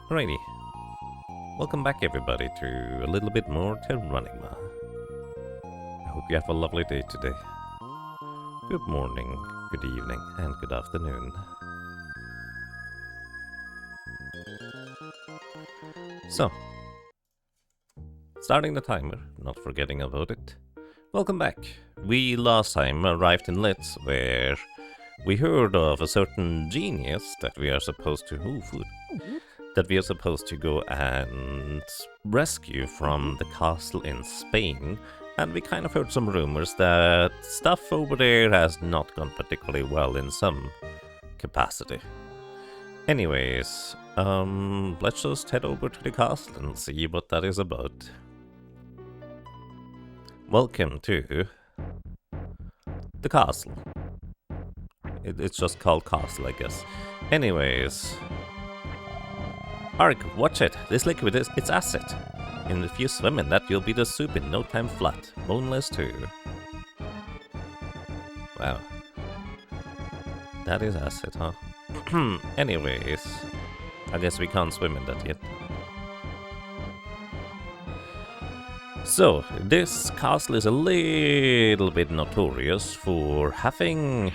Alrighty, welcome back everybody to a little bit more Terranigma. I hope you have a lovely day today. Good morning, good evening, and good afternoon. So, starting the timer, not forgetting about it. Welcome back. We last time arrived in Litz, where we heard of a certain genius that we are supposed to... Ooh, food. That we are supposed to go and rescue from the castle in Spain, and we kind of heard some rumors that stuff over there has not gone particularly well in some capacity. Anyways, let's just head over to the castle and see what that is about. Welcome to the castle. It's just called castle, I guess. Anyways... Ark, watch it. This liquid is it's acid. And if you swim in that, you'll be the soup in no time flat. Boneless too. Wow. That is acid, huh? Anyways, I guess we can't swim in that yet. So, this castle is a little bit notorious for having...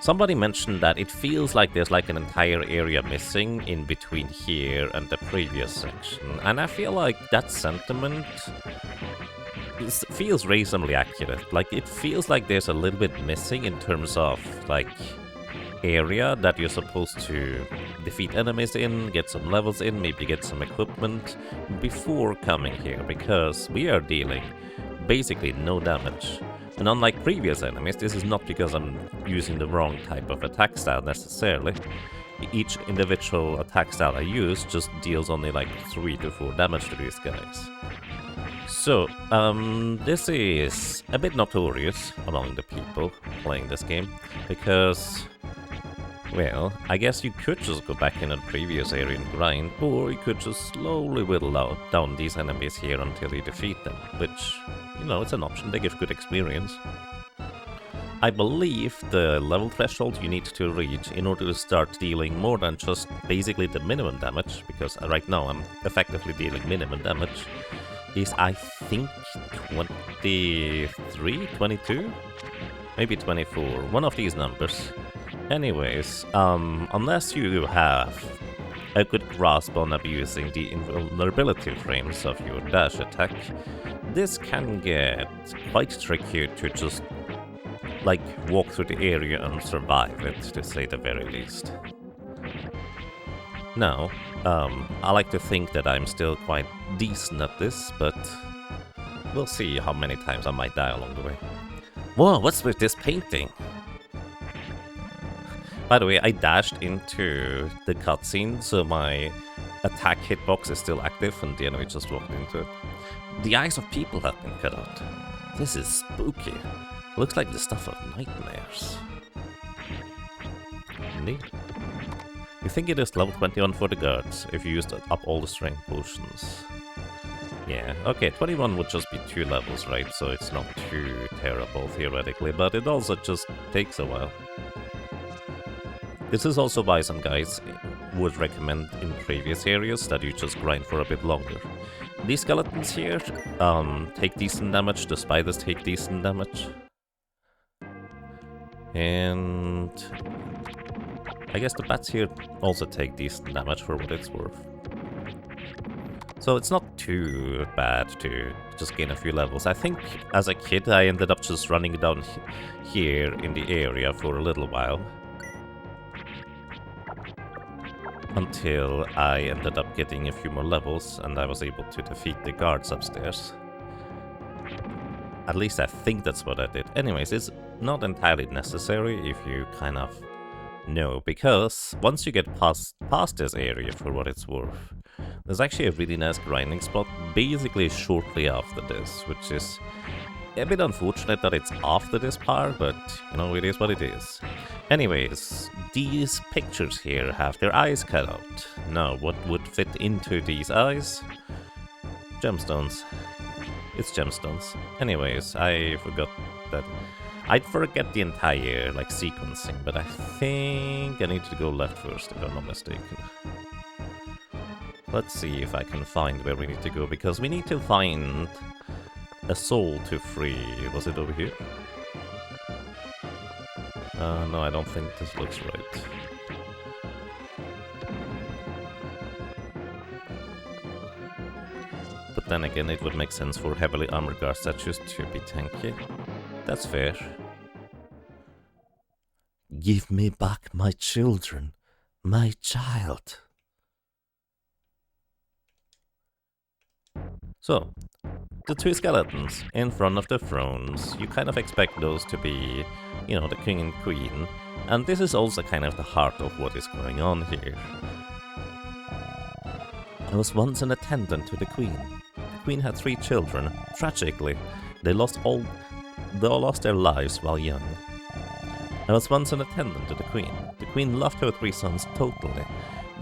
Somebody mentioned that it feels like there's like an entire area missing in between here and the previous section. And I feel like that sentiment feels reasonably accurate. Like, it feels like there's a little bit missing in terms of, like, area that you're supposed to defeat enemies in, get some levels in, maybe get some equipment before coming here, because we are dealing basically no damage. And unlike previous enemies, this is not because I'm using the wrong type of attack style necessarily. Each individual attack style I use just deals only like 3 to 4 damage to these guys. So, this is a bit notorious among the people playing this game, because, well, I guess you could just go back in the previous area and grind, or you could just slowly whittle down these enemies here until you defeat them, which... You know, it's an option, they give good experience. I believe the level threshold you need to reach in order to start dealing more than just basically the minimum damage, because right now I'm effectively dealing minimum damage, is I think 23, 22? Maybe 24, one of these numbers. Anyways, unless you have a good grasp on abusing the invulnerability frames of your dash attack, this can get quite tricky to just, like, walk through the area and survive it, to say the very least. Now, I like to think that I'm still quite decent at this, but we'll see how many times I might die along the way. Whoa, what's with this painting? By the way, I dashed into the cutscene, so my attack hitbox is still active and the enemy just walked into it. The eyes of people have been cut out. This is spooky. Looks like the stuff of nightmares. Indeed. You think it is level 21 for the guards, if you used up all the strength potions. Yeah, okay, 21 would just be 2 levels, right? So it's not too terrible, theoretically, but it also just takes a while. This is also why some guys would recommend in previous areas that you just grind for a bit longer. These skeletons here take decent damage, the spiders take decent damage. And I guess the bats here also take decent damage for what it's worth. So it's not too bad to just gain a few levels. I think as a kid I ended up just running down here in the area for a little while. Until I ended up getting a few more levels and I was able to defeat the guards upstairs. At least I think that's what I did. Anyways, it's not entirely necessary if you kind of know, because once you get past this area for what it's worth, there's actually a really nice grinding spot basically shortly after this, which is a bit unfortunate that it's after this part, but, you know, it is what it is. Anyways, these pictures here have their eyes cut out. Now, what would fit into these eyes? Gemstones. It's gemstones. Anyways, I forgot that. I'd forget the entire, like, sequencing, but I think I need to go left first, if I'm not mistaken. let's see if I can find where we need to go, because we need to find a soul to free. Was it over here? No, I don't think this looks right. But then again, it would make sense for heavily armored guard statues to be tanky. That's fair. Give me back my children, my child. So, the two skeletons in front of the thrones. You kind of expect those to be, you know, the king and queen. And this is also kind of the heart of what is going on here. I was once an attendant to the queen. The queen had 3 children. Tragically, they all lost their lives while young. I was once an attendant to the queen. The queen loved her 3 sons totally.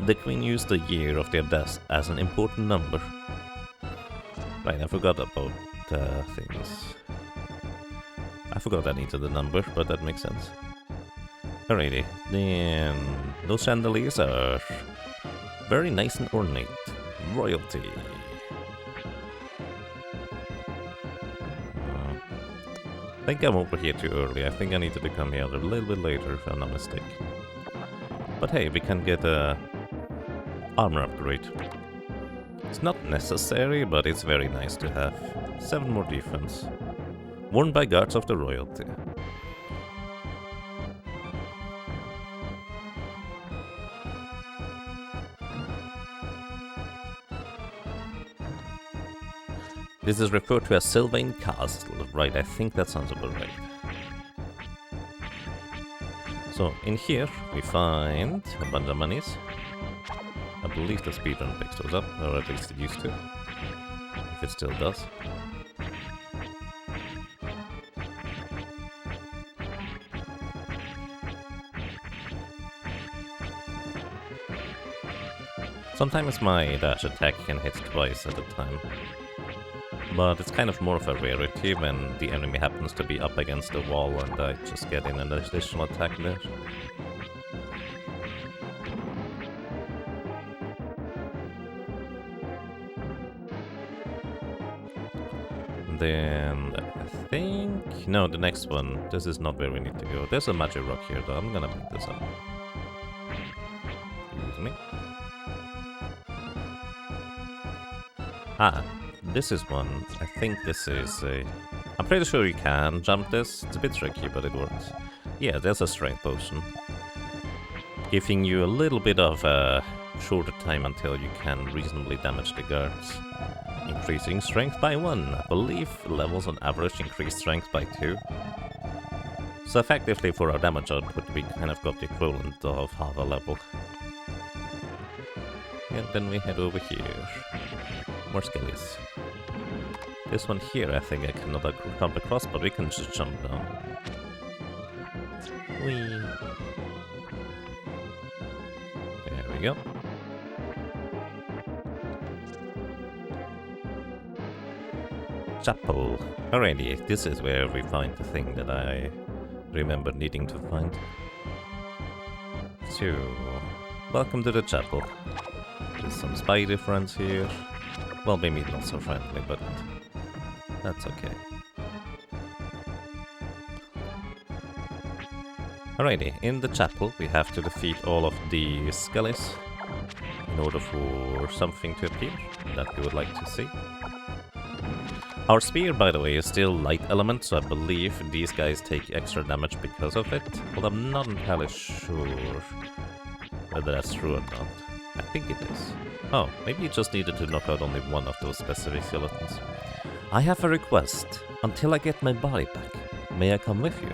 The queen used the year of their deaths as an important number. Right, I forgot about things. I forgot I needed the number, but that makes sense. Alrighty, then those chandeliers are very nice and ornate. Royalty. I think I'm over here too early. I think I needed to come here a little bit later, if I'm not mistaken. But hey, we can get a armor upgrade. It's not necessary, but it's very nice to have. 7 more defense. Worn by guards of the royalty. This is referred to as Sylvain Castle, right? I think that sounds about right. So, in here, we find a bunch of monies. I believe the speedrun picks those up, or at least it used to. If it still does. Sometimes my dash attack can hit twice at a time. But it's kind of more of a rarity when the enemy happens to be up against the wall and I just get in an additional attack there. Then I think... no, the next one. This is not where we need to go. There's a magic rock here though. I'm gonna pick this up. Excuse me. Ah. This is one. I think this is a... I'm pretty sure you can jump this. It's a bit tricky, but it works. Yeah, there's a strength potion. Giving you a little bit of a shorter time until you can reasonably damage the guards. Increasing strength by 1. I believe levels on average increase strength by 2. So effectively for our damage output we kind of got the equivalent of half a level. And then we head over here. More skellies. This one here I think I cannot jump across, but we can just jump down. Whee! There we go. Chapel. Alrighty, this is where we find the thing that I remember needing to find. So, welcome to the chapel. There's some spider friends here. Well, maybe not so friendly, but that's okay. Alrighty, in the chapel we have to defeat all of the skellies in order for something to appear that we would like to see. Our spear, by the way, is still light element, so I believe these guys take extra damage because of it, but I'm not entirely sure whether that's true or not. I think it is. Oh, maybe you just needed to knock out only one of those specific skeletons. I have a request. Until I get my body back, may I come with you?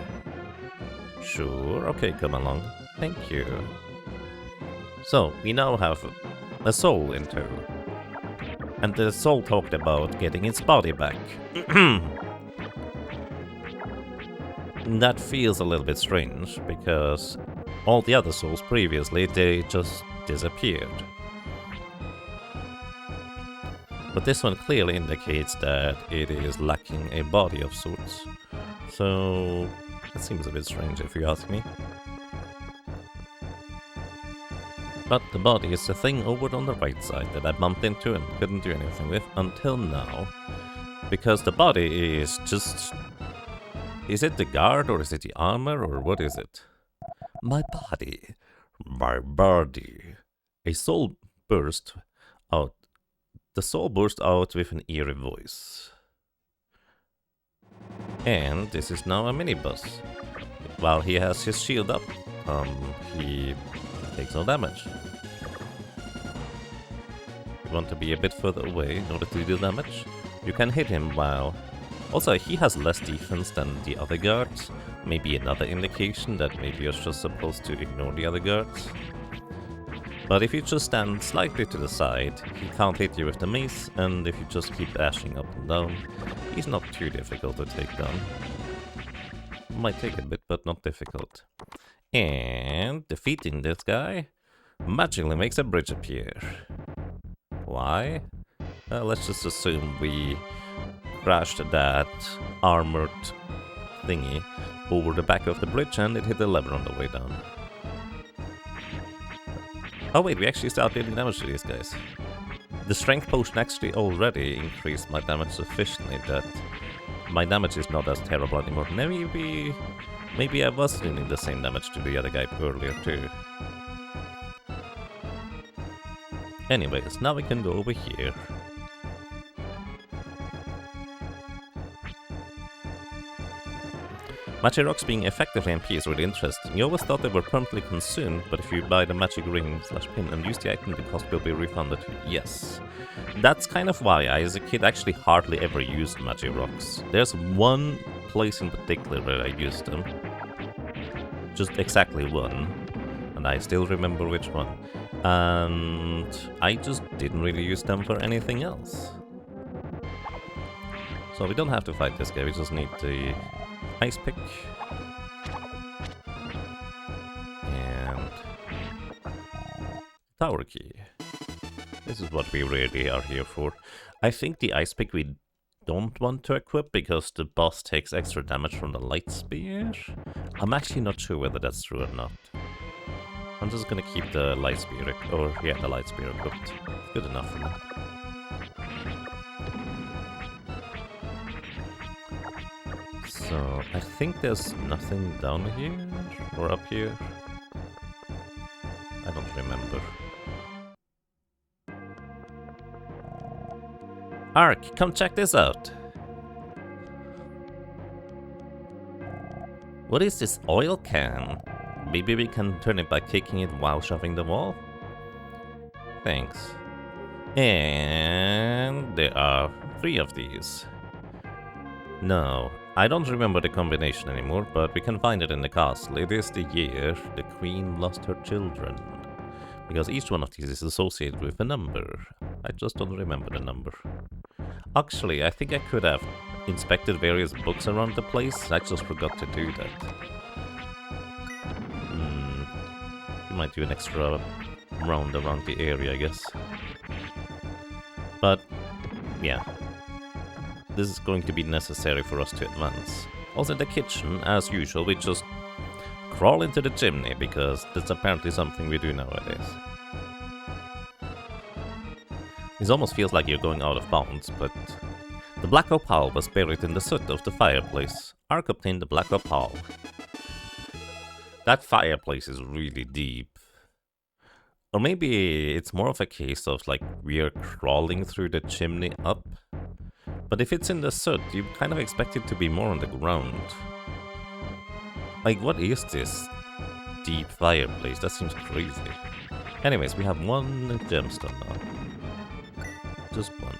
Sure, okay, come along. Thank you. So, we now have a soul in tow. And the soul talked about getting its body back. That feels a little bit strange, because all the other souls previously, they just disappeared. But this one clearly indicates that it is lacking a body of sorts. So that seems a bit strange if you ask me. But the body is the thing over on the right side that I bumped into and couldn't do anything with until now. Because the body is just... Is it the guard or is it the armor or what is it? My body. My body. A soul burst out. The soul burst out with an eerie voice. And this is now a mini-boss. While he has his shield up, he takes no damage. You want to be a bit further away in order to do damage. You can hit him while... Also, he has less defense than the other guards. Maybe another indication that maybe you're just supposed to ignore the other guards. But if you just stand slightly to the side, he can't hit you with the mace, and if you just keep dashing up and down, he's not too difficult to take down. Might take a bit, but not difficult. And defeating this guy magically makes a bridge appear. Why? Let's just assume we crashed that armored thingy over the back of the bridge and it hit the lever on the way down. Oh wait, we actually started dealing damage to these guys. The strength potion actually already increased my damage sufficiently that my damage is not as terrible anymore. Maybe I was dealing the same damage to the other guy earlier too. Anyways, now we can go over here. Magic rocks being effectively MP is really interesting. You always thought they were permanently consumed, but if you buy the magic ring/pin and use the item, the cost will be refunded. Yes. That's kind of why I, as a kid, actually hardly ever used magic rocks. There's one place in particular where I used them. Just exactly one. And I still remember which one. And I just didn't really use them for anything else. So we don't have to fight this guy, we just need the ice pick. And tower key. This is what we really are here for. I think the ice pick we don't want to equip because the boss takes extra damage from the light spear. I'm actually not sure whether that's true or not. I'm just gonna keep the light spear, the light spear equipped. Good enough for me. So, I think there's nothing down here, or up here. I don't remember. Ark, come check this out! What is this oil can? Maybe we can turn it by kicking it while shoving the wall? Thanks. And there are 3 of these. No, I don't remember the combination anymore, but we can find it in the castle. It is the year the queen lost her children. Because each one of these is associated with a number. I just don't remember the number. Actually, I think I could have inspected various books around the place. I just forgot to do that. Might do an extra round around the area, I guess. But, yeah. This is going to be necessary for us to advance. Also in the kitchen, as usual, we just crawl into the chimney, because that's apparently something we do nowadays. This almost feels like you're going out of bounds, but... The black opal was buried in the soot of the fireplace. Ark obtained the black opal. That fireplace is really deep. Or maybe it's more of a case of like we're crawling through the chimney up. But if it's in the soot, you kind of expect it to be more on the ground. Like, what is this deep fireplace? That seems crazy. Anyways, we have 1 gemstone now. Just 1.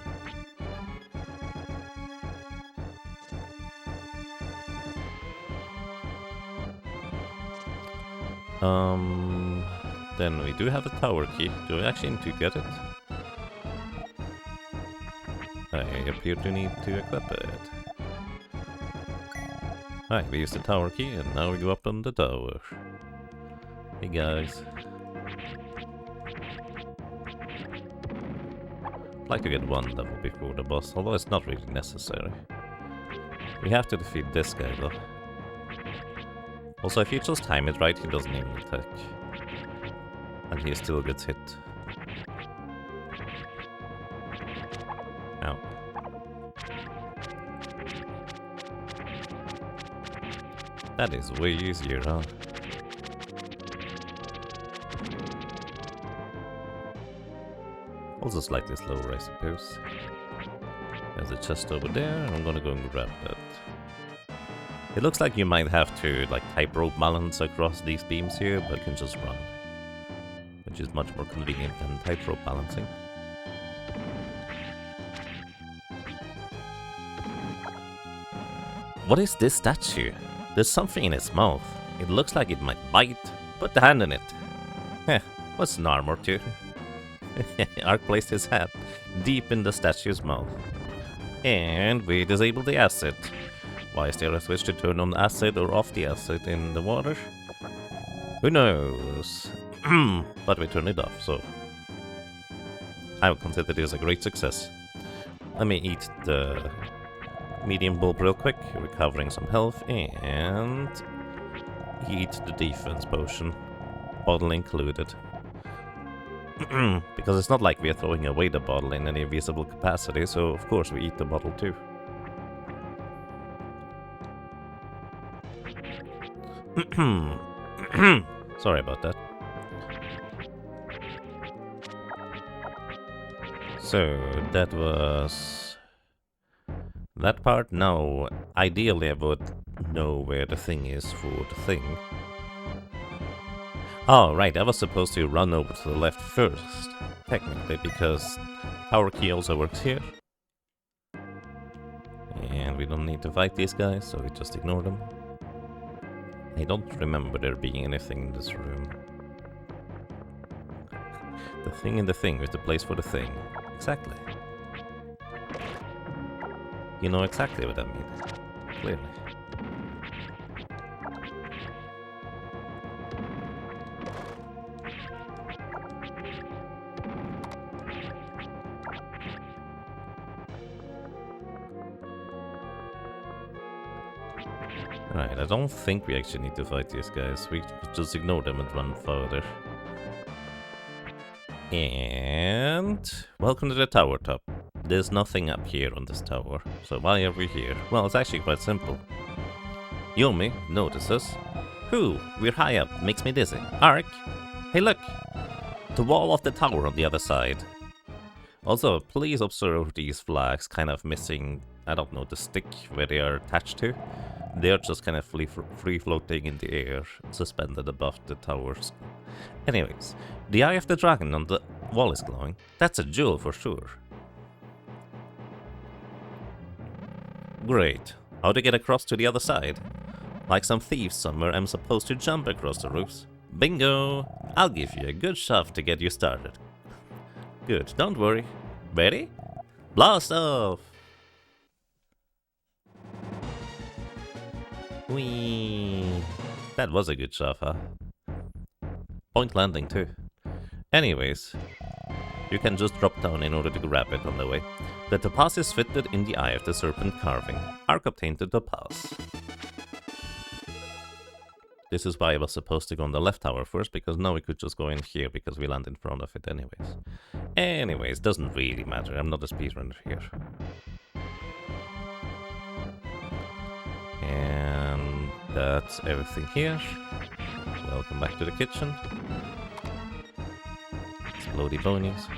Then we do have a tower key. Do we actually need to get it? I appear to need to equip it. Alright, we use the tower key and now we go up on the tower. Hey guys. I'd like to get 1 level before the boss, although it's not really necessary. We have to defeat this guy though. Also, if you just time it right, he doesn't even attack. And he still gets hit. Ow. That is way easier, huh? Also slightly slower, I suppose. There's a chest over there, and I'm gonna go and grab that. It looks like you might have to, like, tightrope balance across these beams here, but you can just run. Which is much more convenient than tightrope balancing. What is this statue? There's something in its mouth. It looks like it might bite. Put the hand in it. Heh, what's an arm or two? Ark placed his hand deep in the statue's mouth. And we disabled the acid. Why is there a switch to turn on acid or off the acid in the water? Who knows? But we turned it off, so I would consider this a great success. Let me eat the medium bulb real quick, recovering some health, and eat the defense potion, bottle included. Because it's not like we are throwing away the bottle in any visible capacity, so of course we eat the bottle too. Sorry about that. So, that was that part. Now, ideally I would know where the thing is for the thing. Oh, right, I was supposed to run over to the left first, technically, because our key also works here. And we don't need to fight these guys, so we just ignore them. I don't remember there being anything in this room. The thing in the thing is the place for the thing. Exactly. You know exactly what that means. Clearly. Right, I don't think we actually need to fight these guys. We could just ignore them and run further. And welcome to the tower top. There's nothing up here on this tower, so why are we here? Well, it's actually quite simple. Yomi notices. Whew, we're high up, makes me dizzy. Ark, hey look! The wall of the tower on the other side. Also, please observe these flags kind of missing, I don't know, the stick where they are attached to. They're just kind of free floating in the air, suspended above the towers. Anyways, the eye of the dragon on the wall is glowing. That's a jewel for sure. Great. How to get across to the other side? Like some thieves somewhere, I'm supposed to jump across the roofs. Bingo! I'll give you a good shove to get you started. Good, don't worry. Ready? Blast off! Whee! That was a good shove, huh? Point landing too. Anyways, you can just drop down in order to grab it on the way. The topaz is fitted in the eye of the serpent carving. Ark obtained the topaz. This is why I was supposed to go on the left tower first, because now we could just go in here because we land in front of it anyways. Anyways, doesn't really matter. I'm not a speedrunner here. And that's everything here. Welcome back to the kitchen. Explodey bonies.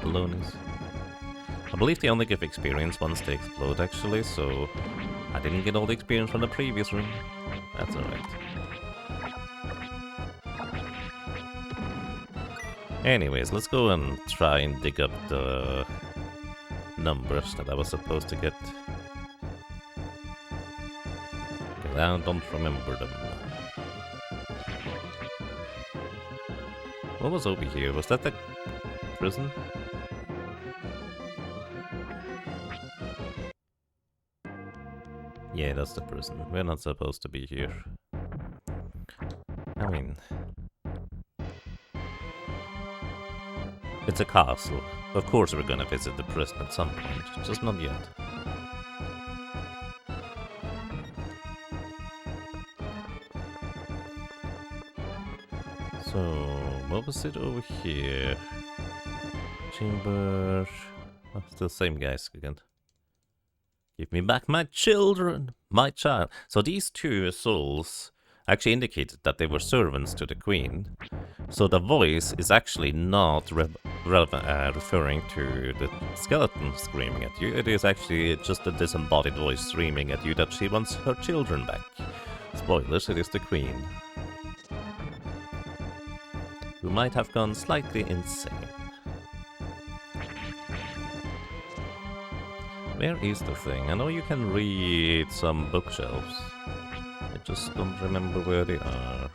Balonies. I believe they only give experience once they explode actually, so I didn't get all the experience from the previous room. That's alright. Anyways, let's go and try and dig up the numbers that I was supposed to get. I don't remember them. What was over here? Was that the prison? Yeah, that's the prison. We're not supposed to be here. I mean... it's a castle. Of course we're gonna visit the prison at some point, just not yet. So, what was it over here? Chamber... Oh, still same guys again. Give me back my children, my child. So these two souls actually indicated that they were servants to the queen. So the voice is actually not referring to the skeleton screaming at you. It is actually just a disembodied voice screaming at you that she wants her children back. Spoilers, it is the queen. Who might have gone slightly insane. Where is the thing? I know you can read some bookshelves. I just don't remember where they are.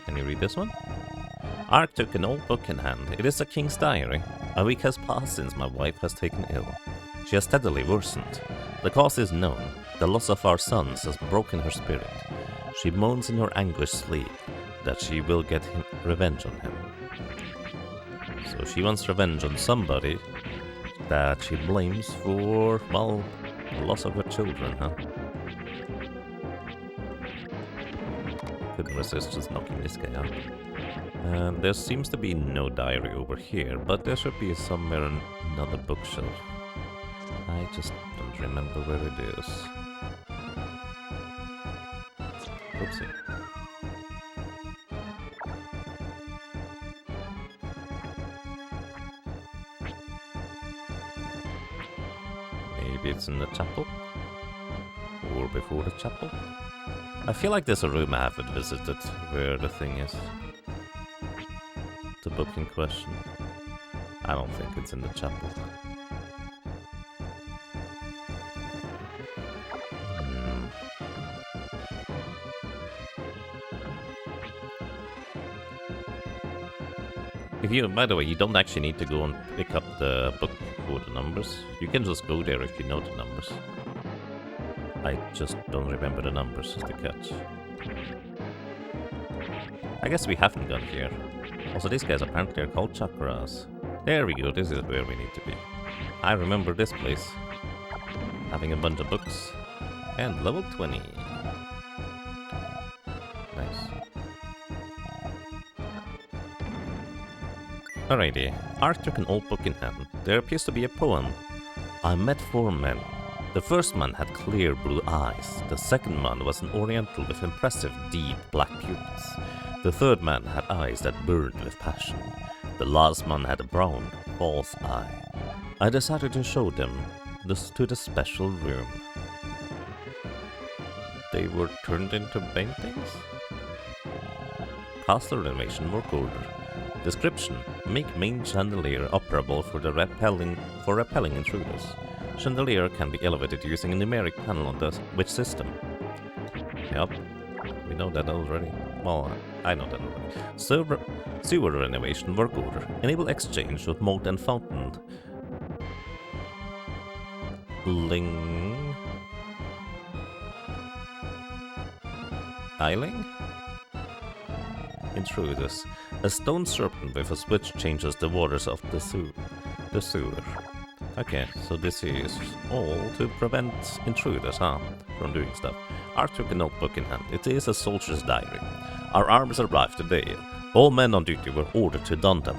Can you read this one? Ark took an old book in hand. It is a king's diary. A week has passed since my wife has taken ill. She has steadily worsened. The cause is known. The loss of our sons has broken her spirit. She moans in her anguished sleep that she will get revenge on him. So she wants revenge on somebody that she blames for, well, the loss of her children, huh? Couldn't resist just knocking this guy out. And there seems to be no diary over here, but there should be somewhere another bookshelf. I just don't remember where it is. Oopsie. Maybe it's in the chapel? Or before the chapel? I feel like there's a room I haven't visited where the thing is. The book in question. I don't think it's in the chapel. If you, by the way, you don't actually need to go and pick up the book for the numbers. You can just go there if you know the numbers. I just don't remember the numbers, is the catch. I guess we haven't gone here. Also, these guys apparently are called chakras. There we go, this is where we need to be. I remember this place. Having a bunch of books. And level 20. Nice. Alrighty, Ark took an old book in hand. There appears to be a poem. I met 4 men. The first man had clear blue eyes. The second man was an oriental with impressive deep black pupils. The third man had eyes that burned with passion. The last man had a brown, false eye. I decided to show them this to the special room. They were turned into paintings? Castle renovation work order. Description: make main chandelier operable for repelling intruders. Chandelier can be elevated using a numeric panel on the switch system. Yep, we know that already. Well, I know that already. Sewer renovation work order. Enable exchange with moat and fountain. Isling? Intruders. A stone serpent with a switch changes the waters of the sewer. Okay, so this is all to prevent intruders, huh? From doing stuff. Ark took a notebook in hand. It is a soldier's diary. Our arms arrived today. All men on duty were ordered to don them.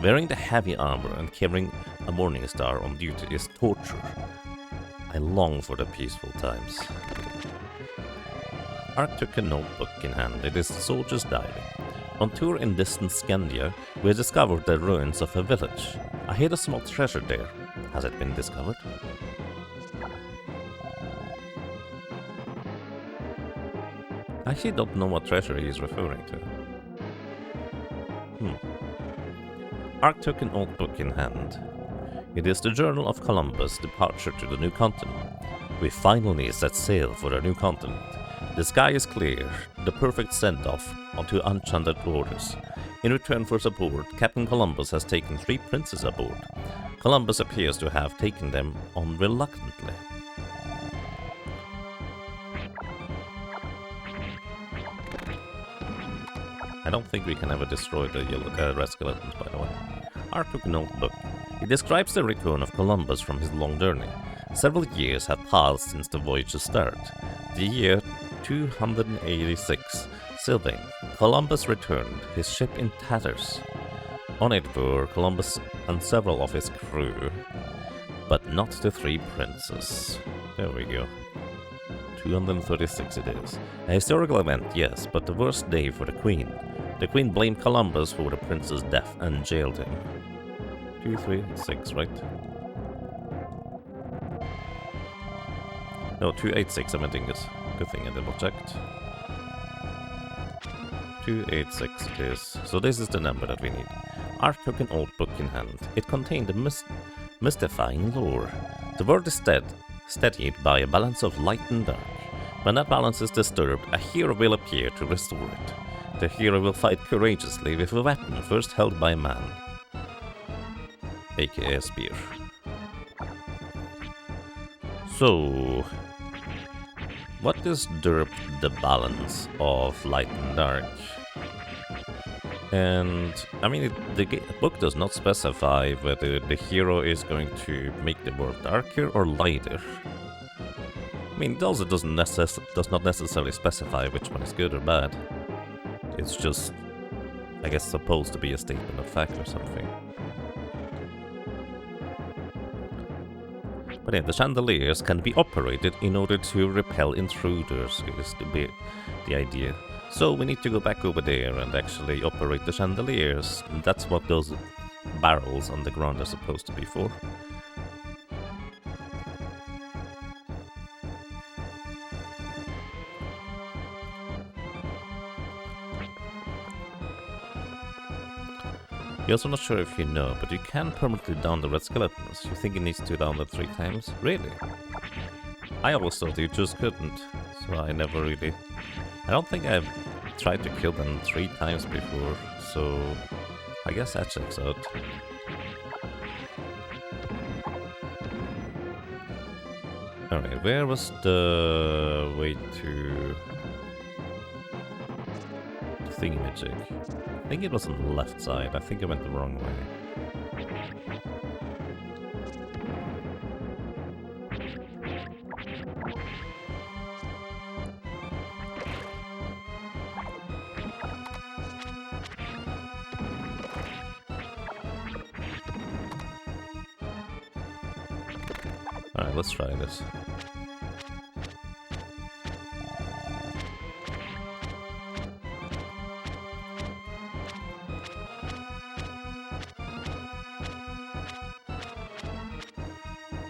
Wearing the heavy armor and carrying a morning star on duty is torture. I long for the peaceful times. Ark took a notebook in hand. It is a soldier's diary. On tour in distant Scandia, we discovered the ruins of a village. I hid a small treasure there. Has it been discovered? I actually don't know what treasure he is referring to. Ark took an old book in hand. It is the Journal of Columbus' departure to the new continent. We finally set sail for the new continent. The sky is clear, the perfect send-off onto uncharted waters. In return for support, Captain Columbus has taken 3 princes aboard. Columbus appears to have taken them on reluctantly. I don't think we can ever destroy the red skeletons, by the way. Ark took an old book. It describes the return of Columbus from his long journey. Several years have passed since the voyage's start. The year 286 Sylvain. Columbus returned, his ship in tatters. On it were Columbus and several of his crew, but not the 3 princes. There we go. 236 it is. A historical event, yes, but the worst day for the Queen. The Queen blamed Columbus for the prince's death and jailed him. 236, right? No, 286, I'm dingus. Good thing I double checked. 286 it is. So this is the number that we need. Art took an old book in hand. It contained a mystifying lore. The world is steadied by a balance of light and dark. When that balance is disturbed, a hero will appear to restore it. The hero will fight courageously with a weapon first held by man, aka a spear. So, what disturbed the balance of light and dark? And, I mean, the book does not specify whether the hero is going to make the world darker or lighter. I mean, it also does not necessarily specify which one is good or bad. It's just, I guess, supposed to be a statement of fact or something. But yeah, the chandeliers can be operated in order to repel intruders, is the idea. So we need to go back over there and actually operate the chandeliers. And that's what those barrels on the ground are supposed to be for. You're also not sure if you know, but you can permanently down the red skeletons. You think it needs to down them 3 times? Really? I always thought you just couldn't, so I never really... I don't think I've tried to kill them 3 times before, so I guess that checks out. Alright, where was the way to... thingamajig? I think it was on the left side. I think I went the wrong way. Alright, let's try this.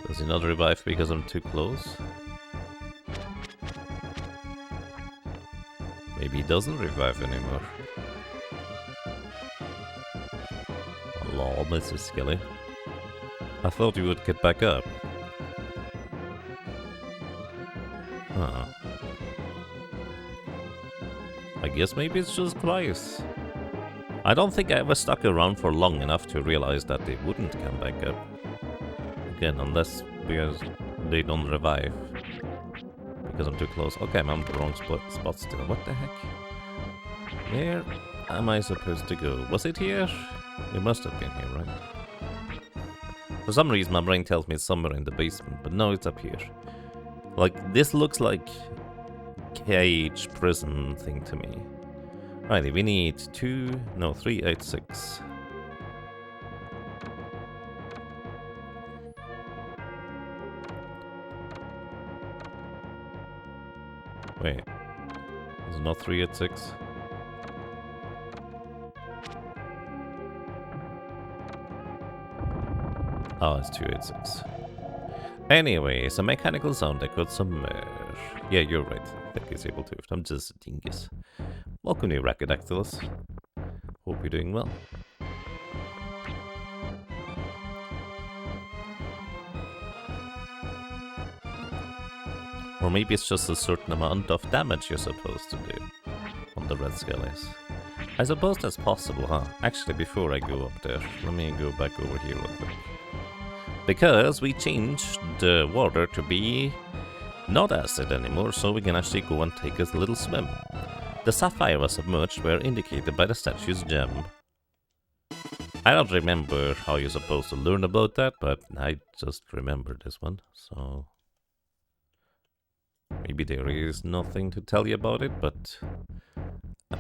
Does he not revive because I'm too close? Maybe he doesn't revive anymore. Oh, lol, Mr. Skelly. I thought you would get back up. Huh. I guess maybe it's just twice. I don't think I ever stuck around for long enough to realize that they wouldn't come back up. Again, unless because they don't revive. Because I'm too close. Okay, I'm on the wrong spot still. What the heck? Where am I supposed to go? Was it here? It must have been here, right? For some reason my brain tells me it's somewhere in the basement, but no, it's up here. Like, this looks like cage prison thing to me. Righty, we need 386. Wait, is it not 386? Oh, it's 286. Anyways, a mechanical sound that could submerge. Yeah, you're right. I think it's able to. I'm just a dingus. Welcome to Rackadactylus. Hope you're doing well. Or maybe it's just a certain amount of damage you're supposed to do on the red skellies. I suppose that's possible, huh? Actually, before I go up there, let me go back over here real quick. Because we changed the water to be not acid anymore, so we can actually go and take a little swim. The sapphire submerged were indicated by the statue's gem. I don't remember how you're supposed to learn about that, but I just remember this one, so... Maybe there is nothing to tell you about it, but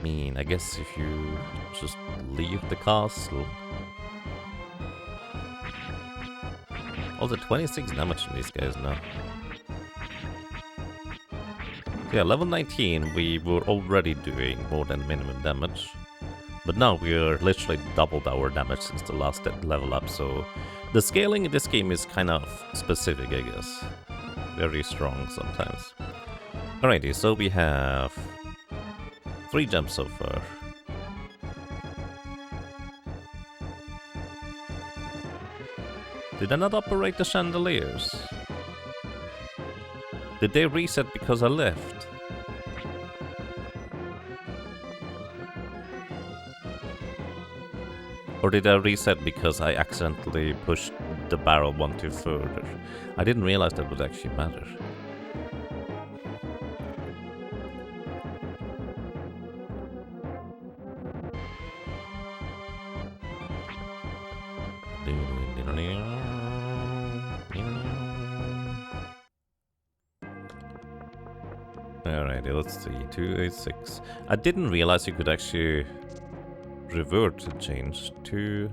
mean, I guess if you just leave the castle. Also 26 damage on these guys now. Yeah, level 19 we were already doing more than minimum damage. But now we're literally doubled our damage since the last level up, so the scaling in this game is kind of specific, I guess. Very strong sometimes. Alrighty, so we have 3 gems so far. Did I not operate the chandeliers? Did they reset because I left? Or did I reset because I accidentally pushed the barrel one too further? I didn't realize that would actually matter. Alrighty, let's see. 286. I didn't realize you could actually revert to change to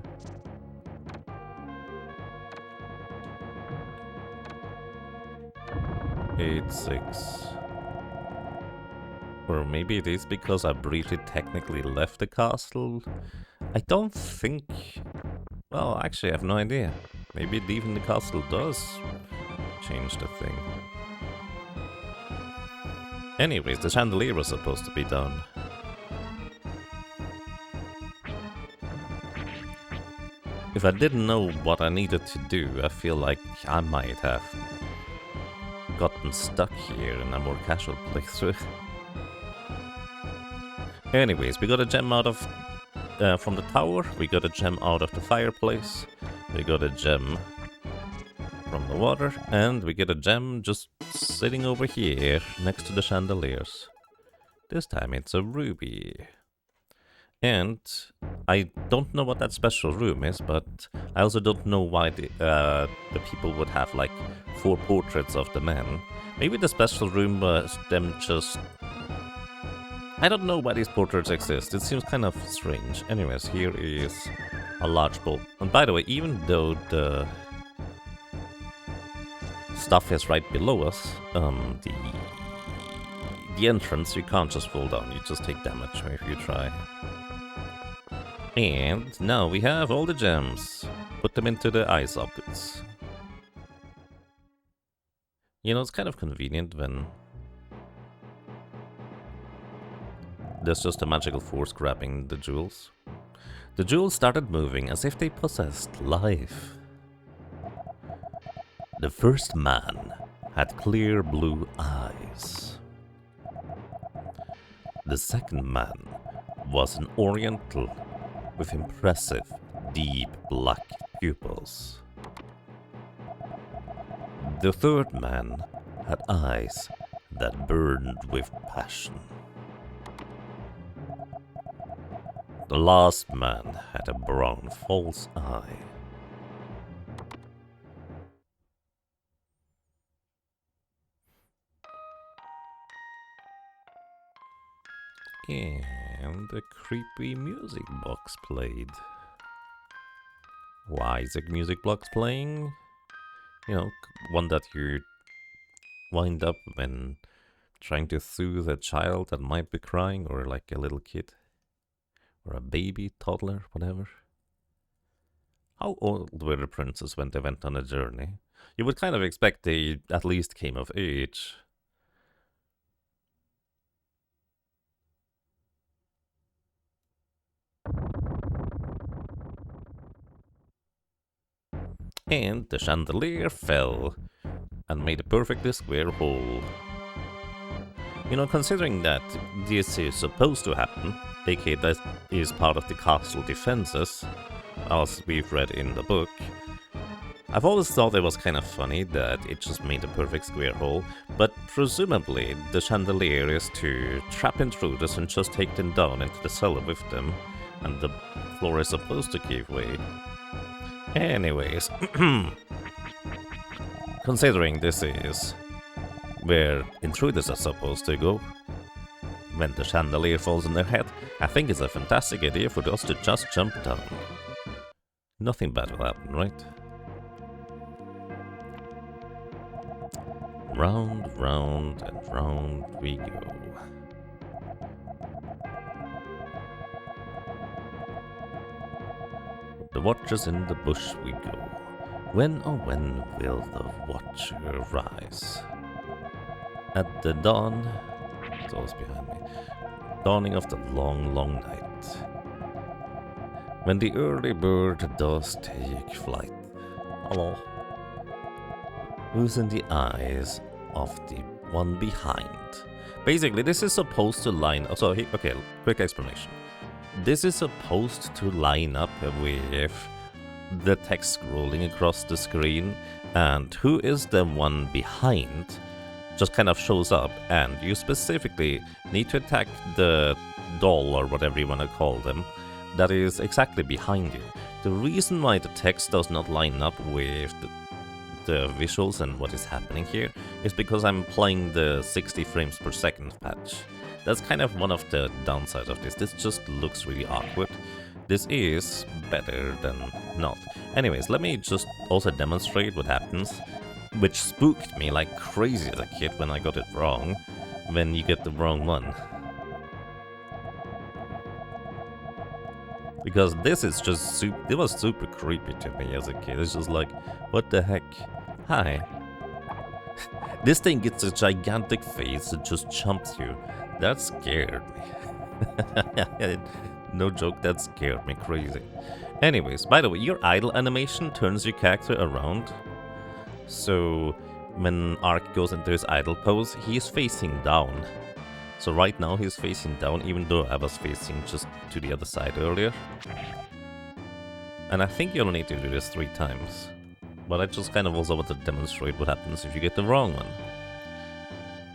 86. Or maybe it is because I briefly technically left the castle. I don't think... Well, actually I have no idea. Maybe leaving the castle does change the thing. Anyways, the chandelier was supposed to be done. If I didn't know what I needed to do, I feel like I might have gotten stuck here in a more casual playthrough. Anyways, we got a gem out of from the tower, we got a gem out of the fireplace, we got a gem from the water, and we get a gem just sitting over here next to the chandeliers. This time it's a ruby. And I don't know what that special room is, but I also don't know why the people would have like 4 portraits of the men. Maybe the special room was them just... I don't know why these portraits exist. It seems kind of strange. Anyways, here is a large bowl. And by the way, even though the stuff is right below us, the entrance, you can't just fall down. You just take damage if you try. And now we have all the gems. Put them into the eye sockets. You know, it's kind of convenient when there's just a magical force grabbing the jewels. The jewels started moving as if they possessed life. The first man had clear blue eyes. The second man was an oriental with impressive, deep black pupils. The third man had eyes that burned with passion. The last man had a brown false eye. And a creepy music box played. Why is a music box playing? You know, one that you wind up when trying to soothe a child that might be crying, or like a little kid. Or a baby, toddler, whatever. How old were the princes when they went on a journey? You would kind of expect they at least came of age. And the chandelier fell and made a perfectly square hole. You know, considering that this is supposed to happen, aka that is part of the castle defenses, as we've read in the book, I've always thought it was kind of funny that it just made a perfect square hole, but presumably the chandelier is to trap intruders and just take them down into the cellar with them, and the floor is supposed to give way. Anyways, considering this is where intruders are supposed to go, when the chandelier falls on their head, I think it's a fantastic idea for us to just jump down. Nothing bad will happen, right? Round, round, and round we go. The watchers in the bush we go. When, oh when will the watcher rise? At the dawn, it's always behind me, dawning of the long, long night. When the early bird does take flight. Hello. Who's in the eyes of the one behind? Basically, this is supposed to line up. So, okay, quick explanation. This is supposed to line up with the text scrolling across the screen, and who is the one behind just kind of shows up, and you specifically need to attack the doll or whatever you want to call them that is exactly behind you. The reason why the text does not line up with the visuals and what is happening here is because I'm playing the 60 frames per second patch. That's kind of one of the downsides of this. This just looks really awkward. This is better than not. Anyways, let me just also demonstrate what happens, which spooked me like crazy as a kid when I got it wrong, when you get the wrong one. Because this is just it was super creepy to me as a kid. It's just like, what the heck? Hi. This thing gets a gigantic face that just jumps you. That scared me. No joke, that scared me crazy. Anyways, by the way, your idle animation turns your character around. So when Ark goes into his idle pose, he is facing down. So right now he's facing down, even though I was facing just to the other side earlier. And I think you only need to do this 3 times. But I just kind of also want to demonstrate what happens if you get the wrong one.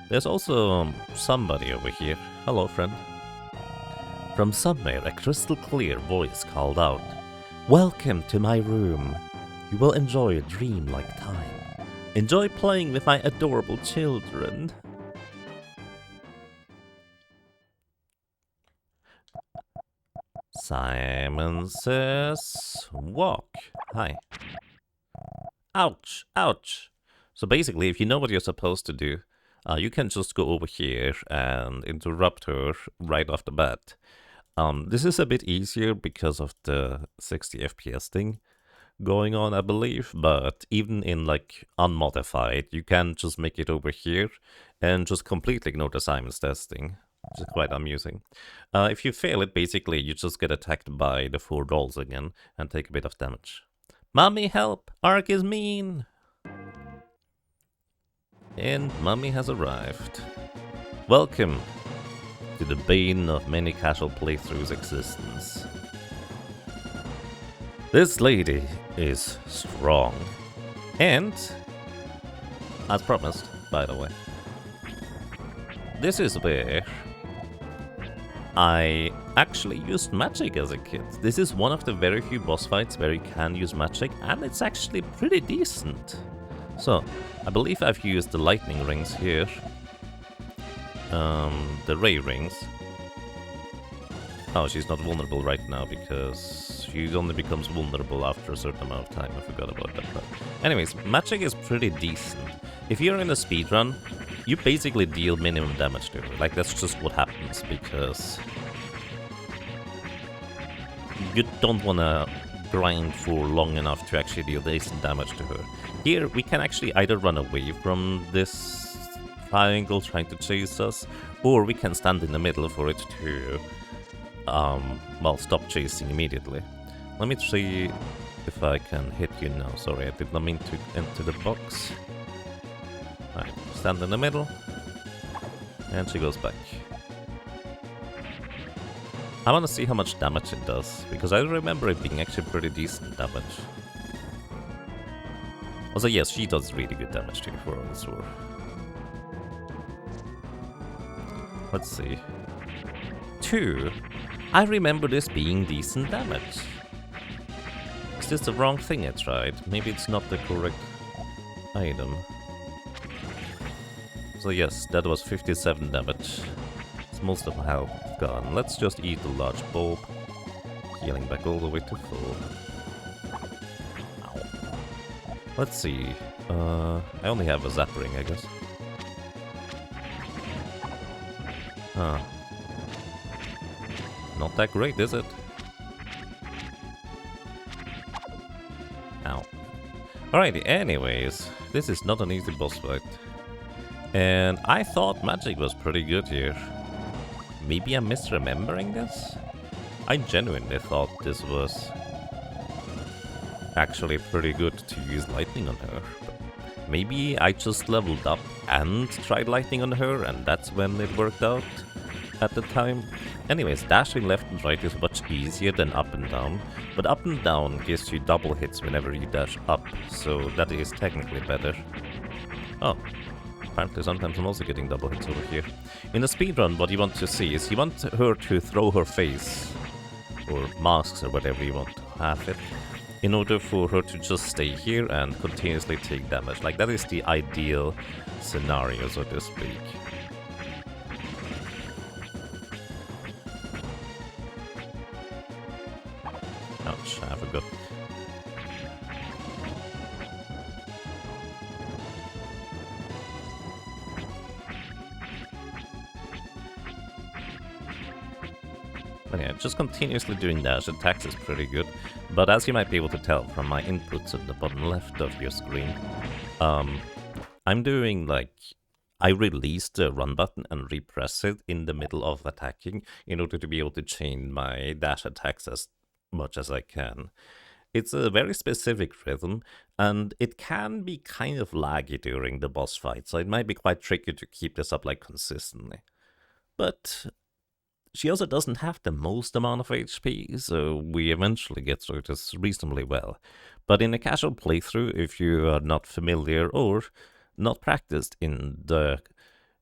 There's also somebody over here. Hello, friend. From somewhere, a crystal clear voice called out, "Welcome to my room. You will enjoy a dream-like time. Enjoy playing with my adorable children." Simon says, walk. Hi. Ouch, ouch. So basically, if you know what you're supposed to do, you can just go over here and interrupt her right off the bat. This is a bit easier because of the 60 FPS thing going on, I believe, but even in like unmodified, you can just make it over here and just completely ignore the Simon's testing, which is quite amusing. If you fail it, basically, you just get attacked by the 4 dolls again and take a bit of damage. Mommy, help! Ark is mean! And Mummy has arrived. Welcome to the bane of many casual playthroughs' existence. This lady is strong. And, as promised, by the way, this is where I actually used magic as a kid. This is one of the very few boss fights where you can use magic, and it's actually pretty decent. So, I believe I've used the lightning rings here. The ray rings. Oh, she's not vulnerable right now because she only becomes vulnerable after a certain amount of time. I forgot about that. But anyways, magic is pretty decent. If you're in a speedrun, you basically deal minimum damage to her. Like, that's just what happens because you don't want to grind for long enough to actually deal decent damage to her. Here, we can actually either run away from this triangle trying to chase us, or we can stand in the middle for it to, well, stop chasing immediately. Let me see if I can hit you now. Sorry, I did not mean to enter the box. Alright, stand in the middle, and she goes back. I want to see how much damage it does, because I remember it being actually pretty decent damage. Also, yes, she does really good damage to you for all it's worth. Let's see. 2. I remember this being decent damage. Is this the wrong thing I tried? Maybe it's not the correct item. So yes, that was 57 damage. It's most of my health gone. Let's just eat a large bulb. Healing back all the way to full. Ow. Let's see. I only have a zappering, I guess. Huh. Not that great, is it? Ow. Alrighty, anyways. This is not an easy boss fight. And I thought magic was pretty good here. Maybe I'm misremembering this? I genuinely thought this was actually pretty good to use lightning on her. But maybe I just leveled up and tried lightning on her, and that's when it worked out at the time. Anyways, dashing left and right is much easier than up and down, but up and down gives you double hits whenever you dash up, so that is technically better. Oh, apparently sometimes I'm also getting double hits over here. In a speedrun, what you want to see is you want her to throw her face, or masks or whatever you want to have it, in order for her to just stay here and continuously take damage. Like, that is the ideal scenario, so to speak. Ouch, I forgot. But yeah, just continuously doing dash attacks is pretty good. But as you might be able to tell from my inputs at the bottom left of your screen, I'm doing like... I release the run button and repress it in the middle of attacking in order to be able to chain my dash attacks as much as I can. It's a very specific rhythm, and it can be kind of laggy during the boss fight, so it might be quite tricky to keep this up like consistently. But she also doesn't have the most amount of HP, so we eventually get through this reasonably well. But in a casual playthrough, if you are not familiar or not practiced in the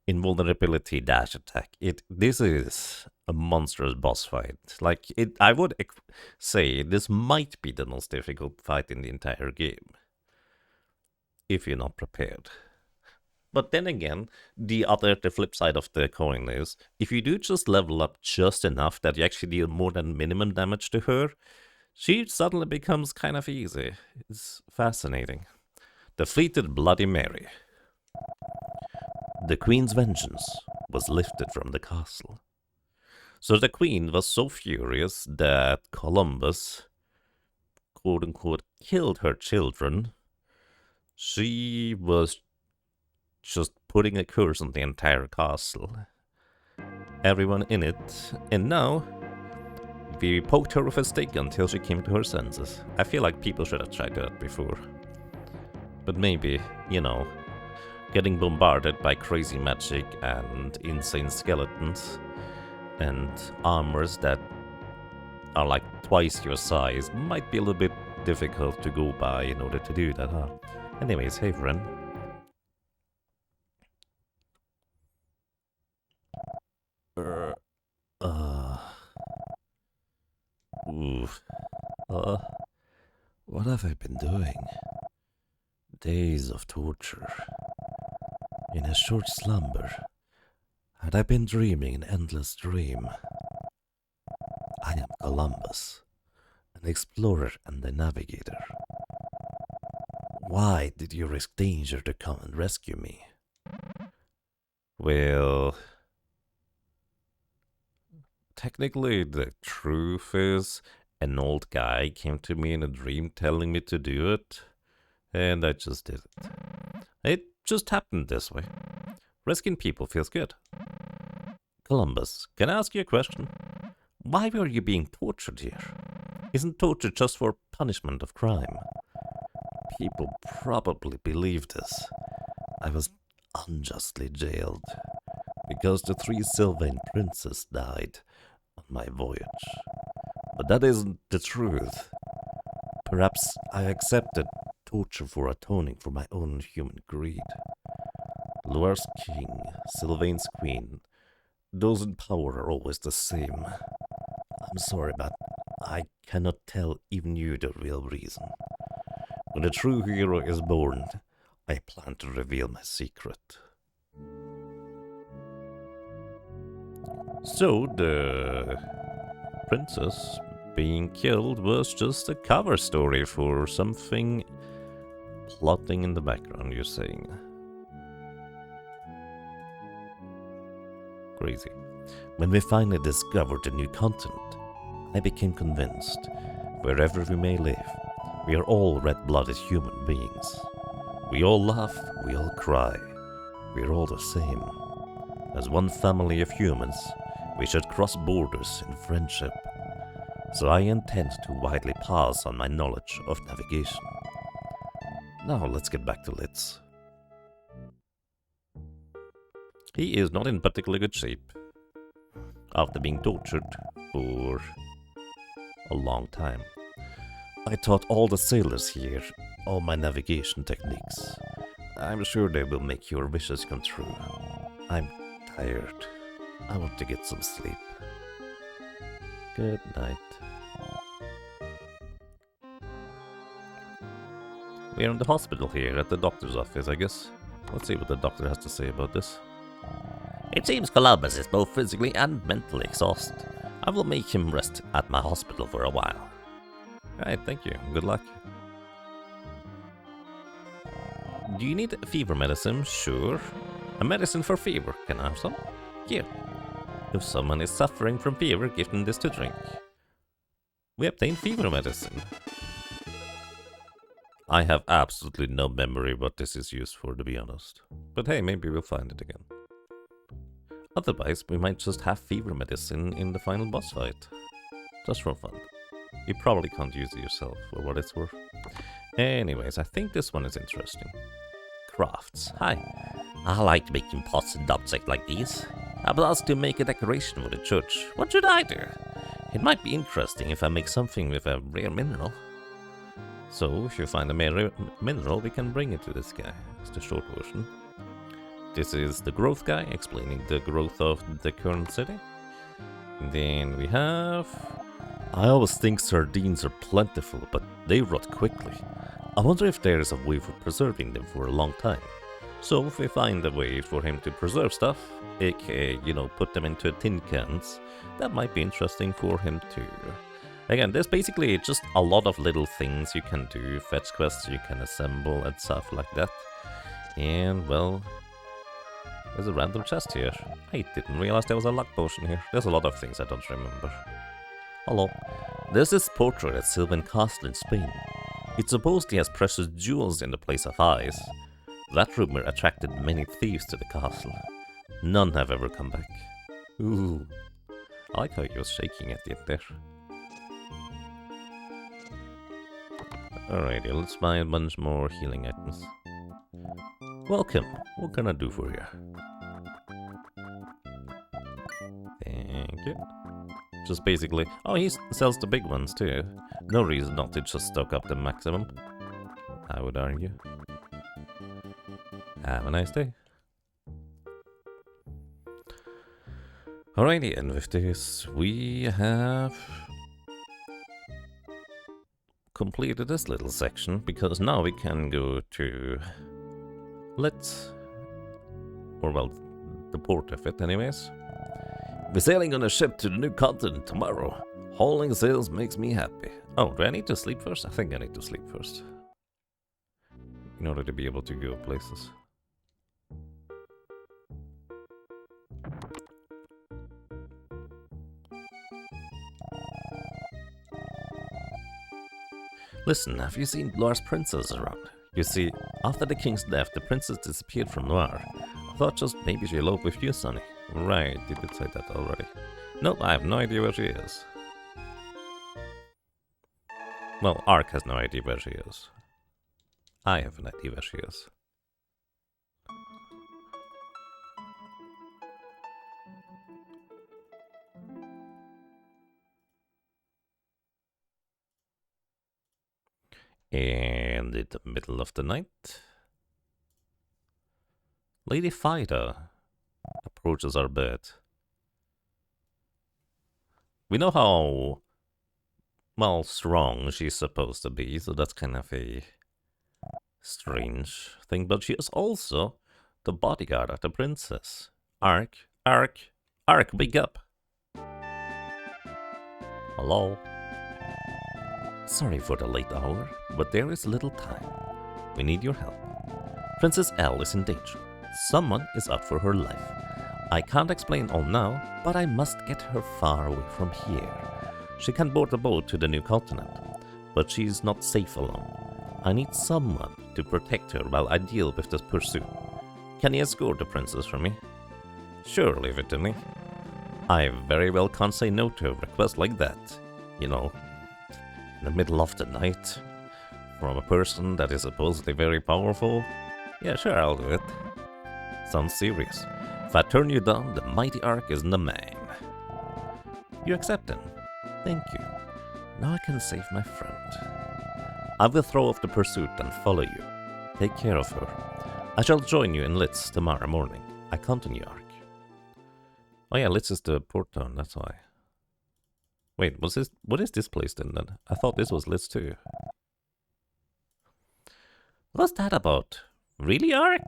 invulnerability dash attack, this is a monstrous boss fight. Like, I would say this might be the most difficult fight in the entire game, if you're not prepared. But then again, the flip side of the coin is, if you do just level up just enough that you actually deal more than minimum damage to her, she suddenly becomes kind of easy. It's fascinating. Defeated Bloody Mary. The Queen's vengeance was lifted from the castle. So the Queen was so furious that Columbus, quote-unquote, killed her children. She was just putting a curse on the entire castle. Everyone in it, and now we poked her with a stick until she came to her senses. I feel like people should have tried that before. But maybe, you know, getting bombarded by crazy magic and insane skeletons and armors that are like twice your size might be a little bit difficult to go by in order to do that, huh? Anyways, hey friend. What have I been doing? Days of torture. In a short slumber, had I been dreaming an endless dream? I am Columbus, an explorer and a navigator. Why did you risk danger to come and rescue me? Well, technically the truth is, an old guy came to me in a dream telling me to do it, and I just did it. It just happened this way. Rescuing people feels good. Columbus, can I ask you a question? Why were you being tortured here? Isn't torture just for punishment of crime? People probably believe this. I was unjustly jailed because the 3 Sylvain princes died on my voyage. But that isn't the truth. Perhaps I accepted torture for atoning for my own human greed. Loire's king, Sylvain's queen, those in power are always the same. I'm sorry, but I cannot tell even you the real reason. When a true hero is born, I plan to reveal my secret. So the princess being killed was just a cover story for something plotting in the background, you're saying? Crazy. When we finally discovered the new continent, I became convinced, wherever we may live, we are all red-blooded human beings. We all laugh, we all cry, we are all the same. As one family of humans, we should cross borders in friendship. So I intend to widely pass on my knowledge of navigation. Now let's get back to Litz. He is not in particularly good shape, after being tortured for a long time. I taught all the sailors here all my navigation techniques. I'm sure they will make your wishes come true. I'm tired. I want to get some sleep. Good night. We're in the hospital here at the doctor's office, I guess. Let's see what the doctor has to say about this. It seems Columbus is both physically and mentally exhausted. I will make him rest at my hospital for a while. Alright, thank you. Good luck. Do you need fever medicine? Sure. A medicine for fever. Can I have some? Here. If someone is suffering from fever, give them this to drink. We obtained fever medicine. I have absolutely no memory what this is used for, to be honest. But hey, maybe we'll find it again. Otherwise, we might just have fever medicine in the final boss fight. Just for fun. You probably can't use it yourself, for what it's worth. Anyways, I think this one is interesting. Crafts. Hi. I like making pots and objects like these. I was asked to make a decoration for the church. What should I do? It might be interesting if I make something with a rare mineral. So, if you find a mineral, we can bring it to this guy. It's the short version. This is the growth guy, explaining the growth of the current city. And then we have... I always think sardines are plentiful, but they rot quickly. I wonder if there is a way for preserving them for a long time. So if we find a way for him to preserve stuff, aka, put them into tin cans, that might be interesting for him too. Again, there's basically just a lot of little things you can do, fetch quests you can assemble and stuff like that. And, well, there's a random chest here. I didn't realize there was a luck potion here. There's a lot of things I don't remember. Hello. There's this portrait at Sylvan Castle in Spain. It supposedly has precious jewels in the place of eyes. That rumor attracted many thieves to the castle. None have ever come back. Ooh. I like how he was shaking at the end there. Alrighty, let's buy a bunch more healing items. Welcome. What can I do for you? Thank you. Just basically... Oh, he sells the big ones too. No reason not to just stock up the maximum, I would argue. Have a nice day. Alrighty, and with this, we have completed this little section, because now we can go to the port of it anyways. We're sailing on a ship to the new continent tomorrow. Hauling sails makes me happy. Oh, do I need to sleep first? I think I need to sleep first. In order to be able to go places. Listen, have you seen Loire's princess around? You see, after the king's death, the princess disappeared from Loire. I thought just maybe she eloped with you, Sonny. Right, you did say that already. Nope, I have no idea where she is. Well, Ark has no idea where she is. I have an idea where she is. And in the middle of the night, Lady Fida approaches our bed. We know how, well, strong she's supposed to be, so that's kind of a strange thing. But she is also the bodyguard of the princess. Ark, wake up. Hello? Sorry for the late hour, but there is little time. We need your help. Princess L is in danger. Someone is out for her life. I can't explain all now, but I must get her far away from here. She can board a boat to the new continent, but she's not safe alone. I need someone to protect her while I deal with this pursuit. Can you escort the princess for me? Sure, leave it to me. I very well can't say no to a request like that. You know, in the middle of the night, from a person that is supposedly very powerful. Yeah, sure, I'll do it. Sounds serious. If I turn you down, the mighty Ark is in the man. You accept then? Thank you. Now I can save my friend. I will throw off the pursuit and follow you. Take care of her. I shall join you in Litz tomorrow morning. I count on you, Ark. Oh yeah, Litz is the port town, that's why. Wait, what is this place then? I thought this was Litz too. What's that about? Really, Ark?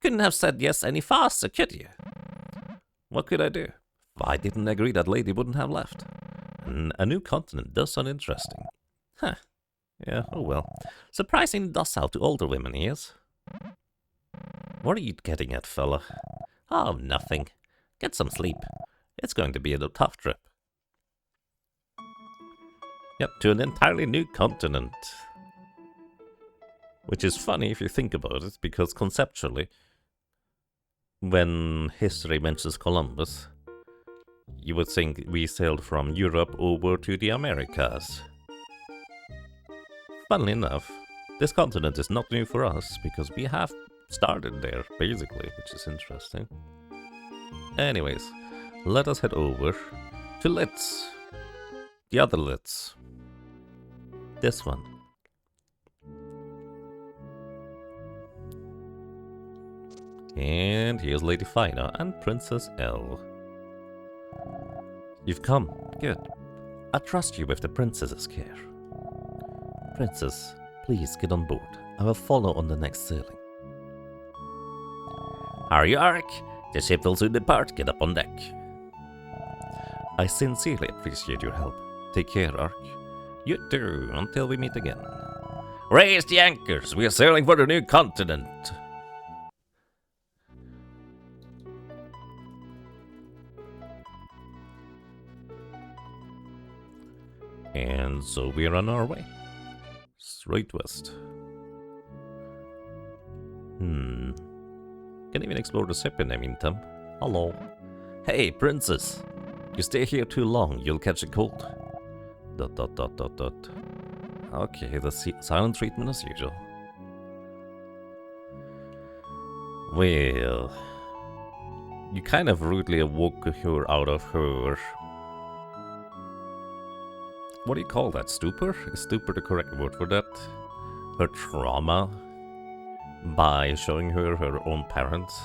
Couldn't have said yes any faster, could you? What could I do? If I didn't agree, that lady wouldn't have left. And a new continent does sound interesting. Huh. Yeah, oh well. Surprisingly docile to older women, he is. What are you getting at, fella? Oh, nothing. Get some sleep. It's going to be a tough trip. Yep, to an entirely new continent. Which is funny if you think about it, because conceptually, when history mentions Columbus, you would think we sailed from Europe over to the Americas. Funnily enough, this continent is not new for us, because we have started there, basically, which is interesting. Anyways, let us head over to Litz. The other Litz. This one. And here's Lady Fina and Princess L. You've come. Good. I trust you with the princess's care. Princess, please get on board. I will follow on the next sailing. Hurry, Ark. The ship will soon depart. Get up on deck. I sincerely appreciate your help. Take care, Ark. You too, until we meet again. Raise the anchors. We are sailing for the new continent. And so we're on our way. Straight west. Can even explore the ship in the meantime. Hello. Hey, princess. You stay here too long, you'll catch a cold. ... Okay, the silent treatment as usual. Well, you kind of rudely awoke her out of her... What do you call that? Stupor? Is stupor the correct word for that? Her trauma? By showing her her own parents?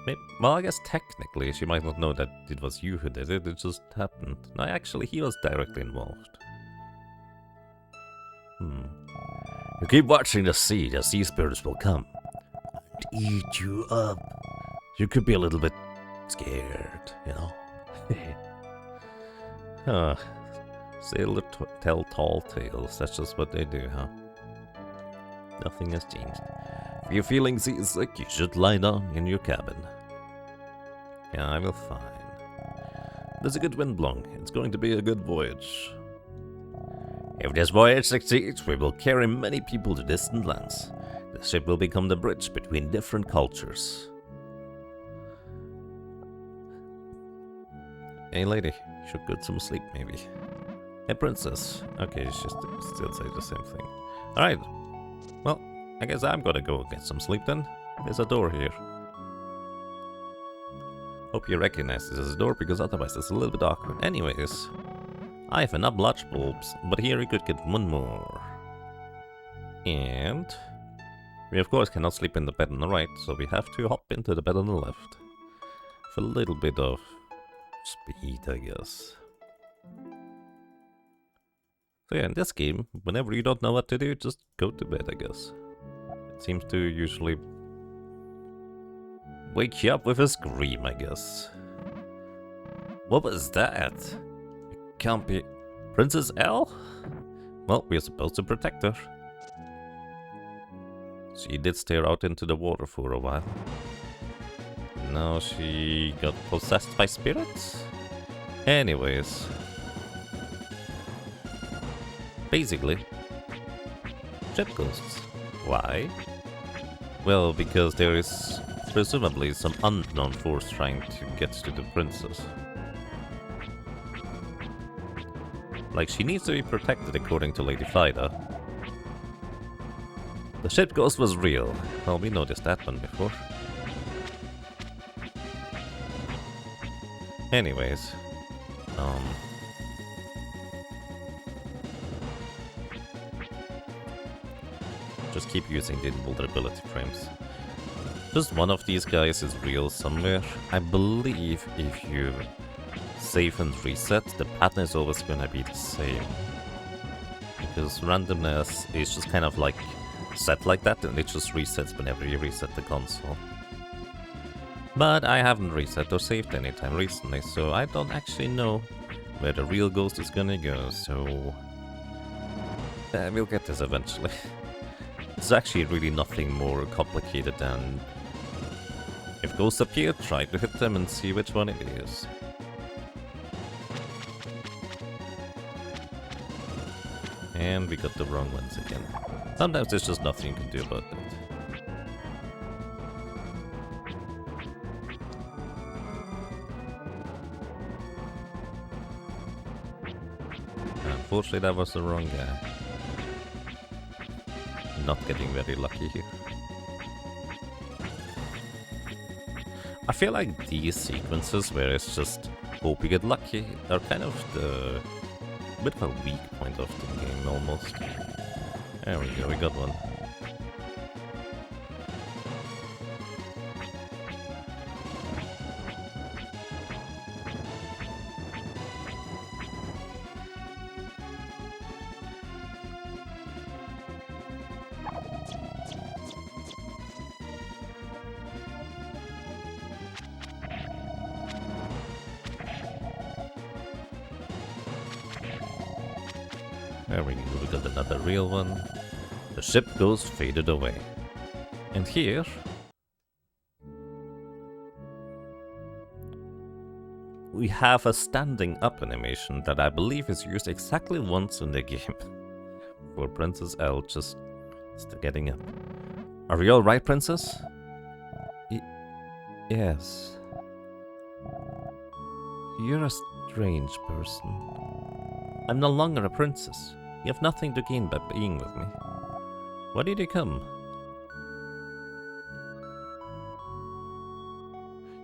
Maybe, well, I guess technically she might not know that it was you who did it, it just happened. No, actually, he was directly involved. You keep watching the sea spirits will come and eat you up. You could be a little bit scared, you know? Sailor tell tall tales, that's just what they do, huh? Nothing has changed. If you're feeling seasick, you should lie down in your cabin. Yeah, I will fine. There's a good wind blowing. It's going to be a good voyage. If this voyage succeeds, we will carry many people to distant lands. The ship will become the bridge between different cultures. Hey lady, you should get some sleep maybe. Hey princess. Okay, she still say the same thing. Alright. Well, I guess I'm gonna go get some sleep then. There's a door here. Hope you recognize this as a door, because otherwise it's a little bit awkward. Anyways, I have enough large bulbs, but here we could get one more. And we of course cannot sleep in the bed on the right, so we have to hop into the bed on the left. For a little bit of speed, I guess. So yeah, in this game, whenever you don't know what to do, just go to bed, I guess. It seems to usually Wake you up with a scream, I guess. What was that? It can't be... Princess L? Well, we're supposed to protect her. She did stare out into the water for a while. Now she got possessed by spirits? Anyways. Basically. Ship ghosts. Why? Well, because there is presumably some unknown force trying to get to the princess. Like, she needs to be protected according to Lady Fida. The ship ghost was real. Well, we noticed that one before. Anyways. Just keep using the invulnerability frames. Just one of these guys is real somewhere. I believe if you save and reset, the pattern is always gonna be the same. Because randomness is just kind of like set like that, and it just resets whenever you reset the console. But I haven't reset or saved anytime recently, so I don't actually know where the real ghost is gonna go, so... we'll get this eventually. It's actually really nothing more complicated than... If ghosts appear, try to hit them and see which one it is. And we got the wrong ones again. Sometimes there's just nothing you can do about that. Unfortunately, that was the wrong guy. Not getting very lucky here. I feel like these sequences where it's just hope you get lucky are kind of the bit of a weak point of the game almost. There we go, we got one. There we go, we got another real one. The ship ghost faded away. And here... we have a standing up animation that I believe is used exactly once in the game. For Princess L just getting up. Are you alright, Princess? Yes. You're a strange person. I'm no longer a princess. You have nothing to gain by being with me. Why did you come?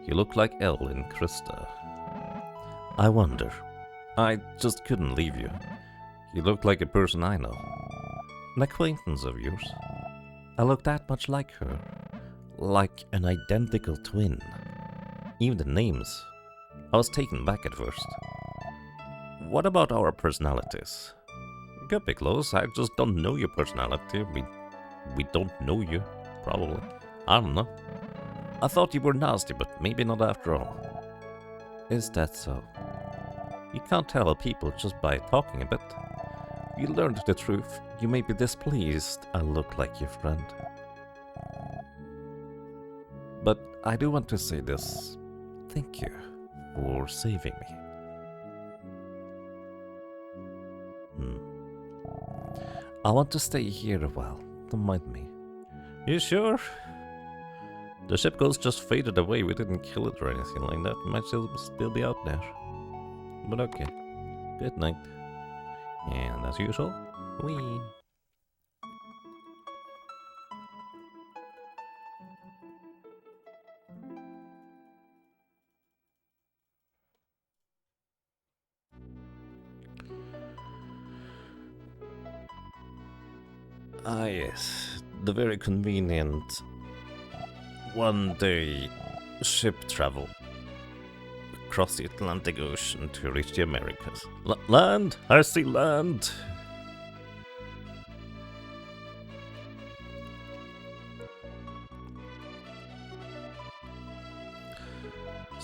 You look like Elle in Krista. I wonder. I just couldn't leave you. You look like a person I know. An acquaintance of yours. I look that much like her. Like an identical twin. Even the names. I was taken back at first. What about our personalities? Could be close, I just don't know your personality. We don't know you, probably. I don't know. I thought you were nasty, but maybe not after all. Is that so? You can't tell people just by talking a bit. You learned the truth. You may be displeased I look like your friend. But I do want to say this. Thank you for saving me. I want to stay here a while. Don't mind me. You sure? The ship ghost just faded away. We didn't kill it or anything like that. It might still be out there. But okay. Good night. And as usual, whee! Ah yes, the very convenient one-day ship travel across the Atlantic Ocean to reach the Americas. Land! I see land!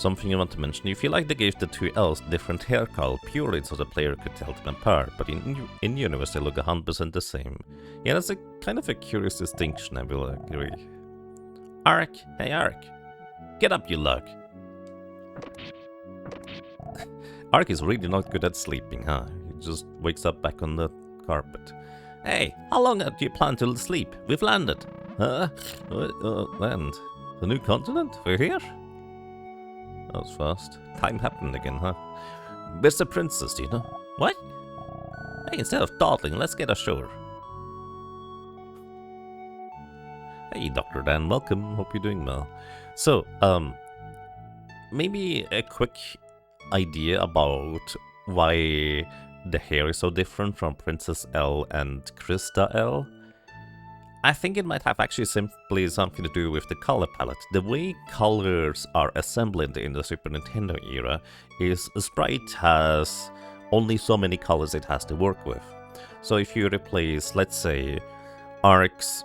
something you want to mention. You feel like they gave the two elves different hair color purely so the player could tell them apart, but in universe they look 100% the same. Yeah, that's a kind of a curious distinction, I will agree. Ark, hey Ark, get up, you lug. Ark is really not good at sleeping, huh? He just wakes up back on the carpet. Hey, how long do you plan to sleep? We've landed. Huh? Land? The new continent? We're here? That was fast. Time happened again, huh? Where's the princess, do you know? What? Hey, instead of dawdling, let's get ashore. Hey, Dr. Dan, welcome. Hope you're doing well. So, maybe a quick idea about why the hair is so different from Princess L and Krista L. I think it might have actually simply something to do with the color palette. The way colors are assembled in the Super Nintendo era is a sprite has only so many colors it has to work with. So if you replace, let's say, Ark's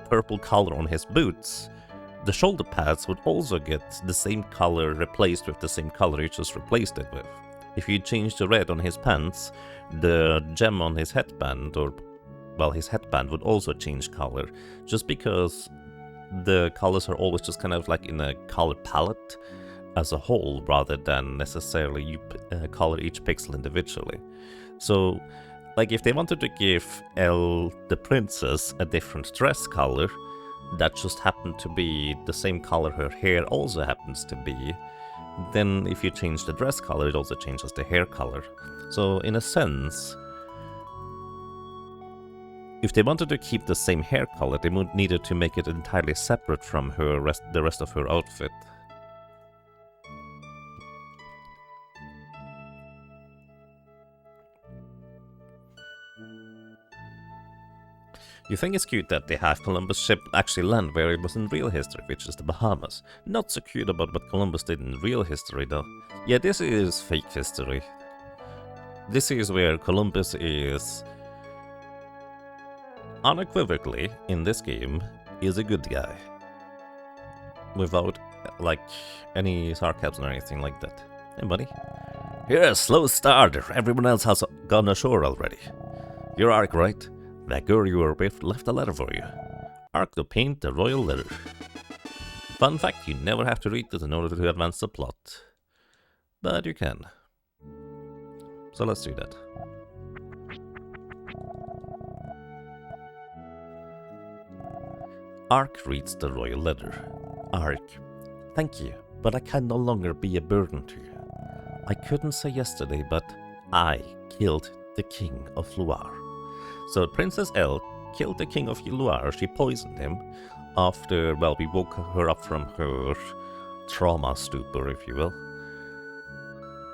purple color on his boots, the shoulder pads would also get the same color replaced with the same color you just replaced it with. If you change the red on his pants, the gem on his headband, or, well, his headband would also change color, just because the colors are always just kind of like in a color palette as a whole, rather than necessarily you color each pixel individually. So, like, if they wanted to give Elle, the princess, a different dress color, that just happened to be the same color her hair also happens to be, then if you change the dress color, it also changes the hair color. So in a sense, if they wanted to keep the same hair color, they needed to make it entirely separate from the rest of her outfit. You think it's cute that they have Columbus' ship actually land where it was in real history, which is the Bahamas. Not so cute about what Columbus did in real history, though. Yeah, this is fake history. This is where Columbus is unequivocally, in this game, is a good guy. Without, like, any sarcasm or anything like that. Hey, buddy. You're a slow starter. Everyone else has gone ashore already. You're Ark, right? That girl you were with left a letter for you. Ark to paint the royal letter. Fun fact, you never have to read this in order to advance the plot. But you can. So let's do that. Ark reads the royal letter. Ark, thank you, but I can no longer be a burden to you. I couldn't say yesterday, but I killed the king of Loire. So Princess Elle killed the king of Loire. She poisoned him after, well, we woke her up from her trauma stupor, if you will.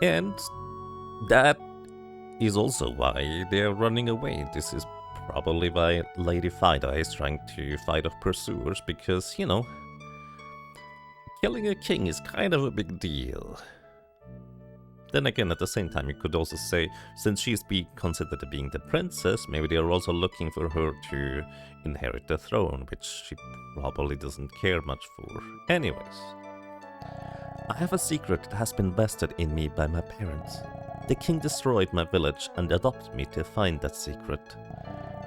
And that is also why they're running away. This is probably why Lady Fida is trying to fight off pursuers, because, you know, killing a king is kind of a big deal. Then again, at the same time, you could also say, since she's considered being the princess, maybe they're also looking for her to inherit the throne, which she probably doesn't care much for. Anyways, I have a secret that has been vested in me by my parents. The king destroyed my village and adopted me to find that secret.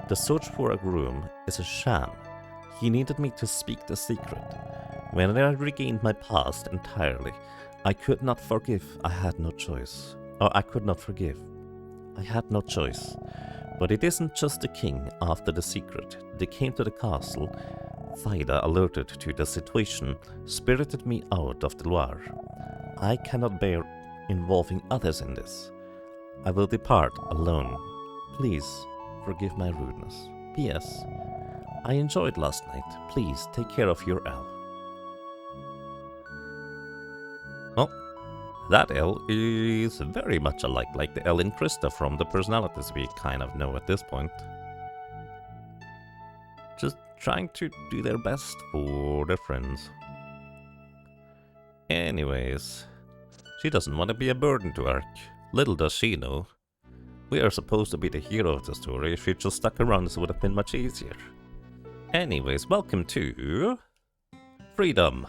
The search for a groom is a sham. He needed me to speak the secret. When I regained my past entirely, I could not forgive, I had no choice. Or I could not forgive. I had no choice. But it isn't just the king after the secret. They came to the castle. Fida, alerted to the situation, spirited me out of the Loire. I cannot bear involving others in this. I will depart alone. Please, forgive my rudeness. P.S. I enjoyed last night. Please, take care of your Elle. Well, that Elle is very much alike, like the Elle in Krista from the personalities we kind of know at this point. Just trying to do their best for their friends. Anyways, she doesn't want to be a burden to Ark. Little does she know. We are supposed to be the hero of the story. If she just stuck around, this would have been much easier. Anyways, welcome to... Freedom!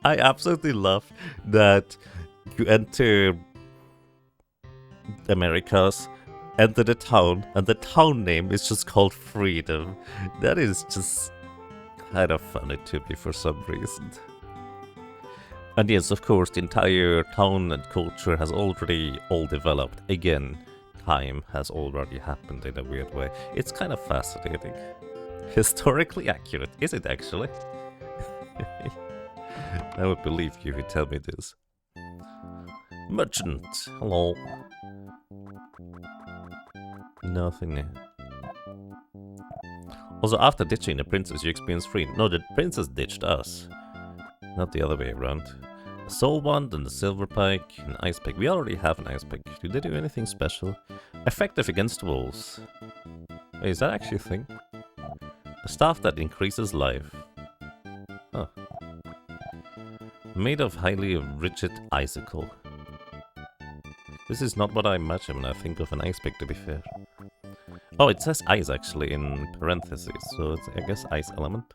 I absolutely love that you enter Americas, enter the town, and the town name is just called Freedom. That is just kind of funny to me for some reason. And yes, of course, the entire town and culture has already all developed. Again, time has already happened in a weird way. It's kind of fascinating. Historically accurate, is it actually? I would believe you if you tell me this. Merchant, hello. Nothing. Also, after ditching the princess, you experience freedom. No, the princess ditched us. Not the other way around. A soul wand and a silver pike, an ice pick. We already have an ice pick. Do they do anything special? Effective against wolves. Wait, is that actually a thing? A staff that increases life. Huh. Made of highly rigid icicle. This is not what I imagine when I think of an ice pick, to be fair. Oh, it says ice actually in parentheses, so it's, I guess, ice element.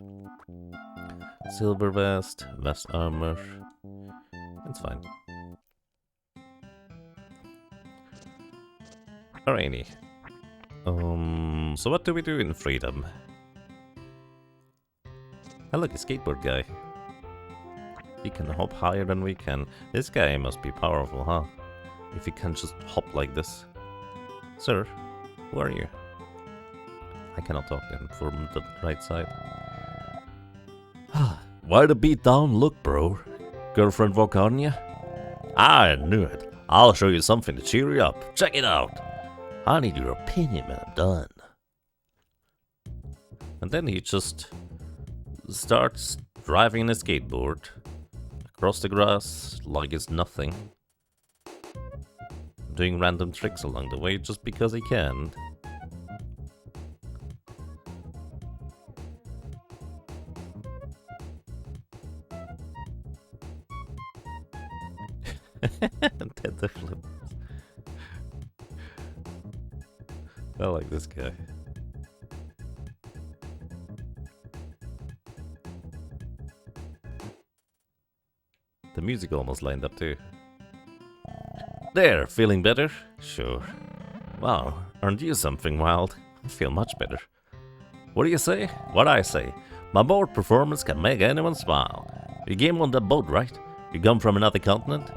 Silver vest, vest armor. It's fine. Alrighty. So what do we do in Freedom? Oh look, a skateboard guy. He can hop higher than we can. This guy must be powerful, huh? If he can just hop like this. Sir, who are you? I cannot talk to him from the right side. Why the beat down look, bro? Girlfriend walk on ya? I knew it. I'll show you something to cheer you up. Check it out. I need your opinion when I'm done. And then he just starts driving a skateboard across the grass like it's nothing. Doing random tricks along the way just because he can. Tether flips. I like this guy. The music almost lined up too. There, feeling better? Sure. Wow, aren't you something wild? I feel much better. What do you say? What I say? My board performance can make anyone smile. You came on that boat, right? You come from another continent?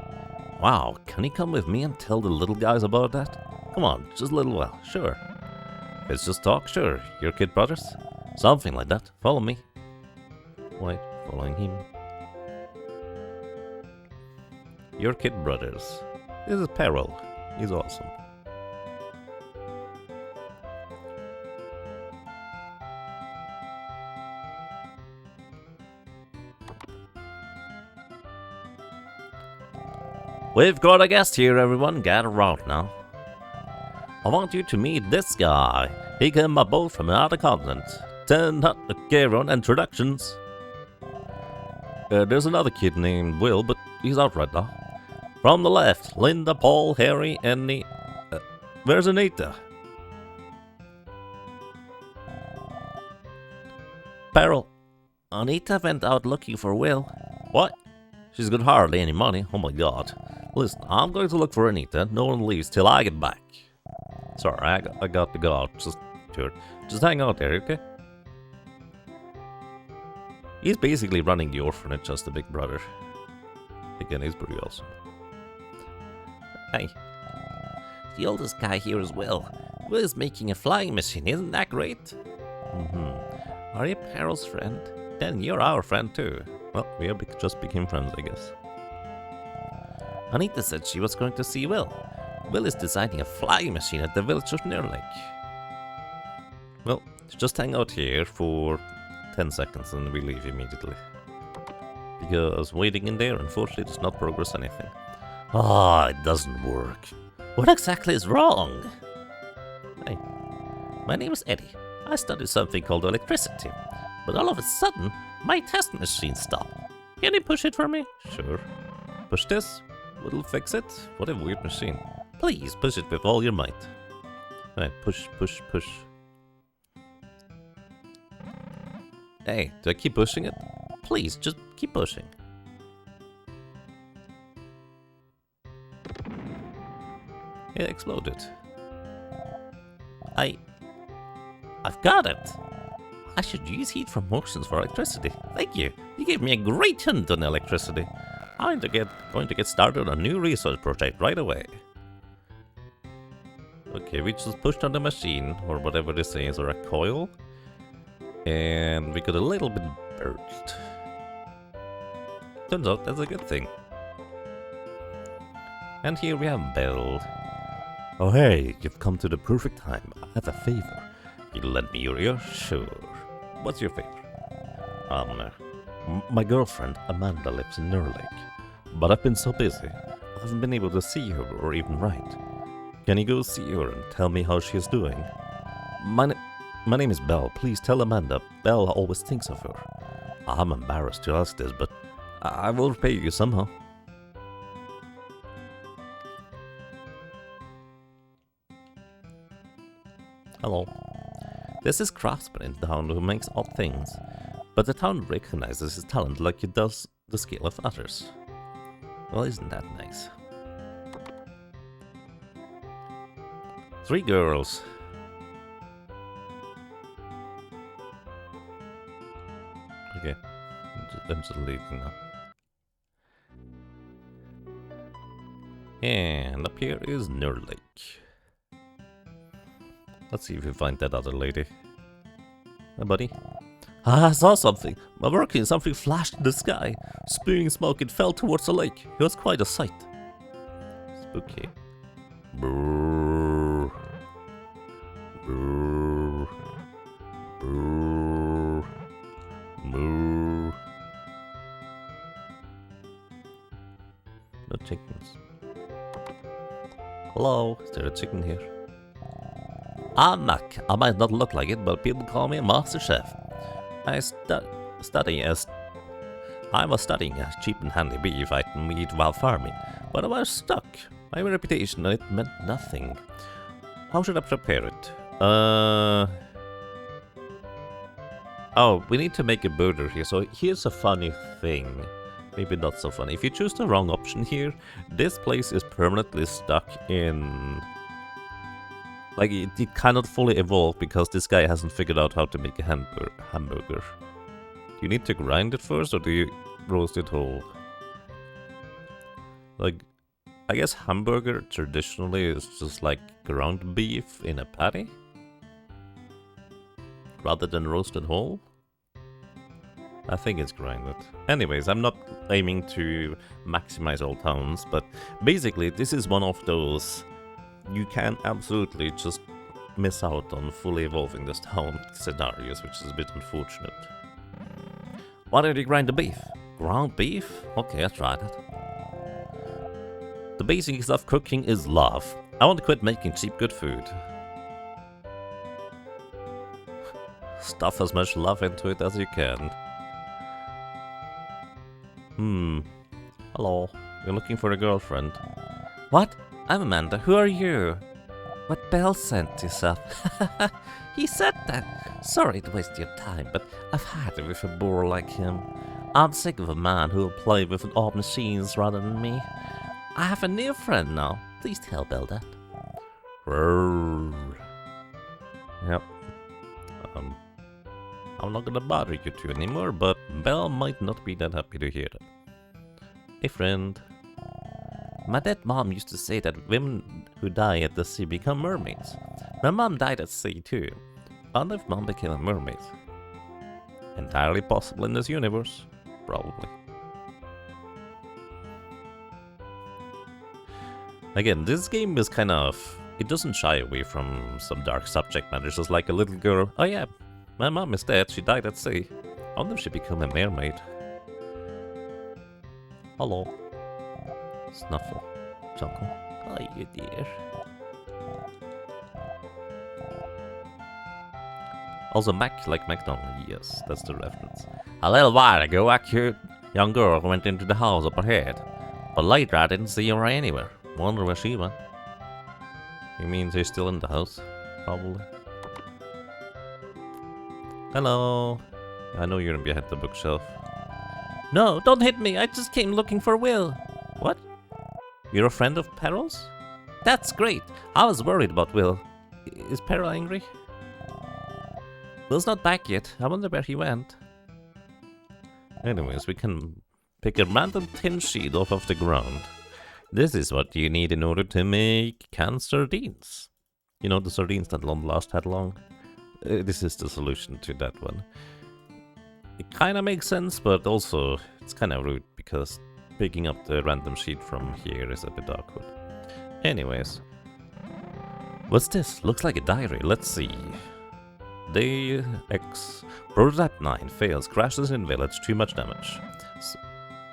Wow, can you come with me and tell the little guys about that? Come on, just a little while, sure. If it's just talk, sure. Your kid brothers? Something like that. Follow me. Wait, following him. Your kid brothers. This is Peril. He's awesome. We've got a guest here, everyone. Gather around now. I want you to meet this guy. He came by boat from another continent. Okay, run introductions. There's another kid named Will, but he's out right now. From the left, Linda, Paul, Harry, Annie. Where's Anita? Peril. Anita went out looking for Will. What? She's got hardly any money. Oh my god. Listen, I'm going to look for Anita. No one leaves till I get back. Sorry, I got to go out. Just hang out there, okay? He's basically running the orphanage as the big brother. Again, he's pretty awesome. Hey. The oldest guy here is Will. Will is making a flying machine, isn't that great? Are you Peril's friend? Then you're our friend too. Well, we just became friends, I guess. Anita said she was going to see Will. Will is designing a flying machine at the village of Nearlake. Well, just hang out here for 10 seconds and we leave immediately. Because waiting in there, unfortunately, does not progress anything. It doesn't work. What exactly is wrong? Hey, my name is Eddie. I studied something called electricity. But all of a sudden, my test machine stopped. Can you push it for me? Sure. Push this. It'll fix it. What a weird machine. Please push it with all your might. Right, push, push, push. Hey, do I keep pushing it? Please, just keep pushing. It exploded. I've got it! I should use heat from oceans for electricity. Thank you. You gave me a great hint on electricity. I'm going to get started on a new research project right away. Okay, we just pushed on the machine, or whatever this is, or a coil. And we got a little bit burst. Turns out that's a good thing. And here we have Belle. Oh hey, you've come to the perfect time. I have a favor. You lend me your ear? Sure. What's your favor? My girlfriend Amanda lives in Lake, but I've been so busy, I haven't been able to see her or even write. Can you go see her and tell me how she's doing? My name is Belle. Please tell Amanda Belle always thinks of her. I'm embarrassed to ask this, but I will repay you somehow. Hello. There's this craftsman in town who makes odd things, but the town recognizes his talent like it does the skill of others. Well, isn't that nice? 3 girls. Okay, I'm just leaving now. And up here is Lake. Let's see if we find that other lady. Hi, buddy. I saw something. My working something flashed in the sky. Spewing smoke, it fell towards the lake. It was quite a sight. Spooky. Brrr. Brrr. Brrr. Brrr. No chickens. Hello, is there a chicken here? I'm Mac. I might not look like it, but people call me a master chef. I was studying a cheap and handy beef I can eat while farming, but I was stuck. My reputation, it meant nothing. How should I prepare it? Oh, we need to make a burger here, so here's a funny thing. Maybe not so funny. If you choose the wrong option here, this place is permanently stuck in... Like, it cannot fully evolve because this guy hasn't figured out how to make a hamburger. Do you need to grind it first, or do you roast it whole? Like, I guess hamburger traditionally is just like ground beef in a patty? Rather than roasted whole? I think it's grinded. Anyways, I'm not aiming to maximize all towns, but basically this is one of those... You can absolutely just miss out on fully evolving this town scenarios, which is a bit unfortunate. Why did you grind the beef? Ground beef? Okay, I'll try that. The basics of cooking is love. I want to quit making cheap good food. Stuff as much love into it as you can. Hello. You're looking for a girlfriend. What? I'm Amanda. Who are you? What Belle sent this up. He said that. Sorry to waste your time, but I've had it with a bore like him. I'm sick of a man who'll play with odd machines rather than me. I have a new friend now. Please tell Belle that. Yep. I'm not gonna bother you two anymore, but Belle might not be that happy to hear it. Hey friend. My dead mom used to say that women who die at the sea become mermaids. My mom died at sea too. I wonder if mom became a mermaid. Entirely possible in this universe. Probably. Again, this game is kind of... It doesn't shy away from some dark subject matter. It's just like a little girl. Oh yeah, my mom is dead. She died at sea. I wonder if she became a mermaid. Hello. Snuffle. Chuckle. Hi, you dear. Also, Mac like McDonald. Yes, that's the reference. A little while ago, a cute young girl went into the house up ahead. But later, I didn't see her anywhere. Wonder where she went. He means she's still in the house. Probably. Hello. I know you're behind the bookshelf. No, don't hit me. I just came looking for Will. What? You're a friend of Peril's? That's great. I was worried about Will. Is Peril angry? Will's not back yet. I wonder where he went. Anyways, we can pick a random tin sheet off of the ground. This is what you need in order to make canned sardines. You know, the sardines that don't last that long? This is the solution to that one. It kind of makes sense, but also it's kind of rude because picking up the random sheet from here is a bit awkward. Anyways. What's this? Looks like a diary. Let's see. Day X. Prototype 9 fails. Crashes in village. Too much damage.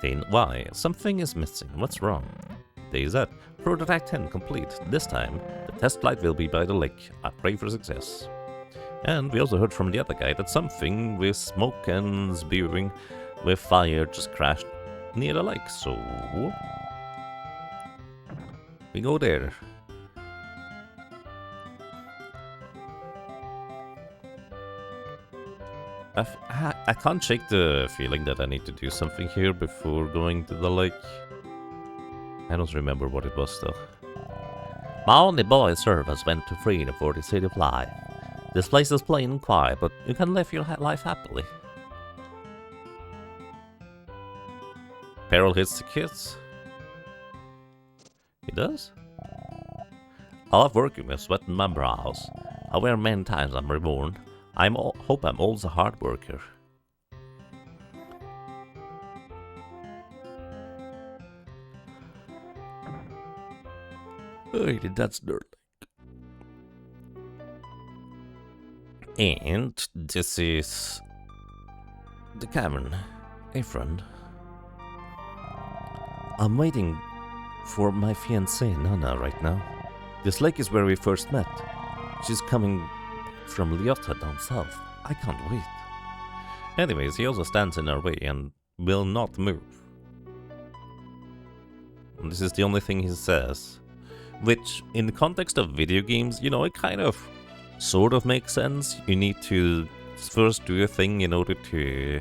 Day Y. Something is missing. What's wrong? Day Z. Prototype 10 complete. This time, the test flight will be by the lake. I pray for success. And we also heard from the other guy that something with smoke and spewing with fire just crashed near the lake. So we go there. I can't shake the feeling that I need to do something here before going to the lake. I don't remember what it was though. My only boy servants went to freedom for the city of life. This place is plain and quiet, but you can live your life happily. Peril hits the kids. He does? I love working with sweat in my brows. I wear many times I'm reborn. Hope I'm always a hard worker. Hey, that's dirt. And this is the cavern. Hey, friend. I'm waiting for my fiancée, Nana, right now. This lake is where we first met. She's coming from Lyotta down south. I can't wait. Anyways, he also stands in our way and will not move. And this is the only thing he says. Which, in the context of video games, you know, it kind of sort of makes sense. You need to first do a thing in order to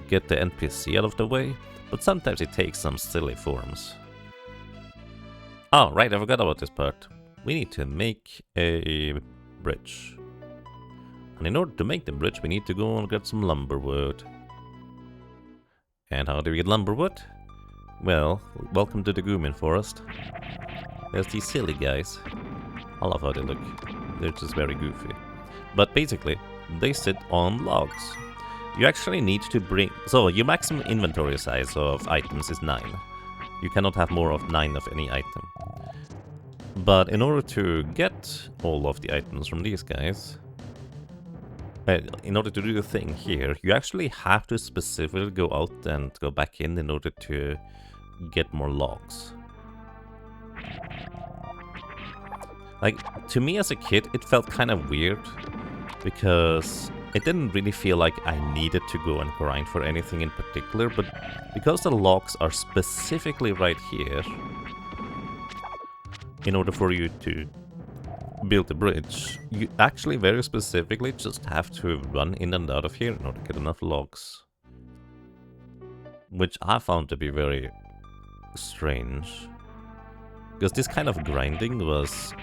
get the NPC out of the way, but sometimes it takes some silly forms. Oh, right, I forgot about this part. We need to make a bridge. And in order to make the bridge, we need to go and get some lumber wood. And how do we get lumber wood? Well, welcome to the Goomin Forest. There's these silly guys. I love how they look. They're just very goofy. But basically, they sit on logs. You actually need to bring... So, your maximum inventory size of items is 9. You cannot have more of 9 of any item. But in order to get all of the items from these guys... in order to do the thing here, you actually have to specifically go out and go back in order to get more logs. Like, to me as a kid, it felt kind of weird, because it didn't really feel like I needed to go and grind for anything in particular, but because the logs are specifically right here, in order for you to build a bridge, you actually very specifically just have to run in and out of here in order to get enough logs. Which I found to be very strange, because this kind of grinding was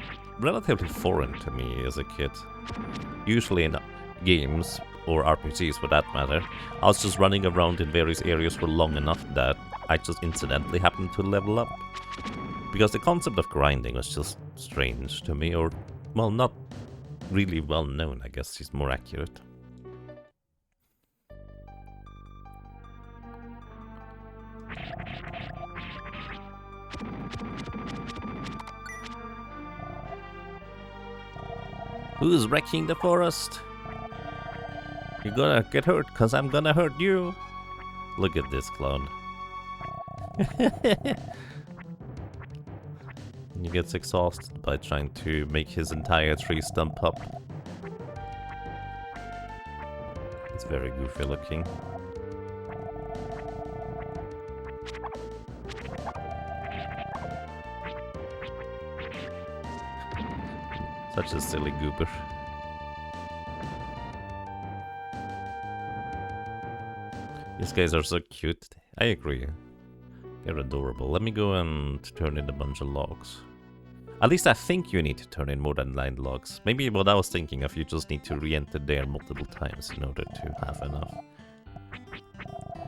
relatively foreign to me as a kid. Usually in games, or RPGs for that matter, I was just running around in various areas for long enough that I just incidentally happened to level up. Because the concept of grinding was just strange to me, or, well, not really well known, I guess is more accurate. Who's wrecking the forest? You're gonna get hurt, cause I'm gonna hurt you. Look at this clown. He gets exhausted by trying to make his entire tree stump up. It's very goofy looking. Such a silly goober. These guys are so cute. I agree. They're adorable. Let me go and turn in a bunch of logs. At least I think you need to turn in more than 9 logs. Maybe what I was thinking of, you just need to re-enter there multiple times in order to have enough.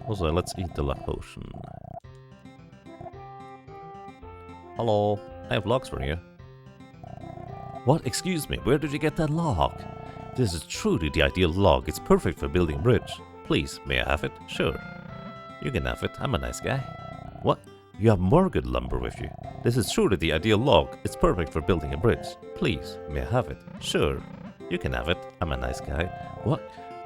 Also, let's eat the luck potion. Hello, I have logs for you. What? Excuse me, where did you get that log? This is truly the ideal log. It's perfect for building a bridge. Please, may I have it? Sure. You can have it. I'm a nice guy. What? You have more good lumber with you. This is truly the ideal log. It's perfect for building a bridge. Please, may I have it? Sure. You can have it. I'm a nice guy. What?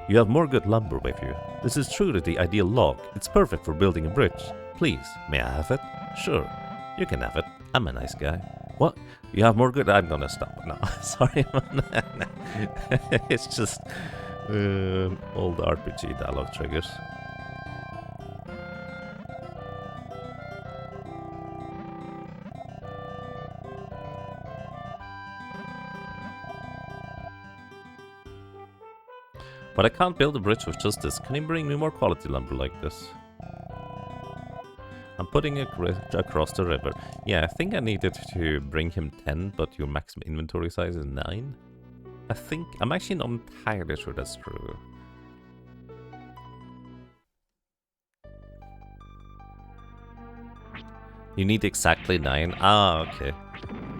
You have more good lumber with you. This is truly the ideal log. It's perfect for building a bridge. Please, may I have it? Sure. You can have it. I'm a nice guy. What? You have more good... I'm gonna stop now. Sorry, man. It's just... old RPG dialogue triggers. But I can't build a bridge with just this. Can you bring me more quality lumber like this? I'm putting a bridge across the river. Yeah, I think I needed to bring him 10, but your maximum inventory size is 9. I think... I'm actually not entirely sure that's true. You need exactly 9? Ah, okay.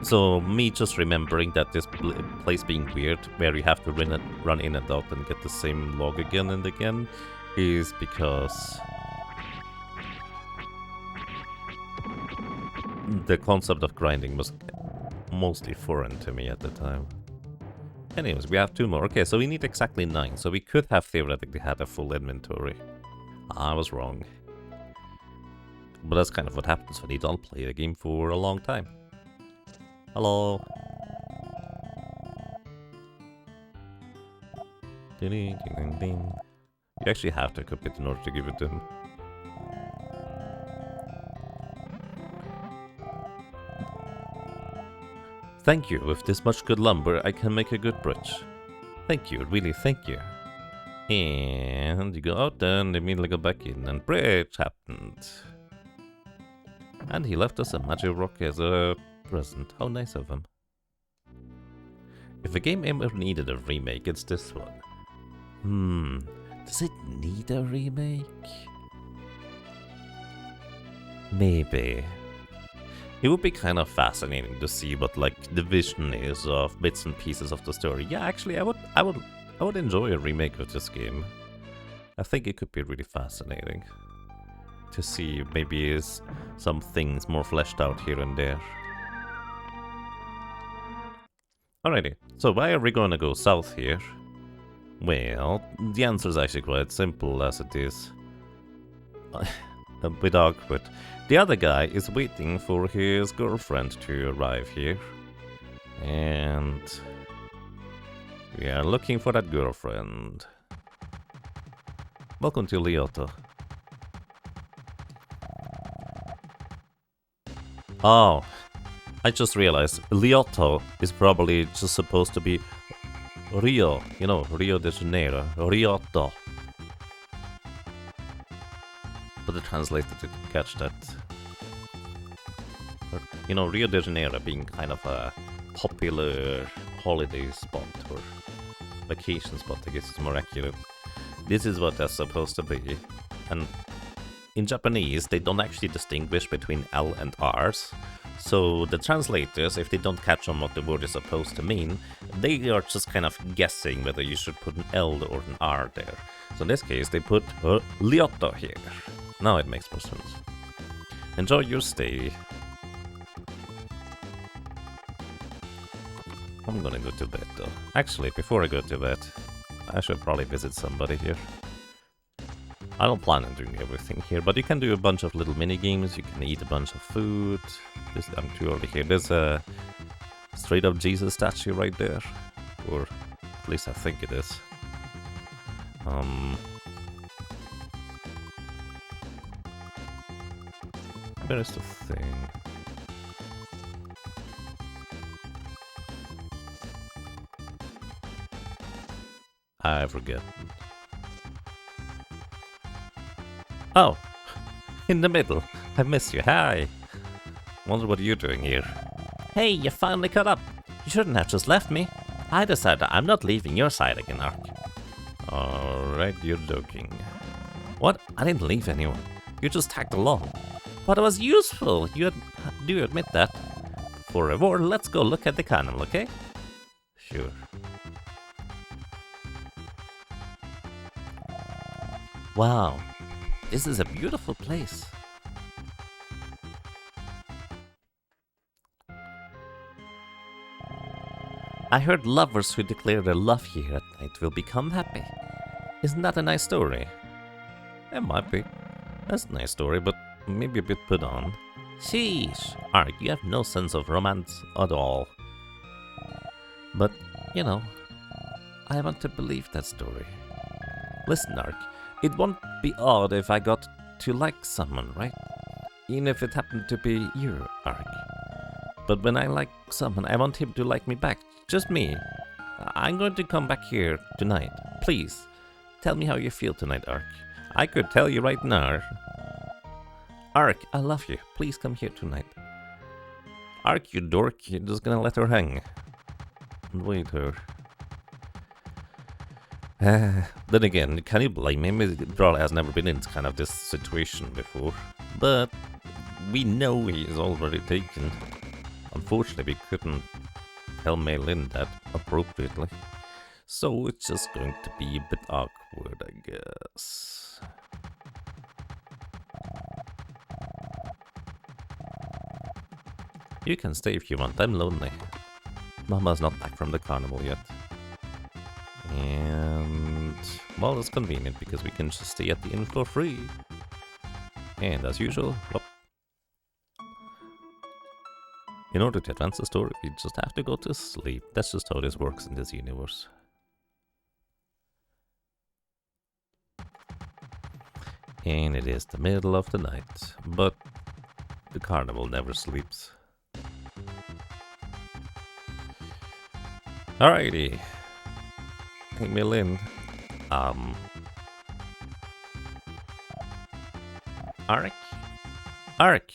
So, me just remembering that this place being weird, where you have to run in and out and get the same log again and again, is because the concept of grinding was mostly foreign to me at the time. Anyways, we have 2 more. Okay, so we need exactly 9, so we could have theoretically had a full inventory. I was wrong. But that's kind of what happens when you don't play the game for a long time. Hello. You actually have to equip it in order to give it to him. Thank you. With this much good lumber, I can make a good bridge. Thank you. Really, thank you. And you go out and immediately go back in, and bridge happened. And he left us a magic rock as a present. How nice of him. If a game ever needed a remake, it's this one. Does it need a remake? Maybe. It would be kind of fascinating to see what like the vision is of bits and pieces of the story. Yeah, actually, I would enjoy a remake of this game. I think it could be really fascinating to see maybe some things more fleshed out here and there. Alrighty, so why are we going to go south here? Well, the answer is actually quite simple as it is. A bit awkward. The other guy is waiting for his girlfriend to arrive here. And we are looking for that girlfriend. Welcome to Lyoto. Oh, I just realized Lyoto is probably just supposed to be Rio, you know, Rio de Janeiro, Lyoto. But the translator didn't catch that. But, you know, Rio de Janeiro being kind of a popular holiday spot or vacation spot, I guess it's more accurate. This is what that's supposed to be. And in Japanese, they don't actually distinguish between L and R's. So the translators, if they don't catch on what the word is supposed to mean, they are just kind of guessing whether you should put an L or an R there. So in this case, they put Lyoto here. Now it makes more sense. Enjoy your stay. I'm gonna go to bed though. Actually, before I go to bed, I should probably visit somebody here. I don't plan on doing everything here, but you can do a bunch of little mini games. You can eat a bunch of food. I'm too early here. There's a straight up Jesus statue right there, or at least I think it is. Where is the thing? I forget. Oh, in the middle. I miss you. Hi. Wonder what you're doing here. Hey, you finally caught up. You shouldn't have just left me. I decided I'm not leaving your side again, Ark. Alright, you're joking. What? I didn't leave anyone. You just tagged along. But it was useful. Do you admit that? For reward, let's go look at the carnival, okay? Sure. Wow, this is a beautiful place. I heard lovers who declare their love here at night will become happy. Isn't that a nice story? It might be. That's a nice story, but maybe a bit put on. Sheesh, Ark, you have no sense of romance at all. But, you know, I want to believe that story. Listen, Ark, it won't be odd if I got to like someone, right? Even if it happened to be you, Ark. But when I like someone, I want him to like me back. Just me. I'm going to come back here tonight. Please, tell me how you feel tonight, Ark. I could tell you right now. Ark, I love you. Please come here tonight. Ark, you dork. You're just gonna let her hang. And wait her. Then again, can you blame him? He probably has never been in kind of this situation before. But we know he is already taken. Unfortunately, we couldn't tell Maylin that appropriately. So it's just going to be a bit awkward, I guess. You can stay if you want, I'm lonely. Mama's not back from the carnival yet. And, well, it's convenient because we can just stay at the inn for free. And as usual, whoop. In order to advance the story, we just have to go to sleep. That's just how this works in this universe. And it is the middle of the night, but the carnival never sleeps. Alrighty. Hey, Maylin. Ark? Ark!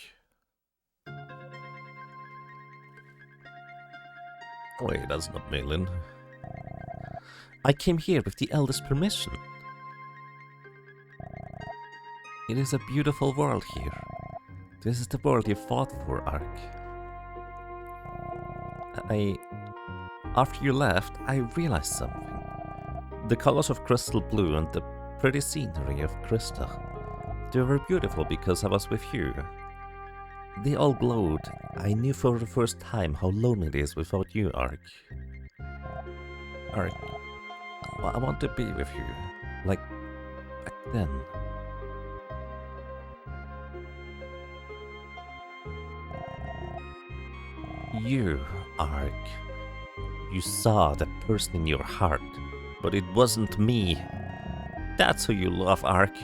Wait, that's not Maylin. I came here with the eldest permission. It is a beautiful world here. This is the world you fought for, Ark. After you left, I realized something. The colors of crystal blue and the pretty scenery of crystal. They were beautiful because I was with you. They all glowed. I knew for the first time how lonely it is without you, Ark. Ark, I want to be with you. Like, back then. You, Ark. You saw that person in your heart, but it wasn't me. That's who you love, Ark.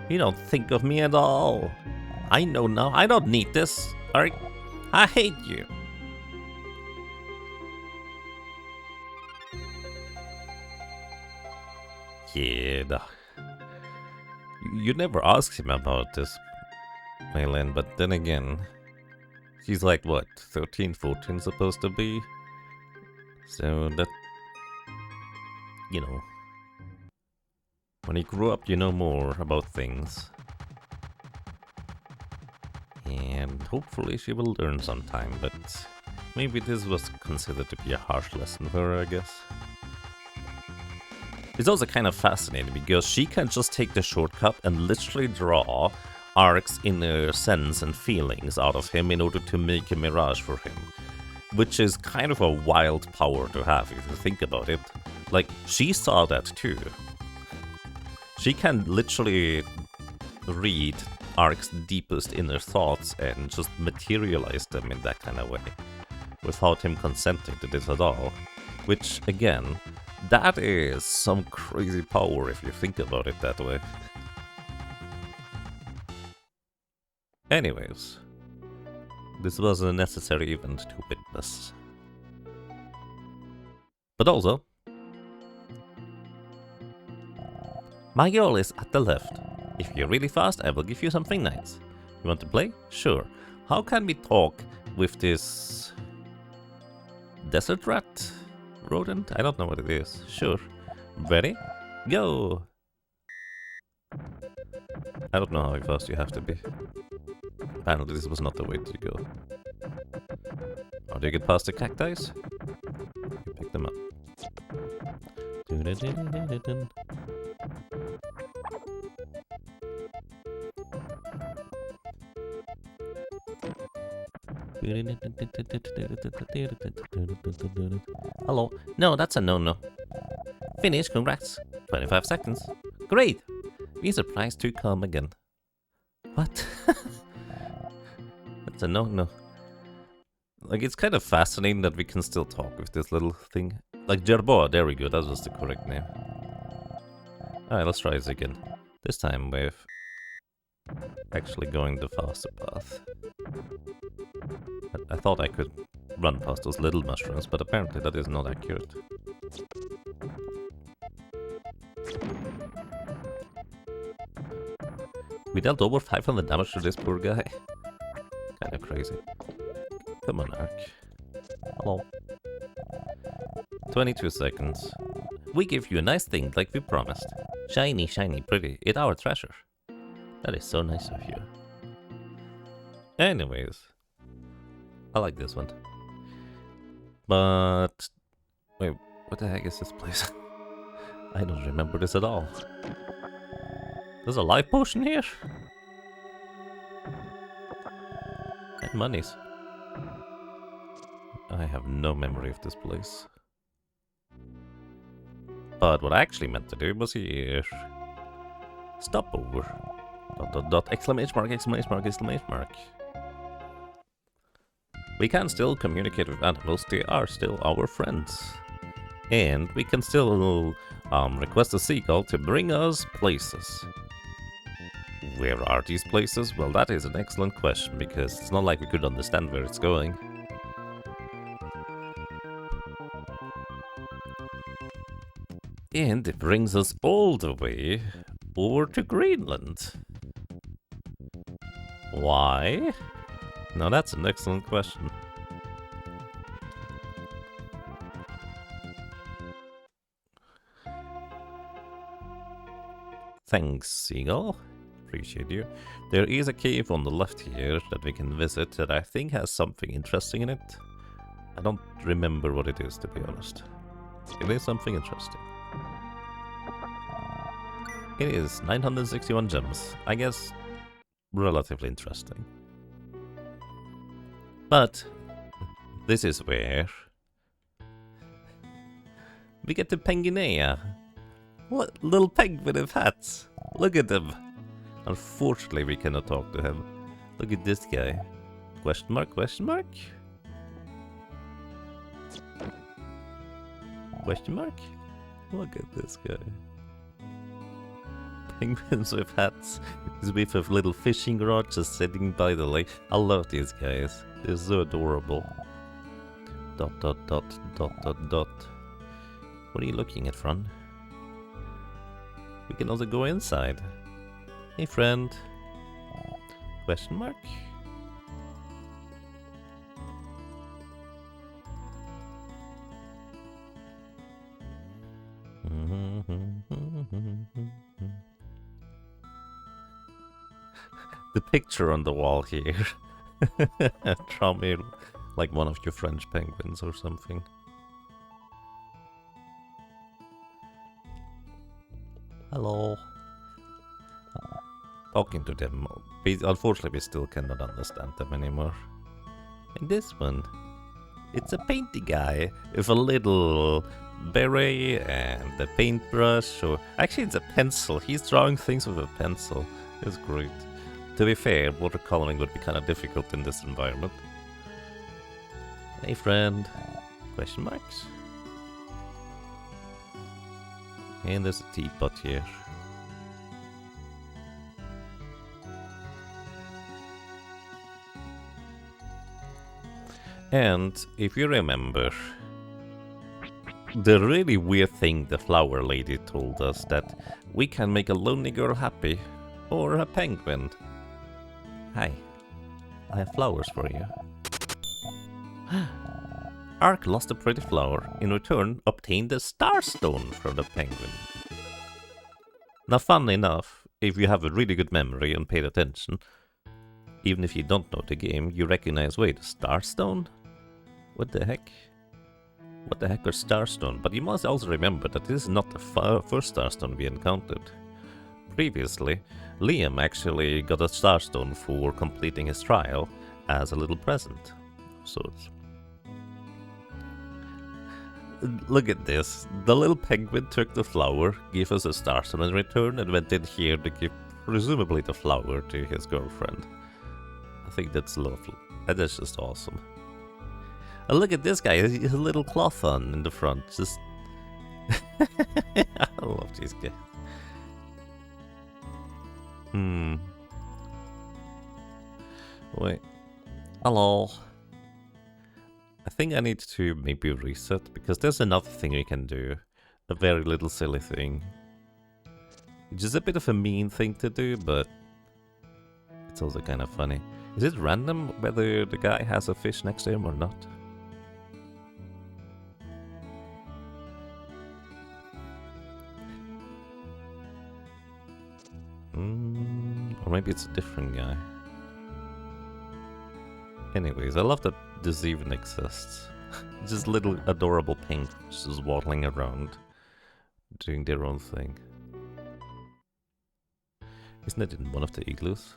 You don't think of me at all. I know now, I don't need this, Ark. I hate you. Yeah, you never asked him about this, Maylin, but then again, he's like, what, 13, 14 supposed to be? So that, you know, when you grow up, you know more about things. And hopefully she will learn sometime, but maybe this was considered to be a harsh lesson for her, I guess. It's also kind of fascinating because she can just take the shortcut and literally draw Ark's inner sense and feelings out of him in order to make a mirage for him. Which is kind of a wild power to have if you think about it. Like, she saw that too. She can literally read Ark's deepest inner thoughts and just materialize them in that kind of way. Without him consenting to this at all. Which, again, that is some crazy power if you think about it that way. Anyways. This was a necessary event to witness. But also, my goal is at the left. If you're really fast, I will give you something nice. You want to play? Sure. How can we talk with this desert rat? Rodent? I don't know what it is. Sure. Ready? Go! I don't know how fast you have to be. Apparently this was not the way to go. How do you get past the cacti? You pick them up. Hello. No, that's a no-no. Finish, congrats. 25 seconds. Great! Be surprised to come again. What? That's a no-no. Like, it's kind of fascinating that we can still talk with this little thing. Like, Jerboa, there we go, that was the correct name. Alright, let's try this again. This time with actually going the faster path. I thought I could run past those little mushrooms, but apparently that is not accurate. We dealt over 500 damage to this poor guy. Kinda crazy. Come on, Ark. Hello. 22 seconds. We give you a nice thing like we promised. Shiny, shiny, pretty. It's our treasure. That is so nice of you. Anyways. I like this one. But... wait, what the heck is this place? I don't remember this at all. There's a life potion here? And monies. I have no memory of this place. But what I actually meant to do was here. Stop over. Dot dot dot, exclamation mark, exclamation mark, exclamation mark. We can still communicate with animals, they are still our friends. And we can still request a seagull to bring us places. Where are these places? Well, that is an excellent question, because it's not like we could understand where it's going. And it brings us all the way over to Greenland. Why? Now that's an excellent question. Thanks, Seagull. Appreciate you. There is a cave on the left here that we can visit that I think has something interesting in it. I don't remember what it is, to be honest. It is something interesting. It is 961 gems. I guess relatively interesting. But this is where we get to Penguinea. What little penguin with hats? Look at him. Unfortunately, we cannot talk to him. Look at this guy. Question mark? Question mark? Question mark? Look at this guy. Penguins with hats. He's with a little fishing rod just sitting by the lake. I love these guys. They're so adorable. Dot dot dot dot dot dot. What are you looking at, Fran? We can also go inside. Hey, friend. Question mark? The picture on the wall here. Draw me like one of your French penguins or something. Hello. Talking to them. Unfortunately, we still cannot understand them anymore. And this one, it's a painty guy with a little beret and a paintbrush. Or actually, it's a pencil. He's drawing things with a pencil. It's great. To be fair, watercoloring would be kind of difficult in this environment. Hey, friend. Question marks? And there's a teapot here. And if you remember, the really weird thing the flower lady told us, that we can make a lonely girl happy. Or a penguin. Hi, I have flowers for you. Ark lost a pretty flower. In return, obtained a starstone from the penguin. Now, fun enough, if you have a really good memory and paid attention, even if you don't know the game, you recognize, wait, starstone? What the heck? What the heck are starstone? But you must also remember that this is not the first starstone we encountered. Previously, Liam actually got a starstone for completing his trial as a little present. So look at this. The little penguin took the flower, gave us a starstone in return, and went in here to give presumably the flower to his girlfriend. I think that's lovely. That is just awesome. And look at this guy, he has a little cloth on in the front. Just I love these guys. Wait. Hello. I think I need to maybe reset, because there's another thing we can do. A very little silly thing. Which is a bit of a mean thing to do, but it's also kind of funny. Is it random whether the guy has a fish next to him or not? Or maybe it's a different guy. Anyways, I love that this even exists. Just little adorable penguins just waddling around, doing their own thing. Isn't it in one of the igloos?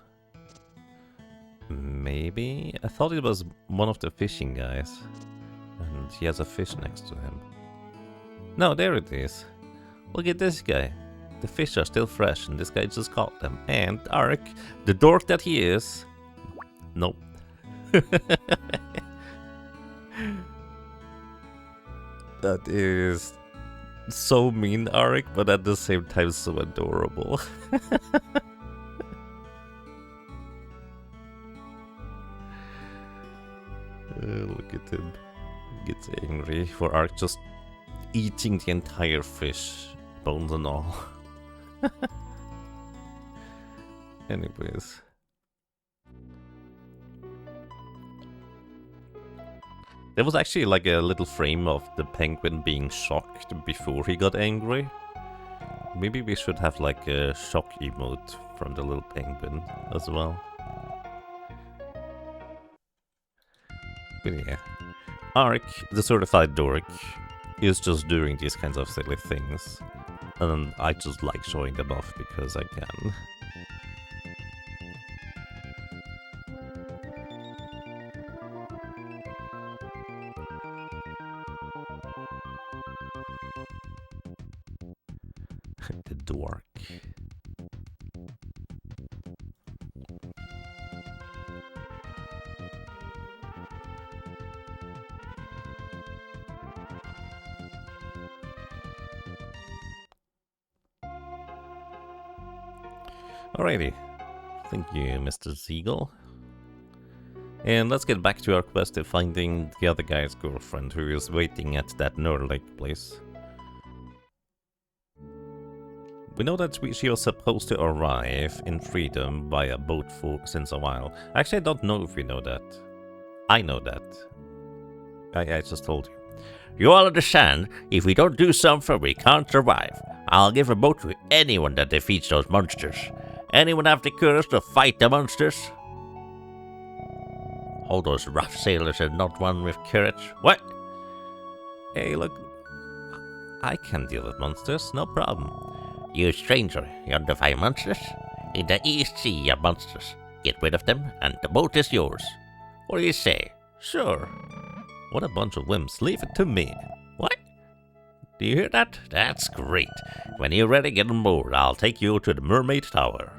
Maybe? I thought it was one of the fishing guys. And he has a fish next to him. No, there it is. Look at this guy. The fish are still fresh and this guy just caught them. And Ark, the dork that he is... Nope. That is so mean, Ark, but at the same time so adorable. Look at him. He gets angry for Ark just eating the entire fish, bones and all. Anyways. There was actually like a little frame of the penguin being shocked before he got angry. Maybe we should have like a shock emote from the little penguin as well. But yeah, Ark, the certified dork, is just doing these kinds of silly things. And I just like showing them off because I can. The dork. Alrighty. Thank you, Mr. Siegel. And let's get back to our quest of finding the other guy's girlfriend who is waiting at that Lake place. We know that she was supposed to arrive in Freedom by a boat since a while. Actually, I don't know if we know that. I know that. I just told you. You all understand, if we don't do something, we can't survive. I'll give a boat to anyone that defeats those monsters. Anyone have the courage to fight the monsters? All those rough sailors are not one with courage. What? Hey, look. I can deal with monsters, no problem. You stranger, you want to fight monsters? In the East Sea, you monsters. Get rid of them, and the boat is yours. What do you say? Sure. What a bunch of wimps. Leave it to me. What? Do you hear that? That's great. When you're ready, get on board. I'll take you to the Mermaid Tower.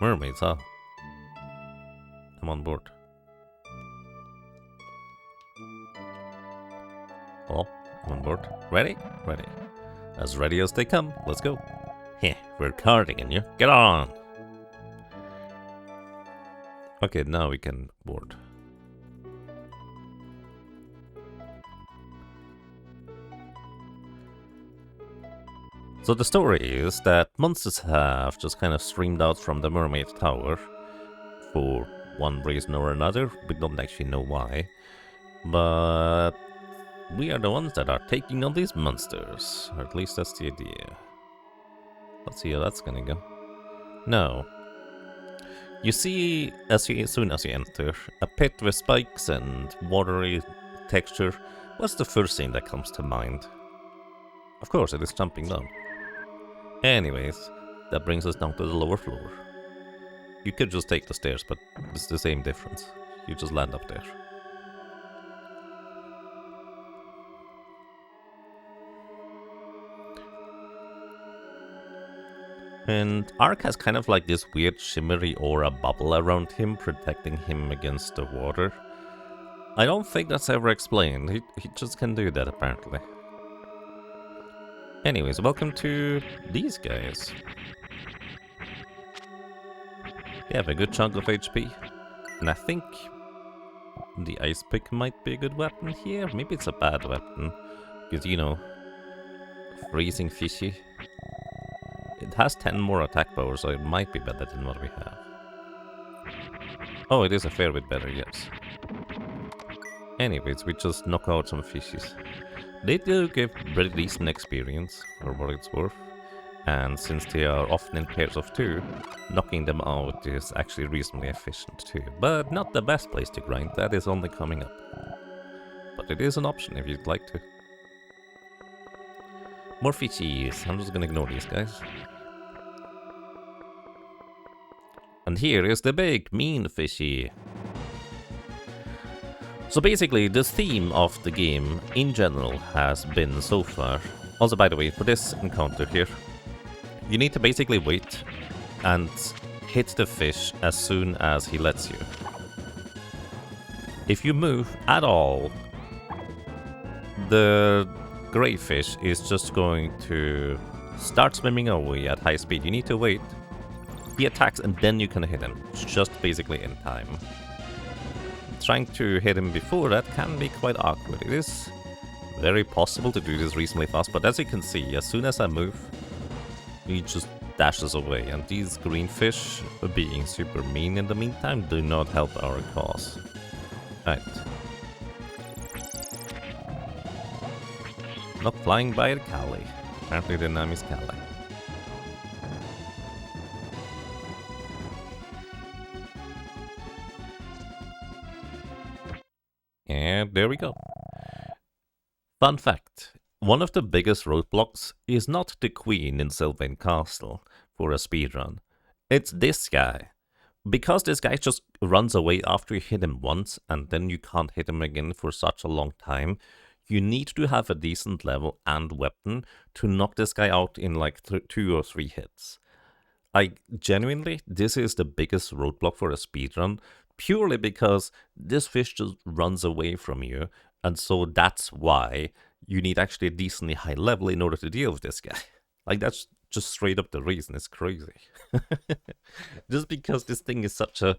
Mermaids, huh? I'm on board. Oh, I'm on board. Ready? Ready. As ready as they come. Let's go. Heh, we're carting in you. Get on! Okay, now we can board. So the story is that monsters have just kind of streamed out from the mermaid tower for one reason or another. We don't actually know why. But we are the ones that are taking on these monsters. Or at least that's the idea. Let's see how that's gonna go. No. You see, as soon as you enter, a pit with spikes and watery texture. What's the first thing that comes to mind? Of course, it is jumping down. Anyways, that brings us down to the lower floor. You could just take the stairs, but it's the same difference. You just land up there. And Ark has kind of like this weird shimmery aura bubble around him, protecting him against the water. I don't think that's ever explained. He just can do that, apparently. Anyways, welcome to these guys. They have a good chunk of HP. And I think the ice pick might be a good weapon here. Maybe it's a bad weapon. Because, you know, freezing fishy. It has 10 more attack power, so it might be better than what we have. Oh, it is a fair bit better, yes. Anyways, we just knock out some fishes. They do give pretty decent experience, for what it's worth. And since they are often in pairs of 2, knocking them out is actually reasonably efficient too. But not the best place to grind, that is only coming up. But it is an option if you'd like to. More fishies. I'm just gonna ignore these guys. And here is the big, mean fishy. So basically, the theme of the game, in general, has been so far... Also, by the way, for this encounter here, you need to basically wait and hit the fish as soon as he lets you. If you move at all, the grey fish is just going to start swimming away at high speed. You need to wait. He attacks and then you can hit him, just basically in time. Trying to hit him before that can be quite awkward. It is very possible to do this reasonably fast, but as you can see, as soon as I move, he just dashes away, and these green fish, being super mean in the meantime, do not help our cause. Right. Not flying by the Kali. Apparently the name is Kali. And there we go. Fun fact. One of the biggest roadblocks is not the queen in Sylvain Castle for a speedrun. It's this guy. Because this guy just runs away after you hit him once and then you can't hit him again for such a long time, you need to have a decent level and weapon to knock this guy out in like 2 or 3 hits. Genuinely, this is the biggest roadblock for a speedrun, purely because this fish just runs away from you, and so that's why you need actually a decently high level in order to deal with this guy. Like, that's just straight up the reason. It's crazy. Just because this thing is such a...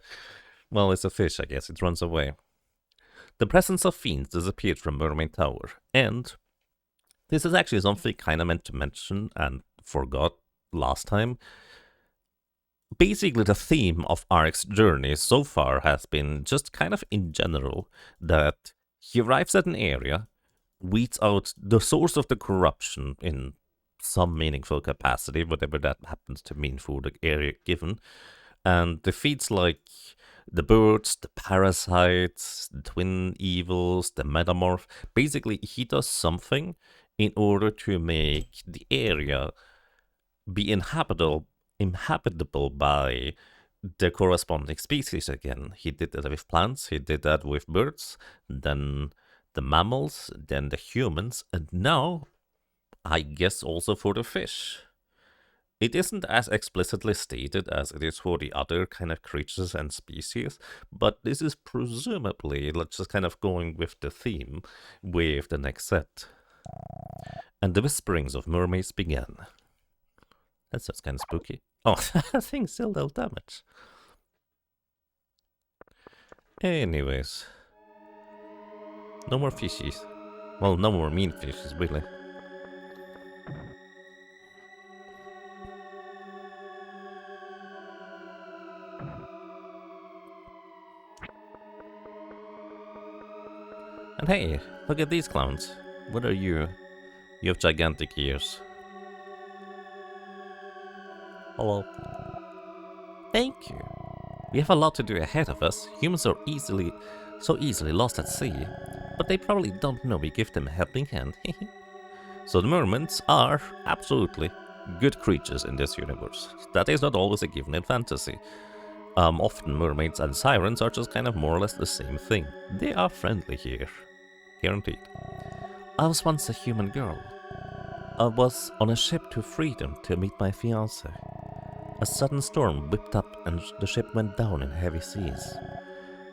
Well, it's a fish, I guess. It runs away. The presence of fiends disappeared from Mermaid Tower, and this is actually something I kind of meant to mention and forgot last time. Basically, the theme of Ark's journey so far has been just kind of in general that he arrives at an area, weeds out the source of the corruption in some meaningful capacity, whatever that happens to mean for the area given, and defeats like the birds, the parasites, the twin evils, the metamorph. Basically, he does something in order to make the area be inhabitable by the corresponding species again. He did that with plants, he did that with birds, then the mammals, then the humans, and now, I guess also for the fish. It isn't as explicitly stated as it is for the other kind of creatures and species, but this is presumably, let's just kind of going with the theme, with the next set. And the whisperings of mermaids began. That's kind of spooky. Oh, that thing still dealt damage. Anyways. No more fishies. Well, no more mean fishies, really. And hey, look at these clowns. What are you? You have gigantic ears. Hello. Thank you. We have a lot to do ahead of us. Humans are so easily lost at sea. But they probably don't know we give them a helping hand. So the mermaids are, absolutely, good creatures in this universe. That is not always a given in fantasy. Often mermaids and sirens are just kind of more or less the same thing. They are friendly here. Guaranteed. I was once a human girl. I was on a ship to freedom to meet my fiancé. A sudden storm whipped up and the ship went down in heavy seas.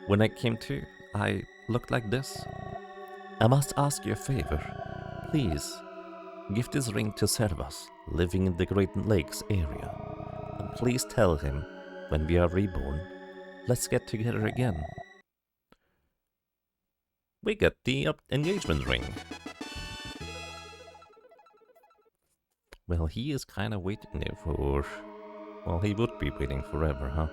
When I came to, I looked like this. I must ask you a favor. Please, give this ring to Servas, living in the Great Lakes area. And please tell him, when we are reborn, let's get together again. We get the engagement ring. Well, he is kind of waiting there for... Well, he would be waiting forever, huh?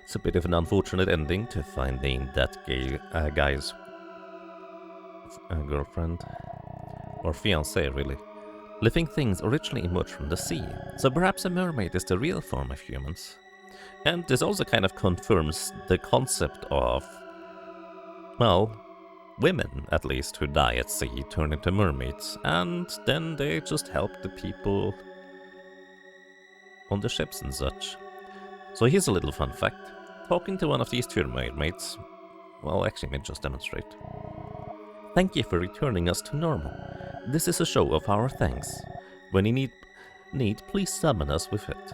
It's a bit of an unfortunate ending to finding that guy's girlfriend. Or fiancé, really. Living things originally emerged from the sea, so perhaps a mermaid is the real form of humans. And this also kind of confirms the concept of, well, women, at least, who die at sea turn into mermaids, and then they just help the people on the ships and such. So here's a little fun fact. Talking to one of these two mermaids, well, actually, let me just demonstrate. Thank you for returning us to normal. This is a show of our thanks. When you need, please summon us with it.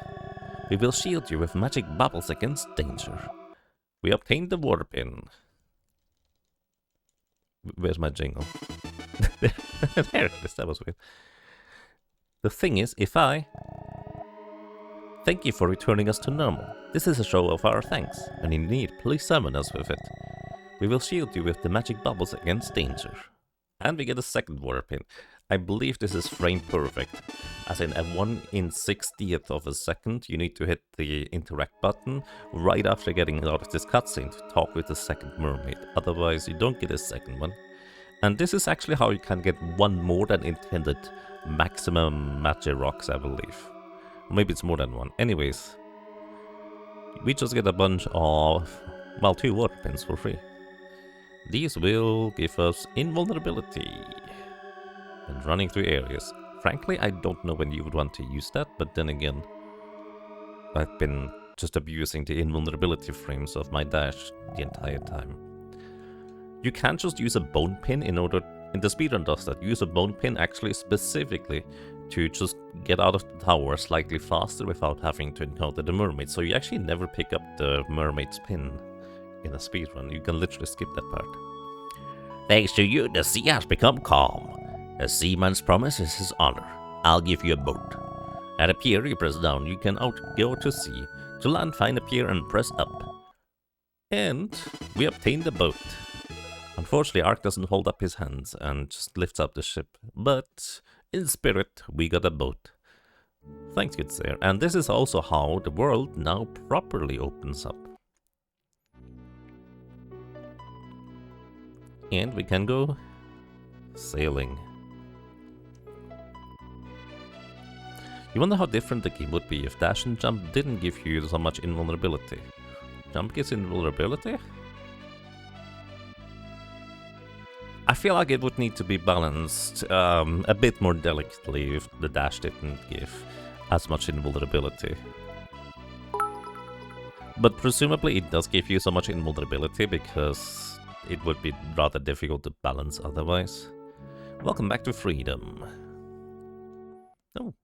We will shield you with magic bubbles against danger. We obtained the water pin. Where's my jingle? There it is, that was weird. The thing is, if I... Thank you for returning us to normal. This is a show of our thanks. When you need, please summon us with it. We will shield you with the magic bubbles against danger. And we get a second water pin. I believe this is frame perfect. As in a 1/60th of a second, you need to hit the interact button right after getting out of this cutscene to talk with the second mermaid. Otherwise, you don't get a second one. And this is actually how you can get one more than intended maximum magic rocks, I believe. Or maybe it's more than one. Anyways, we just get a bunch of, well, 2 water pins for free. These will give us invulnerability and running through areas. Frankly, I don't know when you would want to use that, but then again, I've been just abusing the invulnerability frames of my dash the entire time. You can't just use a bone pin in the speedrun does that. Use a bone pin actually specifically to just get out of the tower slightly faster without having to encounter the mermaid. So you actually never pick up the mermaid's pin in a speedrun. You can literally skip that part. Thanks to you, the sea has become calm. A seaman's promise is his honor. I'll give you a boat. At a pier, you press down. You can go to sea. To land, find a pier and press up. And we obtained the boat. Unfortunately, Ark doesn't hold up his hands and just lifts up the ship. But in spirit, we got a boat. Thanks, good sir. And this is also how the world now properly opens up. And we can go sailing. You wonder how different the game would be if dash and jump didn't give you so much invulnerability. Jump gives invulnerability? I feel like it would need to be balanced a bit more delicately if the dash didn't give as much invulnerability. But presumably it does give you so much invulnerability because it would be rather difficult to balance otherwise. Welcome back to freedom. Oh.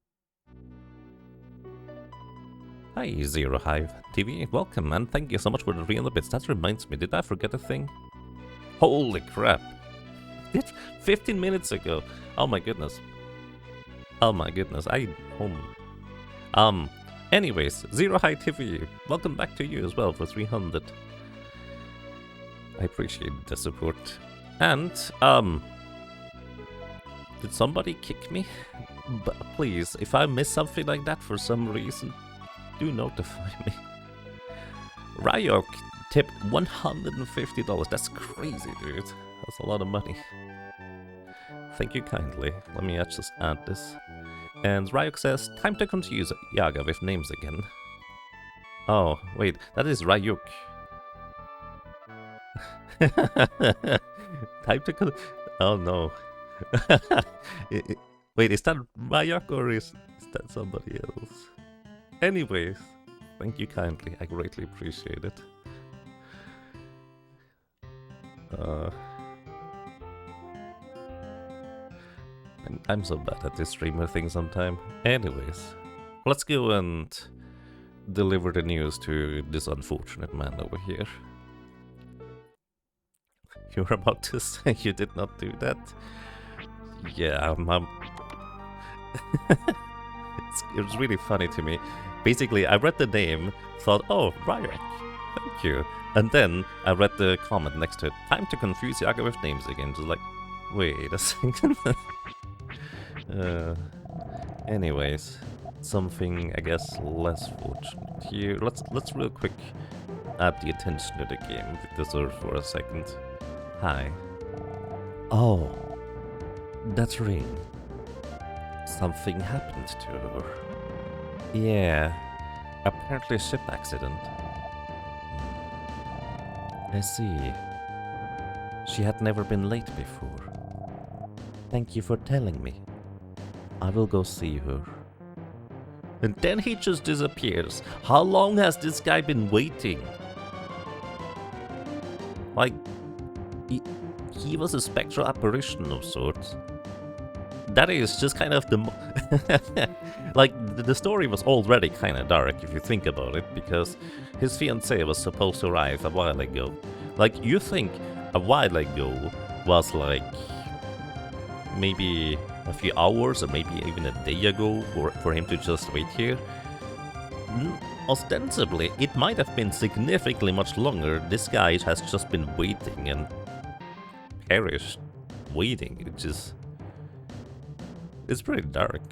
Hi, Zero Hive TV. Welcome, and thank you so much for the 300 bits. That reminds me, did I forget a thing? Holy crap. 15 minutes ago. Oh my goodness. Oh my goodness. Anyways, Zero Hive TV. Welcome back to you as well for 300. I appreciate the support. And, did somebody kick me? But please, if I miss something like that for some reason, do notify me. Ryok Tip $150. That's crazy, dude. That's a lot of money. Thank you kindly. Let me just add this. And Ryuk says, time to confuse Yaga with names again. Oh, wait, that is Ryuk. Time to oh no. Wait, is that Ryuk or is that somebody else? Anyways, thank you kindly. I greatly appreciate it. I'm so bad at this streamer thing sometime. Anyways, let's go and deliver the news to this unfortunate man over here. You were about to say you did not do that? Yeah, it's really funny to me. Basically, I read the name, thought, oh, Ryuk, thank you. And then I read the comment next to it, time to confuse Yaga with names again. Just like, wait a second. Anyways, something I guess less fortunate here. Let's real quick add the attention to the game it deserves for a second. Hi. Oh, that ring. Something happened to her. Yeah, apparently a ship accident. I see. She had never been late before. Thank you for telling me. I will go see her. And then he just disappears. How long has this guy been waiting? Like, he was a spectral apparition of sorts. That is just kind of the... like, the story was already kind of dark if you think about it, because his fiancée was supposed to arrive a while ago. Like, you think a while ago was like maybe a few hours or maybe even a day ago for him to just wait here. Ostensibly, it might have been significantly much longer. This guy has just been waiting and perished waiting. It's pretty dark.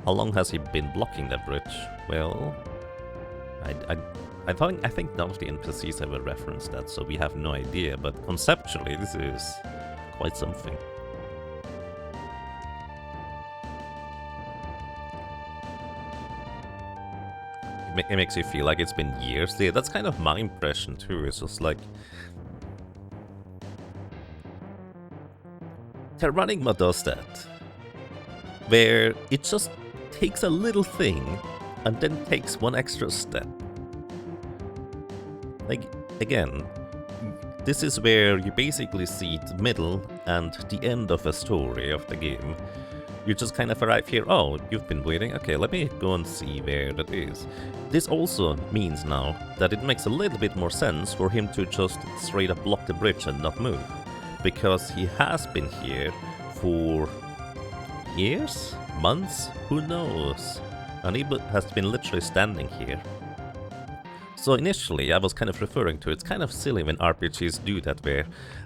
How long has he been blocking that bridge? Well, I think none of the NPCs ever referenced that, so we have no idea, but conceptually this is quite something. It makes you feel like it's been years. Yeah, that's kind of my impression too. It's just like... Terranigma does that. Where it just takes a little thing and then takes one extra step. Like, again, this is where you basically see the middle and the end of a story of the game. You just kind of arrive here, oh, you've been waiting, okay, let me go and see where that is. This also means now that it makes a little bit more sense for him to just straight up block the bridge and not move. Because he has been here for years? Months? Who knows? And he has been literally standing here. So initially I was kind of referring to, it's kind of silly when RPGs do that, where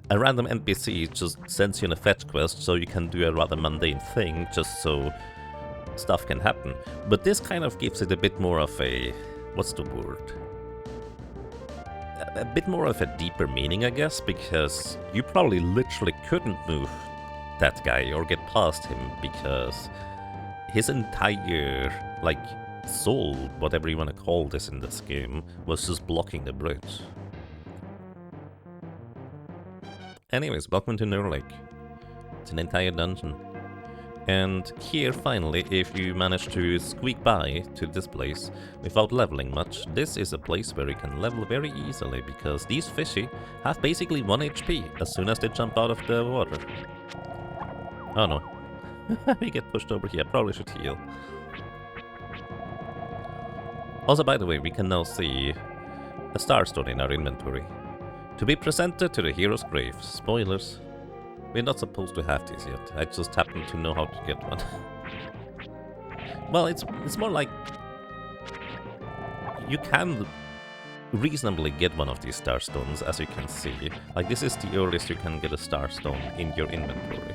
a random NPC just sends you on a fetch quest so you can do a rather mundane thing just so stuff can happen. But this kind of gives it a bit more of a... what's the word? A bit more of a deeper meaning, I guess, because you probably literally couldn't move that guy or get past him because his entire, like, soul, whatever you want to call this in this game, was just blocking the bridge. Anyways, welcome to Neural Lake. It's an entire dungeon. And here, finally, if you manage to squeak by to this place without leveling much, this is a place where you can level very easily, because these fishy have basically 1 HP as soon as they jump out of the water. Oh no. We get pushed over here, probably should heal. Also, by the way, we can now see a starstone in our inventory. To be presented to the hero's grave. Spoilers. We're not supposed to have this yet. I just happen to know how to get one. Well, it's more like you can reasonably get one of these starstones, as you can see. Like, this is the earliest you can get a starstone in your inventory.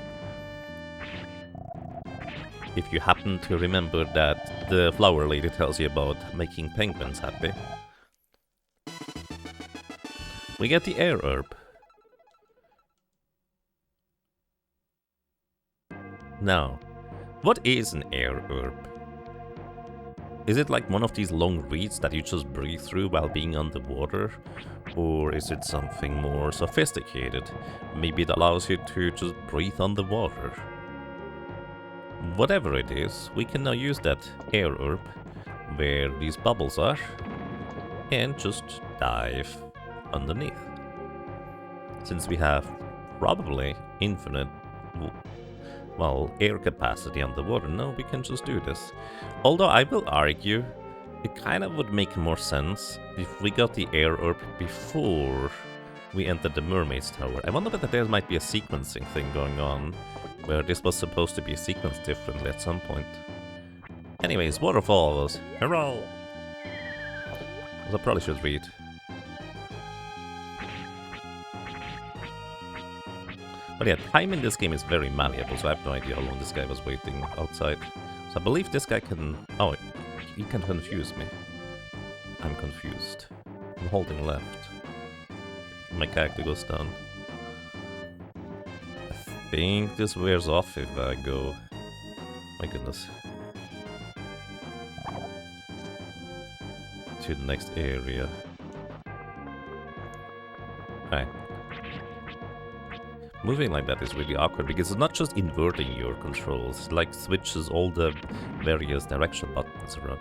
If you happen to remember that the flower lady tells you about making penguins happy. We get the air herb. Now, what is an air herb? Is it like one of these long reeds that you just breathe through while being underwater? Or is it something more sophisticated? Maybe it allows you to just breathe underwater. Whatever it is, we can now use that air herb where these bubbles are and just dive underneath. Since we have probably infinite, well, air capacity underwater, no, we can just do this. Although I will argue, it kind of would make more sense if we got the air herb before we entered the mermaid's tower. I wonder whether there might be a sequencing thing going on, where this was supposed to be sequenced differently at some point. Anyways, waterfalls, hurrah! I probably should read. But yeah, time in this game is very malleable, so I have no idea how long this guy was waiting outside. So I believe this guy can... Oh, he can confuse me. I'm confused. I'm holding left. My character goes down. I think this wears off if I go... My goodness. To the next area. Right. Moving like that is really awkward because it's not just inverting your controls, it like switches all the various direction buttons around.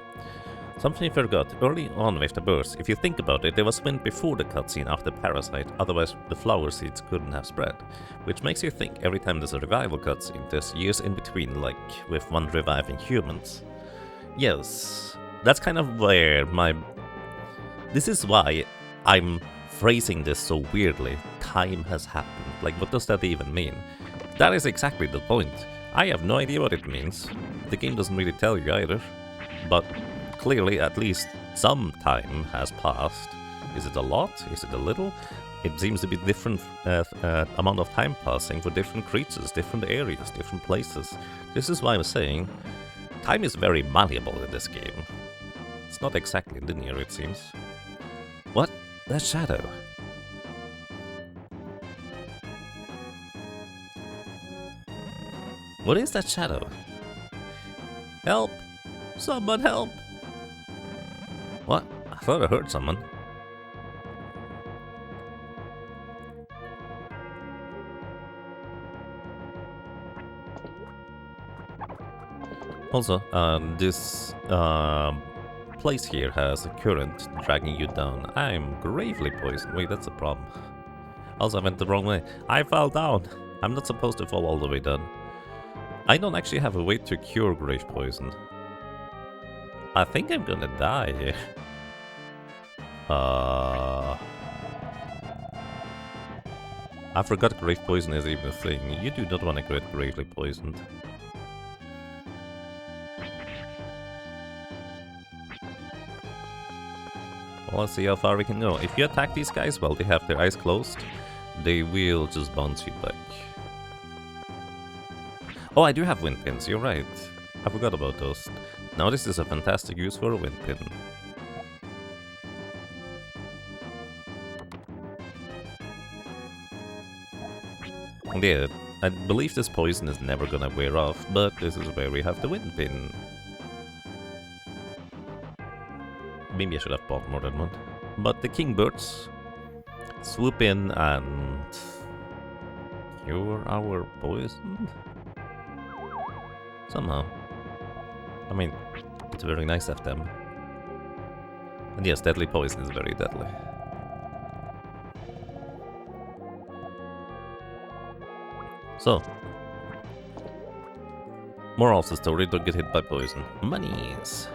Something I forgot, early on with the burst, if you think about it, there was wind before the cutscene after Parasite, otherwise the flower seeds couldn't have spread. Which makes you think every time there's a revival cutscene, there's years in between, like with one reviving humans. Yes, that's kind of where my... This is why I'm phrasing this so weirdly. Time has happened. Like, what does that even mean? That is exactly the point. I have no idea what it means. The game doesn't really tell you either. But clearly, at least some time has passed. Is it a lot? Is it a little? It seems to be different amount of time passing for different creatures, different areas, different places. This is why I'm saying time is very malleable in this game. It's not exactly linear, it seems. What? That shadow. What is that shadow? Help! Someone help! What? I thought I heard someone. Also, this place here has a current dragging you down. I'm gravely poisoned. Wait, that's a problem. Also, I went the wrong way. I fell down. I'm not supposed to fall all the way down. I don't actually have a way to cure grave poison. I think I'm gonna die here. I forgot grave poison is even a thing. You do not want to get gravely poisoned. Well, let's see how far we can go. If you attack these guys while they have their eyes closed, they will just bounce you back. Oh, I do have wind pins, you're right. I forgot about those. Now this is a fantastic use for a wind pin. Yeah, I believe this poison is never gonna wear off, but this is where we have the wind pin. Maybe I should have bought more than one. But the kingbirds swoop in and cure our poison? Somehow. I mean, it's very nice of them. And yes, deadly poison is very deadly. So, moral of the story, don't get hit by poison. Monies!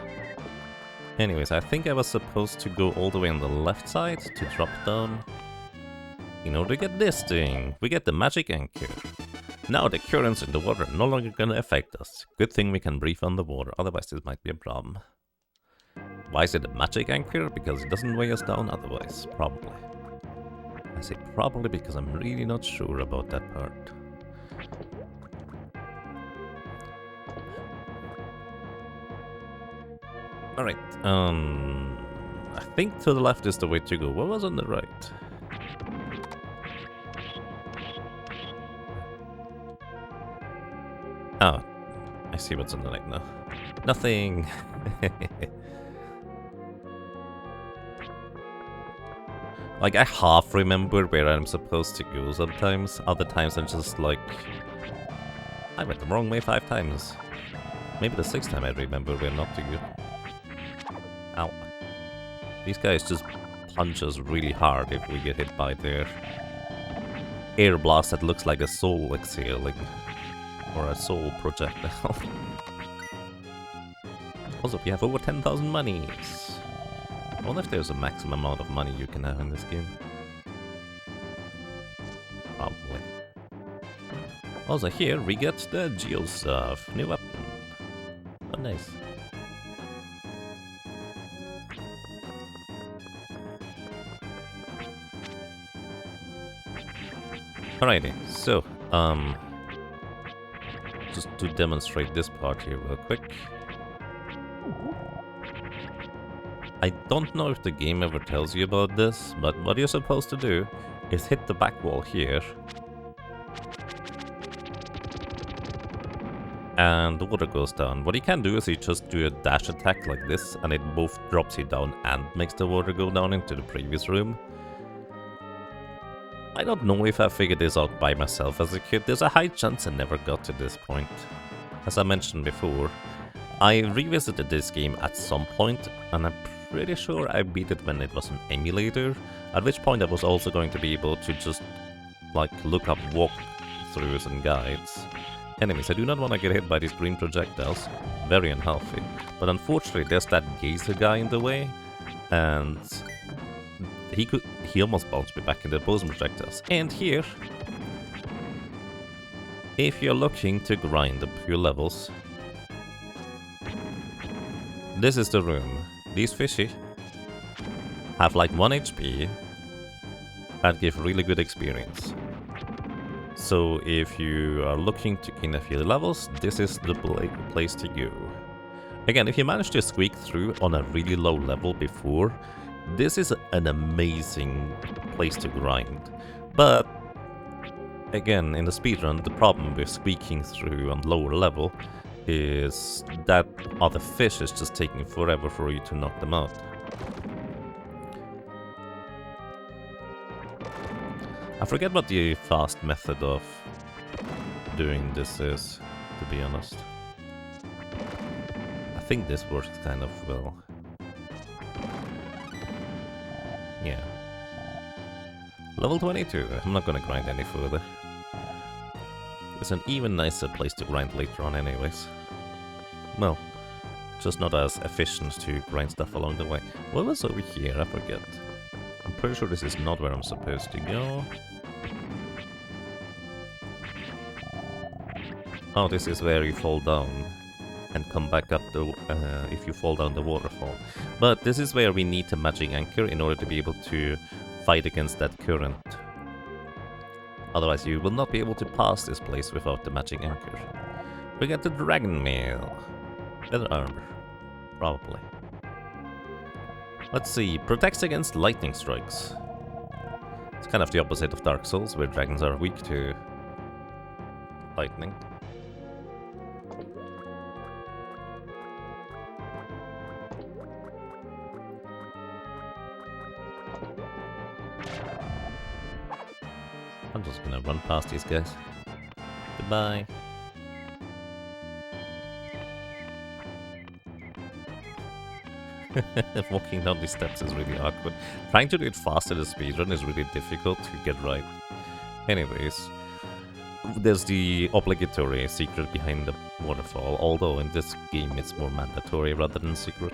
Anyways, I think I was supposed to go all the way on the left side to drop down. In order to get this thing, we get the magic anchor. Now the currents in the water are no longer gonna affect us. Good thing we can breathe underwater, otherwise this might be a problem. Why is it a magic anchor? Because it doesn't weigh us down otherwise, probably. I say probably because I'm really not sure about that part. Alright, I think to the left is the way to go. What was on the right? Oh, I see what's on the right now. Nothing! Like, I half remember where I'm supposed to go sometimes. Other times I'm just like... I went the wrong way 5 times. Maybe the 6th time I remember where not to go. Ow. These guys just punch us really hard if we get hit by their air blast that looks like a soul exhaling. Or a soul projectile. Also, we have over 10,000 monies. I wonder if there's a maximum amount of money you can have in this game. Probably. Also here we get the Geo stuff. New weapon. Oh, nice. Alrighty, so, just to demonstrate this part here real quick. I don't know if the game ever tells you about this, but what you're supposed to do is hit the back wall here. And the water goes down. What you can do is you just do a dash attack like this, and it both drops you down and makes the water go down into the previous room. I don't know if I figured this out by myself as a kid. There's a high chance I never got to this point. As I mentioned before, I revisited this game at some point, and I'm pretty sure I beat it when it was an emulator, at which point I was also going to be able to just, like, look up walkthroughs and guides. Anyways, I do not want to get hit by these green projectiles. Very unhealthy. But unfortunately, there's that geyser guy in the way, and he almost bounced me back into opposing projectiles. And here, if you're looking to grind up your levels, this is the room. These fishy have like 1 HP and give really good experience. So if you are looking to gain a few levels, this is the place to go. Again, if you manage to squeak through on a really low level before, this is an amazing place to grind. But again, in the speedrun, the problem with squeaking through on lower level is that other fish is just taking forever for you to knock them out. I forget what the fast method of doing this is, to be honest. I think this works kind of well. Yeah. Level 22, I'm not gonna grind any further. It's an even nicer place to grind later on anyways. Well, just not as efficient to grind stuff along the way. What was over here? I forget. I'm pretty sure this is not where I'm supposed to go. Oh, this is where you fall down and come back up if you fall down the waterfall. But this is where we need a magic anchor in order to be able to fight against that current. Otherwise you will not be able to pass this place without the magic anchor. We get the dragon mail. Better armor. Probably. Let's see. Protects against lightning strikes. It's kind of the opposite of Dark Souls, where dragons are weak to lightning. I'm just gonna run past these guys. Goodbye. Walking down these steps is really awkward. Trying to do it faster in the speedrun is really difficult to get right. Anyways, there's the obligatory secret behind the waterfall, although in this game it's more mandatory rather than secret.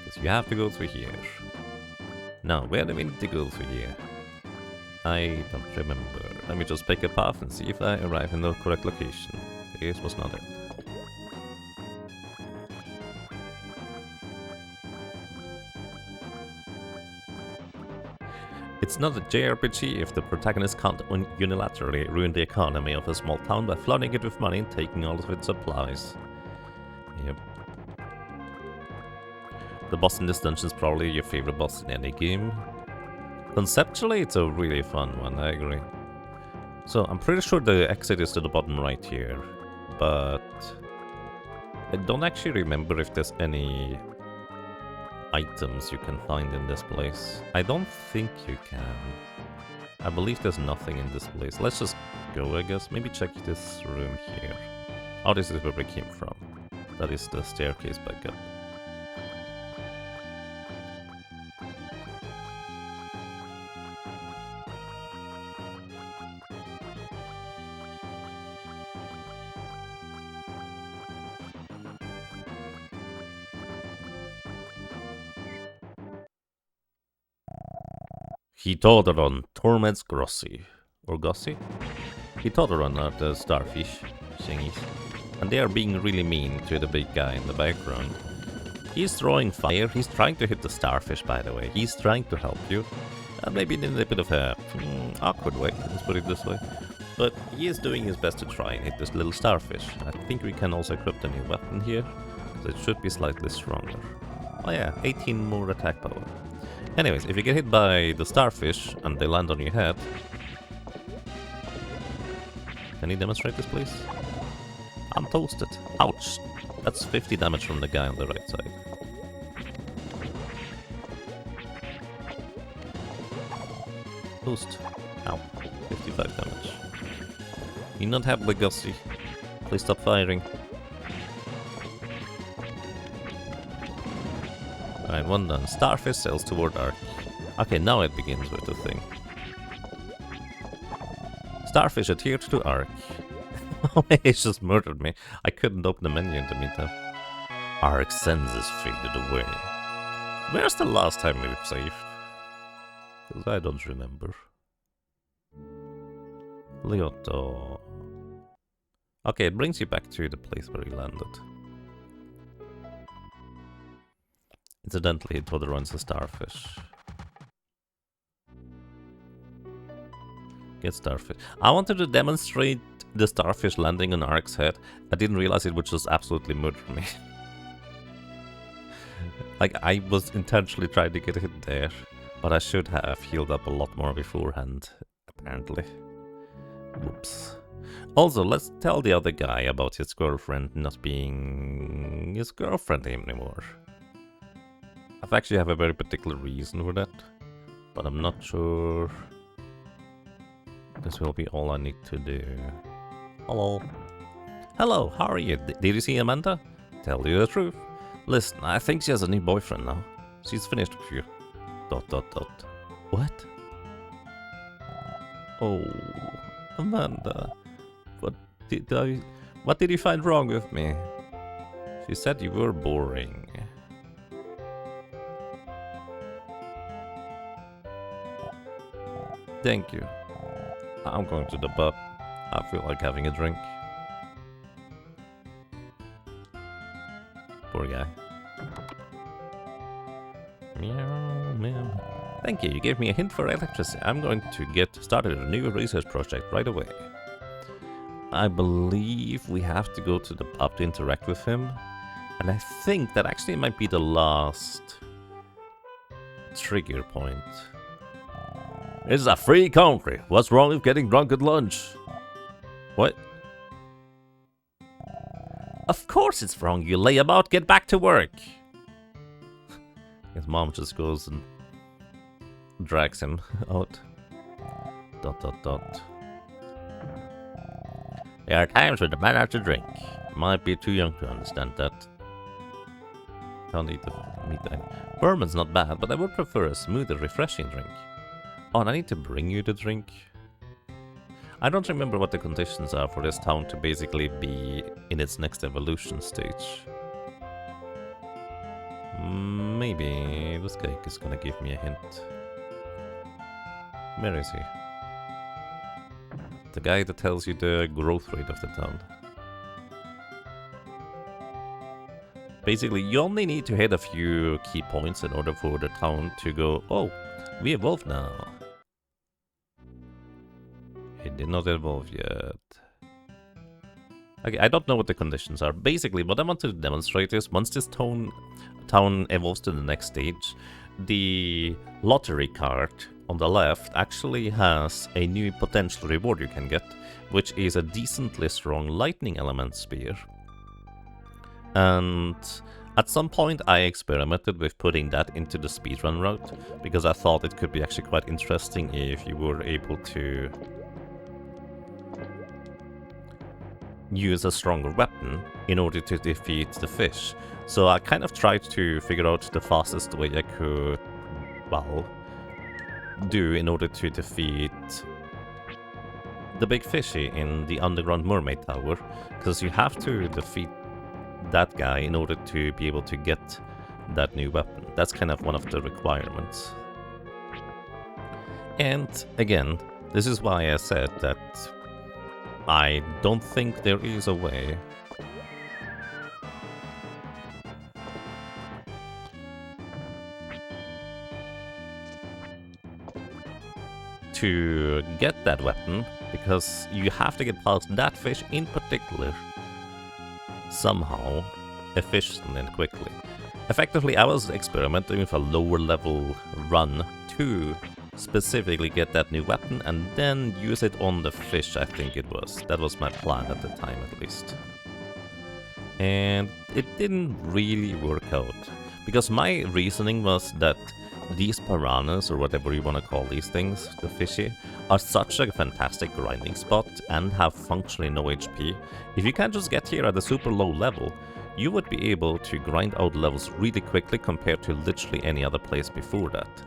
Because you have to go through here. Now, where do we need to go through here? I don't remember. Let me just pick a path and see if I arrive in the correct location. This was not it. It's not a JRPG if the protagonist can't unilaterally ruin the economy of a small town by flooding it with money and taking all of its supplies. Yep. The boss in this dungeon is probably your favorite boss in any game. Conceptually, it's a really fun one, I agree. So, I'm pretty sure the exit is to the bottom right here. but I don't actually remember if there's any items you can find in this place. I don't think you can. I believe there's nothing in this place. Let's just go, I guess. Maybe check this room here. Oh, this is where we came from. That is the staircase back up. He taught her on Torments Grossi. Or Gossi? He taught her on the starfish thingies. And they are being really mean to the big guy in the background. He's throwing fire. He's trying to hit the starfish, by the way. He's trying to help you. Maybe in a bit of a awkward way, let's put it this way. But he is doing his best to try and hit this little starfish. I think we can also equip the new weapon here. So it should be slightly stronger. Oh yeah, 18 more attack power. Anyways, if you get hit by the starfish and they land on your head... Can you demonstrate this, please? I'm toasted. Ouch. That's 50 damage from the guy on the right side. Toast. Ow. 55 damage. You're not happy, Gussie. Please stop firing. Alright, one done. Starfish sails toward Ark. Okay, now it begins with the thing. Starfish adhered to Ark. It just murdered me. I couldn't open the menu in the meantime. Ark's senses faded away. Where's the last time we've saved? Because I don't remember. Lyoto. Okay, it brings you back to the place where you landed. Incidentally, it runs a starfish. Get starfish. I wanted to demonstrate the starfish landing on Ark's head. I didn't realize it would just absolutely murder me. Like, I was intentionally trying to get hit there, but I should have healed up a lot more beforehand, apparently. Whoops. Also, let's tell the other guy about his girlfriend not being his girlfriend anymore. I actually have a very particular reason for that, but I'm not sure this will be all I need to do. Hello. Hello, how are you? Did you see Amanda? Tell you the truth. Listen, I think she has a new boyfriend now. She's finished with you. ... What? Oh, Amanda. What did you find wrong with me? She said you were boring. Thank you. I'm going to the pub. I feel like having a drink. Poor guy. Meow, meow. Thank you, you gave me a hint for electricity. I'm going to get started a new research project right away. I believe we have to go to the pub to interact with him. And I think that actually might be the last trigger point. This is a free country. What's wrong with getting drunk at lunch? What? Of course it's wrong, you layabout. Get back to work. His mom just goes and drags him out. ... There are times when the man has to drink. Might be too young to understand that. Can't eat the meat. Bourbon's not bad, but I would prefer a smoother, refreshing drink. Oh, and I need to bring you the drink. I don't remember what the conditions are for this town to basically be in its next evolution stage. Maybe this guy is gonna give me a hint. Where is he? The guy that tells you the growth rate of the town. Basically, you only need to hit a few key points in order for the town to go, oh, we evolved now. It did not evolve yet. Okay, I don't know what the conditions are. Basically, what I want to demonstrate is once this town evolves to the next stage, the lottery card on the left actually has a new potential reward you can get, which is a decently strong lightning element spear. And at some point I experimented with putting that into the speedrun route, because I thought it could be actually quite interesting if you were able to use a stronger weapon in order to defeat the fish. So I kind of tried to figure out the fastest way I could, well, do in order to defeat the big fishy in the underground mermaid tower, because you have to defeat that guy in order to be able to get that new weapon. That's kind of one of the requirements. And again, this is why I said that I don't think there is a way to get that weapon, because you have to get past that fish in particular somehow efficiently and quickly. Effectively, I was experimenting with a lower level run to specifically get that new weapon and then use it on the fish, I think it was. That was my plan at the time, at least. And it didn't really work out, because my reasoning was that these piranhas, or whatever you want to call these things, the fishy, are such a fantastic grinding spot and have functionally no HP. If you can just get here at a super low level, you would be able to grind out levels really quickly compared to literally any other place before that.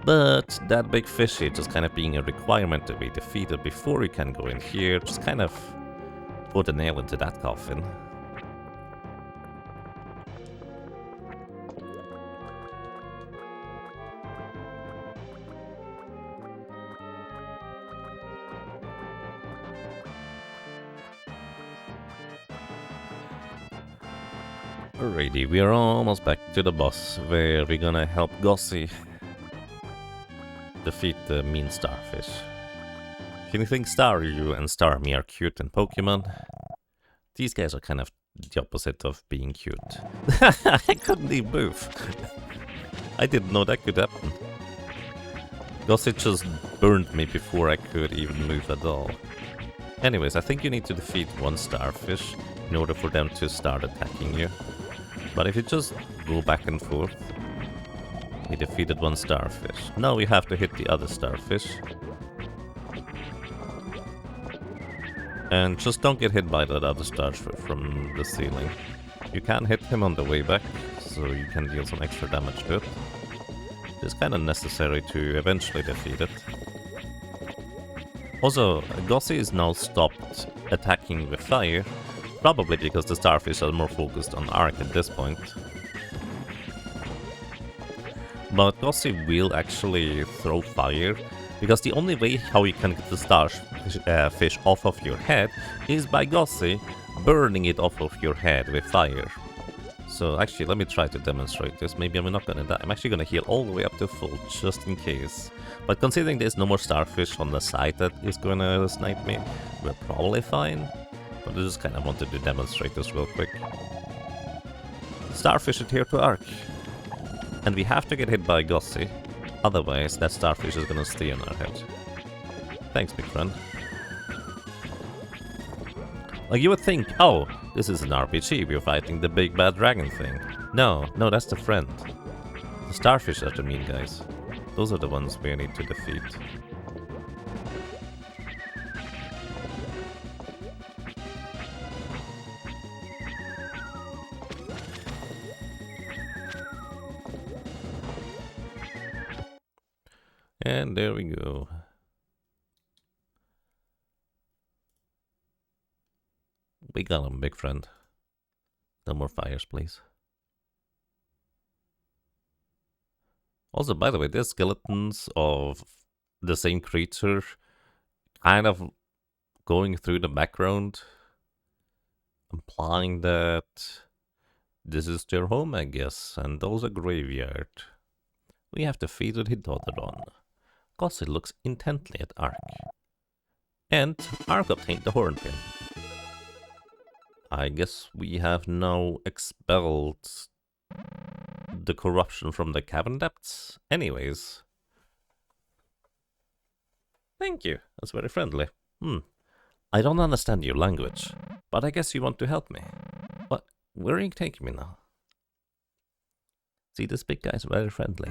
But that big fishy just kind of being a requirement to be defeated before you can go in here just kind of put a nail into that coffin. Alrighty, we are almost back to the boss, where we're gonna help Gossi defeat the mean starfish. If you think Staryu and Starmie are cute in Pokemon, these guys are kind of the opposite of being cute. I couldn't even move. I didn't know that could happen. Gossi just burned me before I could even move at all. Anyways, I think you need to defeat one starfish in order for them to start attacking you. But if you just go back and forth, we defeated one starfish. Now we have to hit the other starfish. And just don't get hit by that other starfish from the ceiling. You can hit him on the way back, so you can deal some extra damage to it. It's kind of necessary to eventually defeat it. Also, Gossi is now stopped attacking with fire, probably because the starfish are more focused on arc at this point. But Gossi will actually throw fire, because the only way how you can get the starfish off of your head is by Gossi burning it off of your head with fire. So actually, let me try to demonstrate this. Maybe I'm not gonna die. I'm actually gonna heal all the way up to full, just in case. But considering there's no more starfish on the side that is gonna snipe me, we're probably fine. But I just kind of wanted to demonstrate this real quick. Starfish adhere to arc. And we have to get hit by Gossi. Otherwise, that starfish is gonna stay on our head. Thanks, big friend. Like, you would think, oh, this is an RPG, we're fighting the big bad dragon thing. No, that's the friend. The starfish are the mean guys. Those are the ones we need to defeat. And there we go. We got him, big friend. No more fires, please. Also, by the way, there's skeletons of the same creature kind of going through the background, implying that this is their home, I guess, and those are graveyard. We have defeated Hidodron. Gossi looks intently at Ark. And Ark obtained the Hornpin. I guess we have now expelled the corruption from the cavern depths. Anyways, Thank you. That's very friendly. I don't understand your language, but I guess you want to help me. What? Where are you taking me now? See, this big guy is very friendly.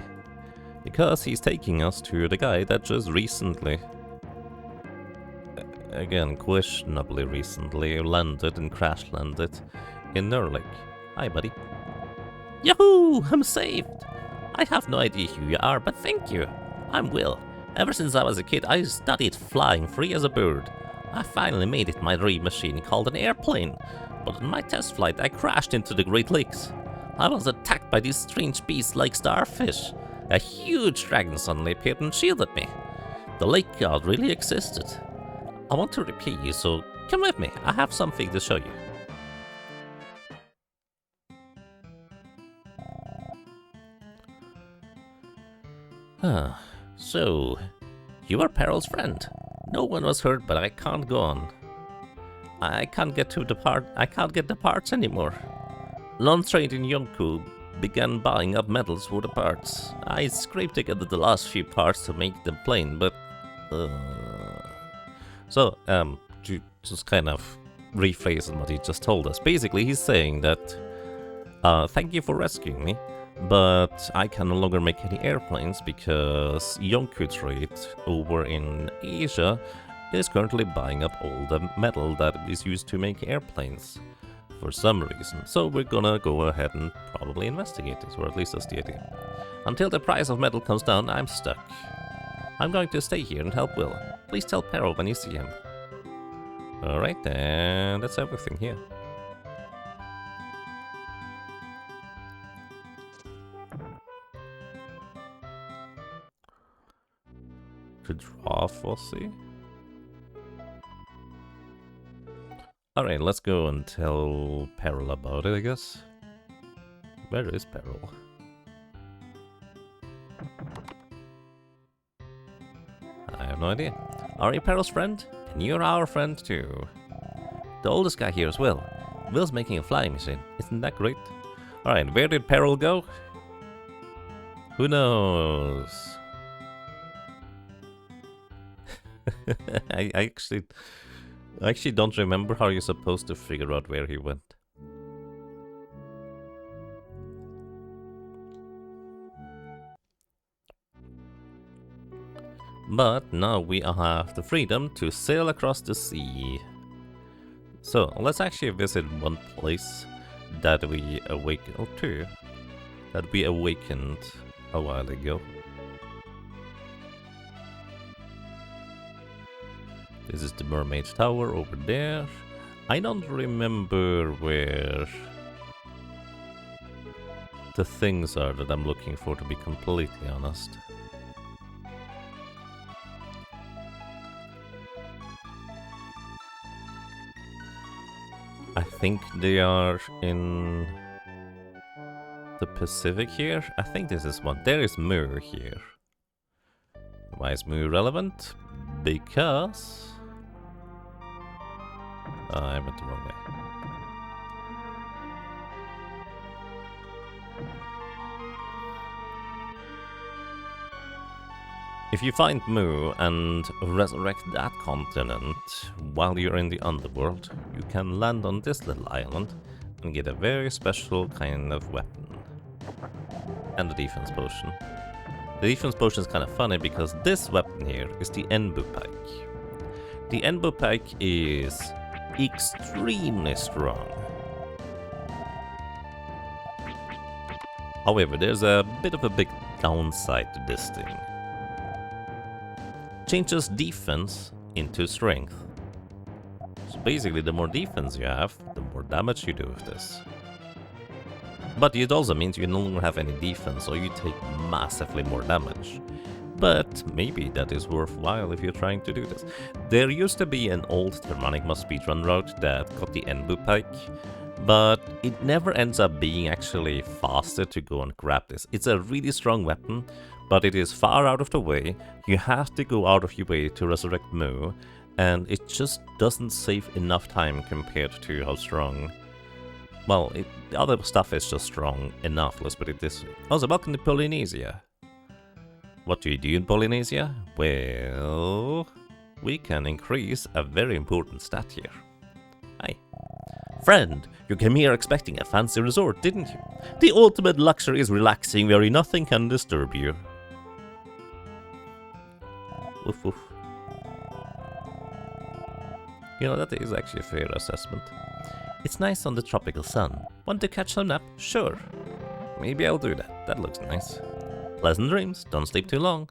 Because he's taking us to the guy that just recently, again, questionably recently, landed and crash landed in Nurlik. Hi, buddy. Yahoo! I'm saved! I have no idea who you are, but thank you. I'm Will. Ever since I was a kid, I studied flying free as a bird. I finally made it my dream machine called an airplane, but on my test flight I crashed into the Great Lakes. I was attacked by these strange beasts like starfish. A huge dragon suddenly appeared and shielded me. The lake god really existed. I want to repay you, so come with me. I have something to show you. So, you are Peril's friend. No one was hurt, but I can't go on. I can't get the parts anymore. Lone Trade in Yonku began buying up metals for the parts. I scraped together the last few parts to make the plane, but So, to just kind of rephrase what he just told us. Basically, he's saying that, thank you for rescuing me, but I can no longer make any airplanes because Yonku Trade over in Asia is currently buying up all the metal that is used to make airplanes for some reason. So we're gonna go ahead and probably investigate this, or at least that's the idea. Until the price of metal comes down, I'm stuck. I'm going to stay here and help Will. Please tell Peril when you see him. Alright then, that's everything here. To draw Fossey? Alright, let's go and tell Peril about it, I guess. Where is Peril? I have no idea. Are you Peril's friend? And you're our friend too. The oldest guy here is Will. Will's making a flying machine. Isn't that great? Alright, where did Peril go? Who knows? I actually don't remember how you're supposed to figure out where he went. But now we have the freedom to sail across the sea. So let's actually visit one place that we awakened a while ago. This is the Mermaid's Tower over there. I don't remember where the things are that I'm looking for, to be completely honest. I think they are in the Pacific here. I think this is one. There is Mu here. Why is Mu relevant? Because I went the wrong way. If you find Mu and resurrect that continent while you're in the underworld, you can land on this little island and get a very special kind of weapon. And the defense potion. The defense potion is kind of funny because this weapon here is the Enbu Pike. The Enbu Pike is extremely strong. However, there's a bit of a big downside to this thing. Changes defense into strength. So basically, the more defense you have, the more damage you do with this. But it also means you no longer have any defense, so you take massively more damage. But maybe that is worthwhile if you're trying to do this. There used to be an old Terranigma speedrun route that got the Enbu Pike, but it never ends up being actually faster to go and grab this. It's a really strong weapon, but it is far out of the way. You have to go out of your way to resurrect Mu, and it just doesn't save enough time compared to how strong... Well, the other stuff is just strong enough, let's put it this way. Also, welcome to Polynesia. What do you do in Polynesia? Well, we can increase a very important stat here. Hi. Friend, you came here expecting a fancy resort, didn't you? The ultimate luxury is relaxing where nothing can disturb you. Oof, oof. You know, that is actually a fair assessment. It's nice on the tropical sun. Want to catch some nap? Sure. Maybe I'll do that. That looks nice. Pleasant dreams. Don't sleep too long.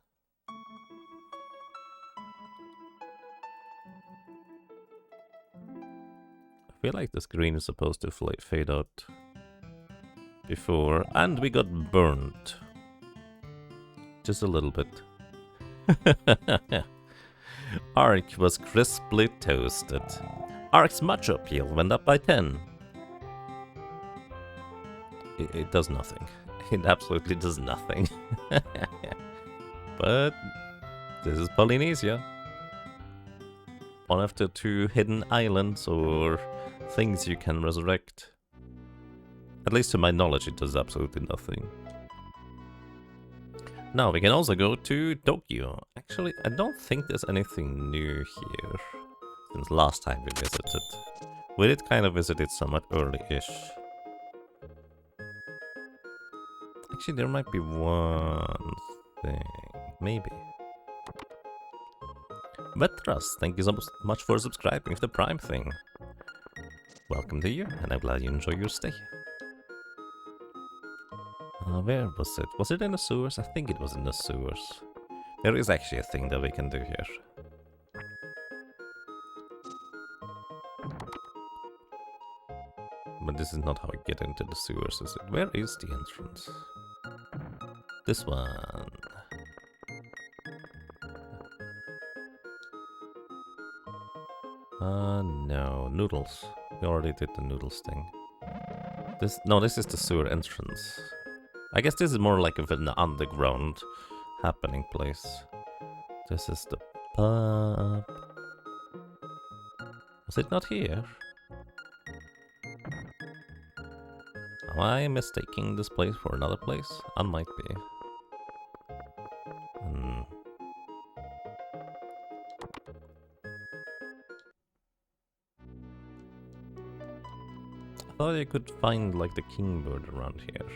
I feel like the screen is supposed to fade out before, and we got burnt. Just a little bit. Ark was crisply toasted. Ark's macho appeal went up by 10. It does nothing. It absolutely does nothing. But this is Polynesia. One of the 2 hidden islands or things you can resurrect. At least to my knowledge, it does absolutely nothing. Now we can also go to Tokyo. Actually, I don't think there's anything new here since last time we visited. We did kind of visit it somewhat early-ish. Actually, there might be one thing. Maybe. Vetras, thank you so much for subscribing to the Prime thing. Welcome to you, and I'm glad you enjoy your stay. Where was it? Was it in the sewers? I think it was in the sewers. There is actually a thing that we can do here. But this is not how I get into the sewers, is it? Where is the entrance? This one. No. Noodles. We already did the noodles thing. This is the sewer entrance. I guess this is more like an underground happening place. This is the pub. Was it not here? Am I mistaking this place for another place? I might be. I thought I could find like the kingbird around here.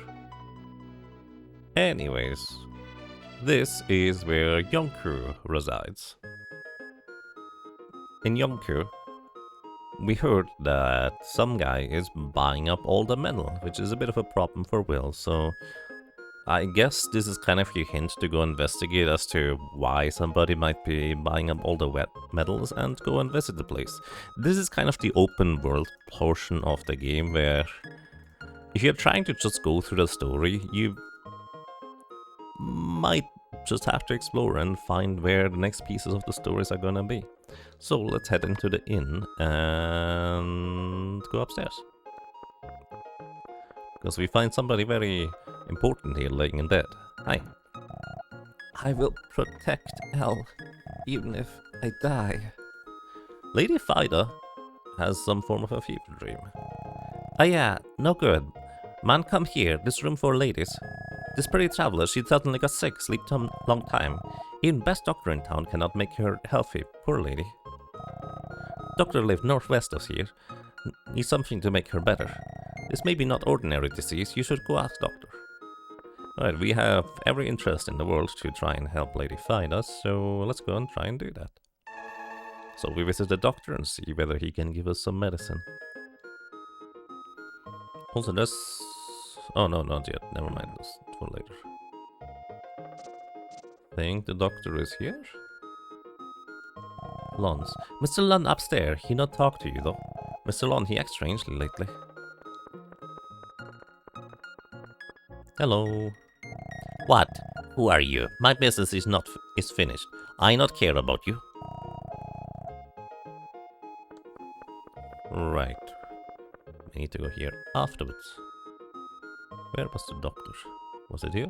Anyways, this is where Yonku resides. In Yonku, we heard that some guy is buying up all the metal, which is a bit of a problem for Will, so I guess this is kind of your hint to go investigate as to why somebody might be buying up all the wet metals and go and visit the place. This is kind of the open world portion of the game where if you're trying to just go through the story, you might just have to explore and find where the next pieces of the stories are gonna be. So let's head into the inn and go upstairs. Because we find somebody very important here laying in bed. Hi. I will protect Elle, even if I die. Lady Fida has some form of a fever dream. Ah yeah, no good. Man, come here, this room for ladies. This pretty traveler, she suddenly got sick, sleep long time. Even best doctor in town cannot make her healthy, poor lady. Doctor lived northwest of here. Needs something to make her better. This may be not ordinary disease, you should go ask doctor. Alright, we have every interest in the world to try and help Lady Fida, so let's go and try and do that. So we visit the doctor and see whether he can give us some medicine. Also this... Oh no, not yet, never mind, this for later. Think the doctor is here? Lons. Mr. Lon upstairs, he not talk to you though. Mr. Lon, he acts strangely lately. Hello. What? Who are you? My business is finished. I not care about you. Right. We need to go here afterwards. Where was the doctor? Was it here?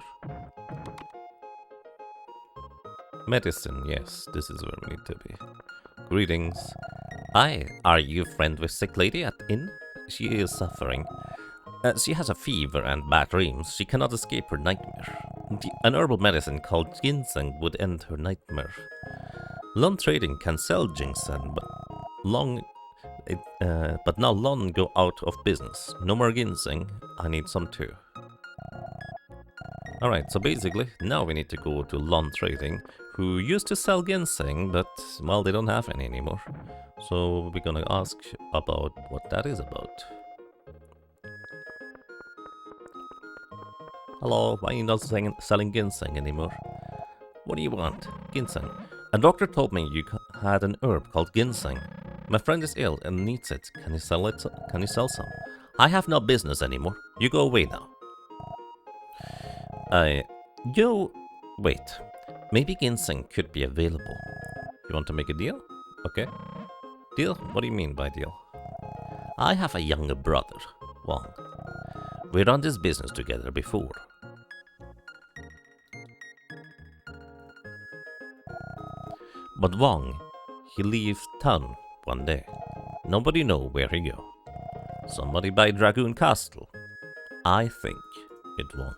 Medicine, yes, this is where we need to be. Greetings. Hi, are you friend with sick lady at inn? She is suffering. She has a fever and bad dreams. She cannot escape her nightmare. An herbal medicine called ginseng would end her nightmare. Lon Trading can sell ginseng, but now Lon go out of business. No more ginseng. I need some too. Alright, so basically, now we need to go to Lon Trading, who used to sell ginseng, but, well, they don't have any anymore. So we're gonna ask about what that is about. Hello, why are you not selling ginseng anymore? What do you want? Ginseng. A doctor told me you had an herb called ginseng. My friend is ill and needs it. Can you sell it? Can you sell some? I have no business anymore. You go away now. Wait. Maybe ginseng could be available. You want to make a deal? Okay. Deal? What do you mean by deal? I have a younger brother, Wang. We run this business together before. But Wang, he leaves town one day. Nobody know where he go. Somebody by Dragoon Castle. I think it Wang.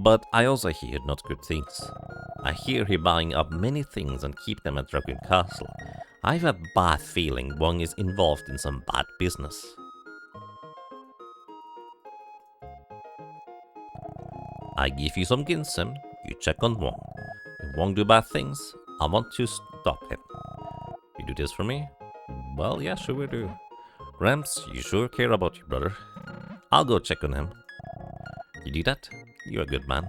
But I also hear not good things. I hear he buying up many things and keep them at Dragoon Castle. I have a bad feeling Wang is involved in some bad business. I give you some ginseng, you check on Wang. If Wang do bad things, I want to stop him. You do this for me? Well, yeah, sure we do. Rams, you sure care about your brother. I'll go check on him. You do that? You're a good man.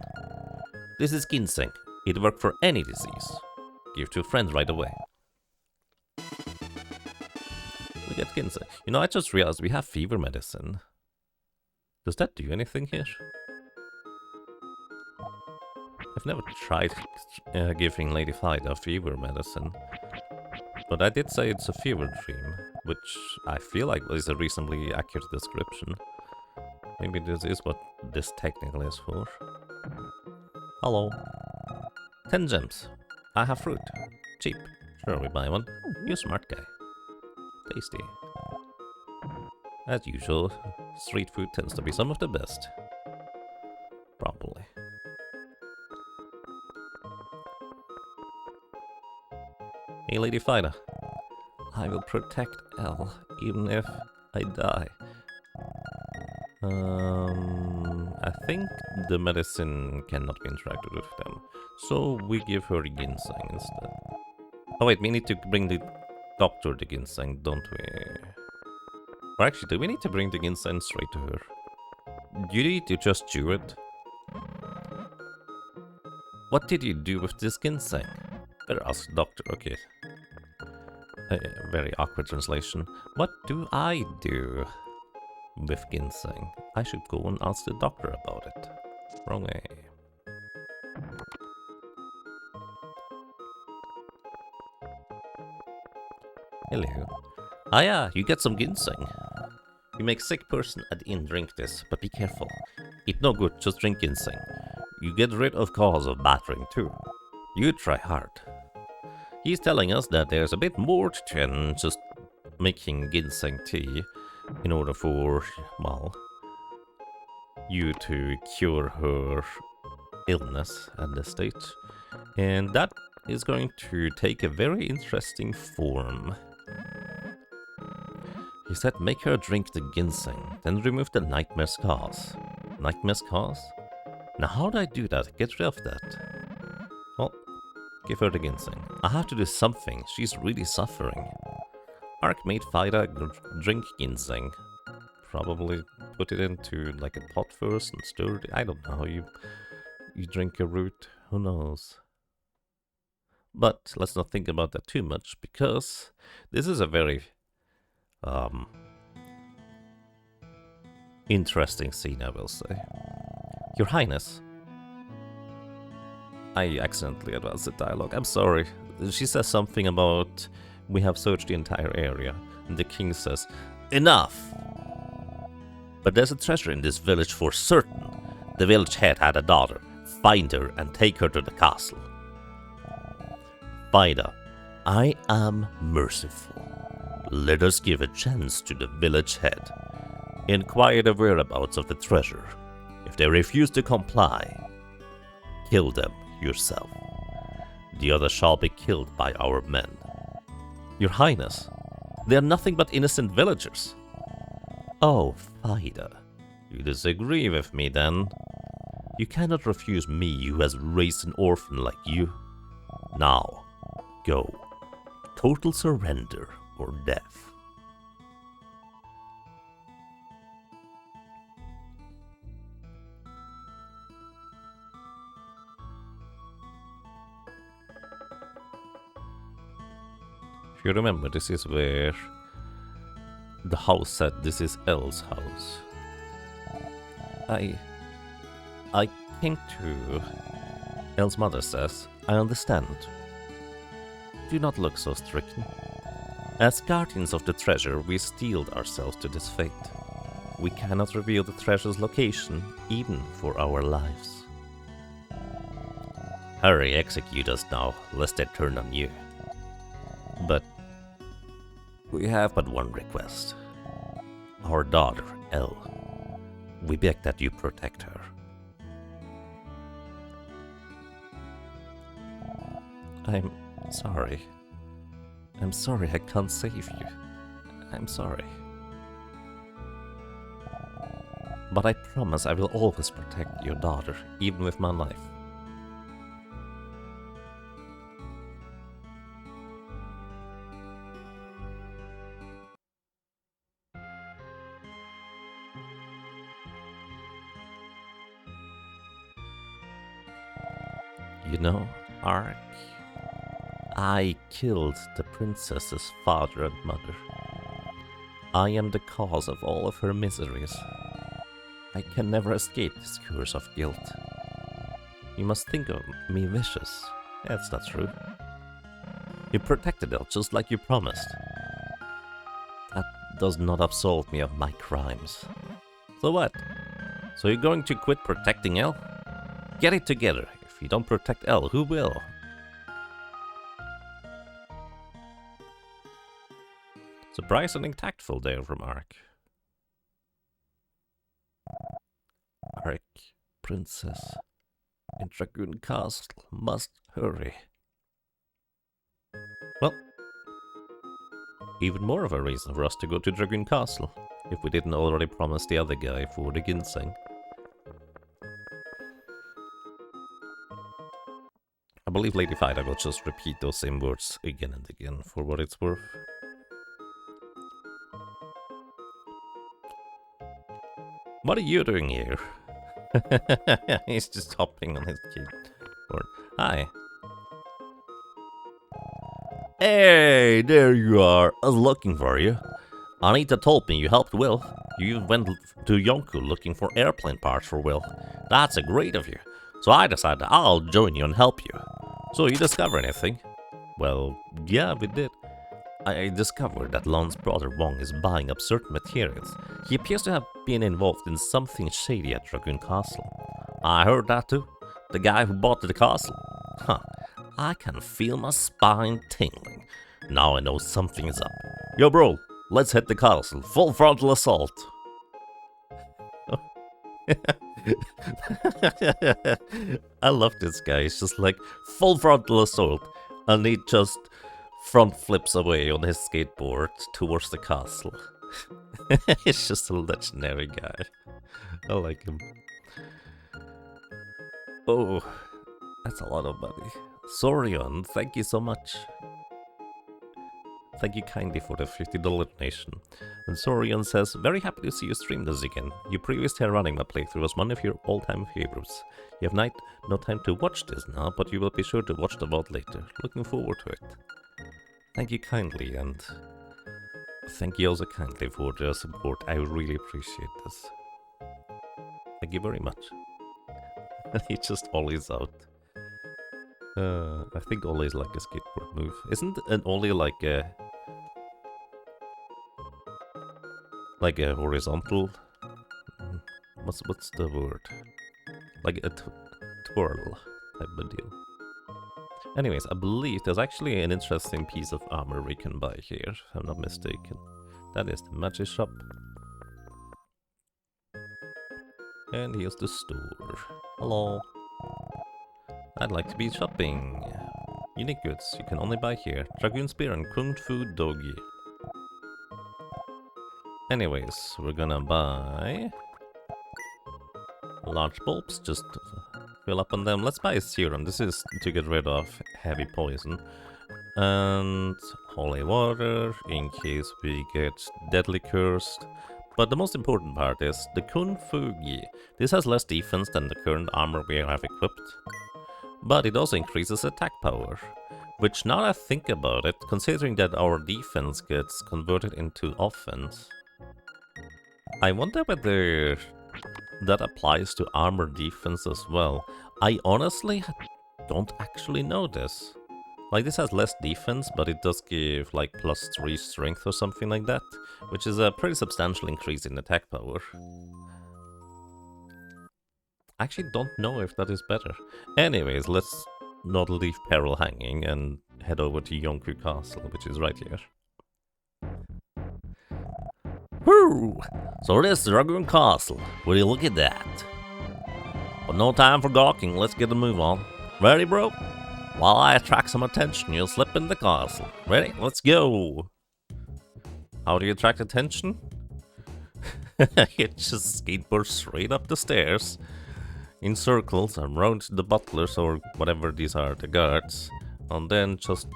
This is ginseng. It works for any disease. Give to a friend right away. Look at ginseng. You know, I just realized we have fever medicine. Does that do anything here? I've never tried giving Lady Fida fever medicine. But I did say it's a fever dream, which I feel like is a reasonably accurate description. Maybe this is what this technically is for. Hello. 10 gems. I have fruit. Cheap. Sure, we buy one. You're a smart guy. Tasty. As usual, street food tends to be some of the best. Probably. Hey, Lady Fida. I will protect Elle, even if I die. I think the medicine cannot be interacted with them, so we give her the ginseng instead. Oh wait, we need to bring the doctor the ginseng, don't we? Or actually, do we need to bring the ginseng straight to her? Do you need to just chew it? What did you do with this ginseng? Better ask the doctor, okay. Very awkward translation. What do I do with ginseng? I should go and ask the doctor about it. Wrong way. Hello. Ah yeah, you get some ginseng. You make sick person at the inn drink this, but be careful. It no good, just drink ginseng. You get rid of cause of battering too. You try hard. He's telling us that there's a bit more to than just making ginseng tea in order for, well, you to cure her illness at this stage. And that is going to take a very interesting form. He said make her drink the ginseng, then remove the nightmare's cause. Nightmare's cause? Now how do I do that? Get rid of that. Well, give her the ginseng. I have to do something. She's really suffering. Ark made Fida drink ginseng. Probably put it into like a pot first and stir it. I don't know how you drink a root. Who knows? But let's not think about that too much, because this is a very interesting scene, I will say. Your Highness. I accidentally advanced the dialogue. I'm sorry. She says something about we have searched the entire area. And the king says, enough! But there's a treasure in this village for certain. The village head had a daughter. Find her and take her to the castle. Fida, I am merciful. Let us give a chance to the village head. Inquire the whereabouts of the treasure. If they refuse to comply, kill them yourself. The others shall be killed by our men. Your Highness, they are nothing but innocent villagers. Oh, Fida, you disagree with me then? You cannot refuse me who has raised an orphan like you. Now, go. Total surrender or death. If you remember, this is where the house said this is Elle's house. I came to... Elle's mother says, I understand. Do not look so stricken. As guardians of the treasure, we steeled ourselves to this fate. We cannot reveal the treasure's location, even for our lives. Hurry, execute us now, lest they turn on you. But we have but one request. Our daughter, Elle. We beg that you protect her. I'm sorry. I'm sorry I can't save you. I'm sorry. But I promise I will always protect your daughter, even with my life. You know, Ark, I killed the princess's father and mother. I am the cause of all of her miseries. I can never escape this curse of guilt. You must think of me vicious. That's not true. You protected her just like you promised. That does not absolve me of my crimes. So what? So you're going to quit protecting Elle? Get it together. If you don't protect Elle, who will? Surprisingly tactful there from Ark. Ark, princess, in Dragoon Castle, must hurry. Well, even more of a reason for us to go to Dragoon Castle, if we didn't already promise the other guy for the ginseng. I believe Lady Fida will just repeat those same words again and again for what it's worth. What are you doing here? He's just hopping on his keyboard. Hi. Hey, there you are. I was looking for you. Anita told me you helped Will. You went to Yonku looking for airplane parts for Will. That's a great of you. So I decided I'll join you and help you. So you discover anything? Well, yeah, we did. I discovered that Lon's brother Wong is buying up certain materials. He appears to have been involved in something shady at Dragoon Castle. I heard that too. The guy who bought the castle. Huh. I can feel my spine tingling. Now I know something is up. Yo bro, let's hit the castle. Full frontal assault. I love this guy. He's just like full frontal assault. And he just front flips away on his skateboard towards the castle. He's just a legendary guy. I like him. Oh, that's a lot of money. Sorion, thank you so much. Thank you kindly for the $50 donation. And Sorion says, very happy to see you stream this again. Your previous Terranigma playthrough was one of your all-time favorites. You have no time to watch this now, but you will be sure to watch the VOD later. Looking forward to it. Thank you kindly, and thank you also kindly for the support. I really appreciate this. Thank you very much. He just ollies out. I think ollie is like a skateboard move. Isn't an ollie like a horizontal? What's the word? Like a twirl type of deal. Anyways, I believe there's actually an interesting piece of armor we can buy here, if I'm not mistaken. That is the magic shop. And here's the store. Hello. I'd like to be shopping. Unique goods you can only buy here. Dragoon Spear and Kung Fu Dogi. Anyways, we're gonna buy large bulbs, just fill up on them. Let's buy a serum. This is to get rid of heavy poison. And holy water, in case we get deadly cursed. But the most important part is the Kung Fu Gi. This has less defense than the current armor we have equipped. But it also increases attack power. Which, now that I think about it, considering that our defense gets converted into offense, I wonder whether that applies to armor defense as well. I honestly don't actually know this. Like, this has less defense, but it does give like +3 strength or something like that, which is a pretty substantial increase in attack power. I actually don't know if that is better. Anyways, let's not leave peril hanging and head over to Yonku Castle, which is right here. Whoo! So this is Dragoon Castle. Will you look at that? But no time for gawking, let's get a move on. Ready, bro? While I attract some attention, you'll slip in the castle. Ready? Let's go! How do you attract attention? You just skateboard straight up the stairs in circles around the butlers or whatever these are, the guards, and then just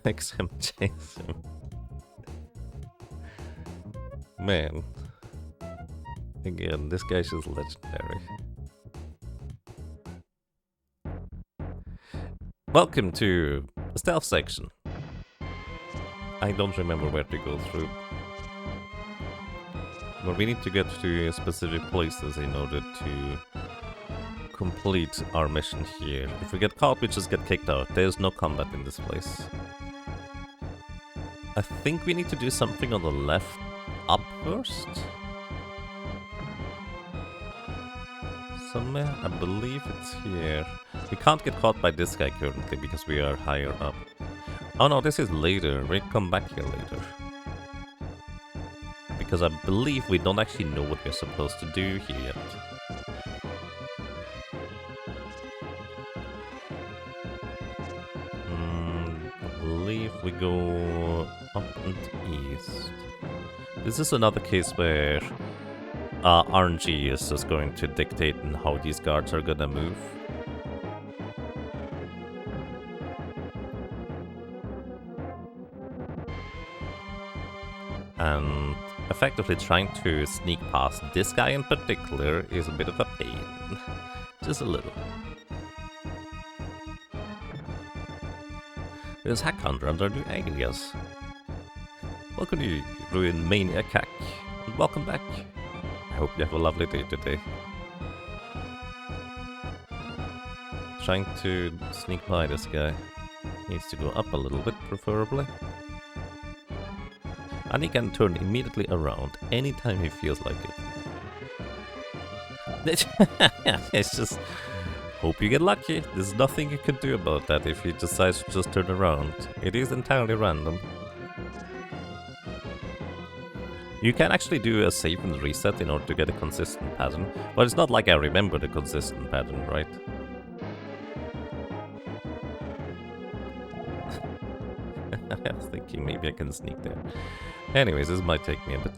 make him chase him. Man, again, this guy's just legendary. Welcome to the stealth section. I don't remember where to go through. But we need to get to specific places in order to complete our mission here. If we get caught, we just get kicked out. There's no combat in this place. I think we need to do something on the left up first. Somewhere, I believe it's here. We can't get caught by this guy currently because we are higher up. Oh no, this is later. We'll come back here later. Because I believe we don't actually know what we're supposed to do here yet. I believe we go up and east. This is another case where RNG is just going to dictate on how these guards are gonna move. And effectively trying to sneak past this guy in particular is a bit of a pain. Just a little. There's Hack Hunter under new alias. Welcome to Ruin Maniac Hack, and welcome back. I hope you have a lovely day today. Trying to sneak by this guy. Needs to go up a little bit, preferably. And he can turn immediately around anytime he feels like it. It's just... hope you get lucky. There's nothing you can do about that if he decides to just turn around. It is entirely random. You can actually do a save and reset in order to get a consistent pattern, but it's not like I remember the consistent pattern, right? I was thinking maybe I can sneak there. Anyways, this might take me a bit.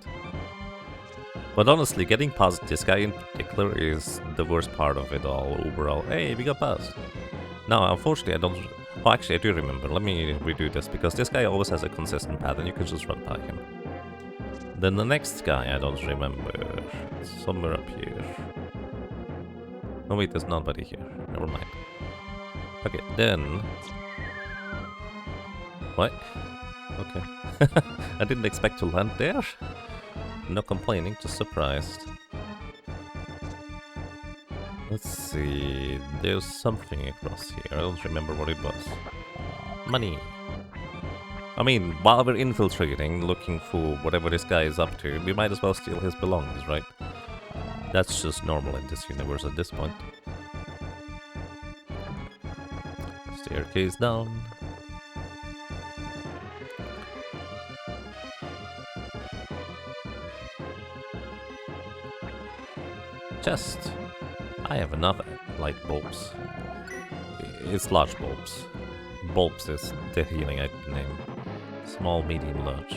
But honestly, getting past this guy in particular is the worst part of it all overall. Hey, we got past. No, unfortunately I don't... Oh, actually I do remember. Let me redo this, because this guy always has a consistent pattern. You can just run by him. Then the next guy I don't remember. It's somewhere up here. Oh wait, there's nobody here. Never mind. Okay, then... What? Okay. I didn't expect to land there. No complaining, just surprised. Let's see... There's something across here. I don't remember what it was. Money. I mean, while we're infiltrating, looking for whatever this guy is up to, we might as well steal his belongings, right? That's just normal in this universe at this point. Staircase down. Chest. I have enough light bulbs. It's large bulbs. Bulbs is the healing item name. Small, medium, large.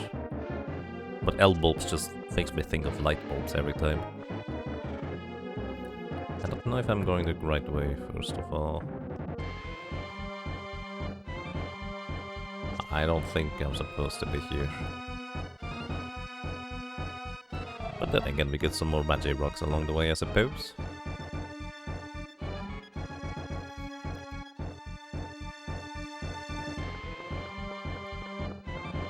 But L bulbs just makes me think of light bulbs every time. I don't know if I'm going the right way, first of all. I don't think I'm supposed to be here. But then again, we get some more magic rocks along the way, I suppose.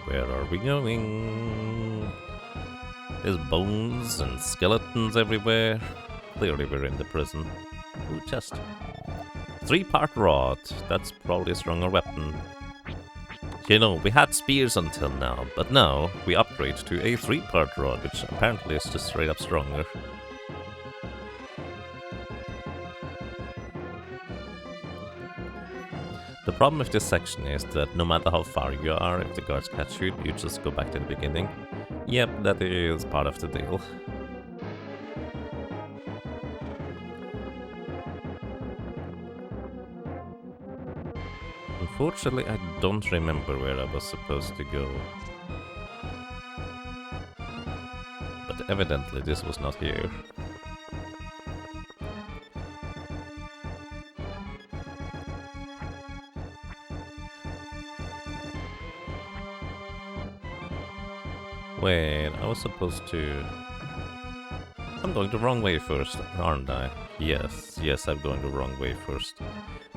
Where are we going? There's bones and skeletons everywhere. Clearly we're in the prison. Ooh, chest. 3-part rod. That's probably a stronger weapon. You know, we had spears until now, but now we upgrade to a 3-part rod, which apparently is just straight up stronger. The problem with this section is that no matter how far you are, if the guards catch you, you just go back to the beginning. Yep, that is part of the deal. Unfortunately, I don't remember where I was supposed to go. But evidently this was not here. Wait, I was supposed to... I'm going the wrong way first, aren't I? Yes, I'm going the wrong way first.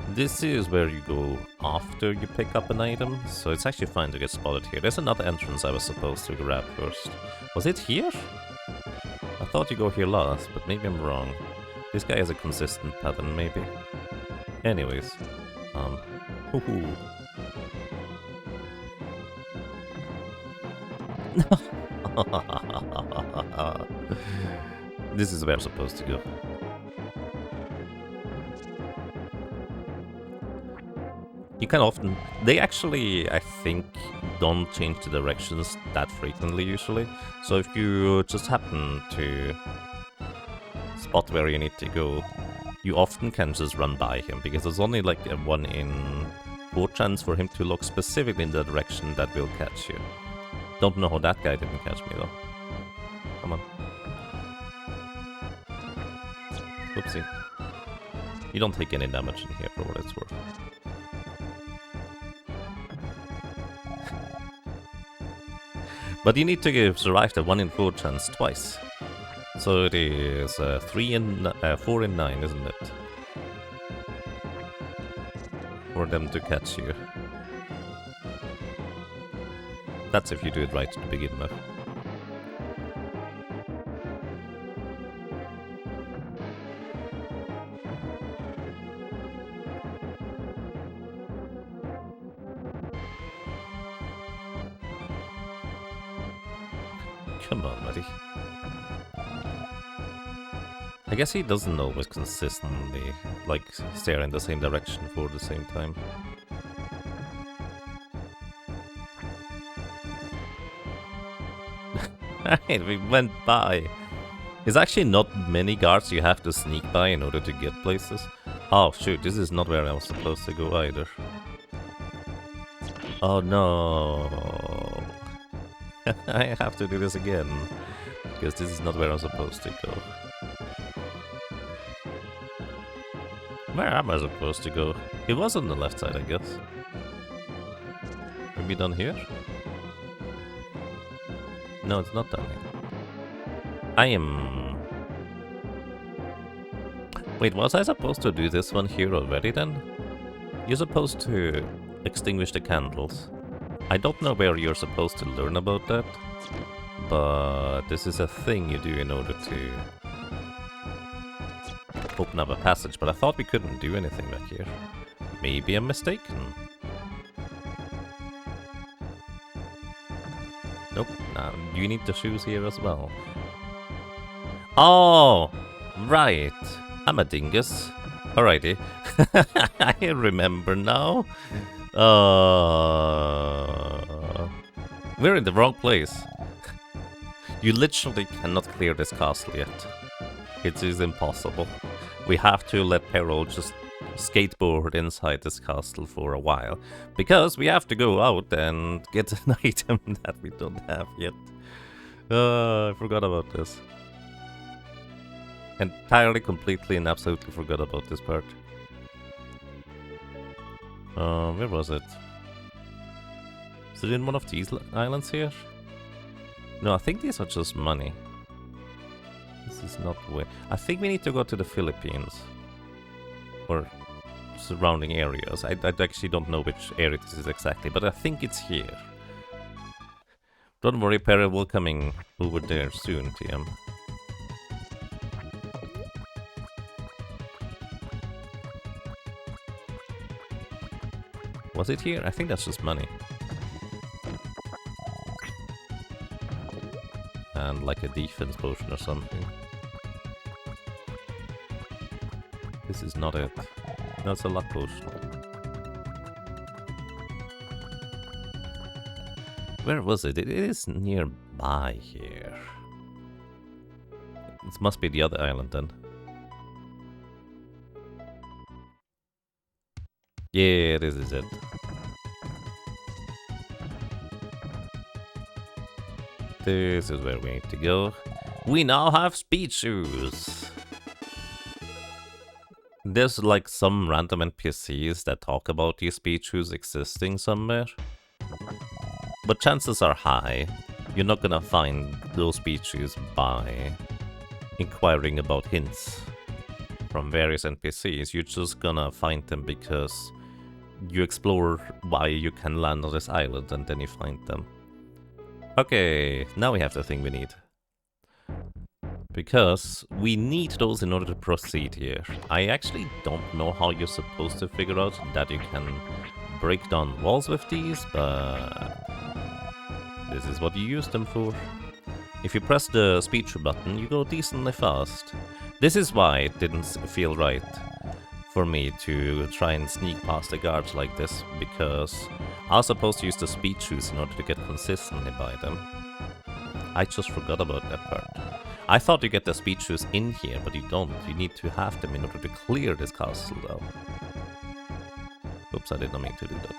This is where you go after you pick up an item, so it's actually fine to get spotted here. There's another entrance I was supposed to grab first. Was it here? I thought you go here last, but maybe I'm wrong. This guy has a consistent pattern, maybe. Anyways, hoo-hoo. This is where I'm supposed to go. You can often... They actually, I think, don't change the directions that frequently usually. So if you just happen to spot where you need to go, you often can just run by him, because there's only like a 1 in 4 chance for him to look specifically in the direction that will catch you. Don't know how that guy didn't catch me though. Come on. Oopsie. You don't take any damage in here for what it's worth. But you need to survive the 1 in 4 chance twice. So it is 4 in 9, isn't it? For them to catch you. That's if you do it right to begin with. Come on, buddy. I guess he doesn't always consistently, like, stare in the same direction for the same time. Right, we went by. There's actually not many guards you have to sneak by in order to get places. Oh shoot, this is not where I was supposed to go either. Oh no. I have to do this again. Because this is not where I'm supposed to go. Where am I supposed to go? It was on the left side, I guess. Maybe down here? No, it's not down here. I am... Wait, was I supposed to do this one here already then? You're supposed to extinguish the candles. I don't know where you're supposed to learn about that, but this is a thing you do in order to open up a passage, but I thought we couldn't do anything back here. Maybe I'm mistaken. Nope, now you need the shoes here as well. Oh, right. I'm a dingus. Alrighty. I remember now. We're in the wrong place. You literally cannot clear this castle yet. It is impossible. We have to let Peril just skateboard inside this castle for a while, because we have to go out and get an item that we don't have yet. I forgot about this. Entirely, completely, and absolutely forgot about this part. Where was it? Is it in one of these islands here? No, I think these are just money. This is not where... I think we need to go to the Philippines. Or surrounding areas. I actually don't know which area this is exactly, but I think it's here. Don't worry, Perry will coming over there soon, TM. Was it here? I think that's just money. And like a defense potion or something. This is not it. No, it's a luck potion. Where was it? It is nearby here. It must be the other island then. Yeah, this is it. This is where we need to go. We now have speed shoes. There's like some random NPCs that talk about these speed shoes existing somewhere. But chances are high, you're not gonna find those speed shoes by inquiring about hints from various NPCs. You're just gonna find them because you explore why you can land on this island and then you find them. Okay, now we have the thing we need. Because we need those in order to proceed here. I actually don't know how you're supposed to figure out that you can break down walls with these, but this is what you use them for. If you press the speed shoe button, you go decently fast. This is why it didn't feel right for me to try and sneak past the guards like this, because I was supposed to use the speed shoes in order to get consistently by them. I just forgot about that part. I thought you get the speed shoes in here, but you don't. You need to have them in order to clear this castle, though. Oops, I did not mean to do that.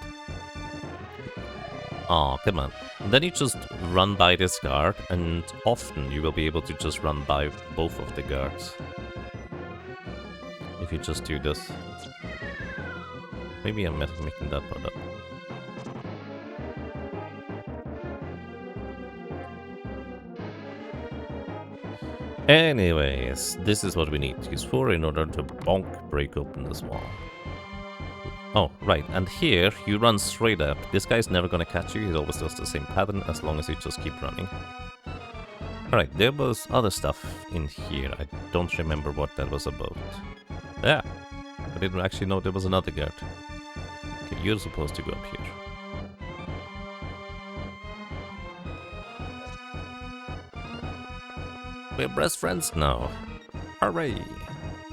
Aw, come on. And then you just run by this guard, and often you will be able to just run by both of the guards. If you just do this. Maybe I'm making that part up. Anyways, this is what we need these for in order to break open this wall. Oh, right, and here you run straight up. This guy's never gonna catch you, he always does the same pattern as long as you just keep running. Alright, there was other stuff in here. I don't remember what that was about. Yeah, I didn't actually know there was another guard. Okay, you're supposed to go up here. We're best friends now. Hooray!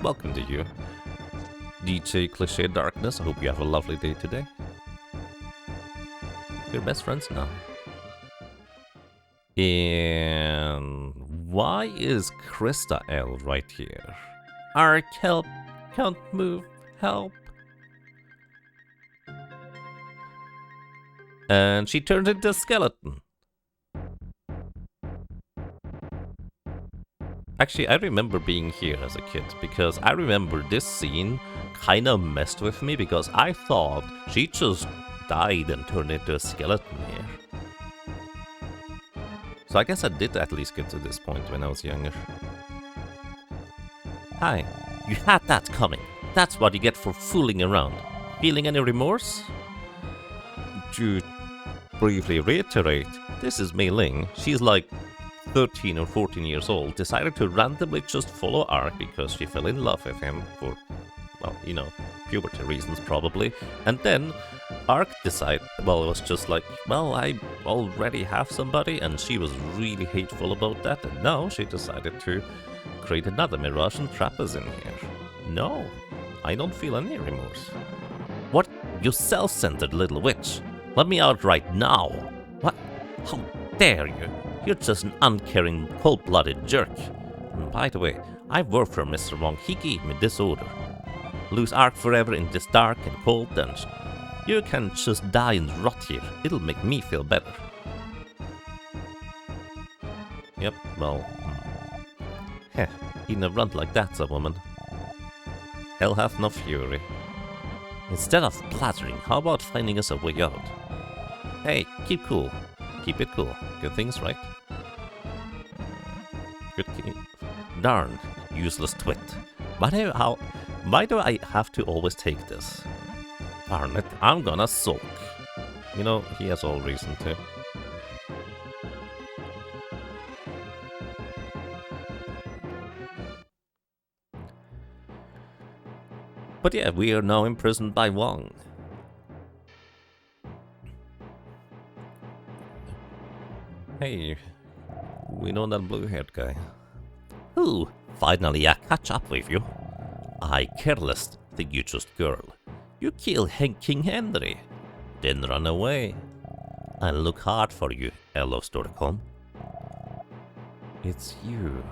Welcome to you. DJ Cliché Darkness, I hope you have a lovely day today. We're best friends now. And why is Krista L right here? Ark, help! Can't move, help! And she turned into a skeleton. Actually, I remember being here as a kid, because I remember this scene kinda messed with me, because I thought she just died and turned into a skeleton here. So I guess I did at least get to this point when I was younger. Hi, you had that coming. That's what you get for fooling around. Feeling any remorse? To briefly reiterate, this is Mei Ling. She's like 13 or 14 years old, decided to randomly just follow Ark because she fell in love with him for, well, you know, puberty reasons probably. And then Ark decided, well, it was just like, well, I already have somebody, and she was really hateful about that, and now she decided to create another mirage and trap us in here. No, I don't feel any remorse. What? You self-centered little witch. Let me out right now. What? How dare you? You're just an uncaring, cold-blooded jerk. And by the way, I work for Mr. Wong. He gave me this order. Lose Ark forever in this dark and cold dungeon. You can just die and rot here. It'll make me feel better. Yep, well... Heh, in a run like that's a woman. Hell hath no fury. Instead of splattering, how about finding us a way out? Hey, keep cool. Keep it cool. Good things, right? Good darn, useless twit. Why do I have to always take this? Darn it, I'm gonna sulk. You know, he has all reason to. But yeah, we are now imprisoned by Wong. Hey, we know that blue-haired guy. Ooh, finally I catch up with you. I careless think you just girl. You kill King Henry, then run away. I look hard for you, Hello Storcom. It's you.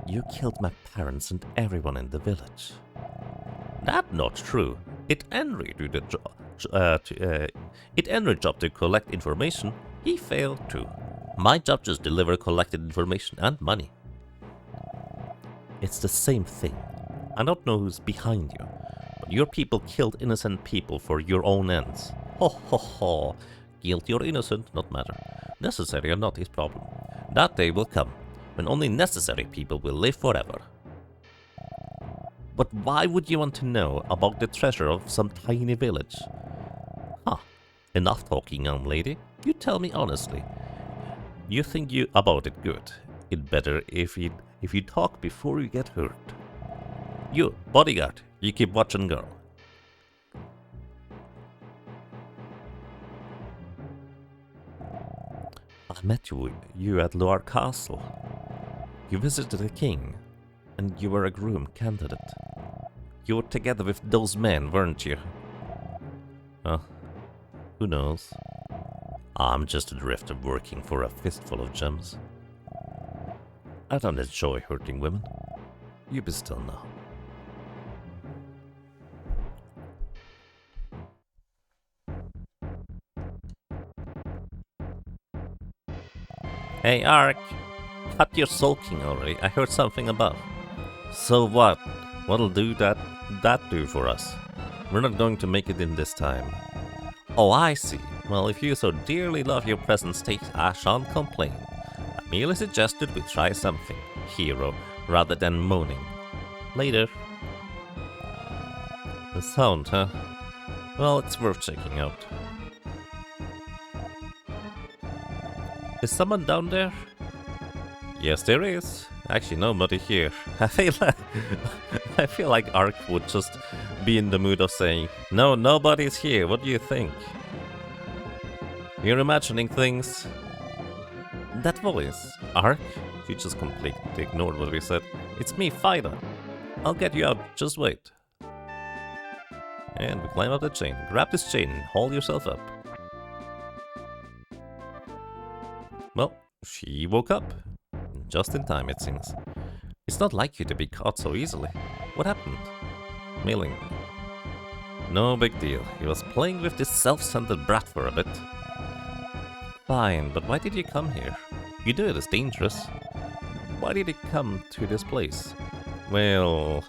You killed my parents and everyone in the village. That's not true. It Henry do the job to collect information. He failed to. My job just deliver collected information and money. It's the same thing. I don't know who's behind you, but your people killed innocent people for your own ends. Ho ho ho. Guilty or innocent, not matter. Necessary or not his problem. That day will come, when only necessary people will live forever. But why would you want to know about the treasure of some tiny village? Huh. Enough talking, young lady. You tell me honestly. You think you about it good. It better if you talk before you get hurt. You, bodyguard, you keep watching girl. I met you at Loire Castle. You visited the king, and you were a groom candidate. You were together with those men, weren't you? Who knows? I'm just a drifter working for a fistful of gems. I don't enjoy hurting women. You be still now. Hey, Ark! Cut your sulking already. I heard something above. So what? What'll do that do for us? We're not going to make it in this time. Oh, I see. Well, if you so dearly love your present state, I shan't complain. I merely suggested we try something, hero, rather than moaning. Later. The sound, huh? Well, it's worth checking out. Is someone down there? Yes, there is. Actually, nobody here. I feel like Ark would just be in the mood of saying, no, nobody's here. What do you think? You're imagining things. That voice, Ark? You just completely ignored what we said. It's me, Fida. I'll get you out. Just wait. And we climb up the chain. Grab this chain and haul yourself up. Well, she woke up. Just in time, it seems. It's not like you to be caught so easily. What happened? Milling. No big deal. He was playing with this self-centered brat for a bit. Fine, but why did you come here? You knew it was dangerous. Why did you come to this place? Well,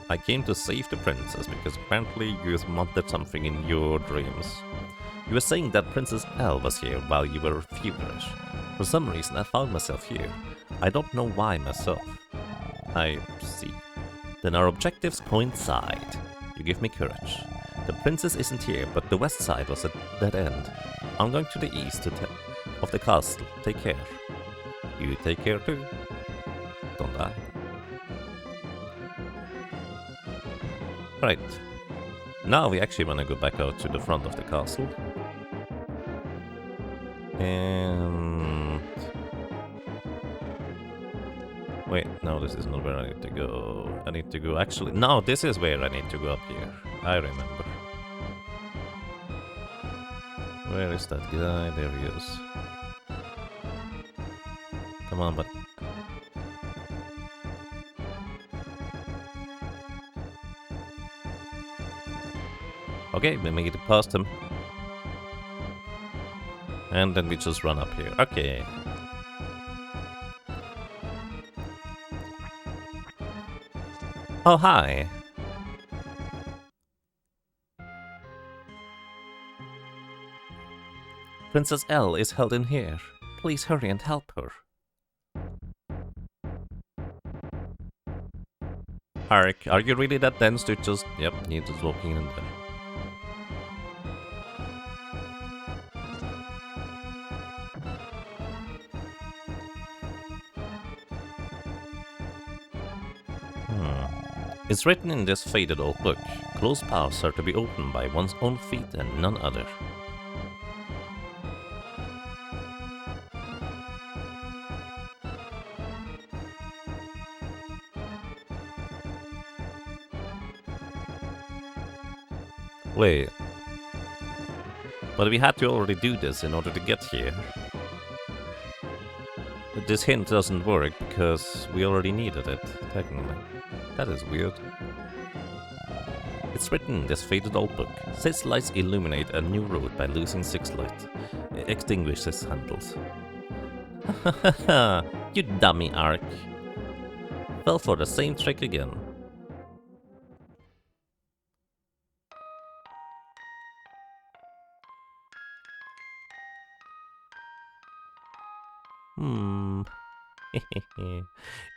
I came to save the princess because apparently you wanted something in your dreams. You were saying that Princess Elle was here while you were feverish. For some reason I found myself here. I don't know why myself. I see. Then our objectives coincide. You give me courage. The princess isn't here, but the west side was at that end. I'm going to the east of the castle. Take care. You take care too. Don't die. Right. Now we actually want to go back out to the front of the castle. And... wait, no, this is not where I need to go. I need to go... actually, no, this is where I need to go up here. I remember. Where is that guy? There he is. Come on, but... Okay, we make it past him. And then we just run up here. Okay. Oh, hi. Princess L is held in here. Please hurry and help her. Ark, are you really that dense to just... Yep, you're just walking in there. It's written in this faded old book. Closed paths are to be opened by one's own feet and none other. Wait. But we had to already do this in order to get here. But this hint doesn't work because we already needed it, technically. That is weird. It's written in this faded old book. 6 lights illuminate a new road by losing 6 light. Extinguishes handles. Hahaha, you dummy, Ark. Fell for the same trick again.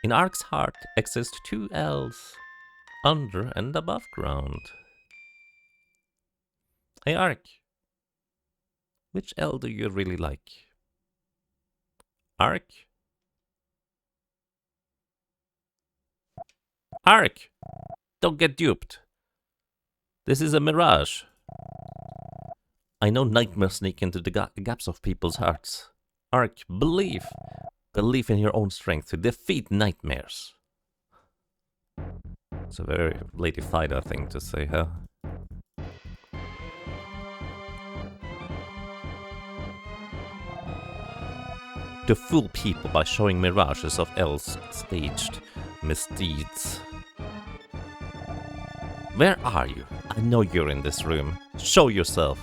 In Ark's heart exist 2 L's. Under and above ground. Hey Ark. Which L do you really like? Ark? Ark! Don't get duped. This is a mirage. I know nightmares sneak into the gaps of people's hearts. Ark, believe. Believe in your own strength to defeat nightmares. It's a very Lady Fida thing to say, huh? To fool people by showing mirages of L's staged misdeeds. Where are you? I know you're in this room. Show yourself.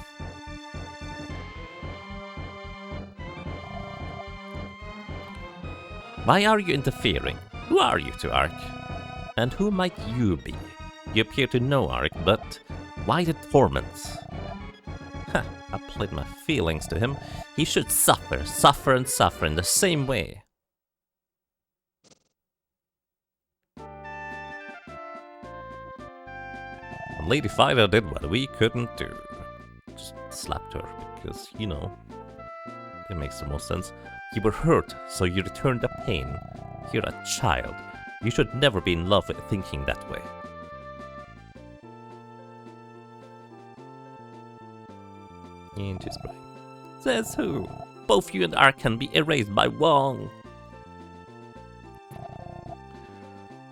Why are you interfering? Who are you to Ark? And who might you be? You appear to know Ark, but why the torments? Ha, I played my feelings to him. He should suffer, suffer and suffer in the same way. And Lady Fida did what we couldn't do. Just slapped her, because, you know, it makes the most sense. You were hurt, so you returned the pain. You're a child. You should never be in love with thinking that way. And she's crying. Says who? Both you and Ark can be erased by Wong.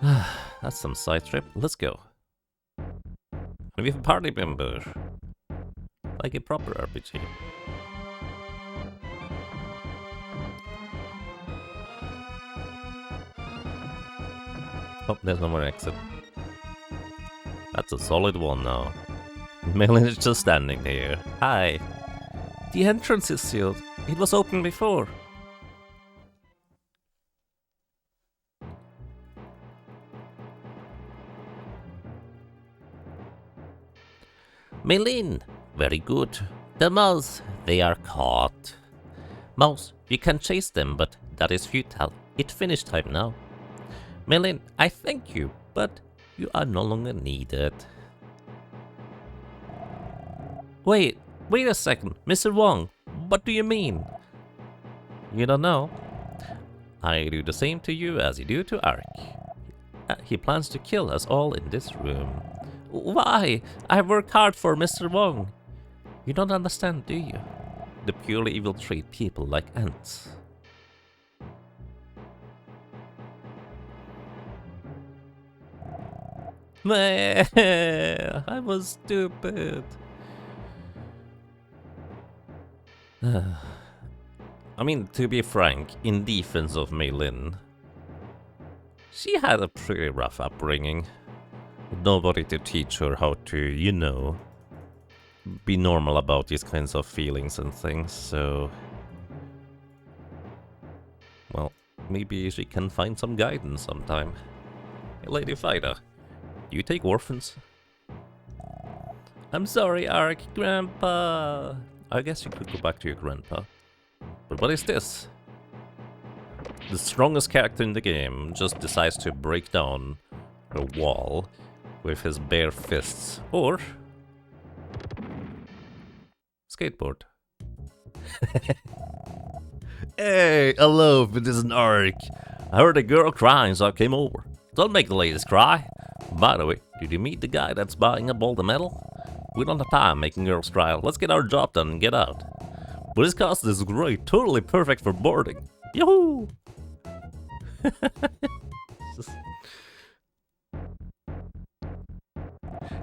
That's some side trip. Let's go. And we have a party member. Like a proper RPG. Oh, there's no more exit. That's a solid one now. Melin is just standing there. Hi. The entrance is sealed. It was open before. Melin, very good. The mouse, they are caught. Mouse, you can chase them, but that is futile. It's finish time now. Melin, I thank you, but you are no longer needed. Wait a second, Mr. Wong, what do you mean? You don't know? I do the same to you as you do to Ark. He plans to kill us all in this room. Why? I work hard for Mr. Wong. You don't understand, do you? The purely evil treat people like ants. I was stupid. I mean, to be frank, in defense of Melin, she had a pretty rough upbringing. Nobody to teach her how to, you know, be normal about these kinds of feelings and things, so... Well, maybe she can find some guidance sometime. Hey, Lady Fighter, do you take orphans? I'm sorry, Ark, Grandpa! I guess you could go back to your grandpa. But what is this? The strongest character in the game just decides to break down a wall with his bare fists. Or... skateboard. Hey, hello, it is an Ark. I heard a girl crying, so I came over. Don't make the ladies cry. By the way, did you meet the guy that's buying up all the metal? We don't have time making girls cry. Let's get our job done and get out. But this castle is great, totally perfect for boarding. Yahoo!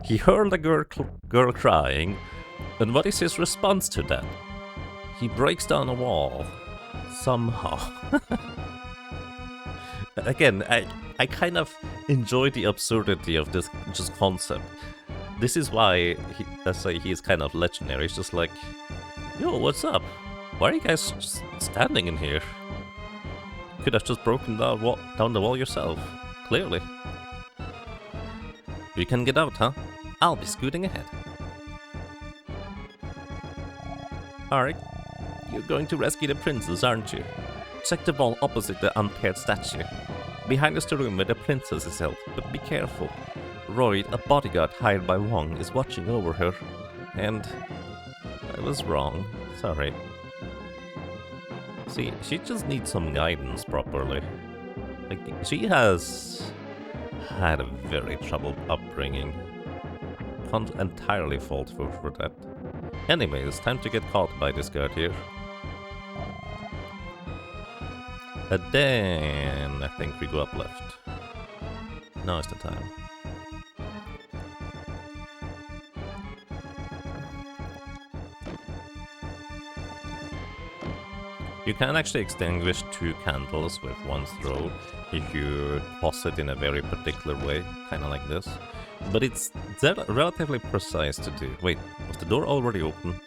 He heard a girl crying, and what is his response to that? He breaks down a wall. Somehow. Again, I kind of enjoy the absurdity of this just concept. This is why I say he's kind of legendary. It's just like, yo, what's up? Why are you guys just standing in here? Could have just broken down the wall yourself. Clearly. You can get out, huh? I'll be scooting ahead. Alright, you're going to rescue the princess, aren't you? Check the wall opposite the unpaired statue. Behind is the room where the princess is held, but be careful. Royd, a bodyguard hired by Wong, is watching over her. And... I was wrong. Sorry. See, she just needs some guidance properly. Like, she has had a very troubled upbringing. Can't entirely fault her for that. Anyway, it's time to get caught by this guard here. And then I think we go up left. Now is the time. You can actually extinguish 2 candles with one throw if you toss it in a very particular way, kind of like this. But it's relatively precise to do. Wait, was the door already open?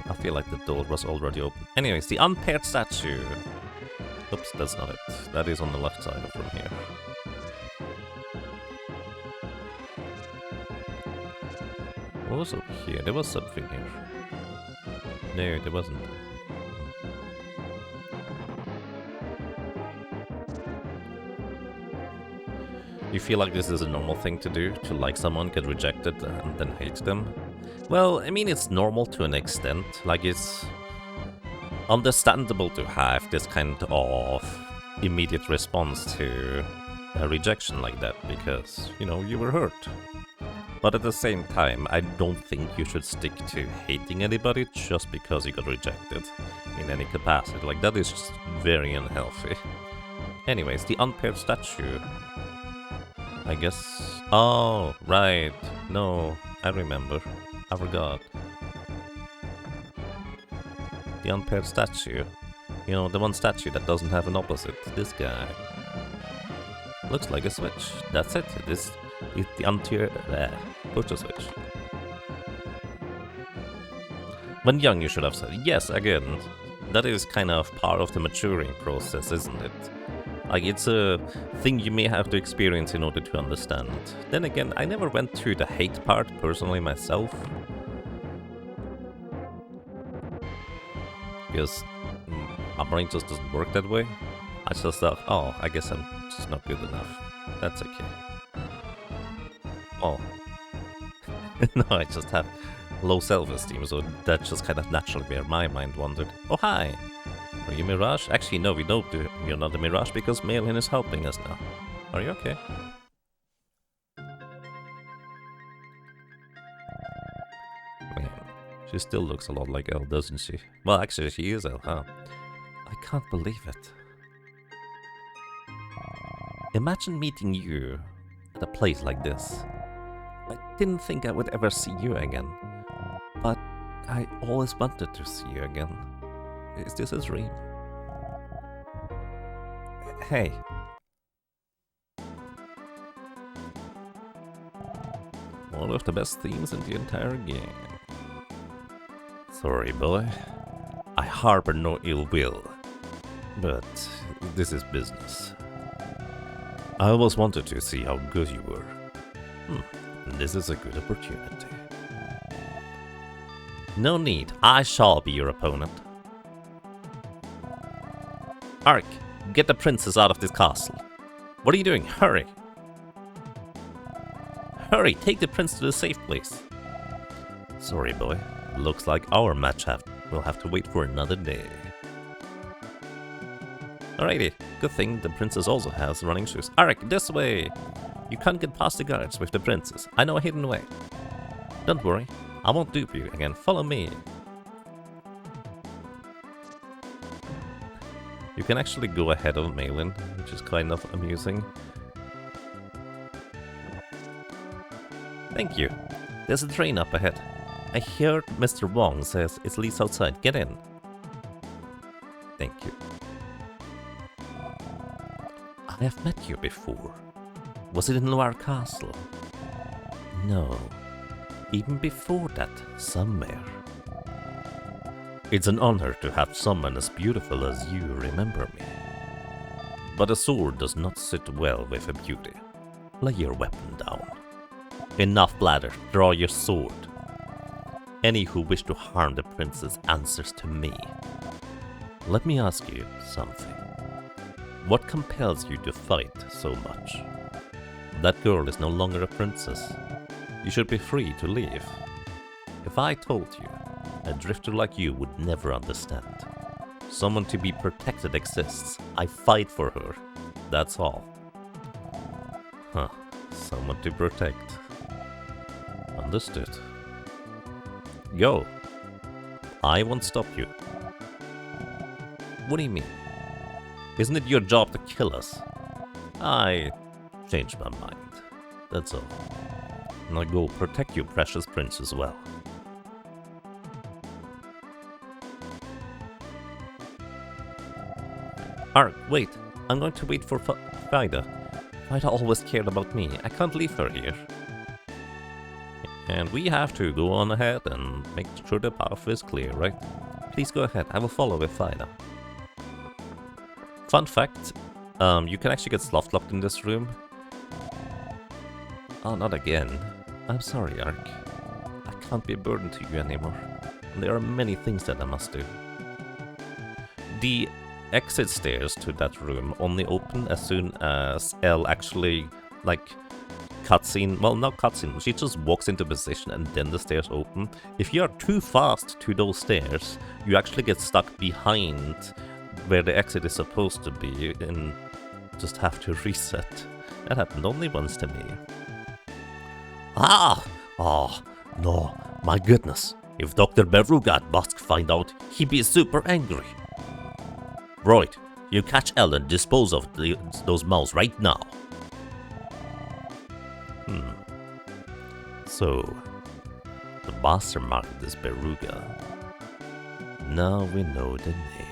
I feel like the door was already open. Anyways, the unpaired statue. Oops, that's not it. That is on the left side from here. What was up here? There was something here. No, there wasn't. You feel like this is a normal thing to do? To like someone, get rejected, and then hate them? Well, I mean, it's normal to an extent. Like, it's understandable to have this kind of immediate response to a rejection like that, because, you know, you were hurt. But at the same time, I don't think you should stick to hating anybody just because you got rejected in any capacity. Like, that is just very unhealthy. Anyways, the unpaired statue... I guess... Oh, right. No, I remember. I forgot. The unpaired statue. You know, the one statue that doesn't have an opposite. This guy. Looks like a switch. That's it. It's the unpaired... push the switch. When young, you should have said. Yes, again. That is kind of part of the maturing process, isn't it? Like, it's a thing you may have to experience in order to understand. Then again, I never went through the hate part personally myself. Because my brain just doesn't work that way. I just thought, oh, I guess I'm just not good enough. That's okay. Oh. No, I just have low self-esteem, so that's just kind of naturally where my mind wandered. Oh, hi! Are you Mirage? Actually, no, we know you're not a Mirage because Malin is helping us now. Are you okay? Man, she still looks a lot like Elle, doesn't she? Well, actually, she is Elle, huh? I can't believe it. Imagine meeting you at a place like this. I didn't think I would ever see you again, but I always wanted to see you again. Is this a dream? Hey. One of the best themes in the entire game. Sorry, boy. I harbor no ill will. But this is business. I always wanted to see how good you were. This is a good opportunity. No need. I shall be your opponent. Ark, get the princess out of this castle. What are you doing? Hurry! Hurry, take the prince to the safe place. Sorry, boy. Looks like our match will have to wait for another day. Alrighty, good thing the princess also has running shoes. Ark, this way! You can't get past the guards with the princess. I know a hidden way. Don't worry, I won't dupe you again. Follow me. You can actually go ahead of Malin, which is kind of amusing. Thank you. There's a train up ahead. I heard Mr. Wong says it leads outside. Get in. Thank you. I have met you before. Was it in Loire Castle? No. Even before that, somewhere. It's an honor to have someone as beautiful as you remember me. But a sword does not sit well with a beauty. Lay your weapon down. Enough blather, draw your sword. Any who wish to harm the princess answers to me. Let me ask you something. What compels you to fight so much? That girl is no longer a princess. You should be free to leave. If I told you, a drifter like you would never understand. Someone to be protected exists. I fight for her. That's all. Huh. Someone to protect. Understood. Go. I won't stop you. What do you mean? Isn't it your job to kill us? I changed my mind. That's all. Now go protect your precious prince as well. Ark, wait. I'm going to wait for Vida. Vida always cared about me. I can't leave her here. And we have to go on ahead and make sure the path is clear, right? Please go ahead. I will follow with Vida. Fun fact, you can actually get sloth locked in this room. Oh, not again. I'm sorry, Ark. I can't be a burden to you anymore. There are many things that I must do. The exit stairs to that room only open as soon as Elle actually, like, cutscene. Well, not cutscene. She just walks into position and then the stairs open. If you are too fast to those stairs, you actually get stuck behind where the exit is supposed to be and just have to reset. That happened only once to me. Ah! Oh, no. My goodness. If Dr. Beruga at Busk find out, he'd be super angry. Right. You catch Elle and dispose of those mouse right now. So, the mastermind is Beruga. Now we know the name.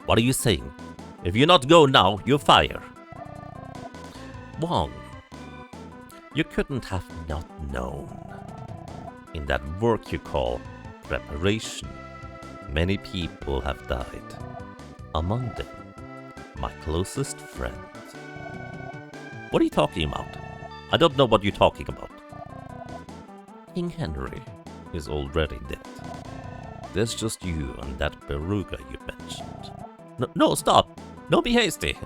What are you saying? If you not go now, you fire. Wong, you couldn't have not known. In that work you call preparation, many people have died. Among them, my closest friend. What are you talking about? I don't know what you're talking about. King Henry is already dead. There's just you and that Beruga you mentioned. No, stop! Don't be hasty!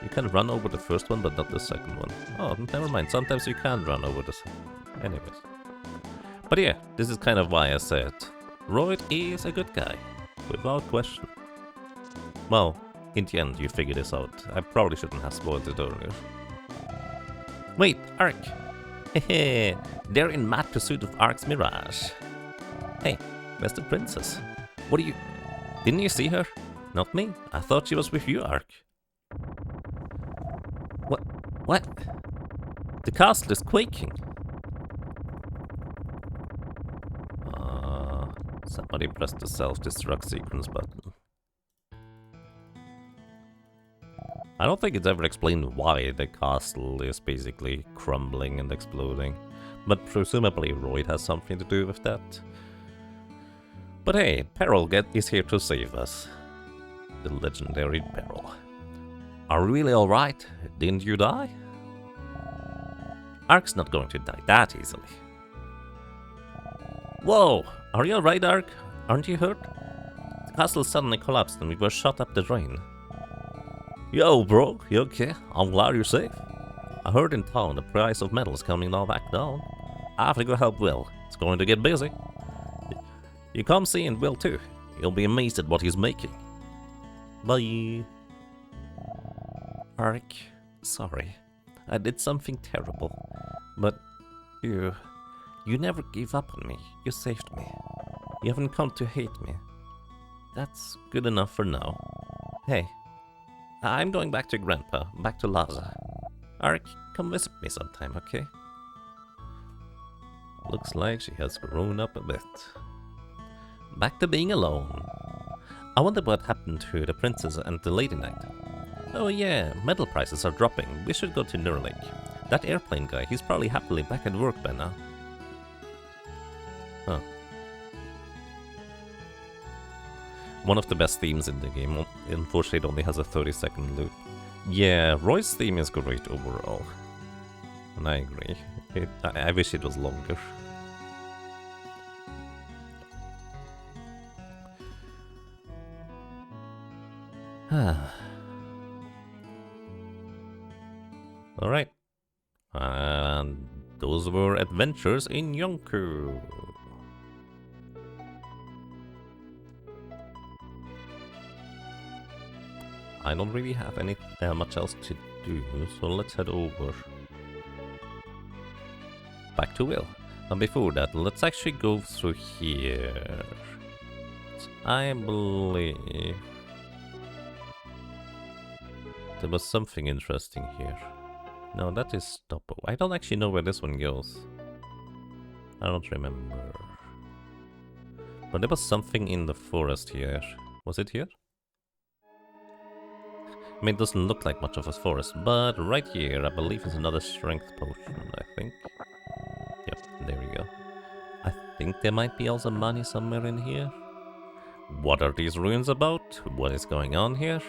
You can run over the first one, but not the second one. Oh, never mind. Sometimes you can run over the second. Anyways. But yeah, this is kind of why I said Royd is a good guy. Without question. Well, in the end, you figure this out. I probably shouldn't have spoiled it earlier. Wait, Ark! Hehe, they're in mad pursuit of Ark's mirage. Hey, where's the princess? What are you... Didn't you see her? Not me. I thought she was with you, Ark. What? The castle is quaking. Somebody pressed the self-destruct sequence button. I don't think it's ever explained why the castle is basically crumbling and exploding, but presumably Royd has something to do with that. But hey, Peril is here to save us. The legendary Peril. Are you really alright? Didn't you die? Ark's not going to die that easily. Whoa! Are you alright, Ark? Aren't you hurt? The castle suddenly collapsed and we were shot up the drain. Yo, bro, you okay? I'm glad you're safe. I heard in town the price of metal is coming now back down. I have to go help Will. It's going to get busy. You come see and Will too. You'll be amazed at what he's making. Bye. Ark, sorry. I did something terrible. But you never gave up on me. You saved me. You haven't come to hate me. That's good enough for now. Hey, I'm going back to Grandpa, back to Laza. Ark, come visit me sometime, okay? Looks like she has grown up a bit. Back to being alone. I wonder what happened to the princess and the lady knight. Oh yeah, metal prices are dropping. We should go to Nurlik. That airplane guy, he's probably happily back at work by now. Huh. One of the best themes in the game. Unfortunately, it only has a 30-second loop. Yeah, Roy's theme is great overall. And I agree. I wish it was longer. Alright. And those were adventures in Yonku. I don't really have any much else to do, so let's head over. Back to Will. And before that, let's actually go through here. I believe there was something interesting here. No, that is Stoppo. I don't actually know where this one goes. I don't remember. But there was something in the forest here. Was it here? I mean, it doesn't look like much of a forest, but right here, I believe is another strength potion, I think. Yep, there we go. I think there might be also money somewhere in here. What are these ruins about? What is going on here?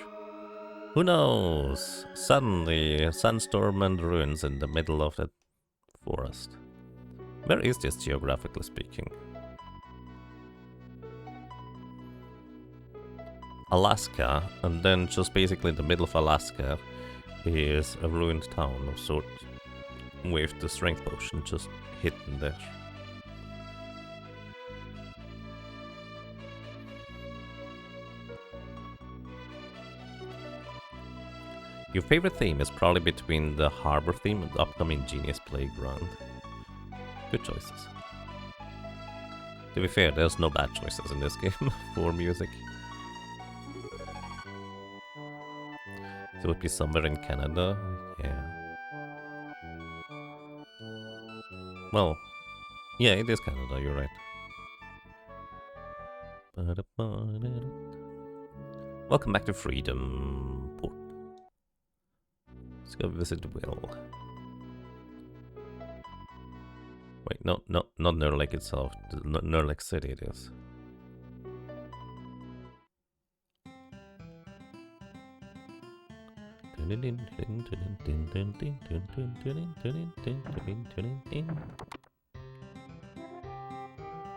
Who knows? Suddenly, a sandstorm and ruins in the middle of the forest. Where is this, geographically speaking? Alaska, and then just basically in the middle of Alaska is a ruined town of sort, with the strength potion just hidden there. Your favorite theme is probably between the harbor theme and the upcoming Genius Playground. Good choices. To be fair, there's no bad choices in this game for music. So it would be somewhere in Canada, yeah. Well, yeah, it is Canada, you're right. Welcome back to Freedom Port. Let's go visit Will. Wait, no, not Nurlik itself. Nurlik City it is.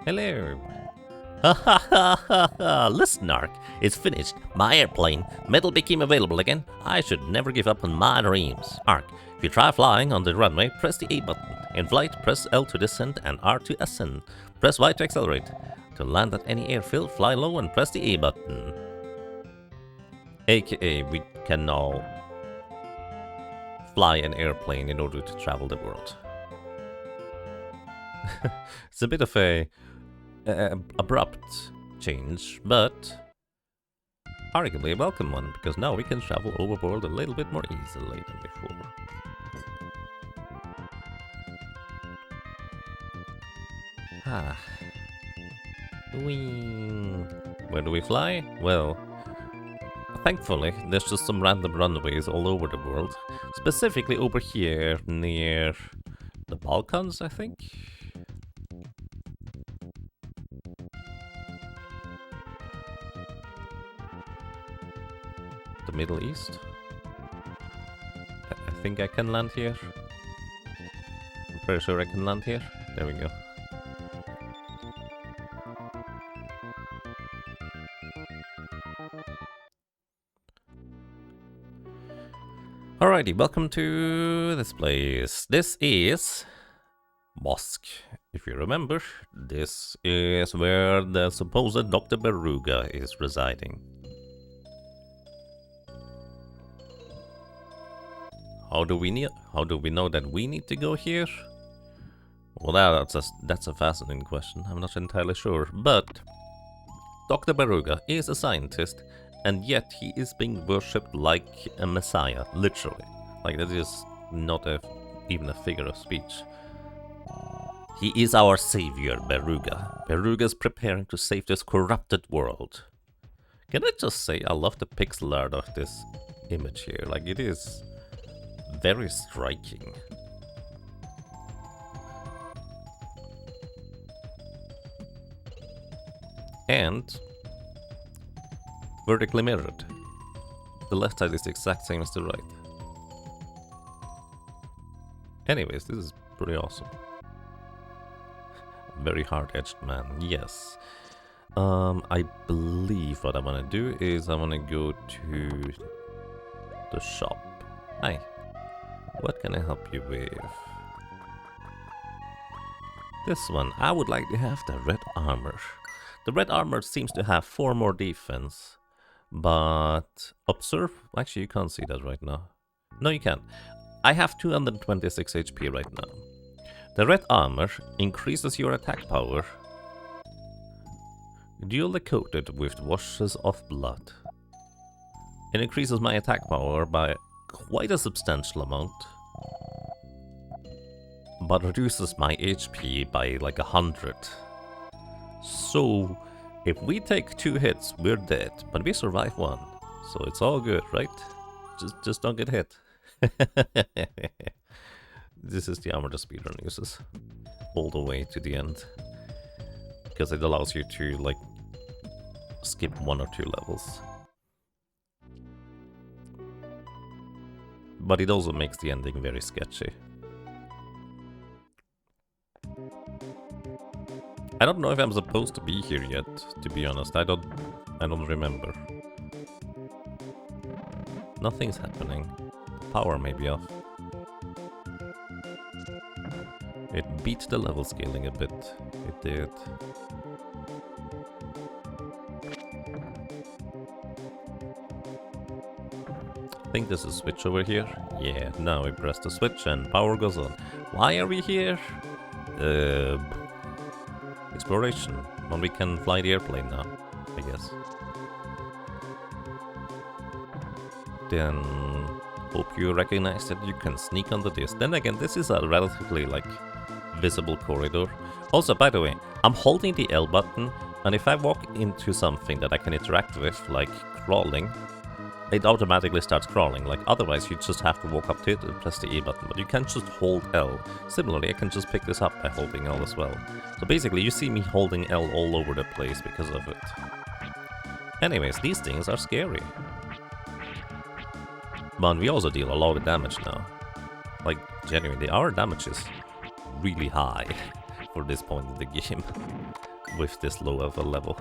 Hello. Ha ha ha ha ha! Listen, Ark, it's finished. My airplane. Metal became available again. I should never give up on my dreams. Ark, if you try flying on the runway, press the A button. In flight, press L to descend and R to ascend. Press Y to accelerate. To land at any airfield, fly low and press the A button. AKA, we can now fly an airplane in order to travel the world. It's a bit of a abrupt change, but arguably a welcome one, because now we can travel overworld a little bit more easily than before. Ah. Whee. Where do we fly? Well, I Thankfully, there's just some random runways all over the world. Specifically over here near the Balkans, I think? The Middle East? I think I can land here. I'm pretty sure I can land here. There we go. Alrighty, welcome to this place. This is Mosque. If you remember, this is where the supposed Dr. Beruga is residing. How do we know that we need to go here? Well, that's a fascinating question. I'm not entirely sure, but Dr. Beruga is a scientist, and yet he is being worshipped like a messiah, literally. Like, that is not even a figure of speech. He is our savior, Beruga. Beruga's preparing to save this corrupted world. Can I just say, I love the pixel art of this image here. Like, it is very striking. And vertically mirrored. The left side is the exact same as the right. Anyways, this is pretty awesome. Very hard-edged man, yes. I believe what I want to do is I want to go to the shop. Hi, what can I help you with? This one, I would like to have the red armor. The red armor seems to have 4 more defense, but observe, actually you can't see that right now. No, you can't. I have 226 HP right now. The red armor increases your attack power, duly coated with washes of blood. It increases my attack power by quite a substantial amount, but reduces my HP by like 100. So, if we take 2 hits, we're dead, but we survive 1. So it's all good, right? Just don't get hit. This is the armor the speedrun uses. All the way to the end. Because it allows you to, like, skip 1 or 2 levels. But it also makes the ending very sketchy. I don't know if I'm supposed to be here yet, to be honest. I don't remember. Nothing's happening. The power may be off. It beat the level scaling a bit. It did. I think there's a switch over here. Yeah, now we press the switch and power goes on. Why are we here? Exploration. When we can fly the airplane now, I guess. Then hope you recognize that you can sneak under this. Then again, this is a relatively, like, visible corridor. Also, by the way, I'm holding the L button, and if I walk into something that I can interact with, like crawling, it automatically starts crawling. Like, otherwise you just have to walk up to it and press the E button, but you can't just hold L. Similarly, I can just pick this up by holding L as well. So basically, you see me holding L all over the place because of it. Anyways, these things are scary. But we also deal a lot of damage now. Like, genuinely, our damage is really high for this point in the game with this low of a level.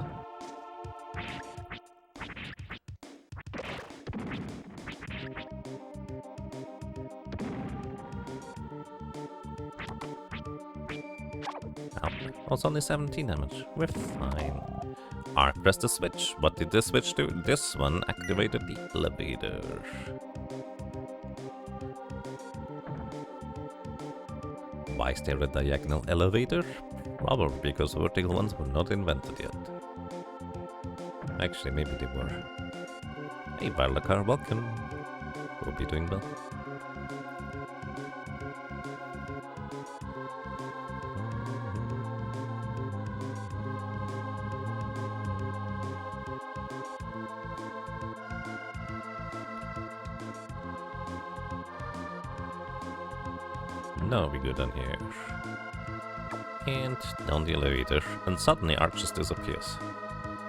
Oh, it's only 17 damage. We're fine. R pressed the switch. What did this switch do? This one activated the elevator. Why is there a diagonal elevator? Probably because vertical ones were not invented yet. Actually, maybe they were. Hey, Varlakar, welcome. Hope you're doing well. Now we go down here. And down the elevator. And suddenly Arch just disappears.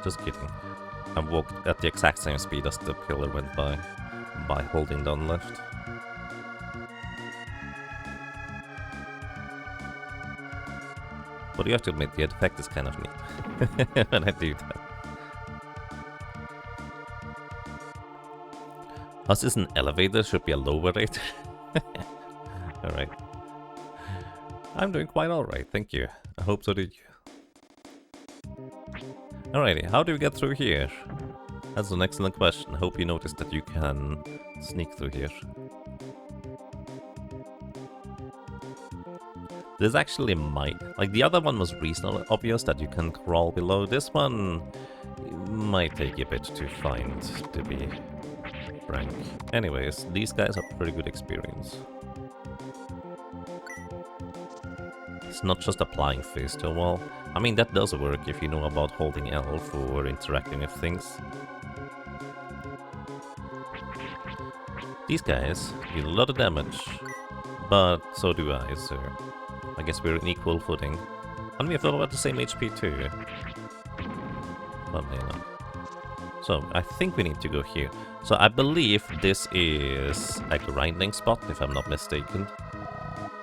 Just kidding. I walked at the exact same speed as the pillar went by holding down left. But you have to admit, the effect is kind of neat when I do that. Us is an elevator, should be a lower rate. Alright. I'm doing quite alright, thank you. I hope so do you. Alrighty, how do we get through here? That's an excellent question. I hope you noticed that you can sneak through here. This actually might... Like, the other one was reasonably obvious that you can crawl below. This one might take a bit to find, to be frank. Anyways, these guys have pretty good experience. It's not just applying phase to a wall. I mean, that does work if you know about holding L for interacting with things. These guys deal a lot of damage, but so do I, so I guess we're in equal footing. And we have about the same HP too. Funnily enough. So, I think we need to go here. So, I believe this is a grinding spot, if I'm not mistaken.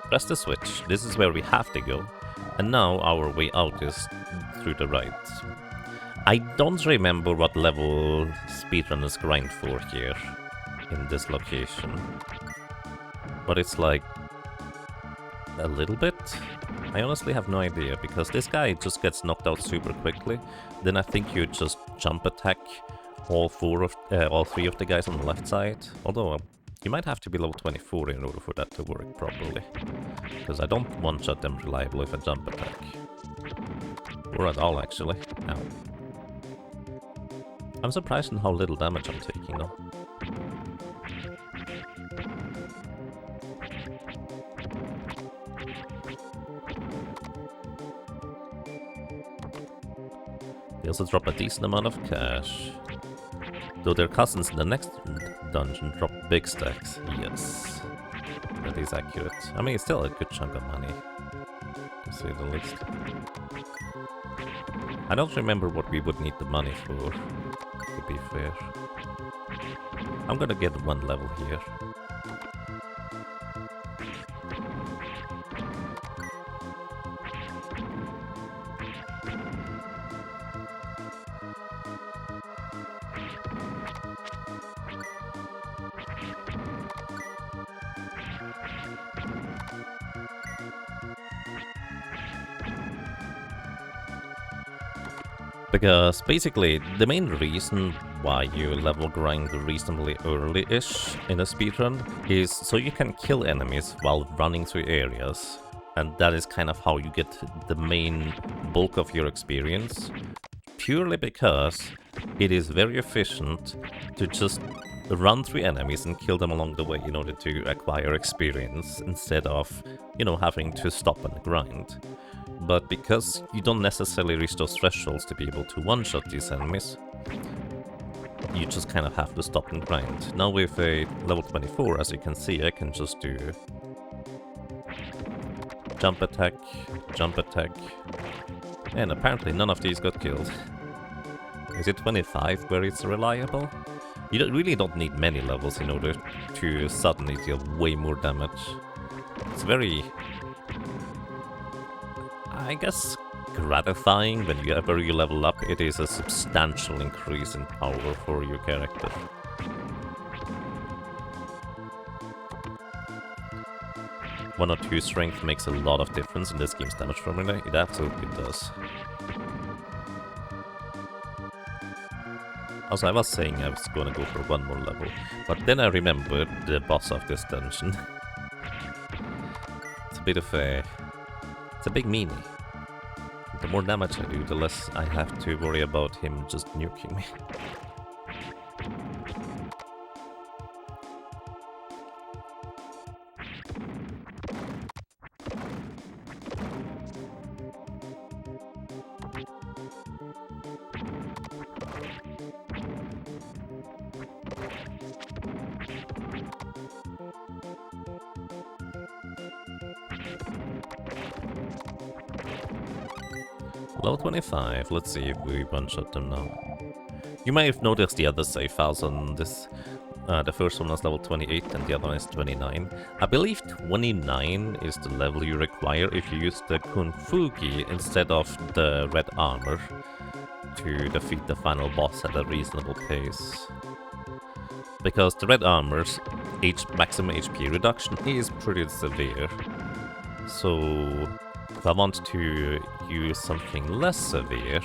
Press the switch. This is where we have to go. And now our way out is through the right. I don't remember what level speedrunners grind for here in this location. But it's like a little bit. I honestly have no idea, because this guy just gets knocked out super quickly. Then I think you just jump attack all three of the guys on the left side. Although you might have to be level 24 in order for that to work properly. Because I don't one-shot them reliably if I jump attack. Or at all, actually. Ow. I'm surprised in how little damage I'm taking, though. They also drop a decent amount of cash. Though their cousins in the next dungeon drop big stacks. Yes. That is accurate. I mean, it's still a good chunk of money, to say the least. I don't remember what we would need the money for, to be fair. I'm gonna get one level here. Because basically, the main reason why you level grind reasonably early-ish in a speedrun is so you can kill enemies while running through areas. And that is kind of how you get the main bulk of your experience. Purely because it is very efficient to just run through enemies and kill them along the way in order to acquire experience instead of, you know, having to stop and grind. But because you don't necessarily reach those thresholds to be able to one-shot these enemies, you just kind of have to stop and grind. Now with a level 24, as you can see, I can just do jump attack, and apparently none of these got killed. Is it 25 where it's reliable? You really don't need many levels in order to suddenly deal way more damage. It's very, I guess, gratifying whenever you level up. It is a substantial increase in power for your character. One or two strength makes a lot of difference in this game's damage formula. It absolutely does. Also, I was saying I was gonna go for one more level, but then I remembered the boss of this dungeon. It's a bit of a... it's a big meanie. The more damage I do, the less I have to worry about him just nuking me. Level 25, let's see if we one-shot them now. You may have noticed the other save files on this. The first one was level 28 and the other one is 29. I believe 29 is the level you require if you use the Kung Fu Gi instead of the red armor to defeat the final boss at a reasonable pace. Because the red armor's maximum HP reduction is pretty severe. So if I want to use something less severe,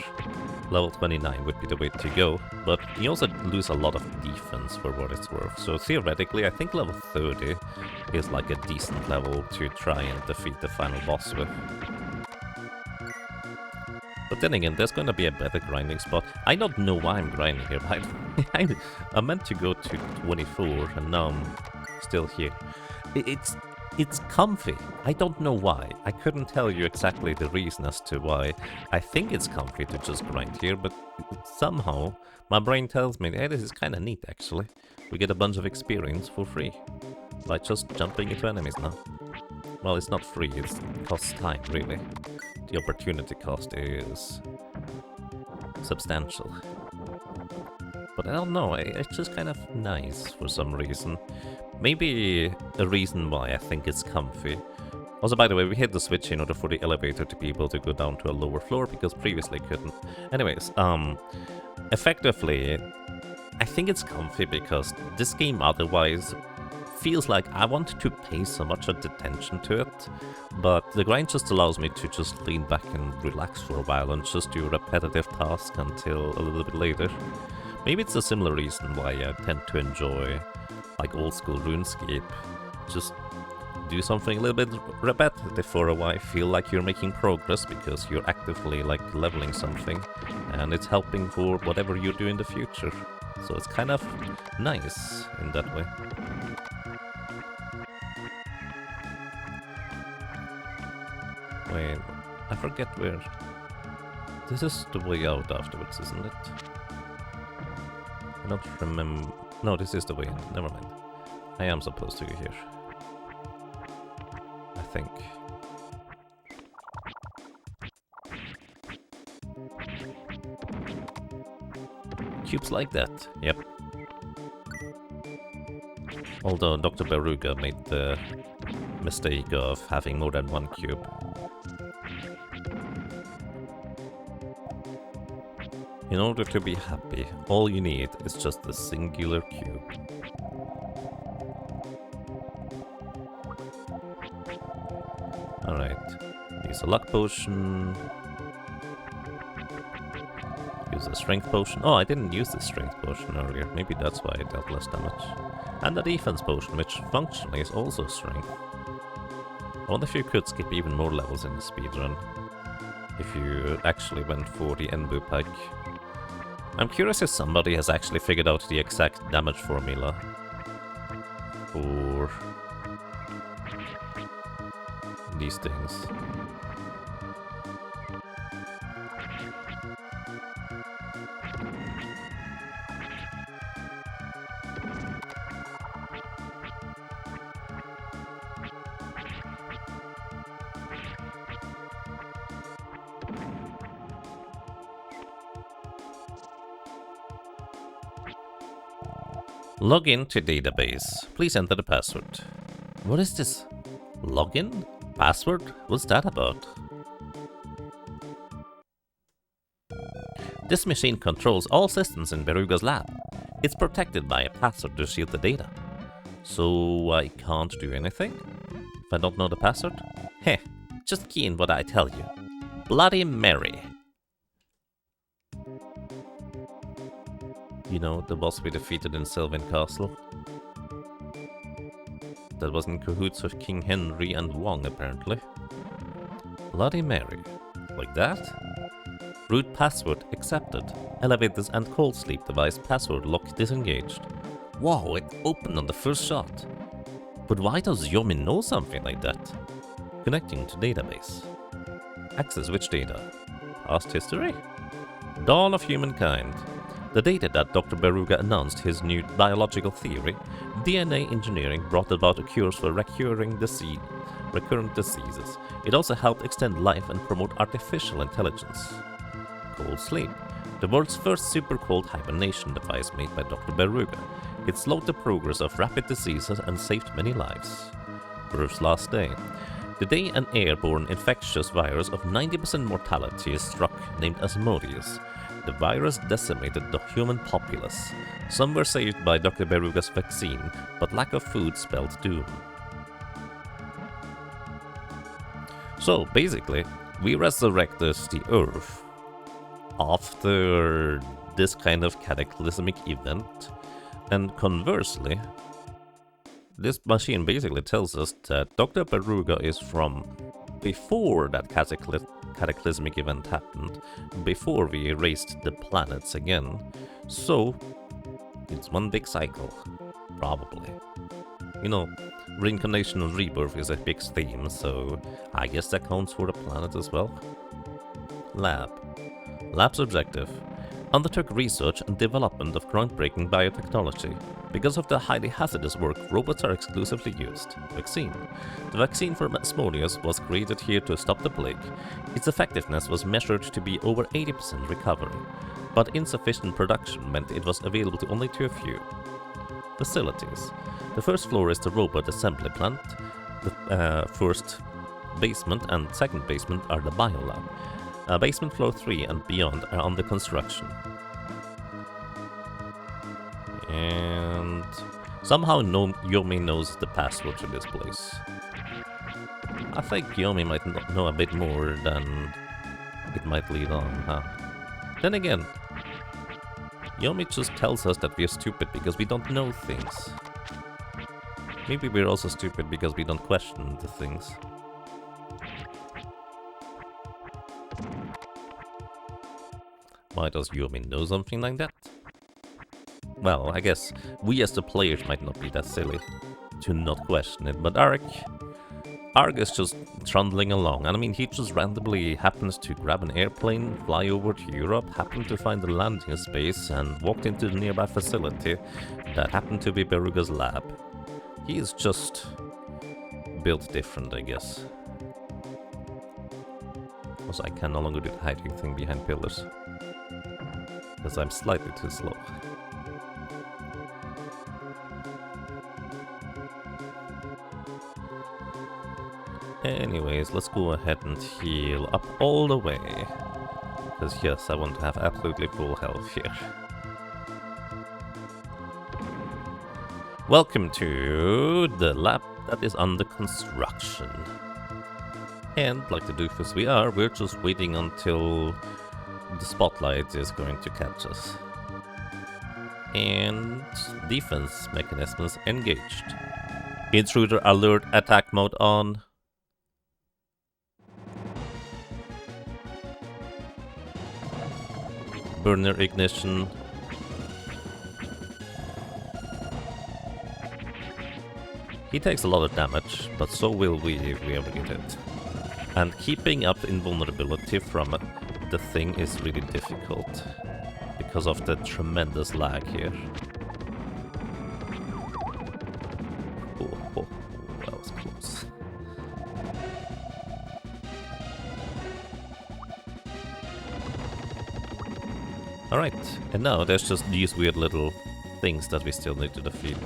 level 29 would be the way to go, but you also lose a lot of defense for what it's worth. So theoretically, I think level 30 is like a decent level to try and defeat the final boss with. But then again, there's gonna be a better grinding spot. I don't know why I'm grinding here, by the way. I meant to go to 24, and now I'm still here. It's comfy. I don't know why. I couldn't tell you exactly the reason as to why. I think it's comfy to just grind here, but somehow my brain tells me, hey, this is kind of neat actually. We get a bunch of experience for free by just jumping into enemies now. Well, it's not free, it costs time, really. The opportunity cost is substantial. But I don't know, it's just kind of nice for some reason. Maybe a reason why I think it's comfy. Also, by the way, we hit the switch in order for the elevator to be able to go down to a lower floor, because previously couldn't. Anyways, effectively, I think it's comfy because this game otherwise feels like I want to pay so much attention to it, but the grind just allows me to just lean back and relax for a while and just do repetitive tasks until a little bit later. Maybe it's a similar reason why I tend to enjoy like old school RuneScape. Just do something a little bit repetitive for a while, feel like you're making progress because you're actively like leveling something, and it's helping for whatever you do in the future. So it's kind of nice in that way. Wait, I forget where... This is the way out afterwards, isn't it? I don't remember... No, this is the way in. Never mind. I am supposed to go here. I think. Cubes like that. Yep. Although Dr. Beruga made the mistake of having more than one cube. In order to be happy, all you need is just a singular cube. Alright, use a luck potion. Use a strength potion. Oh, I didn't use the strength potion earlier. Maybe that's why I dealt less damage. And the defense potion, which functionally is also strength. I wonder if you could skip even more levels in the speedrun if you actually went for the Enbu pack. I'm curious if somebody has actually figured out the exact damage formula for these things. Login to database. Please enter the password. What is this? Login? Password? What's that about? This machine controls all systems in Beruga's lab. It's protected by a password to shield the data. So I can't do anything? If I don't know the password? Heh, just key in what I tell you. Bloody Mary. You know, the boss we defeated in Sylvan Castle. That was in cahoots with King Henry and Wong, apparently. Bloody Mary. Like that? Root password accepted. Elevators and cold sleep device password lock disengaged. Wow, it opened on the first shot. But why does Yomi know something like that? Connecting to database. Access which data? Past history? Dawn of humankind. The data that Dr. Beruga announced his new biological theory, DNA engineering brought about a cure for recurring recurrent diseases. It also helped extend life and promote artificial intelligence. Cold sleep. The world's first super cold hibernation device made by Dr. Beruga. It slowed the progress of rapid diseases and saved many lives. Earth's last day. The day an airborne infectious virus of 90% mortality struck named Asmodeus. The virus decimated the human populace. Some were saved by Dr. Beruga's vaccine, but lack of food spelled doom. So basically, we resurrected the Earth after this kind of cataclysmic event, and conversely, this machine basically tells us that Dr. Beruga is from before that cataclysmic event happened, before we erased the planets again. So, it's one big cycle, probably. You know, reincarnation and rebirth is a big theme, so I guess that counts for the planet as well. Lab's objective: undertook research and development of groundbreaking biotechnology. Because of the highly hazardous work, robots are exclusively used. Vaccine. The vaccine for Asmodeus was created here to stop the plague. Its effectiveness was measured to be over 80% recovery, but insufficient production meant it was available to only to a few. Facilities. The first floor is the robot assembly plant. The first basement and second basement are the biolab. Basement floor 3 and beyond are under construction. And somehow Yomi knows the password to this place. I think Yomi might know a bit more than it might lead on, huh? Then again, Yomi just tells us that we are stupid because we don't know things. Maybe we're also stupid because we don't question the things. Why does Yomi know something like that? Well, I guess we as the players might not be that silly to not question it, but Ark is just trundling along, and I mean, he just randomly happens to grab an airplane, fly over to Europe, happened to find a landing space, and walked into the nearby facility that happened to be Beruga's lab. He is just built different, I guess. Also, I can no longer do the hiding thing behind pillars, because I'm slightly too slow. Anyways, let's go ahead and heal up all the way. Because yes, I want to have absolutely full health here. Welcome to the lab that is under construction. And like the doofus we are, we're just waiting until the spotlight is going to catch us. And defense mechanisms engaged. Intruder alert, attack mode on. Burner ignition. He takes a lot of damage, but so will we if we ever get hit. And keeping up invulnerability from the thing is really difficult because of the tremendous lag here. Oh, that was close. Alright, and now there's just these weird little things that we still need to defeat.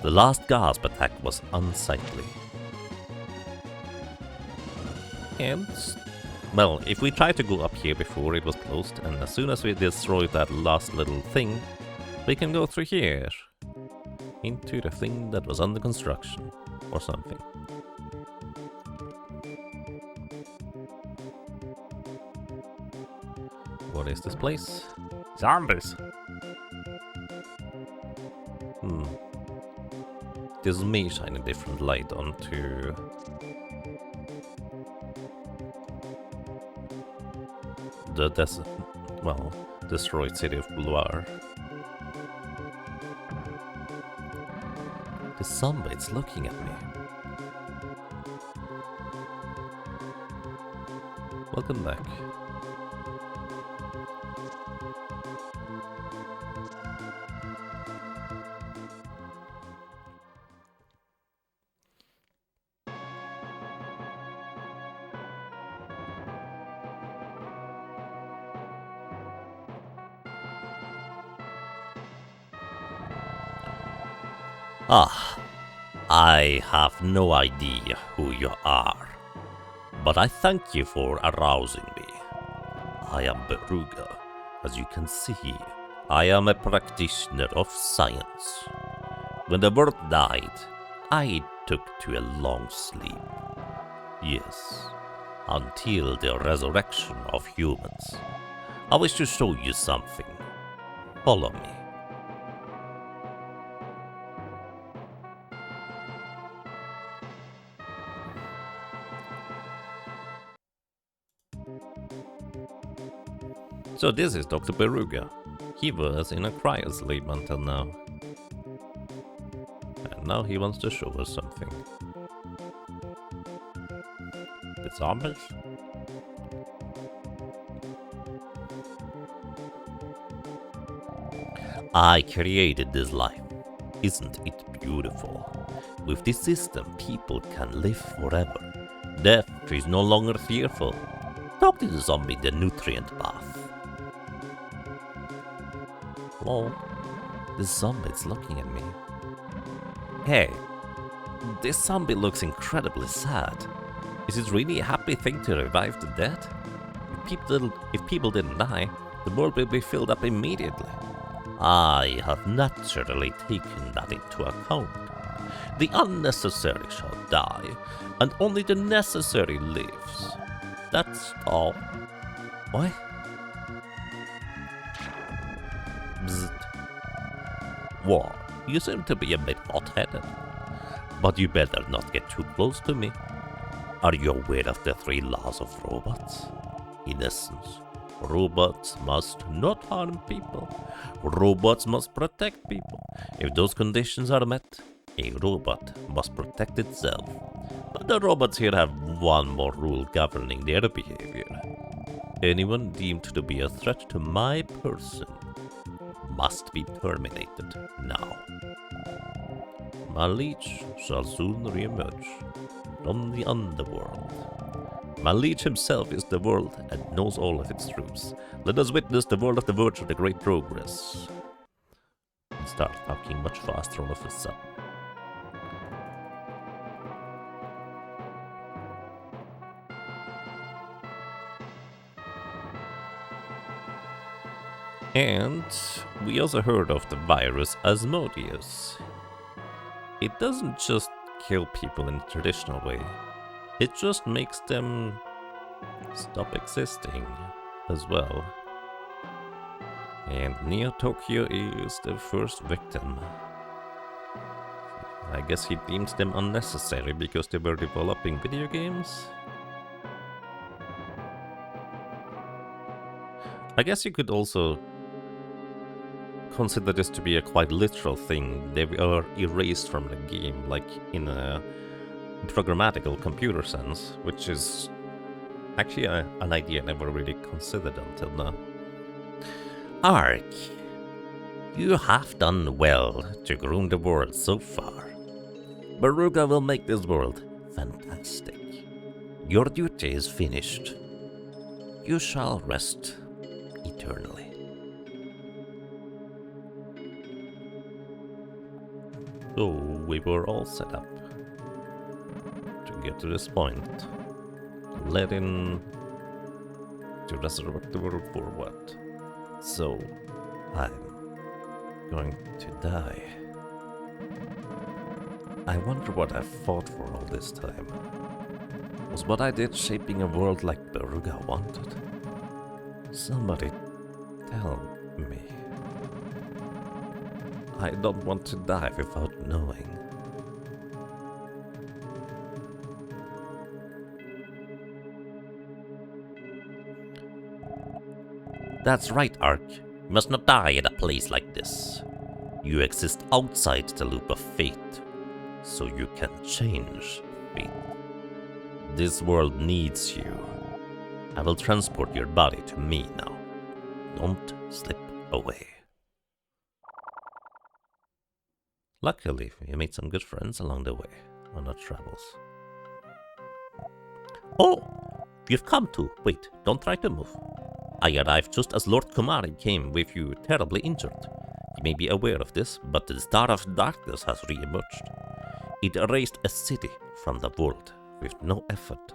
The last gasp attack was unsightly. And, well, if we tried to go up here before it was closed, and as soon as we destroyed that last little thing, we can go through here. Into the thing that was under construction, or something. What is this place? Zombies! This may shine a different light onto the destroyed city of Bloir. The zombie is looking at me. Welcome back. Ah, I have no idea who you are, but I thank you for arousing me. I am Beruga. As you can see, I am a practitioner of science. When the world died, I took to a long sleep. Yes, until the resurrection of humans. I wish to show you something. Follow me. So this is Dr. Beruga. He was in a cryosleep until now. And now he wants to show us something. The zombies? I created this life. Isn't it beautiful? With this system, people can live forever. Death is no longer fearful. Talk to the zombie, the nutrient bath. Hello? The zombie is looking at me. Hey, this zombie looks incredibly sad. Is it really a happy thing to revive the dead? If people didn't die, the world will be filled up immediately. I have naturally taken that into account. The unnecessary shall die, and only the necessary lives. That's all. What? Bzzzt. What? You seem to be a bit hot-headed. But you better not get too close to me. Are you aware of the 3 laws of robots? In essence, robots must not harm people. Robots must protect people. If those conditions are met, a robot must protect itself. But the robots here have one more rule governing their behavior. Anyone deemed to be a threat to my person must be terminated now. My leech shall soon re-emerge from the underworld. My leech himself is the world and knows all of its truths. Let us witness the world of the verge of the great progress. And start talking much faster all of a sudden. And we also heard of the virus Asmodeus. It doesn't just kill people in the traditional way. It just makes them stop existing as well. And Neo Tokyo is the first victim. I guess he deems them unnecessary because they were developing video games. I guess you could also consider this to be a quite literal thing. They are erased from the game, like in a programmatical computer sense, which is actually an idea I never really considered until now. Ark, you have done well to groom the world so far. Beruga will make this world fantastic. Your duty is finished. You shall rest eternally. So we were all set up to get to this point. Let in to resurrect the world for what? So I'm going to die. I wonder what I fought for all this time. Was what I did shaping a world like Beruga wanted? Somebody tell me. I don't want to die without knowing. That's right, Ark. You must not die at a place like this. You exist outside the loop of fate, so you can change fate. This world needs you. I will transport your body to me now. Don't slip away. Luckily, we made some good friends along the way on our travels. Oh, you've come to. Wait, don't try to move. I arrived just as Lord Kumari came with you terribly injured. He may be aware of this, but the Star of Darkness has re-emerged. It erased a city from the world with no effort.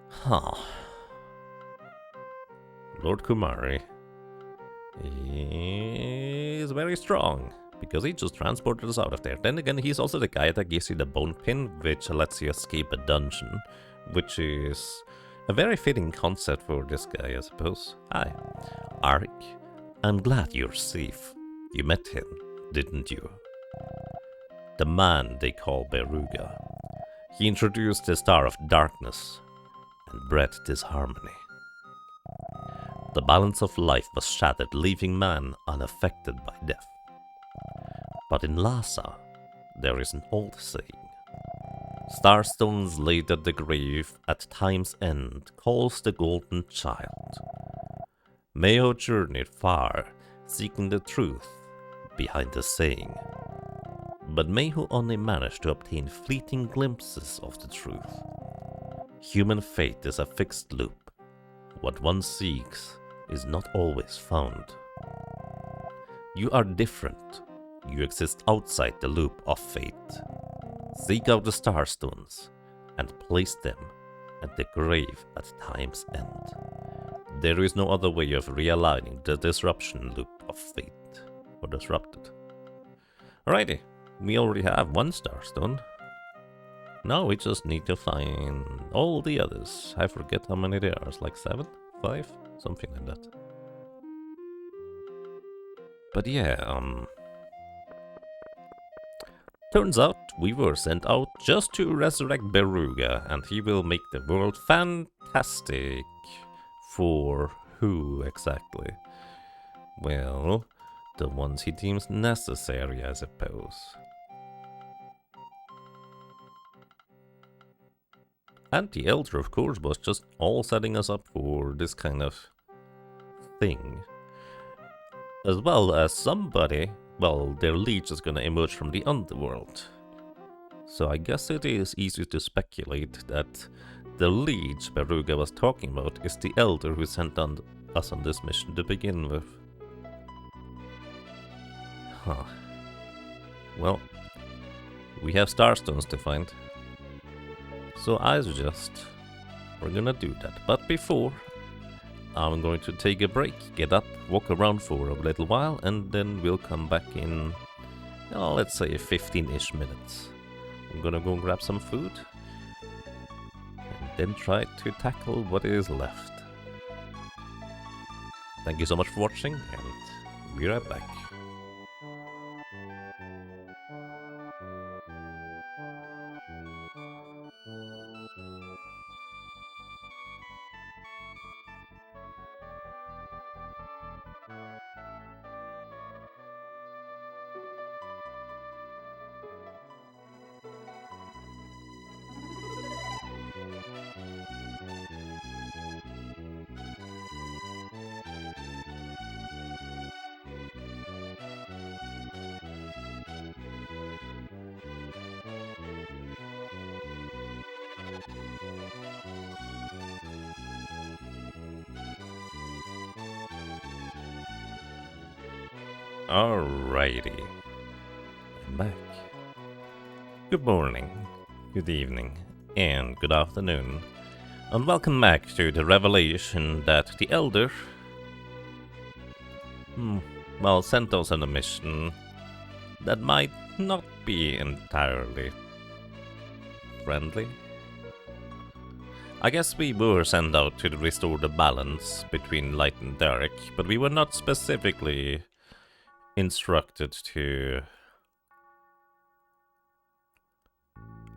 Huh. Lord Kumari is very strong, because he just transported us out of there. Then again, he's also the guy that gives you the bone pin, which lets you escape a dungeon, which is a very fitting concept for this guy, I suppose. Hi, Arik. I'm glad you're safe. You met him, didn't you? The man they call Beruga. He introduced the Star of Darkness and bred disharmony. The balance of life was shattered, leaving man unaffected by death. But in Lhasa, there is an old saying. Starstones laid at the grave at time's end calls the golden child. Mayo journeyed far, seeking the truth behind the saying. But Mayhu only managed to obtain fleeting glimpses of the truth. Human fate is a fixed loop. What one seeks is not always found. You are different. You exist outside the loop of fate. Seek out the starstones and place them at the grave at time's end. There is no other way of realigning the disruption loop of fate, or disrupted. Alrighty, we already have one starstone. Now we just need to find all the others. I forget how many there are, it's like 7? 5? Something like that. But yeah, turns out we were sent out just to resurrect Beruga, and he will make the world fantastic. For who exactly? Well, the ones he deems necessary, I suppose. And the Elder, of course, was just all setting us up for this kind of thing. As well as somebody, well, their leech is gonna emerge from the underworld. So I guess it is easy to speculate that the leech Beruga was talking about is the Elder who sent us on this mission to begin with. Huh. Well, we have starstones to find. So I suggest we're gonna do that. But before, I'm going to take a break, get up, walk around for a little while, and then we'll come back in, let's say 15-ish minutes. I'm gonna go grab some food, and then try to tackle what is left. Thank you so much for watching, and be right back. Alrighty, I'm back. Good morning, good evening, and good afternoon, and welcome back to the revelation that the Elder, well, sent us on a mission that might not be entirely friendly. I guess we were sent out to restore the balance between light and dark, but we were not specifically instructed to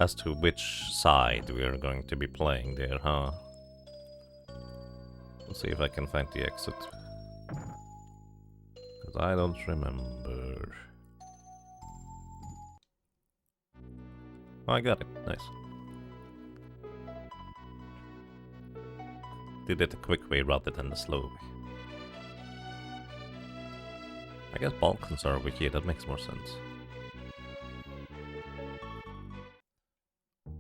as to which side we are going to be playing there, huh? Let's see if I can find the exit, because I don't remember. Oh, I got it. Nice. Did it the quick way rather than the slow way. I guess Balkans are over here, that makes more sense.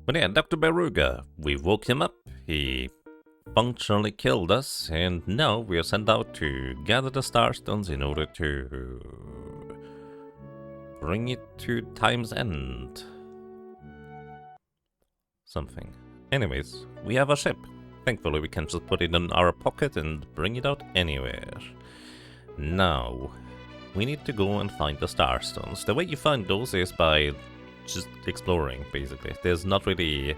But yeah, Dr. Beruga, we woke him up. He functionally killed us, and now we are sent out to gather the Starstones in order to bring it to time's end. Something. Anyways, we have a ship. Thankfully, we can just put it in our pocket and bring it out anywhere. Now, we need to go and find the Starstones. The way you find those is by just exploring, basically. There's not really...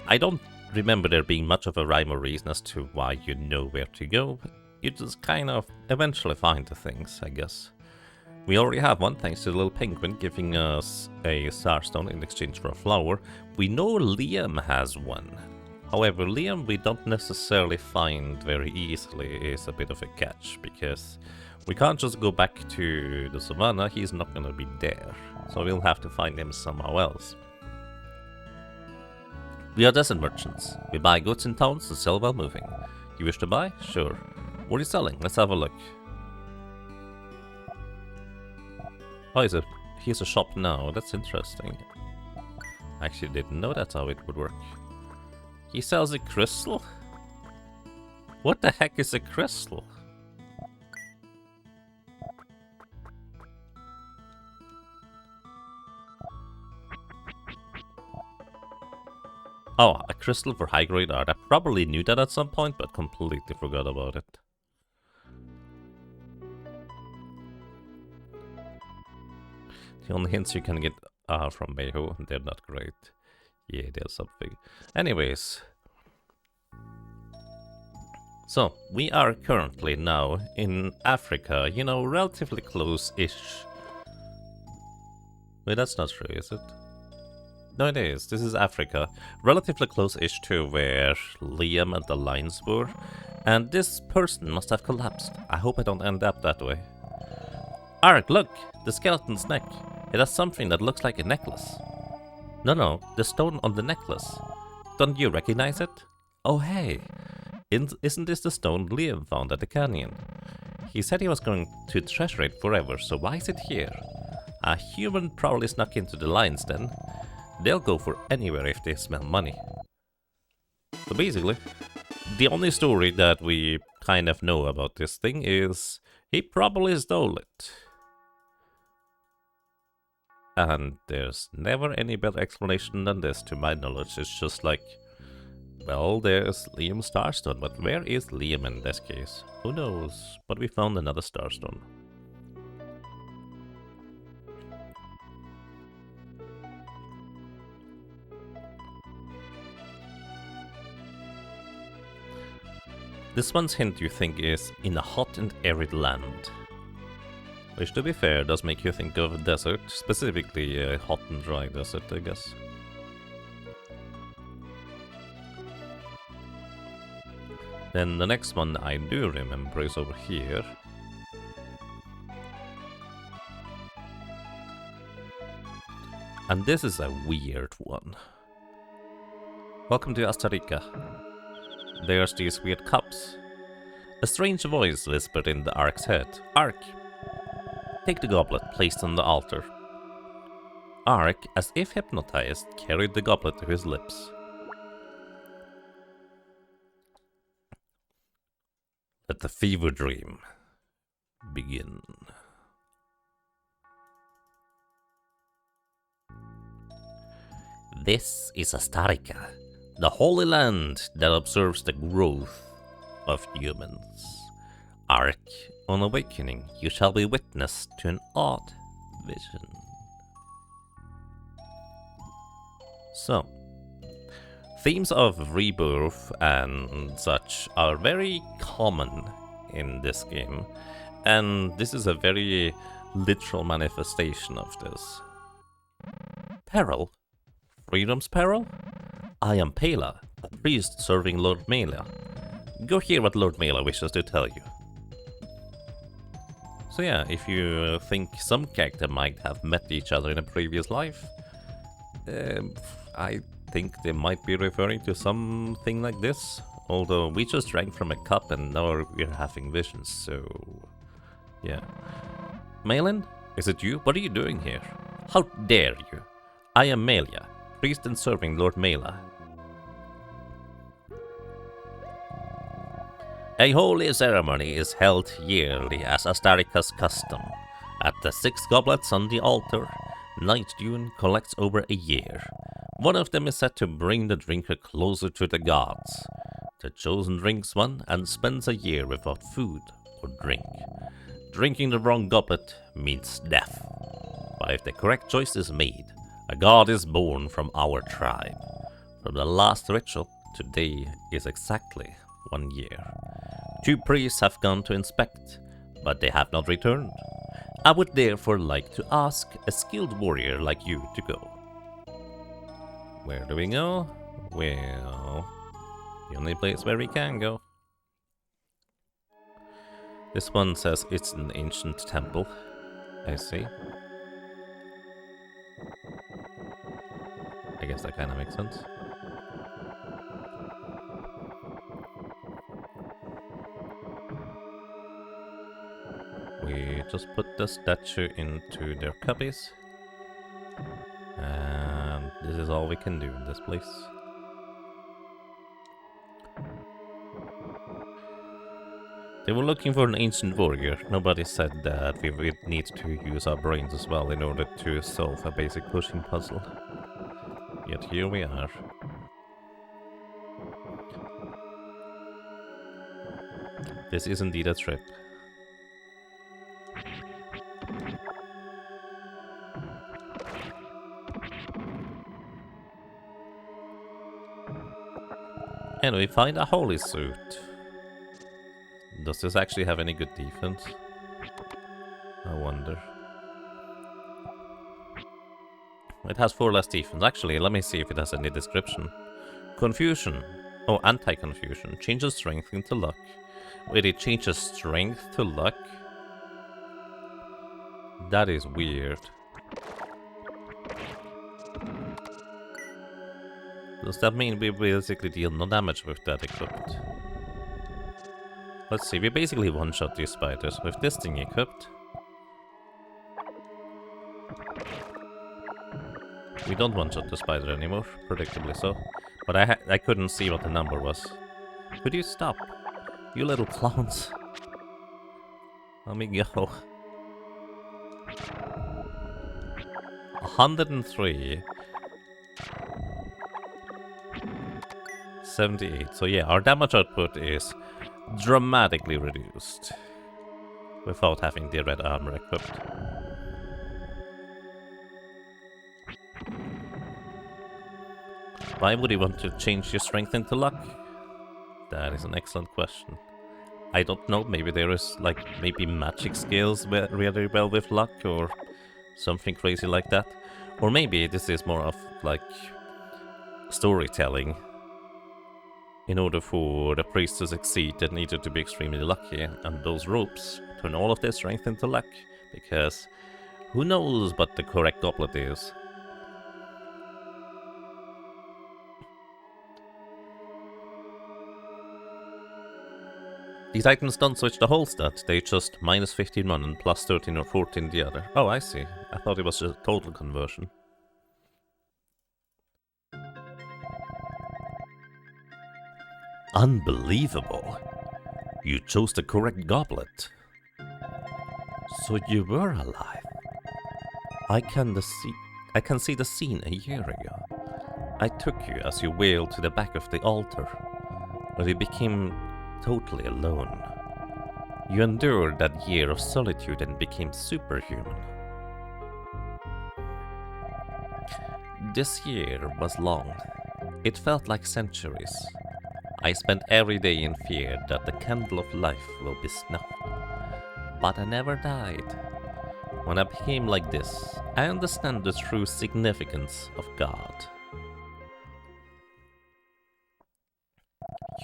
I don't remember there being much of a rhyme or reason as to why you know where to go. You just kind of eventually find the things, I guess. We already have one, thanks to the little penguin giving us a Starstone in exchange for a flower. We know Liam has one. However, Liam we don't necessarily find very easily is a bit of a catch, because we can't just go back to the savannah, he's not gonna be there. So we'll have to find him somehow else. We are desert merchants. We buy goods in towns and sell while moving. You wish to buy? Sure. What are you selling? Let's have a look. Oh, here's a shop now. That's interesting. I actually didn't know that's how it would work. He sells a crystal? What the heck is a crystal? Oh, a crystal for high-grade art. I probably knew that at some point, but completely forgot about it. The only hints you can get are from Mayho, and they're not great. Yeah, there's something. Anyways. So, we are currently now in Africa, you know, relatively close-ish. Wait, that's not true, is it? No, it is. This is Africa. Relatively close-ish to where Liam and the lions were. And this person must have collapsed. I hope I don't end up that way. Ark, look! The skeleton's neck. It has something that looks like a necklace. No, the stone on the necklace. Don't you recognize it? Oh, hey. Isn't this the stone Liam found at the canyon? He said he was going to treasure it forever, so why is it here? A human probably snuck into the lions then. They'll go for anywhere if they smell money. So basically, the only story that we kind of know about this thing is he probably stole it. And there's never any better explanation than this, to my knowledge. It's just like, well, there's Liam Starstone, but where is Liam in this case? Who knows? But we found another Starstone. This one's hint you think is in a hot and arid land. Which, to be fair, does make you think of a desert, specifically a hot and dry desert, I guess. Then the next one I do remember is over here. And this is a weird one. Welcome to Costa Rica. There's these weird cups. A strange voice whispered in the Ark's head. Ark! Take the goblet placed on the altar. Ark, as if hypnotized, carried the goblet to his lips. Let the fever dream begin. This is Costa Rica, the holy land that observes the growth of humans. Ark, on awakening, you shall be witness to an odd vision. So, themes of rebirth and such are very common in this game, and this is a very literal manifestation of this. Peril? Freedom's peril? I am Pela, a priest serving Lord Mela. Go hear what Lord Mela wishes to tell you. So yeah, if you think some character might have met each other in a previous life, I think they might be referring to something like this. Although we just drank from a cup and now we're having visions, so yeah. Malin, is it you? What are you doing here? How dare you? I am Melia, priest and serving Lord Mela. A holy ceremony is held yearly as Astarica's custom. At the 6 goblets on the altar, Night Dune collects over a year. One of them is said to bring the drinker closer to the gods. The chosen drinks one and spends a year without food or drink. Drinking the wrong goblet means death. But if the correct choice is made, a god is born from our tribe. From the last ritual, today is exactly 1 year. 2 priests have gone to inspect, but they have not returned. I would therefore like to ask a skilled warrior like you to go. Where do we go? Well, the only place where we can go. This one says it's an ancient temple. I see. I guess that kind of makes sense. We just put the statue into their cubbies. And this is all we can do in this place. They were looking for an ancient warrior. Nobody said that we would need to use our brains as well in order to solve a basic pushing puzzle. Yet here we are. This is indeed a trip. And we find a holy suit. Does this actually have any good defense? I wonder. It has 4 less defense. Actually, let me see if it has any description. Confusion. Oh, anti-confusion. Changes strength into luck. Wait, it changes strength to luck? That is weird. Does that mean we basically deal no damage with that equipped? Let's see, we basically one-shot these spiders with this thing equipped. We don't one-shot the spider anymore, predictably so. But I couldn't see what the number was. Could you stop? You little clowns. Let me go. 103. 78. So yeah, our damage output is dramatically reduced without having the red armor equipped. Why would you want to change your strength into luck? That is an excellent question. I don't know, maybe there is like maybe magic skills really well with luck or something crazy like that. Or maybe this is more of like storytelling. In order for the priest to succeed, they needed to be extremely lucky, and those ropes turn all of their strength into luck, because who knows what the correct goblet is? These items don't switch the whole stat, they just minus 15 one and plus 13 or 14 the other. Oh, I see. I thought it was just a total conversion. Unbelievable. You chose the correct goblet. So you were alive. I can see the scene a year ago. I took you as you wailed to the back of the altar, where you became totally alone. You endured that year of solitude and became superhuman. This year was long. It felt like centuries. I spent every day in fear that the candle of life will be snuffed. But I never died. When I became like this, I understand the true significance of God.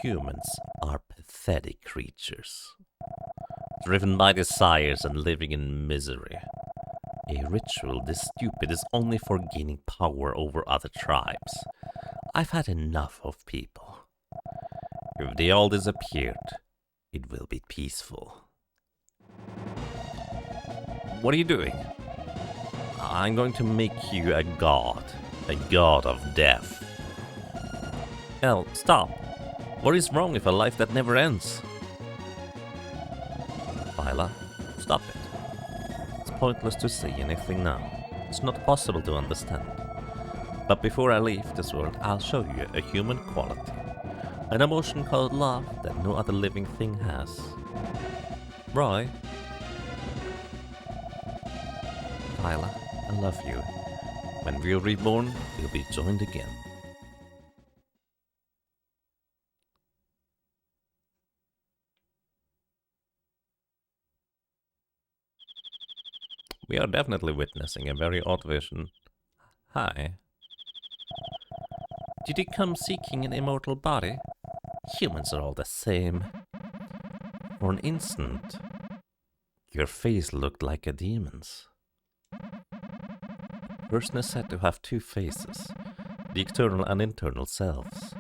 Humans are pathetic creatures, driven by desires and living in misery. A ritual this stupid is only for gaining power over other tribes. I've had enough of people. If they all disappeared, it will be peaceful. What are you doing? I'm going to make you a god of death. Hell, stop. What is wrong with a life that never ends? Lila, stop it. It's pointless to say anything now. It's not possible to understand. But before I leave this world, I'll show you a human quality. An emotion called love that no other living thing has. Roy? Lila, I love you. When we're reborn, we'll be joined again. We are definitely witnessing a very odd vision. Hi. Did you come seeking an immortal body? Humans are all the same. For an instant, your face looked like a demon's. Person is said to have two faces, the external and internal selves.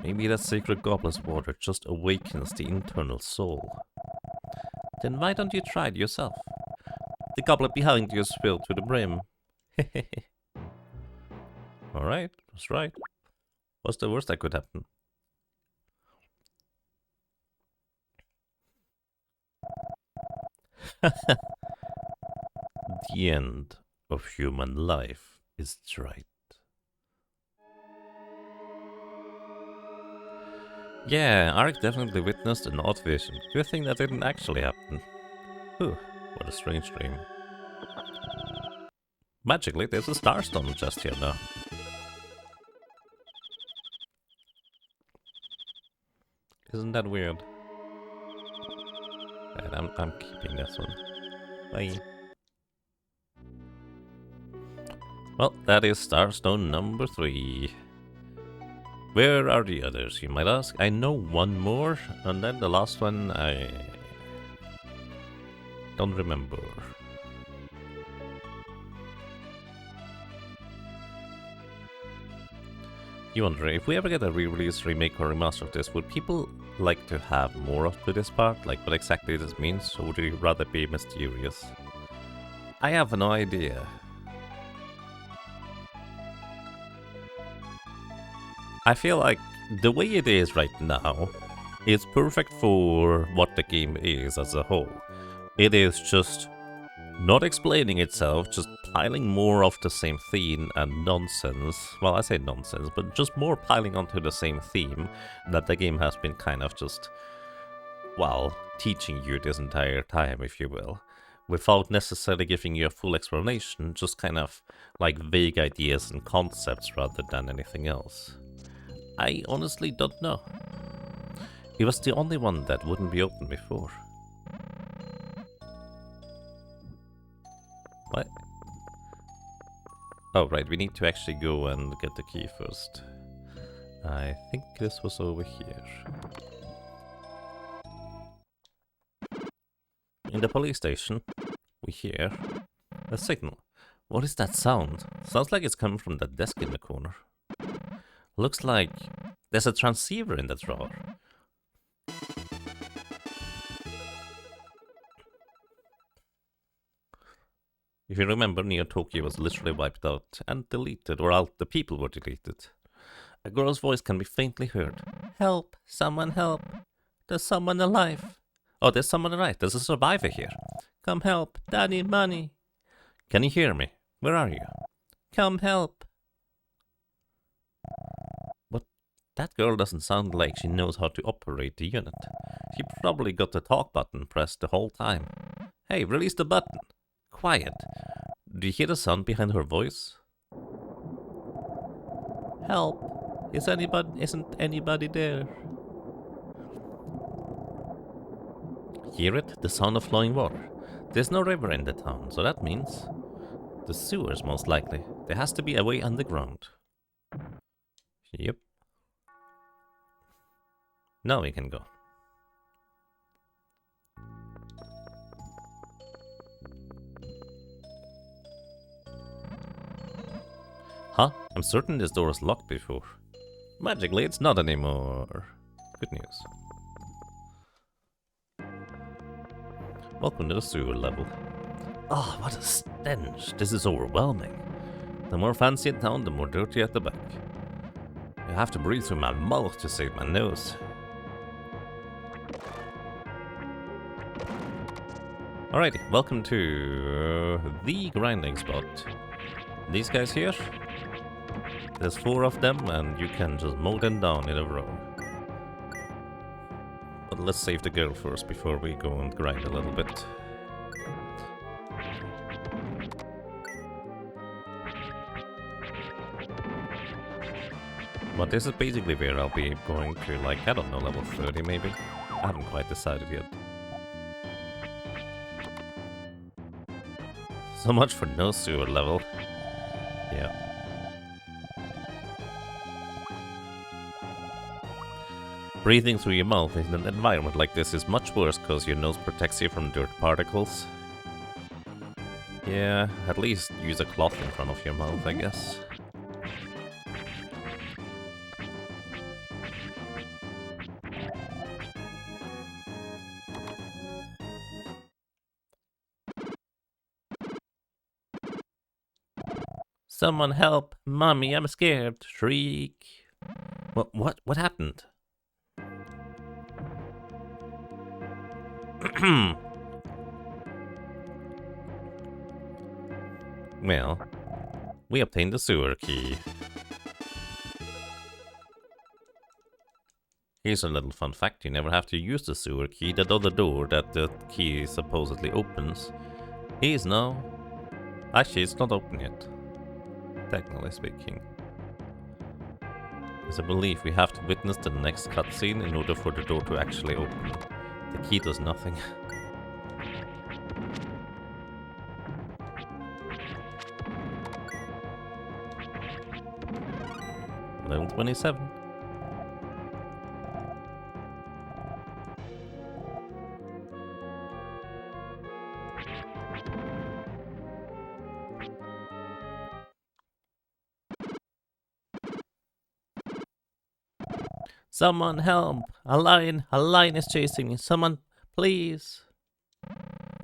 Maybe that sacred goblet's water just awakens the internal soul. Then why don't you try it yourself? The goblet behind you is filled to the brim. Alright, that's right. What's the worst that could happen? The end of human life is right. Yeah, Ark definitely witnessed an odd vision. Good thing that didn't actually happen. Whew, what a strange dream. Magically, there's a starstone just here now. Isn't that weird? Right, I'm keeping this one. Bye. Well, that is starstone number 3. Where are the others, you might ask? I know one more, and then the last one I don't remember. You wonder, if we ever get a re-release, remake, or remaster of this, would people like to have more up to this part? Like what exactly this means, or would you rather be mysterious? I have no idea. I feel like the way it is right now is perfect for what the game is as a whole. It is just not explaining itself, just piling more of the same theme and nonsense. Well, I say nonsense, but just more piling onto the same theme that the game has been kind of just, well, teaching you this entire time, if you will. Without necessarily giving you a full explanation, just kind of like vague ideas and concepts rather than anything else. I honestly don't know. It was the only one that wouldn't be open before. What? Oh, right, we need to actually go and get the key first. I think this was over here. In the police station, we hear a signal. What is that sound? Sounds like it's coming from that desk in the corner. Looks like there's a transceiver in that drawer. If you remember, Neo Tokyo was literally wiped out and deleted, or all the people were deleted. A girl's voice can be faintly heard. Help! Someone help! There's someone alive! Oh, there's someone alive. There's a survivor here. Come help! Daddy, money! Can you hear me? Where are you? Come help! What? That girl doesn't sound like she knows how to operate the unit. She probably got the talk button pressed the whole time. Hey, release the button! Quiet. Do you hear the sound behind her voice? Help! Isn't anybody there? Hear it? The sound of flowing water. There's no river in the town, so that means the sewers most likely. There has to be a way underground. Yep. Now we can go. Huh? I'm certain this door was locked before. Magically, it's not anymore. Good news. Welcome to the sewer level. Oh, what a stench. This is overwhelming. The more fancy in town, the more dirty at the back. I have to breathe through my mouth to save my nose. Alrighty, welcome to the grinding spot. These guys here, there's 4 of them and you can just mow them down in a row. But let's save the girl first before we go and grind a little bit. But this is basically where I'll be going to, like, I don't know, level 30 maybe? I haven't quite decided yet. So much for no sewer level. Yeah. Breathing through your mouth in an environment like this is much worse because your nose protects you from dirt particles. Yeah, at least use a cloth in front of your mouth, I guess. Someone help! Mommy, I'm scared! Shriek! What happened? Well, we obtained the sewer key. Here's a little fun fact, you never have to use the sewer key. That other door that the key supposedly opens is now... Actually, it's not open yet. Technically speaking. As I believe we have to witness the next cutscene in order for the door to actually open. The key does nothing. Level 27. Someone help! A lion is chasing me. Someone, please.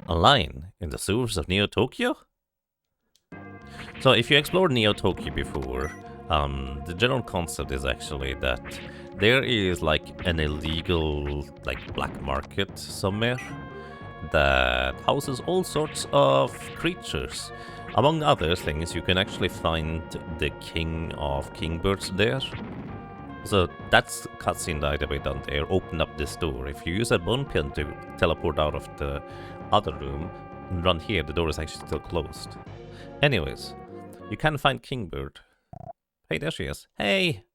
A lion in the sewers of Neo-Tokyo? So if you explored Neo-Tokyo before, the general concept is actually that there is like an illegal like black market somewhere that houses all sorts of creatures. Among other things, you can actually find the king of kingbirds there. So that's cutscene that I done there. Open up this door. If you use that bone pin to teleport out of the other room and run here, the door is actually still closed. Anyways, you can find Kingbird. Hey, there she is. Hey!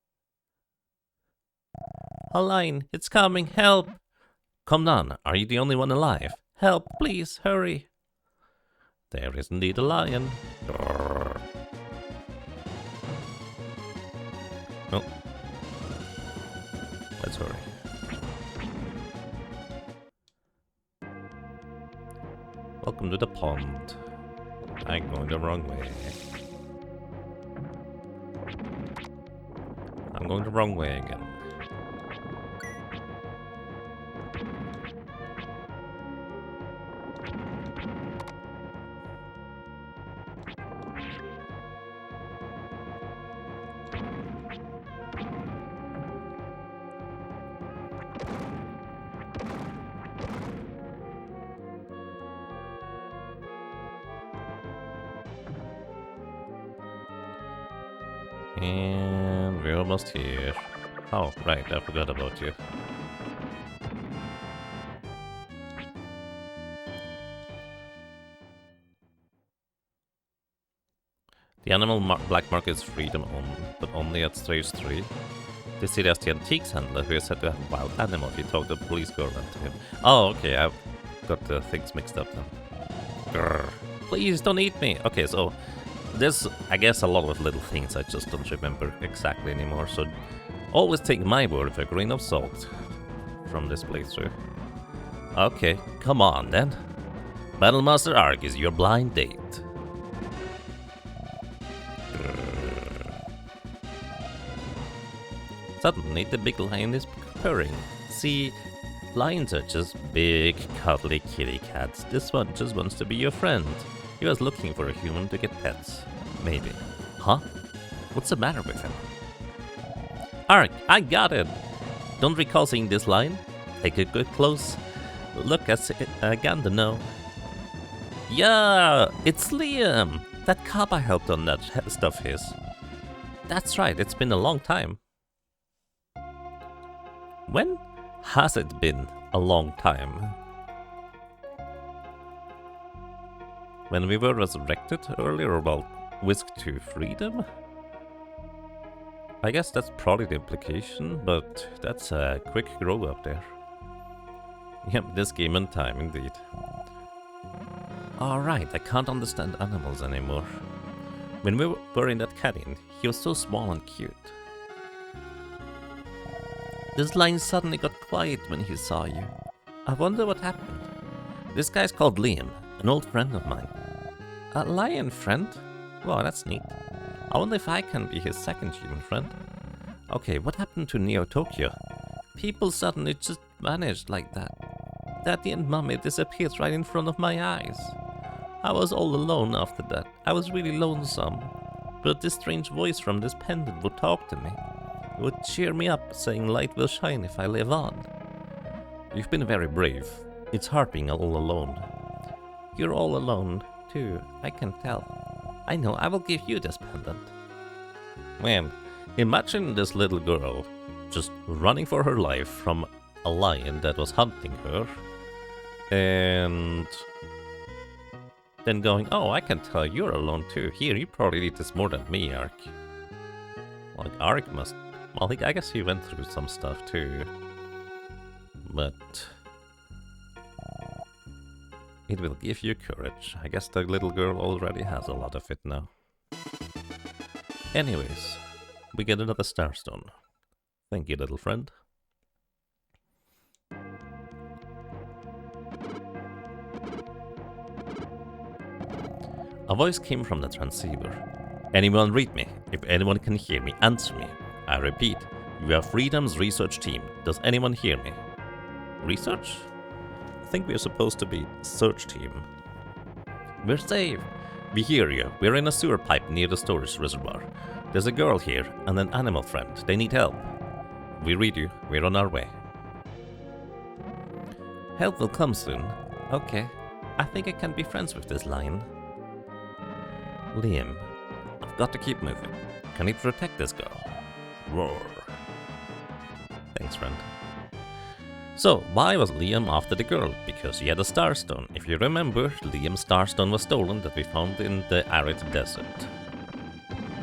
A lion, it's coming, help! Come down, are you the only one alive? Help, please, hurry! There is indeed a lion. Grrr. Oh. Let's hurry. Welcome to the pond. I'm going the wrong way. I'm going the wrong way again. And we're almost here. Oh, right, I forgot about you. The animal black market is freedom on, but only at stage 3. This city has the antiques handler who is said to have a wild animal if you talk to the police girl and to him. Oh, okay, I've got the things mixed up then. Grrr. Please don't eat me! Okay, so there's, I guess, a lot of little things I just don't remember exactly anymore, so always take my word with a grain of salt from this playthrough. Okay, come on then. Battlemaster Ark is your blind date. Suddenly, the big lion is purring. See, lions are just big, cuddly kitty cats. This one just wants to be your friend. He was looking for a human to get pets. Maybe. Huh? What's the matter with him? Ark, I got it! Don't recall seeing this lion? Take a good close look at again to know. Yeah, it's Liam! That cop I helped on that stuff his. That's right, it's been a long time. When has it been a long time? When we were resurrected earlier, or well, whisked to freedom? I guess that's probably the implication, but that's a quick grow up there. Yep, this game and time indeed. Alright, I can't understand animals anymore. When we were in that canyon, he was so small and cute. This lion suddenly got quiet when he saw you. I wonder what happened. This guy's called Liam, an old friend of mine. A lion friend? Wow, that's neat. I wonder if I can be his second human friend. Okay, what happened to Neo Tokyo? People suddenly just vanished like that. Daddy and Mommy disappeared right in front of my eyes. I was all alone after that. I was really lonesome. But this strange voice from this pendant would talk to me. It would cheer me up, saying light will shine if I live on. You've been very brave. It's hard being all alone. You're all alone, too, I can tell. I know, I will give you this pendant. Man, imagine this little girl just running for her life from a lion that was hunting her. And then going, oh, I can tell you're alone too. Here, you probably need this more than me, Ark. Like, Ark must... Well, I guess he went through some stuff too. But... it will give you courage. I guess the little girl already has a lot of it now. Anyways, we get another starstone. Thank you, little friend. A voice came from the transceiver. Anyone read me? If anyone can hear me, answer me. I repeat, you are Freedom's research team. Does anyone hear me? Research? I think we are supposed to be search team. We're safe. We hear you. We're in a sewer pipe near the storage reservoir. There's a girl here and an animal friend. They need help. We read you. We're on our way. Help will come soon. Okay. I think I can be friends with this lion. Liam, I've got to keep moving. Can you protect this girl? Roar. Thanks, friend. So, why was Liam after the girl? Because he had a starstone. If you remember, Liam's starstone was stolen that we found in the arid desert.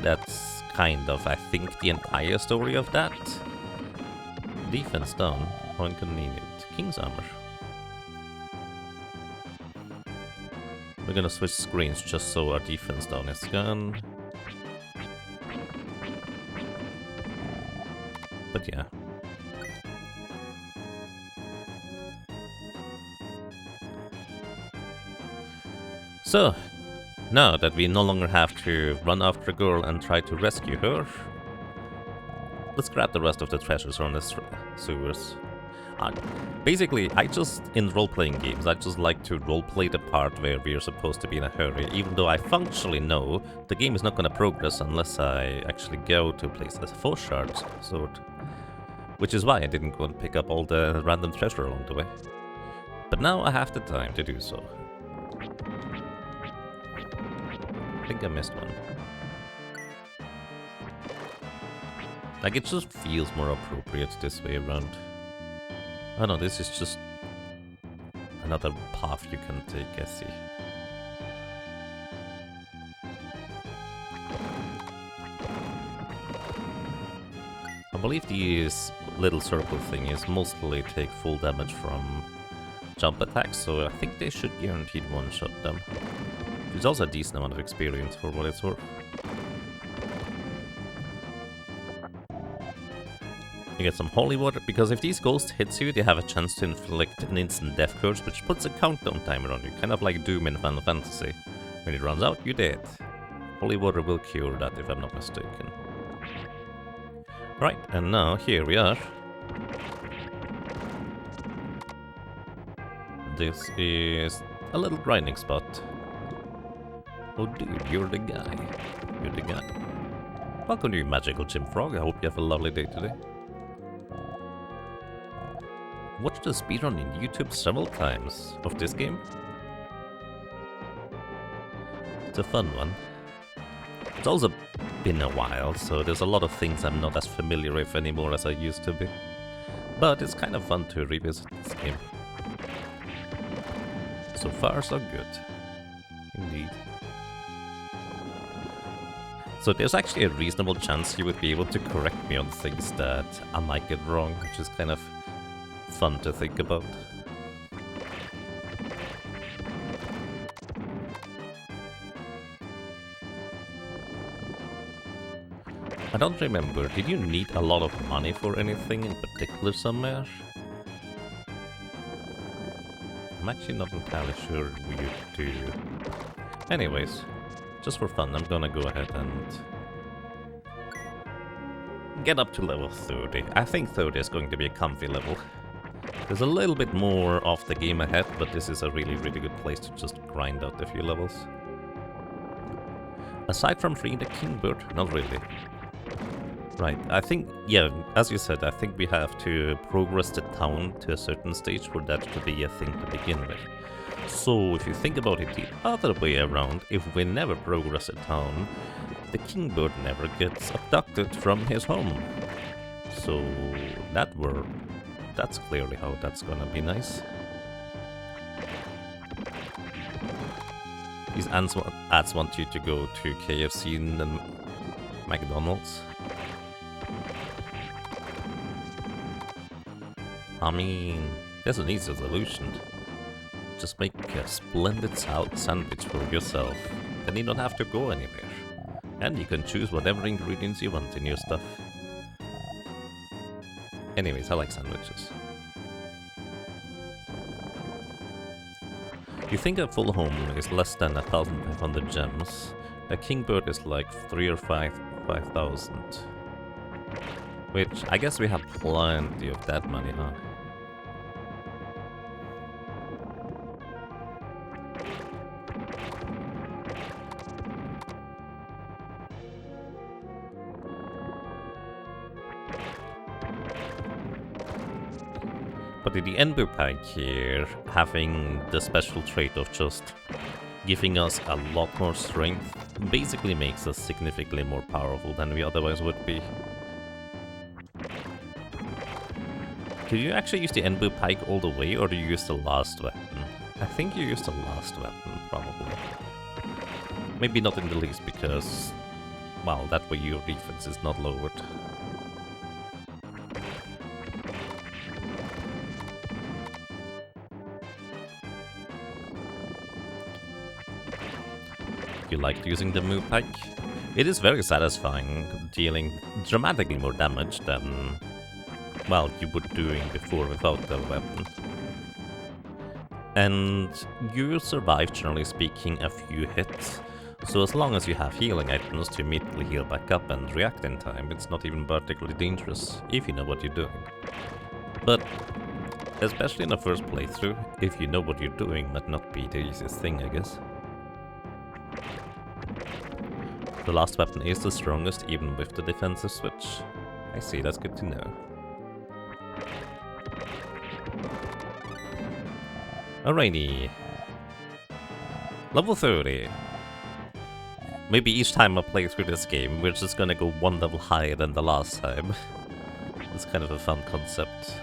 That's kind of, I think, the entire story of that. Defense down. How inconvenient. King's armor. We're gonna switch screens just so our defense down is gone. But yeah. So, now that we no longer have to run after a girl and try to rescue her, let's grab the rest of the treasures from the sewers. Basically, in role-playing games, I just like to role-play the part where we're supposed to be in a hurry, even though I functionally know the game is not gonna progress unless I actually go to place a force shard sword. Which is why I didn't go and pick up all the random treasure along the way. But now I have the time to do so. I think I missed one. Like, it just feels more appropriate this way around. Oh no, this is just another path you can take, I see. I believe these little circle thingies mostly take full damage from jump attacks, so I think they should guaranteed one-shot them. There's also a decent amount of experience for what it's worth. You get some holy water, because if these ghosts hits you, they have a chance to inflict an instant death curse, which puts a countdown timer on you, kind of like Doom in Final Fantasy. When it runs out, you're dead. Holy water will cure that, if I'm not mistaken. Right, and now here we are. This is a little grinding spot. Oh dude, you're the guy. You're the guy. Welcome to you, Magical Jim Frog. I hope you have a lovely day today. Watched the speedrun in YouTube several times of this game. It's a fun one. It's also been a while, so there's a lot of things I'm not as familiar with anymore as I used to be. But it's kind of fun to revisit this game. So far, so good. Indeed. So there's actually a reasonable chance you would be able to correct me on things that I might get wrong, which is kind of fun to think about. I don't remember, did you need a lot of money for anything in particular somewhere? I'm actually not entirely sure you do. Anyways, just for fun, I'm gonna go ahead and get up to level 30. I think 30 is going to be a comfy level. There's a little bit more of the game ahead, but this is a really, really good place to just grind out a few levels. Aside from freeing the Kingbird, not really. Right, I think, yeah, as you said, I think we have to progress the town to a certain stage for that to be a thing to begin with. So, if you think about it the other way around, if we never progress a town, the Kingbird never gets abducted from his home. So, that's clearly how that's gonna be nice. These ads want you to go to KFC and then McDonald's. I mean, there's an easy solution. Just make a splendid sandwich for yourself. Then you don't have to go anywhere. And you can choose whatever ingredients you want in your stuff. Anyways, I like sandwiches. You think a full home is less than 1,500 gems. A Kingbird is like 3 or 5,000. Which, I guess we have plenty of that money, huh? But in the Enbu pack here, having the special trait of just giving us a lot more strength basically makes us significantly more powerful than we otherwise would be. Did you actually use the Enbu pike all the way, or do you use the last weapon? I think you used the last weapon, probably. Maybe not in the least, because, well, that way your defense is not lowered. You liked using the Mu Pike? It is very satisfying, dealing dramatically more damage than, well, you were doing before without the weapon. And you survive, generally speaking, a few hits, so as long as you have healing items to immediately heal back up and react in time, it's not even particularly dangerous, if you know what you're doing. But, especially in the first playthrough, if you know what you're doing might not be the easiest thing, I guess. The last weapon is the strongest, even with the defensive switch. I see, that's good to know. Alrighty. Level 30. Maybe each time I play through this game, we're just gonna go one level higher than the last time. It's kind of a fun concept.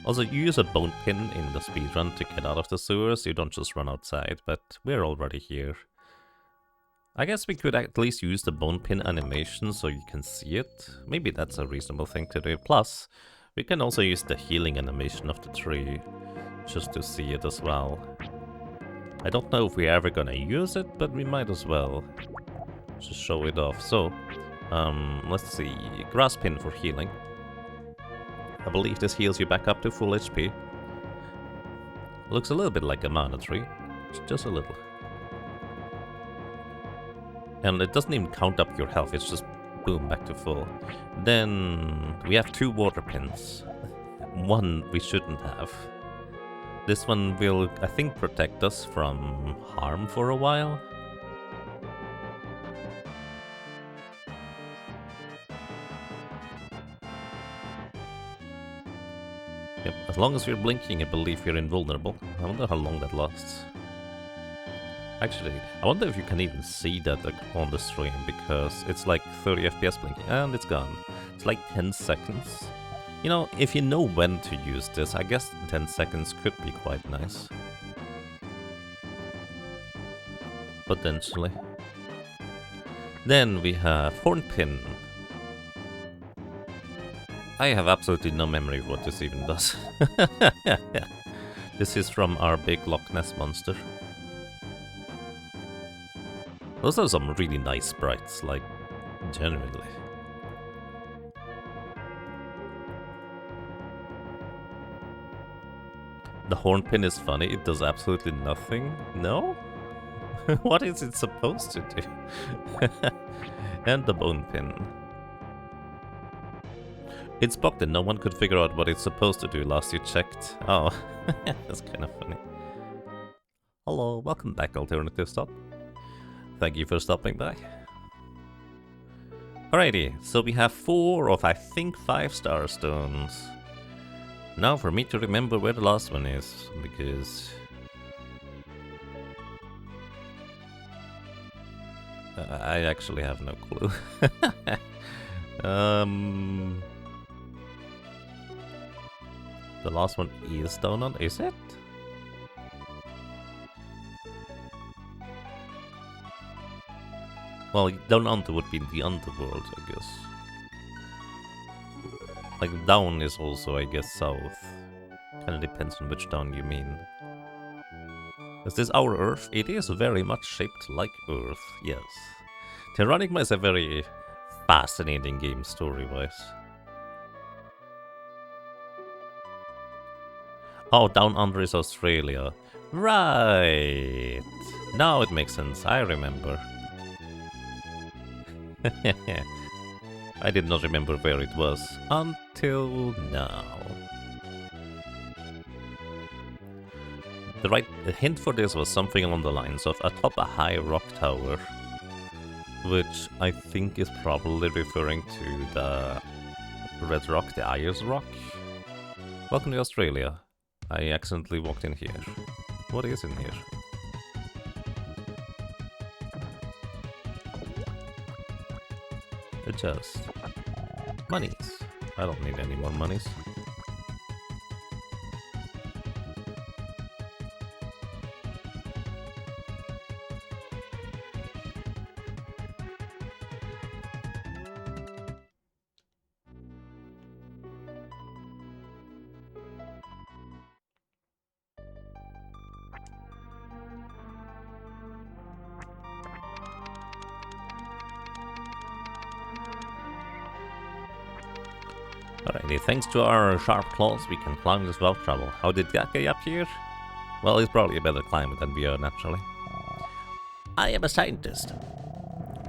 Also, you use a bone pin in the speedrun to get out of the sewers, you don't just run outside, but we're already here. I guess we could at least use the bone pin animation so you can see it. Maybe that's a reasonable thing to do. Plus, we can also use the healing animation of the tree, just to see it as well. I don't know if we're ever gonna use it, but we might as well. Just show it off. So, let's see. Grass pin for healing. I believe this heals you back up to full HP. Looks a little bit like a mana tree. Just a little. And it doesn't even count up your health, it's just boom, back to full. Then we have 2 water pins. One we shouldn't have. This one will, I think, protect us from harm for a while. Yep, as long as you're blinking, I believe you're invulnerable. I wonder how long that lasts. Actually, I wonder if you can even see that on the stream, because it's like 30 FPS blinking, and it's gone. It's like 10 seconds. You know, if you know when to use this, I guess 10 seconds could be quite nice. Potentially. Then we have Hornpin. I have absolutely no memory of what this even does. This is from our big Loch Ness monster. Those are some really nice sprites, like, genuinely. The Hornpin is funny, it does absolutely nothing. No? What is it supposed to do? And the Bone Pin. It's bugged and no one could figure out what it's supposed to do last you checked. Oh, that's kind of funny. Hello, welcome back, Alternative Stop. Thank you for stopping by. Alrighty, so we have 4 of, I think, 5 star stones. Now for me to remember where the last one is, because... I actually have no clue. The last one is down on, is it? Well, down under would be the underworld, I guess. Like, down is also, I guess, south. Kinda depends on which down you mean. Is this our Earth? It is very much shaped like Earth, yes. Terranigma is a very fascinating game story-wise. Oh, down under is Australia. Right! Now it makes sense, I remember. I did not remember where it was until now. The right hint for this was something along the lines of atop a high rock tower, which I think is probably referring to the red rock, the Ayers Rock. Welcome to Australia. I accidentally walked in here. What is in here? Adjust. Monies. I don't need any more monies. Alrighty, thanks to our sharp claws, we can climb this without trouble. How did that get up here? Well, he's probably a better climber than we are, naturally. I am a scientist.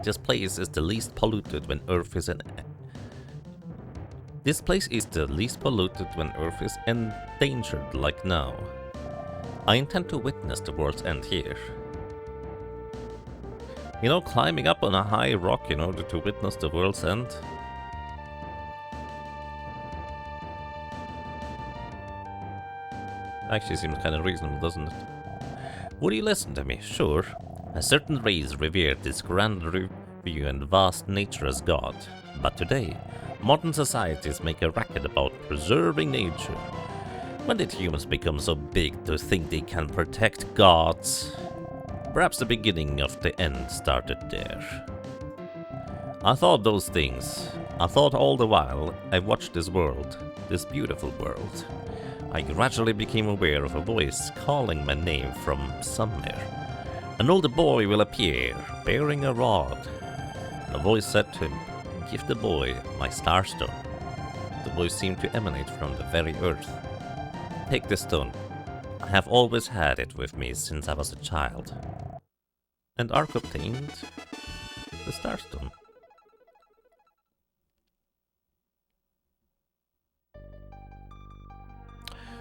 This place is the least polluted when Earth is in... This place is the least polluted when Earth is endangered, like now. I intend to witness the world's end here. You know, climbing up on a high rock in order to witness the world's end? Actually seems kind of reasonable, doesn't it? Would you listen to me? Sure. A certain race revered this grand review and vast nature as God. But today, modern societies make a racket about preserving nature. When did humans become so big to think they can protect gods? Perhaps the beginning of the end started there. I thought those things. I thought all the while I watched this world, this beautiful world. I gradually became aware of a voice calling my name from somewhere. An older boy will appear, bearing a rod. The voice said to him, "Give the boy my starstone." The voice seemed to emanate from the very earth. "Take this stone. I have always had it with me since I was a child." And Ark obtained the starstone.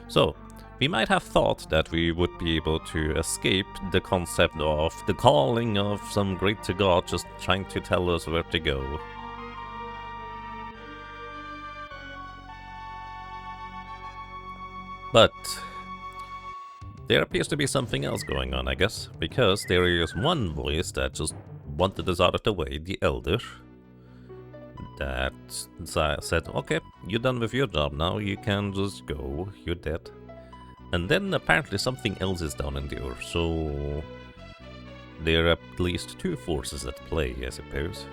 So, we might have thought that we would be able to escape the concept of the calling of some greater god just trying to tell us where to go. But There appears to be something else going on, I guess, because there is one voice that just wanted us out of the way, the Elder, that said, okay, you're done with your job now, you can just go, you're dead. And then apparently something else is down in the earth, so there are at least two forces at play, I suppose.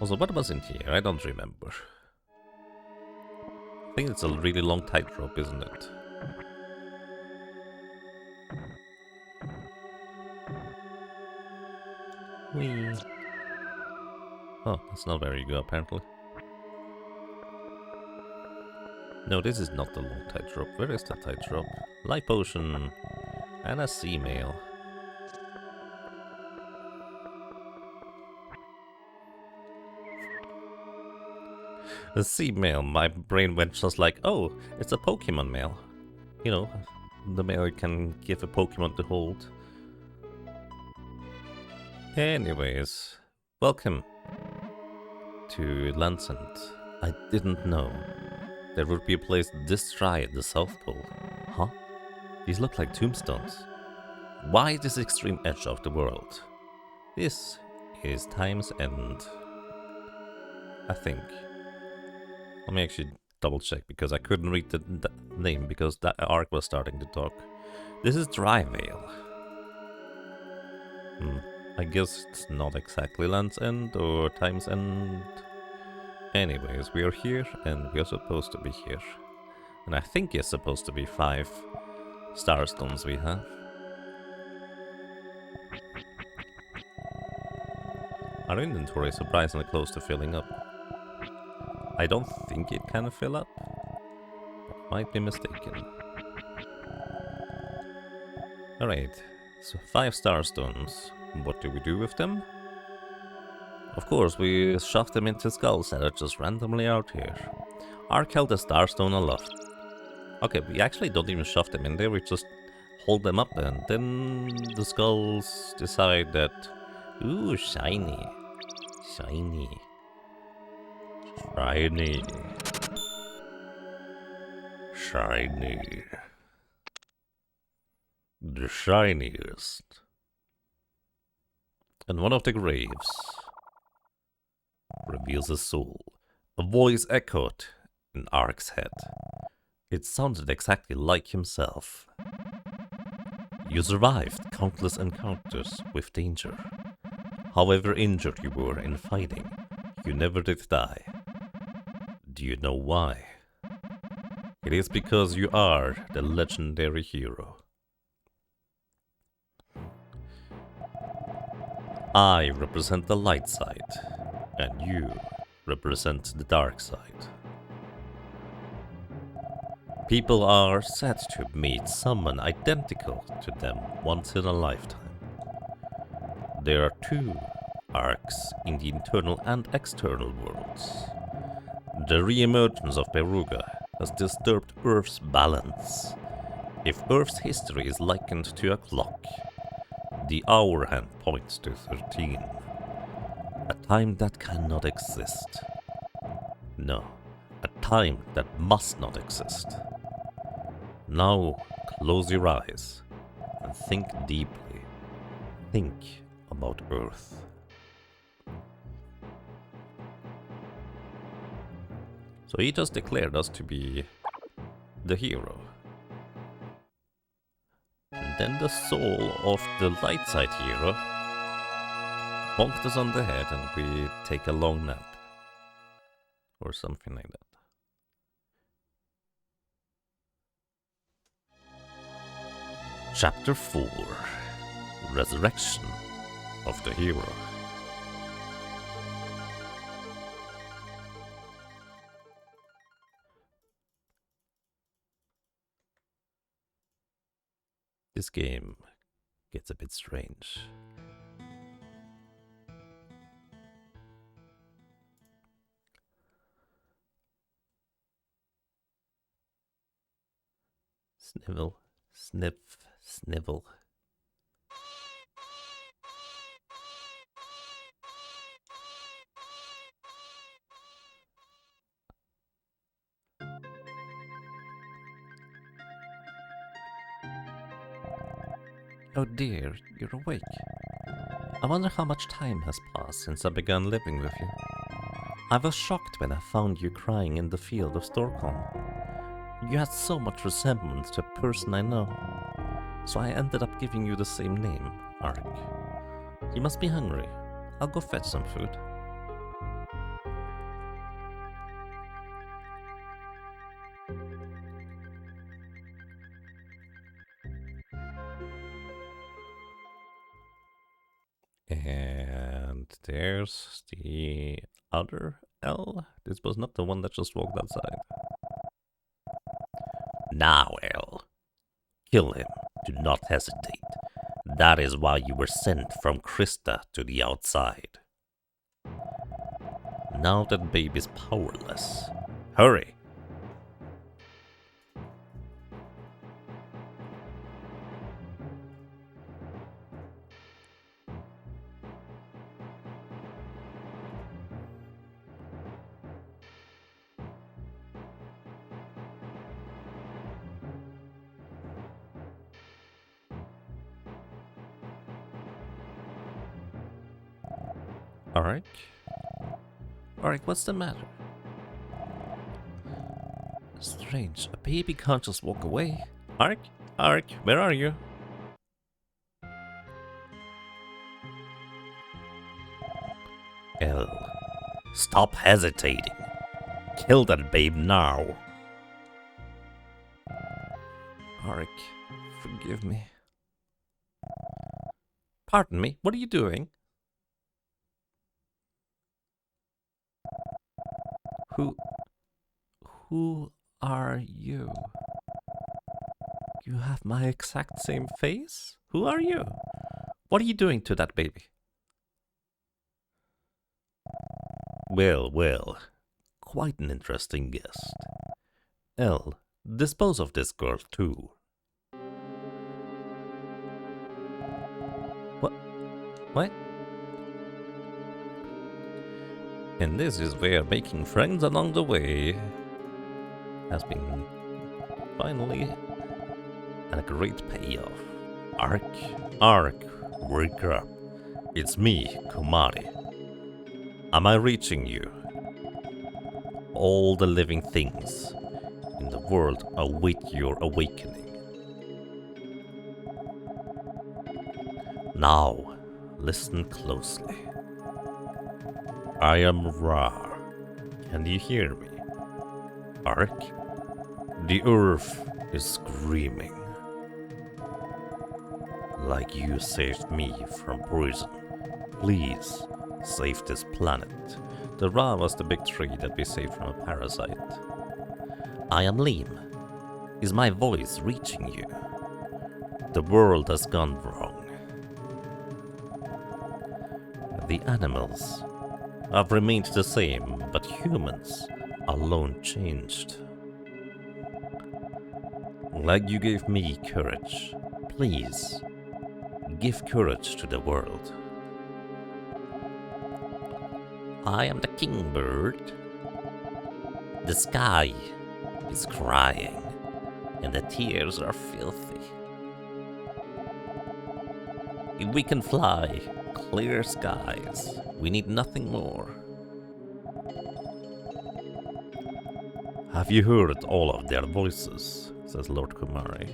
Also, what was in here? I don't remember. I think it's a really long tightrope, isn't it? Whee. Oh, that's not where you go, apparently. No, this is not the long tightrope. Where is the tightrope? Life potion and a sea mail. A sea mail, my brain went just like, oh, it's a Pokemon mail. You know, the mail you can give a Pokemon to hold. Anyways, welcome to Lancent. I didn't know there would be a place this dry at the South Pole. Huh? These look like tombstones. Why this extreme edge of the world? This is Time's End, I think. Let me actually double check because I couldn't read the name because that arc was starting to talk. This is Dry Vale. I guess it's not exactly Land's End or Time's End. Anyways, we are here and we are supposed to be here. And I think it's supposed to be 5 starstones we have. Our inventory is surprisingly close to filling up. I don't think it can fill up. Might be mistaken. Alright, so 5 starstones. What do we do with them? Of course, we shove them into skulls that are just randomly out here. Ark held a starstone aloft. Okay, we actually don't even shove them in there, we just hold them up and then the skulls decide that... Ooh, shiny. Shiny. Shiny. Shiny. The shiniest. And one of the graves reveals a soul. A voice echoed in Ark's head. It sounded exactly like himself. You survived countless encounters with danger. However injured you were in fighting, you never did die. Do you know why? It is because you are the legendary hero. I represent the light side, and you represent the dark side. People are said to meet someone identical to them once in a lifetime. There are 2 arcs in the internal and external worlds. The re-emergence of Beruga has disturbed Earth's balance. If Earth's history is likened to a clock, the hour hand points to 13. A time that cannot exist. No, a time that must not exist. Now, close your eyes and think deeply. Think about Earth. So he just declared us to be the hero. And then the soul of the light side hero bonked us on the head and we take a long nap. Or something like that. Chapter 4. Resurrection of the Hero. This game gets a bit strange. Snivel, sniff, snivel. Oh dear, you're awake. I wonder how much time has passed since I began living with you. I was shocked when I found you crying in the field of Storkholm. You had so much resemblance to a person I know, so I ended up giving you the same name, Ark. You must be hungry. I'll go fetch some food. And there's the other L. This was not the one that just walked outside. Now, L. Kill him. Do not hesitate. That is why you were sent from Krista to the outside. Now that baby's powerless. Hurry! Arik? Arik, what's the matter? Strange, a baby can't just walk away. Arik? Arik, where are you? L. Stop hesitating. Kill that babe now. Arik, forgive me. Pardon me, what are you doing? Who are you? You have my exact same face? Who are you? What are you doing to that baby? Well, quite an interesting guest. L, dispose of this girl too. What? And this is where making friends along the way has been finally a great payoff. Ark, wake up. It's me, Kumari. Am I reaching you? All the living things in the world await your awakening. Now, listen closely. I am Ra. Can you hear me? Ark? The earth is screaming. Like you saved me from prison. Please, save this planet. The Ra was the big tree that we saved from a parasite. I am Liam. Is my voice reaching you? The world has gone wrong. The animals have remained the same, but humans alone changed. Like you gave me courage, please, give courage to the world. I am the kingbird. The sky is crying, and the tears are filthy. If we can fly, clear skies, we need nothing more. Have you heard all of their voices? Says Lord Kumari.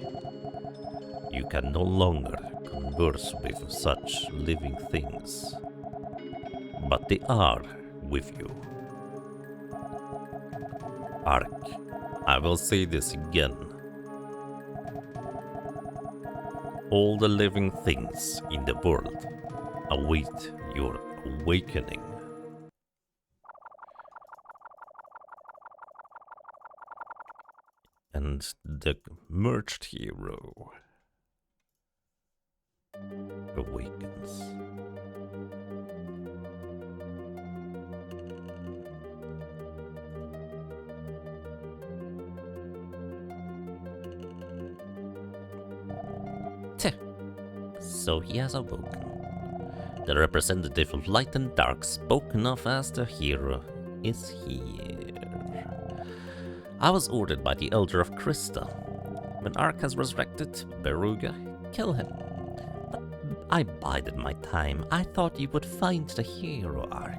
You can no longer converse with such living things, but they are with you. Ark, I will say this again. All the living things in the world await your awakening. And the merged hero awakens. So he has awoken. The representative of light and dark, spoken of as the hero, is here. I was ordered by the Elder of Krista. When Ark has resurrected Beruga, kill him. I bided my time. I thought you would find the hero arc.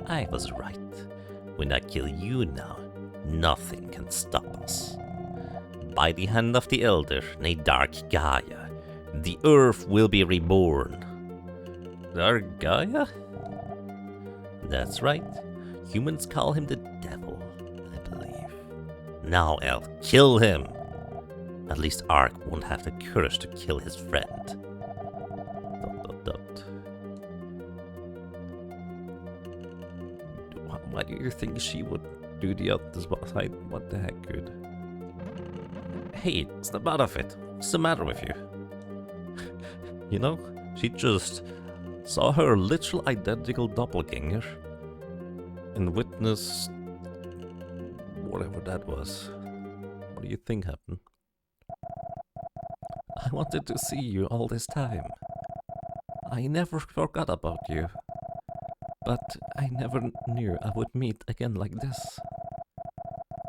I was right. When I kill you now, nothing can stop us. By the hand of the Elder, nay Dark Gaia, the Earth will be reborn. Dark Gaia? That's right. Humans call him the Devil, I believe. Now, El, kill him! At least Ark won't have the courage to kill his friend. ... Why do you think she would do the other side? What the heck, dude? Hey, snap out of it. What's the matter with you? You know, she just saw her literal identical doppelganger and witnessed whatever that was. What do you think happened? I wanted to see you all this time. I never forgot about you. But I never knew I would meet again like this.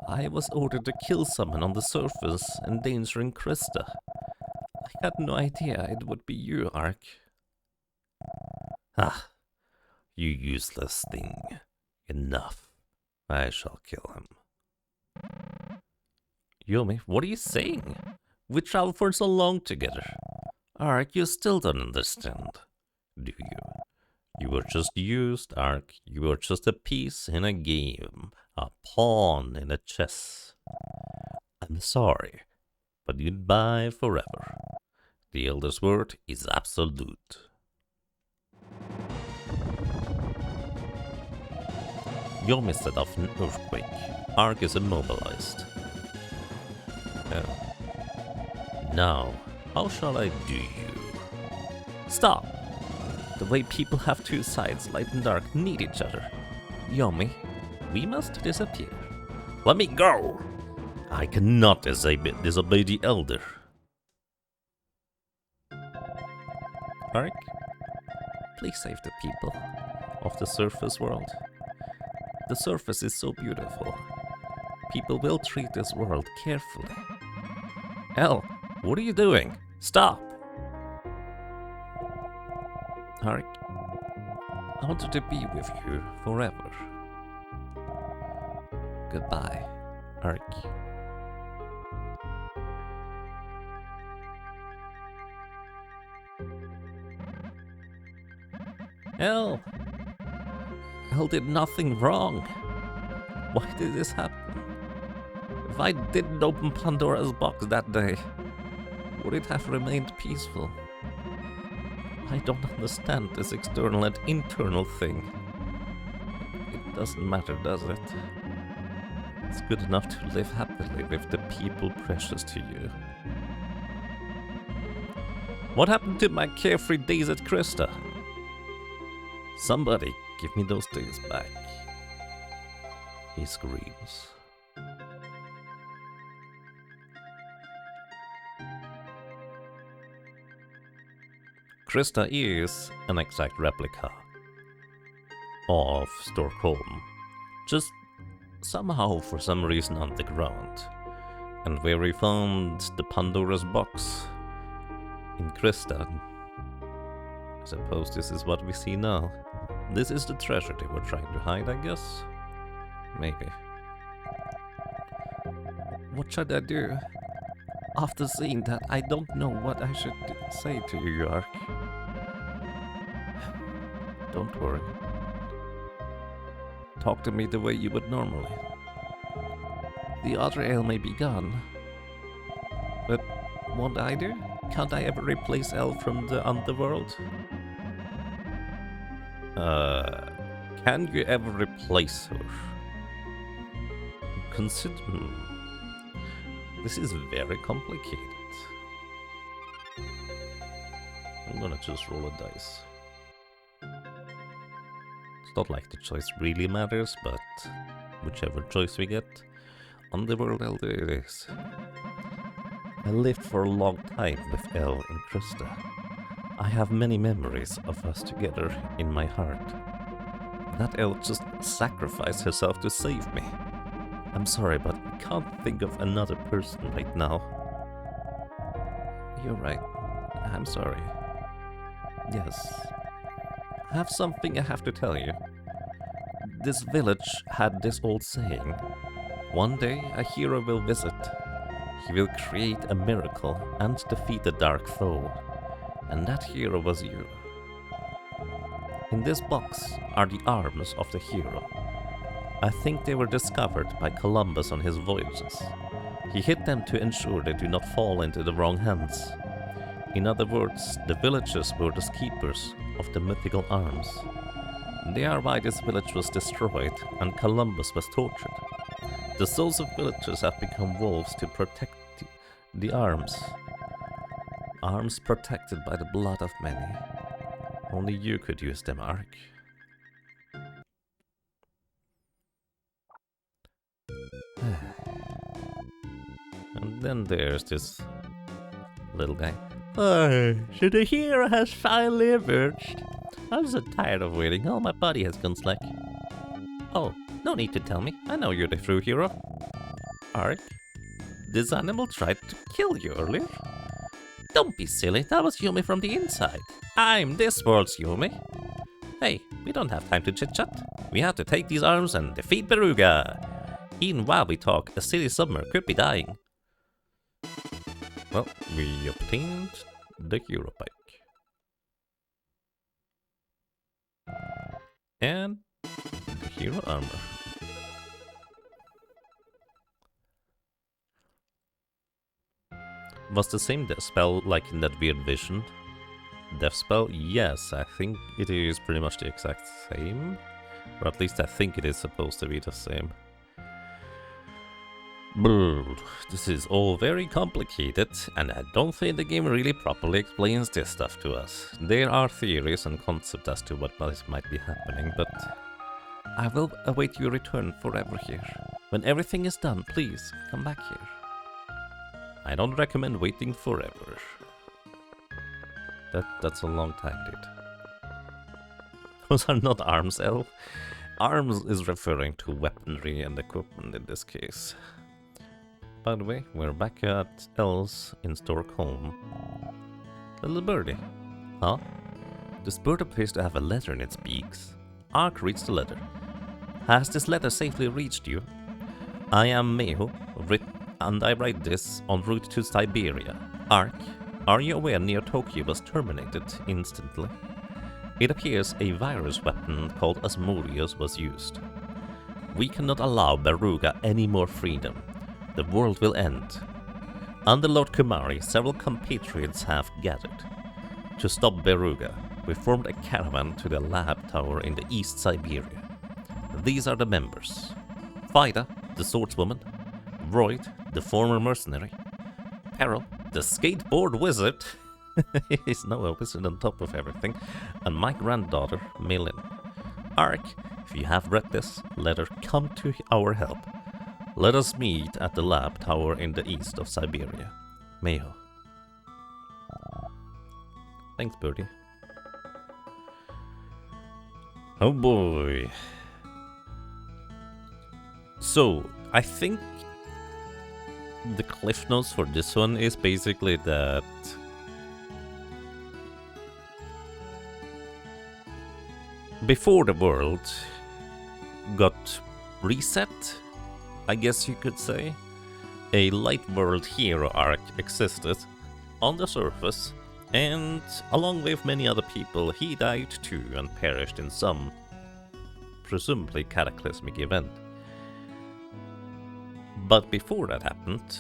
I was ordered to kill someone on the surface, endangering Krista. I had no idea it would be you, Ark. Ah, you useless thing. Enough. I shall kill him. Yomi, what are you saying? We traveled for so long together. Ark, you still don't understand, do you? You were just used, Ark. You were just a piece in a game, a pawn in a chess. I'm sorry, but goodbye forever. The Elder's word is absolute. Yomi set off an earthquake. Ark is immobilized. Now, how shall I do you? Stop! The way people have two sides, light and dark, need each other. Yomi, we must disappear. Let me go! I cannot disobey the Elder. Ark, please save the people of the surface world. The surface is so beautiful. People will treat this world carefully. El, what are you doing? Stop! Ark, I wanted to be with you forever. Goodbye, Ark. El did nothing wrong. Why did this happen? If I didn't open Pandora's box that day, would it have remained peaceful? I don't understand this external and internal thing. It doesn't matter, does it? It's good enough to live happily with the people precious to you. What happened to my carefree days at Krista? Somebody give me those days back. He screams. Krista is an exact replica of Stockholm, just somehow for some reason underground. And where we found the Pandora's box in Krista, I suppose this is what we see now. This is the treasure they were trying to hide, I guess? Maybe. What should I do? After seeing that, I don't know what I should say to you, Ark. Don't worry. Talk to me the way you would normally. The other Ale may be gone. But won't I do? Can't I ever replace Elle from the underworld? Can you ever replace her? Consider... This is very complicated. I'm gonna just roll a dice. It's not like the choice really matters, but whichever choice we get, Underworld Elder it is. I lived for a long time with Elle and Krista. I have many memories of us together in my heart. That Elle just sacrificed herself to save me. I'm sorry, but I can't think of another person right now. You're right. I'm sorry. Yes, I have something I have to tell you. This village had this old saying: one day a hero will visit. He will create a miracle and defeat the dark foe. And that hero was you. In this box are the arms of the hero. I think they were discovered by Columbus on his voyages. He hid them to ensure they do not fall into the wrong hands. In other words, the villagers were the keepers of the mythical arms. They are why this village was destroyed and Columbus was tortured. The souls of villagers have become wolves to protect the arms. Arms protected by the blood of many. Only you could use them, Ark. And then there's this little guy. Oh, so the hero has finally emerged. I'm so tired of waiting. All my body has gone slack. Oh, no need to tell me. I know you're the true hero. Ark, this animal tried to kill you earlier. Don't be silly. That was Yumi from the inside. I'm this world's Yumi. Hey, we don't have time to chit-chat. We have to take these arms and defeat Beruga. Even while we talk, a city submarine could be dying. Well, we obtained the hero bike. And the hero armor. Was the same death spell like in that weird vision? Death spell? Yes, I think it is pretty much the exact same. Or at least I think it is supposed to be the same. Brrr, this is all very complicated, and I don't think the game really properly explains this stuff to us. There are theories and concepts as to what might be happening, but I will await your return forever here. When everything is done, please come back here. I don't recommend waiting forever. That's a long time, dude. Those are not arms, Elf. Arms is referring to weaponry and equipment in this case. By the way, we're back at El's in Stockholm. Little birdie. Huh? This bird appears to have a letter in its beaks. Ark reads the letter. Has this letter safely reached you? I am Meho, and I write this en route to Siberia. Ark, are you aware near Tokyo was terminated instantly? It appears a virus weapon called Asmodeus was used. We cannot allow Beruga any more freedom. The world will end. Under Lord Kumari, several compatriots have gathered. To stop Beruga, we formed a caravan to the lab tower in the East Siberia. These are the members. Vida, the swordswoman. Royd, the former mercenary. Peril, the skateboard wizard. He's now a wizard on top of everything. And my granddaughter, Milin. Ark, if you have read this, let her come to our help. Let us meet at the lab tower in the east of Siberia. Meho. Thanks, birdie. Oh boy. So, I think the cliff notes for this one is basically that before the world got reset, I guess you could say, a light world hero arc existed on the surface, and along with many other people, he died too and perished in some presumably cataclysmic event. But before that happened,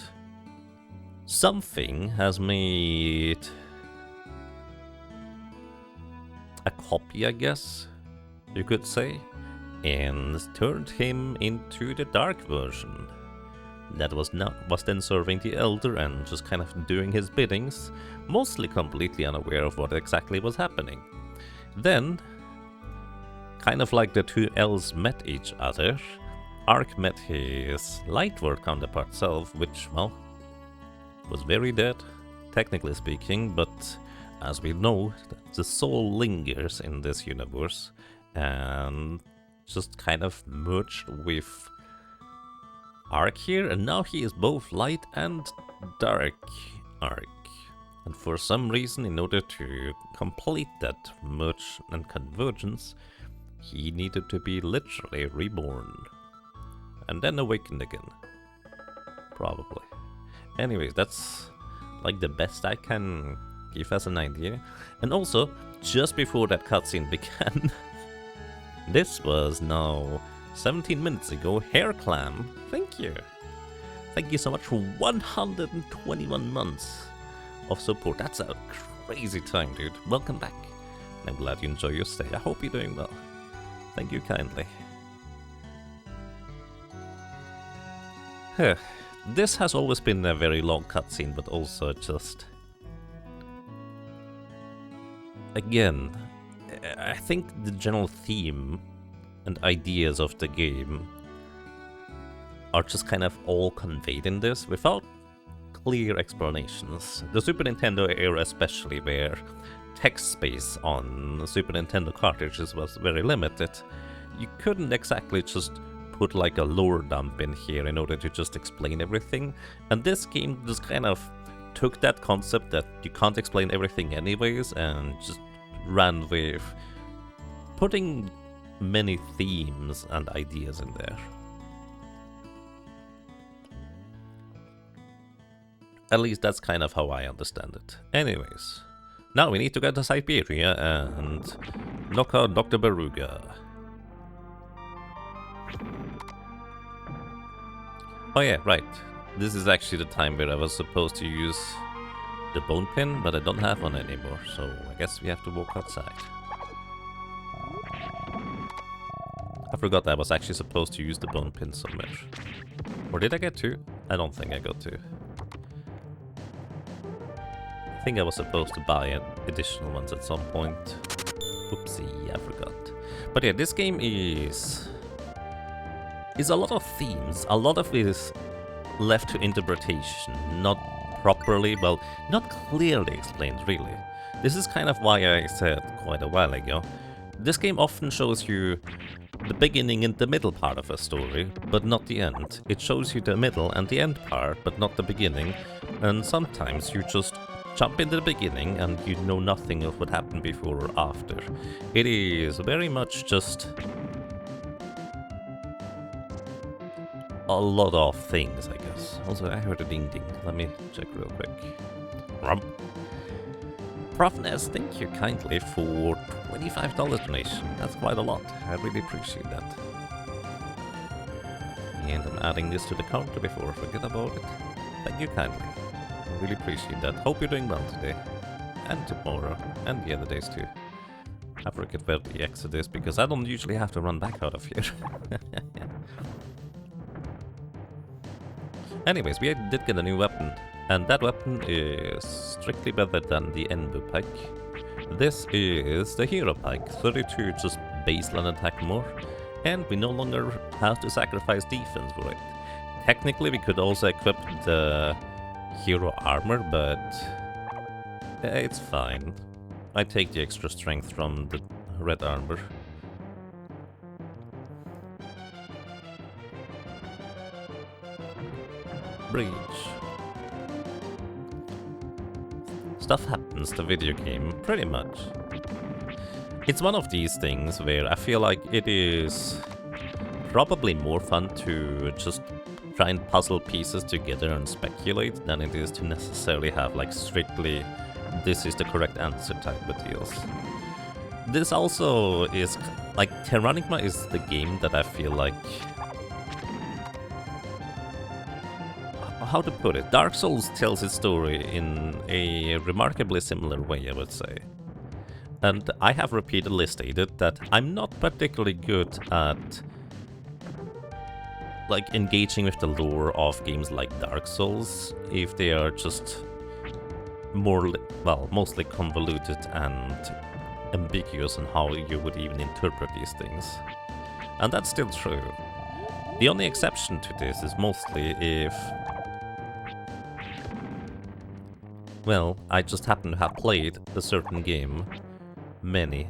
something has made a copy, I guess you could say, and turned him into the dark version. That was then serving the Elder and just kind of doing his biddings, mostly completely unaware of what exactly was happening. Then, kind of like the two elves met each other, Ark met his light world counterpart self, which, well, was very dead, technically speaking, but as we know, the soul lingers in this universe, and just kind of merged with Ark here, and now he is both light and dark Ark. And for some reason, in order to complete that merge and convergence, he needed to be literally reborn. And then awakened again. Probably. Anyways, that's like the best I can give as an idea. And also, just before that cutscene began, this was now 17 minutes ago, Hair Clam. Thank you. Thank you so much for 121 months of support. That's a crazy time, dude. Welcome back. I'm glad you enjoy your stay. I hope you're doing well. Thank you kindly. This has always been a very long cutscene, but also just... Again, I think the general theme and ideas of the game are just kind of all conveyed in this without clear explanations. The Super Nintendo era especially, where text space on Super Nintendo cartridges was very limited, you couldn't exactly just put like a lore dump in here in order to just explain everything. And this game just kind of took that concept that you can't explain everything anyways and just ran with putting many themes and ideas in there. At least that's kind of how I understand it. Anyways, now we need to get to Siberia and knock out Dr. Baruga. Oh yeah, right. This is actually the time where I was supposed to use the bone pin, but I don't have one anymore, so I guess we have to walk outside. I forgot I was actually supposed to use the bone pin somewhere. Or did I get to? I don't think I got to. I think I was supposed to buy additional ones at some point. Oopsie, I forgot. But yeah, this game is a lot of themes. A lot of it is left to interpretation, not properly, well, not clearly explained, really. This is kind of why I said quite a while ago, this game often shows you the beginning and the middle part of a story, but not the end. It shows you the middle and the end part, but not the beginning, and sometimes you just jump into the beginning and you know nothing of what happened before or after. It is very much just a lot of things, I guess. Also, I heard a ding ding. Let me check real quick. Rump. Profnes, thank you kindly for $25 donation. That's quite a lot. I really appreciate that. And I'm adding this to the counter before I forget about it. Thank you kindly. I really appreciate that. Hope you're doing well today. And tomorrow. And the other days too. I forget where the exit is because I don't usually have to run back out of here. Anyways, we did get a new weapon, and that weapon is strictly better than the Enbu pack. This is the Hero pack, 32 just baseline attack more, and we no longer have to sacrifice defense for it. Technically, we could also equip the Hero armor, but it's fine. I take the extra strength from the red armor. Breach. Stuff happens to video game, pretty much. It's one of these things where I feel like it is probably more fun to just try and puzzle pieces together and speculate than it is to necessarily have like strictly this is the correct answer type of deals. This also is like Terranigma is the game that I feel like, how to put it, Dark Souls tells its story in a remarkably similar way, I would say. And I have repeatedly stated that I'm not particularly good at like engaging with the lore of games like Dark Souls if they are just more, well, mostly convoluted and ambiguous on how you would even interpret these things. And that's still true. The only exception to this is mostly if, well, I just happen to have played a certain game many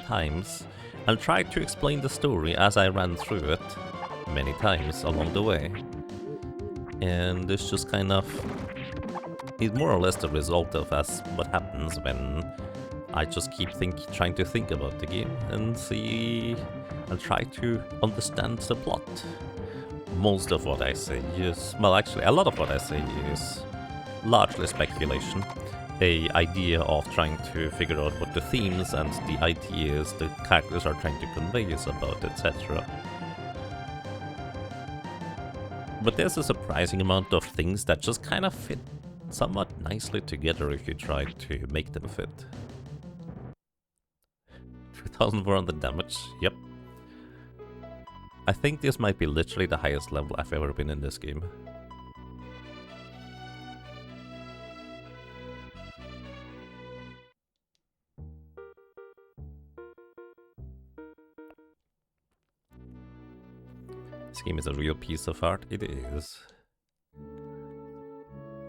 times and tried to explain the story as I ran through it many times along the way. And this just kind of is more or less the result of as what happens when I just keep trying to think about the game and try to understand the plot. Most of what I say is, well, actually, a lot of what I say is largely speculation. A idea of trying to figure out what the themes and the ideas the characters are trying to convey is about, etc. But there's a surprising amount of things that just kind of fit somewhat nicely together if you try to make them fit. 2400 damage, yep. I think this might be literally the highest level I've ever been in this game. This game is a real piece of art. It is.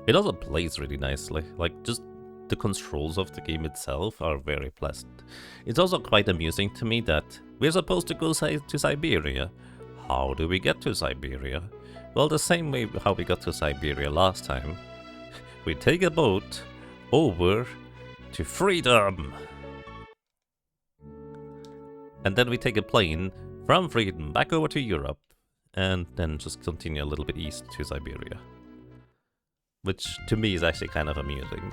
It also plays really nicely. Like, just the controls of the game itself are very pleasant. It's also quite amusing to me that we're supposed to go to Siberia. How do we get to Siberia? Well, the same way how we got to Siberia last time. We take a boat over to freedom. And then we take a plane from freedom back over to Europe. And then just continue a little bit east to Siberia. Which, to me, is actually kind of amusing.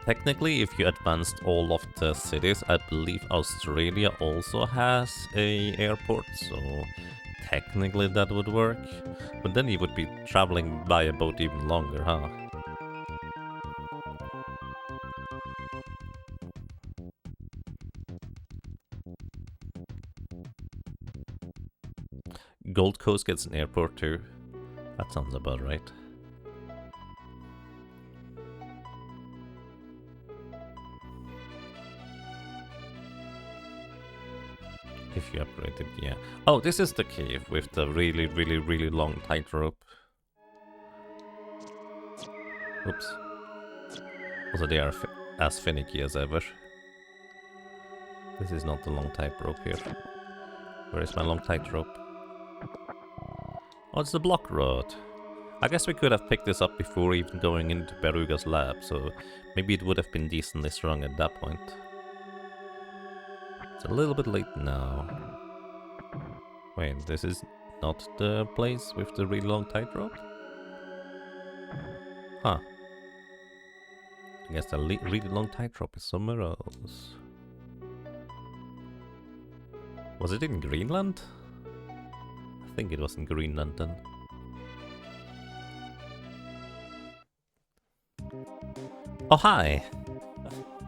Technically, if you advanced all of the cities, I believe Australia also has an airport, so technically that would work. But then you would be traveling by a boat even longer, huh? Gold Coast gets an airport too. That sounds about right. If you upgrade it, yeah. Oh, this is the cave with the really long tightrope. Oops. Also, they are as finicky as ever. This is not the long tightrope here. Where is my long tightrope? Oh, it's the block road. I guess we could have picked this up before even going into Beruga's lab, so maybe it would have been decently strong at that point. It's a little bit late now. Wait, this is not the place with the really long tightrope? Huh. I guess the really long tightrope is somewhere else. Was it in Greenland? I think it was in Greenland then. Oh, hi!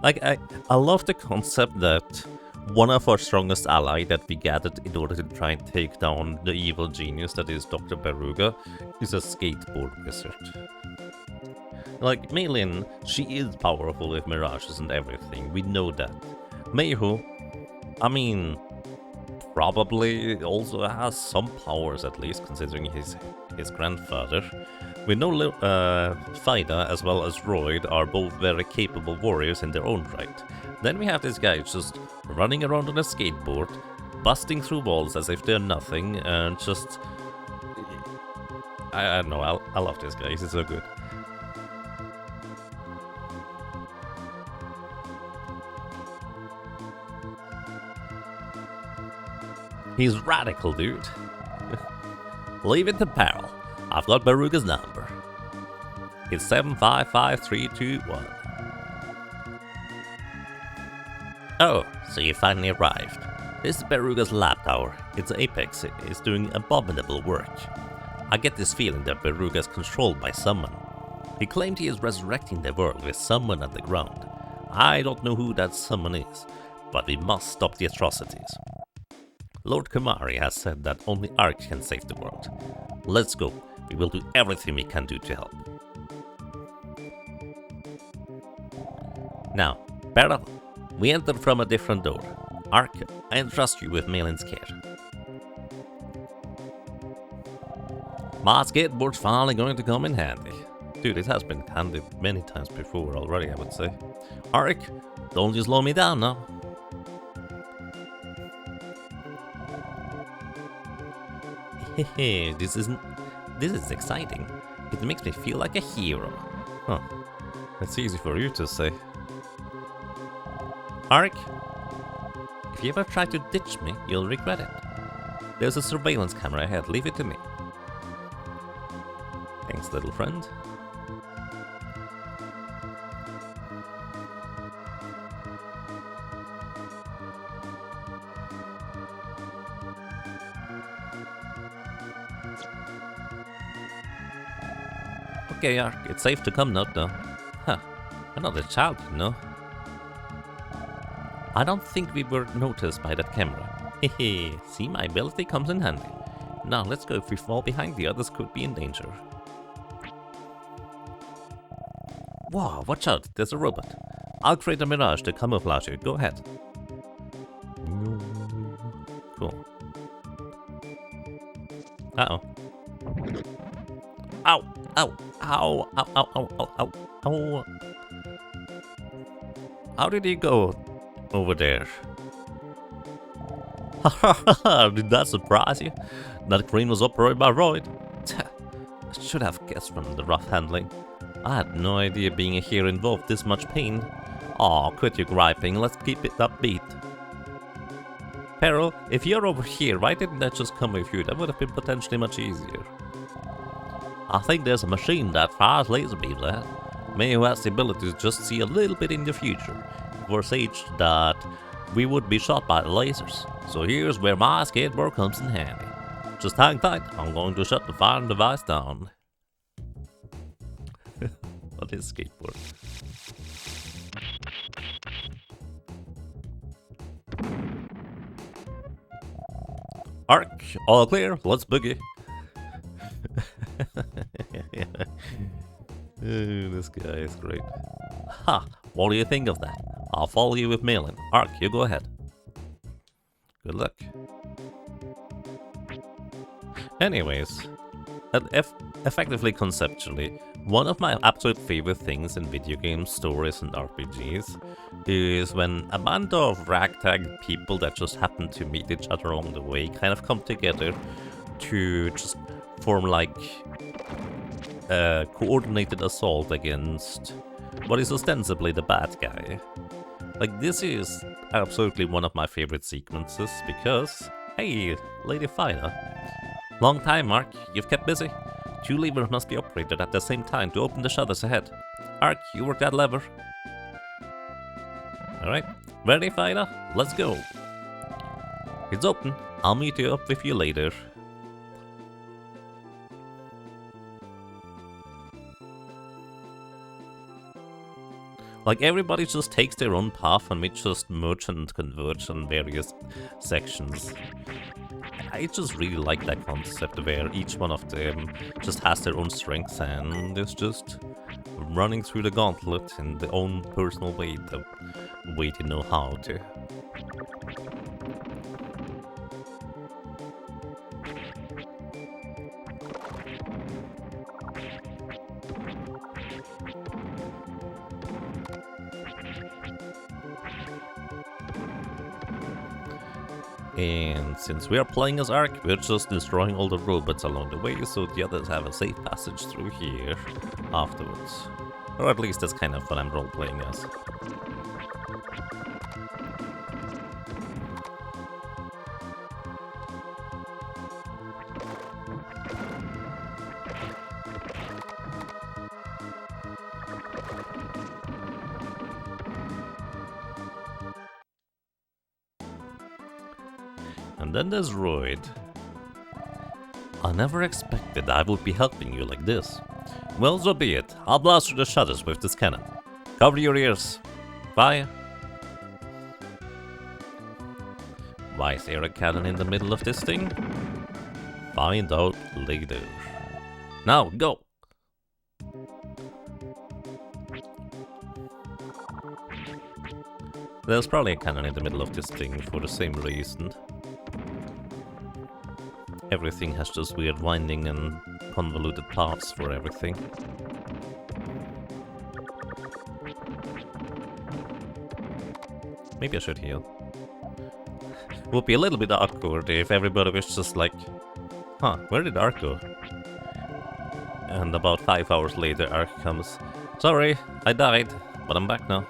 Like, I love the concept that one of our strongest ally that we gathered in order to try and take down the evil genius that is Dr. Beruga is a skateboard wizard. Like, Meilin, she is powerful with mirages and everything, we know that. Meihu, I mean, probably also has some powers at least, considering his grandfather. We know Faida as well as Royd are both very capable warriors in their own right. Then we have this guy just running around on a skateboard, busting through walls as if they're nothing, and just... I don't know, I love this guy, he's so good. He's radical, dude. Leave it to Peril. I've got Beruga's number. It's 755321. Oh, so you finally arrived. This is Beruga's lab tower. Its apex is doing abominable work. I get this feeling that Beruga is controlled by someone. He claimed he is resurrecting the world with someone at the ground. I don't know who that someone is, but we must stop the atrocities. Lord Kumari has said that only Ark can save the world. Let's go. We will do everything we can do to help. Now, Beryl, we entered from a different door. Ark, I entrust you with Meilin's care. My skateboard's finally going to come in handy. Dude, it has been handy many times before already, I would say. Ark, don't you slow me down now. Hehe, this is exciting. It makes me feel like a hero. Huh. That's easy for you to say. Ark, if you ever try to ditch me, you'll regret it. There's a surveillance camera ahead, leave it to me. Thanks, little friend. Okay, Ark, it's safe to come now, though. Huh, another child, you know. I don't think we were noticed by that camera. Hehe, see, my ability comes in handy. Now, let's go. If we fall behind, the others could be in danger. Wow, watch out, there's a robot. I'll create a mirage to camouflage you. Go ahead. Cool. Uh-oh. Ow! Ow! Ow! Ow! Ow! Ow! Ow! Ow! Ow! How did he go over there? Did that surprise you? That crane was operated by Royd. I should have guessed from the rough handling. I had no idea being a hero involved this much pain. Aw, quit your griping, let's keep it upbeat. Peril, if you're over here, why didn't I just come with you? That would have been potentially much easier. I think there's a machine that fires laser beams at. May who has the ability to just see a little bit in the future. Foresaged that we would be shot by the lasers. So here's where my skateboard comes in handy. Just hang tight, I'm going to shut the firing device down. What is skateboard? Ark, all clear, let's boogie. This guy is great. Ha! What do you think of that? I'll follow you with Malin. Ark, you go ahead. Good luck. Anyways, effectively conceptually, one of my absolute favorite things in video games, stories, and RPGs is when a band of ragtag people that just happen to meet each other along the way kind of come together to just form like a coordinated assault against what is ostensibly the bad guy. Like, this is absolutely one of my favorite sequences because, hey, Lady Fina. Long time, Mark. You've kept busy. 2 levers must be operated at the same time to open the shutters ahead. Ark, you work that lever. Alright, ready, Fina? Let's go. It's open. I'll meet you up with you later. Like, everybody just takes their own path and we just merge and converge on various sections. I just really like that concept where each one of them just has their own strengths and is just running through the gauntlet in their own personal way, the way they know how to. And since we are playing as Ark, we're just destroying all the robots along the way, so the others have a safe passage through here afterwards. Or at least that's kind of what I'm role-playing as. And then there's Royd. I never expected I would be helping you like this. Well, so be it. I'll blast through the shutters with this cannon. Cover your ears. Fire. Why is there a cannon in the middle of this thing? Find out later. Now, go! There's probably a cannon in the middle of this thing for the same reason. Everything has just weird winding and convoluted paths for everything. Maybe I should heal. Would be a little bit awkward if everybody was just like, huh, where did Ark go? And about 5 hours later, Ark comes. Sorry, I died, but I'm back now.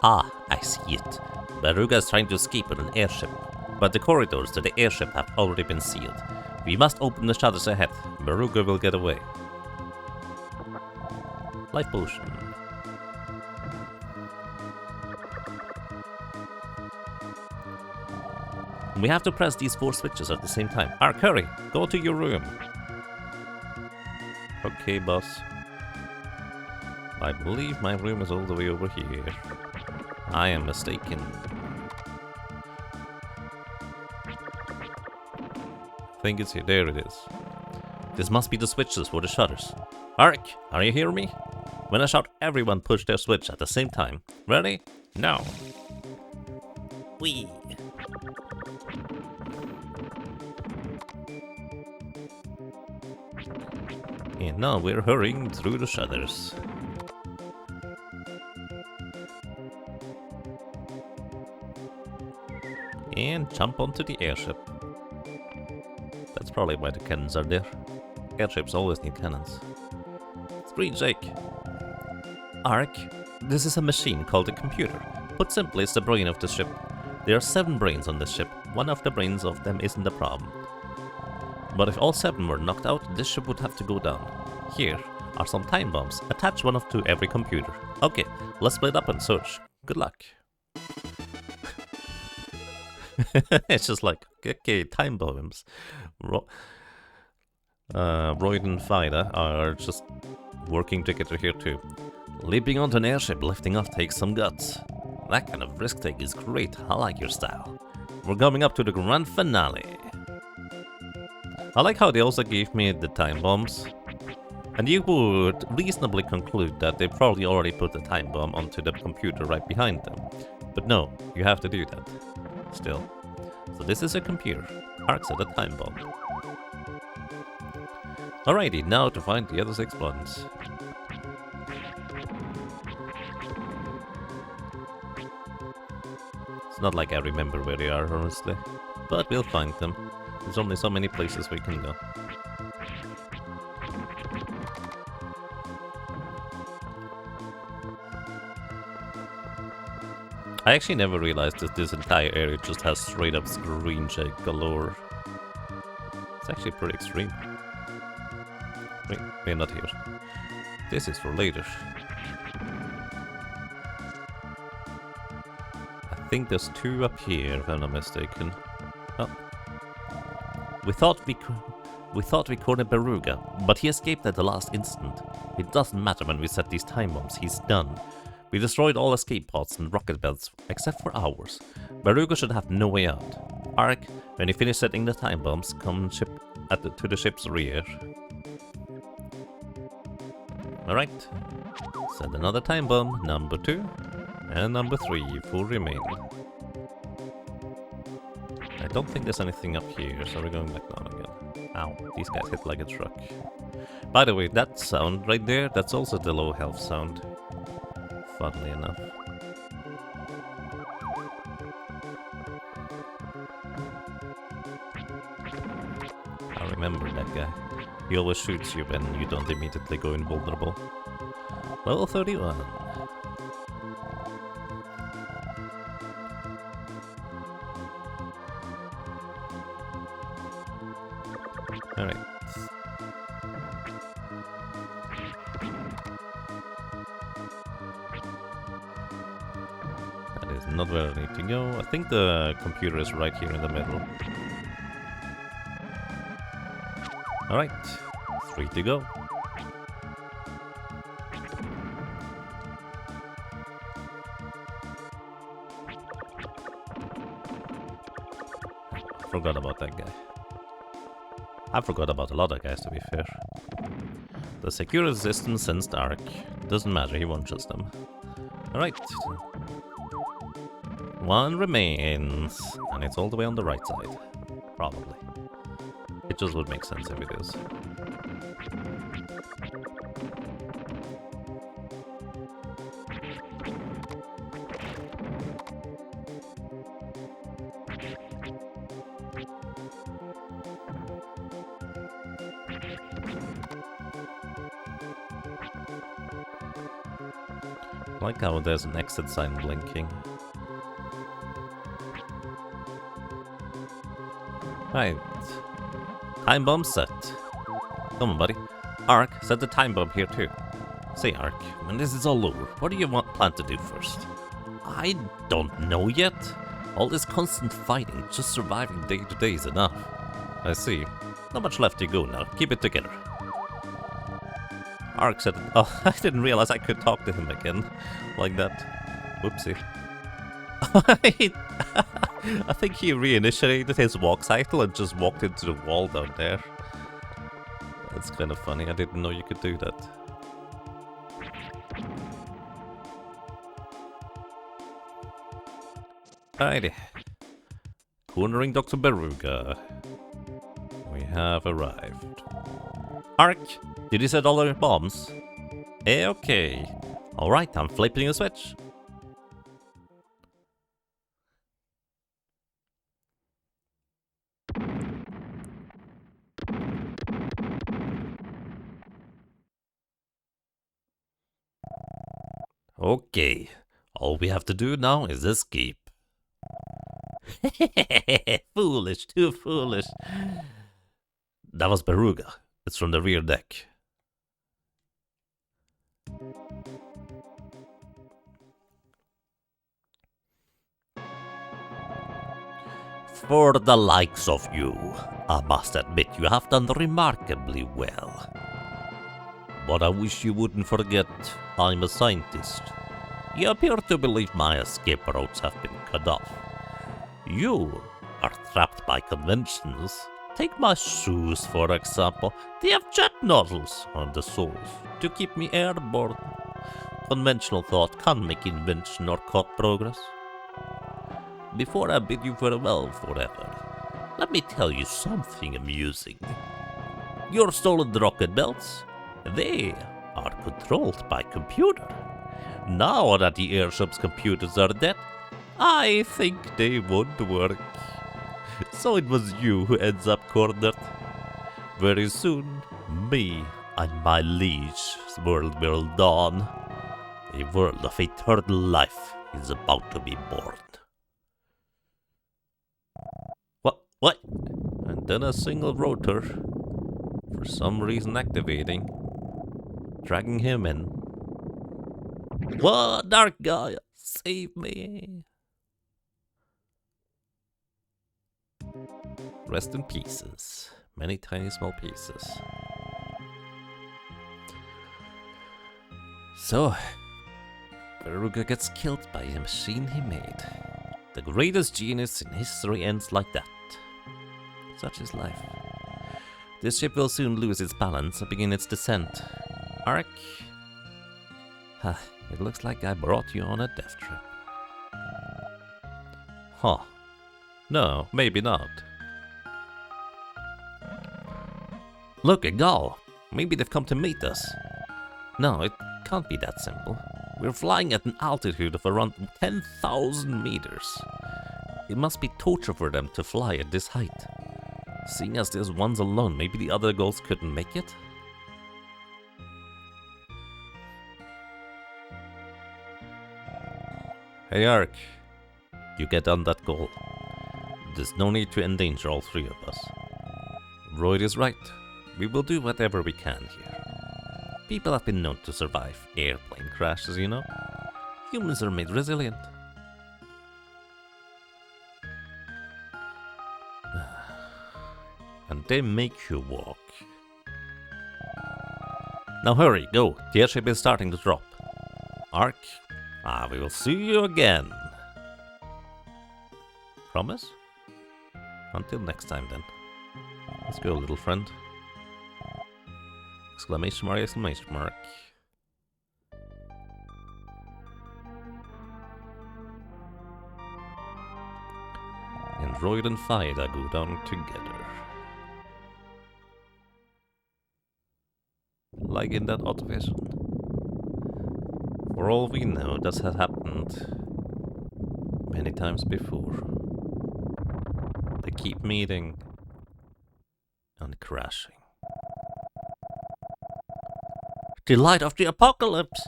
Ah, I see it. Beruga is trying to escape with an airship, but the corridors to the airship have already been sealed. We must open the shutters ahead. Beruga will get away. Life potion. We have to press these 4 switches at the same time. Ark, hurry! Go to your room! Okay, boss. I believe my room is all the way over here. I am mistaken. I think it's here. There it is. This must be the switches for the shutters. Ark, are you hearing me? When I shout, everyone push their switch at the same time. Ready? Now. Whee! And now we're hurrying through the shutters. And jump onto the airship. That's probably why the cannons are there. Airships always need cannons. Screen shake! Ark, this is a machine called a computer. Put simply, it's the brain of the ship. There are 7 brains on this ship. One of the brains of them isn't a problem. But if all 7 were knocked out, this ship would have to go down. Here are some time bombs. Attach one to every computer. Okay, let's split up and search. Good luck. It's just like, okay, time bombs. Royd and Vida are just working together here too. Leaping onto an airship, lifting off takes some guts. That kind of risk take is great. I like your style. We're coming up to the grand finale. I like how they also gave me the time bombs. And you would reasonably conclude that they probably already put the time bomb onto the computer right behind them. But no, you have to do that. Still. So this is a computer. Ark's at a time bomb. Alrighty, now to find the other 6 buttons. It's not like I remember where they are, honestly. But we'll find them. There's only so many places we can go. I actually never realized that this entire area just has straight up screen shake galore. It's actually pretty extreme. Wait, we're not here. This is for later. I think there's 2 up here, if I'm not mistaken. Oh. We thought we cornered Beruga, but he escaped at the last instant. It doesn't matter when we set these time bombs, he's done. We destroyed all escape pods and rocket belts, except for ours. Beruga should have no way out. Ark, when you finish setting the time bombs, come to the ship's rear. Alright. Set another time bomb, number 2, and number 3 for remain. I don't think there's anything up here, so we're going back down again. Ow, these guys hit like a truck. By the way, that sound right there, that's also the low health sound. Funnily enough. I remember that guy. He always shoots you when you don't immediately go invulnerable. Level 31. Alright. That is not where I need to go. I think the computer is right here in the middle. Alright. 3 to go. Forgot about that guy. I forgot about a lot of guys, to be fair. The security system sensed Ark. Doesn't matter, he won't trust them. Alright. 1 remains. And it's all the way on the right side. Probably. It just would make sense if it is. Like how there's an exit sign blinking. Right. Time bomb set. Come on, buddy. Ark, set the time bomb here too. Say, Ark, when this is all over, what do you plan to do first? I don't know yet. All this constant fighting, just surviving day to day is enough. I see. Not much left to go now. Keep it together. Ark said, oh, I didn't realize I could talk to him again. Like that. Whoopsie. I think he reinitiated his walk cycle and just walked into the wall down there. That's kind of funny. I didn't know you could do that. Alrighty. Cornering Dr. Beruga. We have arrived. Ark, did you set all your bombs? Okay. Alright, I'm flipping a switch. Okay. All we have to do now is escape. Foolish, too foolish. That was Beruga. It's from the rear deck. For the likes of you, I must admit you have done remarkably well. But I wish you wouldn't forget I'm a scientist. You appear to believe my escape routes have been cut off. You are trapped by conventions. Take my shoes, for example. They have jet nozzles on the soles to keep me airborne. Conventional thought can't make invention or cut progress. Before I bid you farewell forever, let me tell you something amusing. Your stolen rocket belts, they are controlled by computer. Now that the airship's computers are dead, I think they won't work. So it was you who ends up cornered. Very soon, me and my liege's world will dawn. A world of eternal life is about to be born. What? And then a single rotor, for some reason activating, dragging him in. What, dark guy? Save me. Rest in pieces. Many tiny small pieces. So, Beruga gets killed by a machine he made. The greatest genius in history ends like that. Such is life. This ship will soon lose its balance and begin its descent. Ark? It looks like I brought you on a death trip. Huh. No, maybe not. Look, a gull. Maybe they've come to meet us. No, it can't be that simple. We're flying at an altitude of around 10,000 meters. It must be torture for them to fly at this height. Seeing as there's ones alone, maybe the other gulls couldn't make it? Hey Ark, you get on that goal. There's no need to endanger all three of us. Royd is right. We will do whatever we can here. People have been known to survive airplane crashes, you know. Humans are made resilient. And they make you walk. Now hurry, go. The airship is starting to drop. Ark, we will see you again. Promise? Until next time then. Let's go, little friend. Exclamation mark, exclamation mark. Android and Fida go down together. Like in that odd vision. For all we know, this has happened many times before. They keep meeting and crashing. The light of the apocalypse!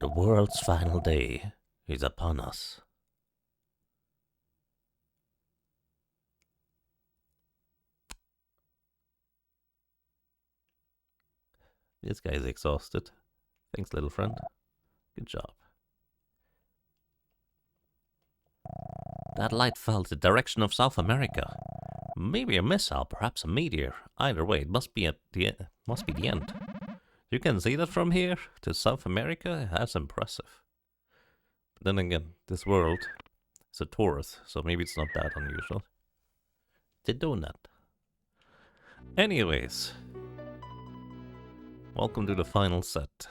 The world's final day is upon us. This guy's exhausted. Thanks, little friend. Good job. That light fell the direction of South America. Maybe a missile, perhaps a meteor. Either way, it must be the end. You can see that from here to South America. That's impressive. But then again, this world is a torus, so maybe it's not that unusual. The donut. Anyways, welcome to the final set.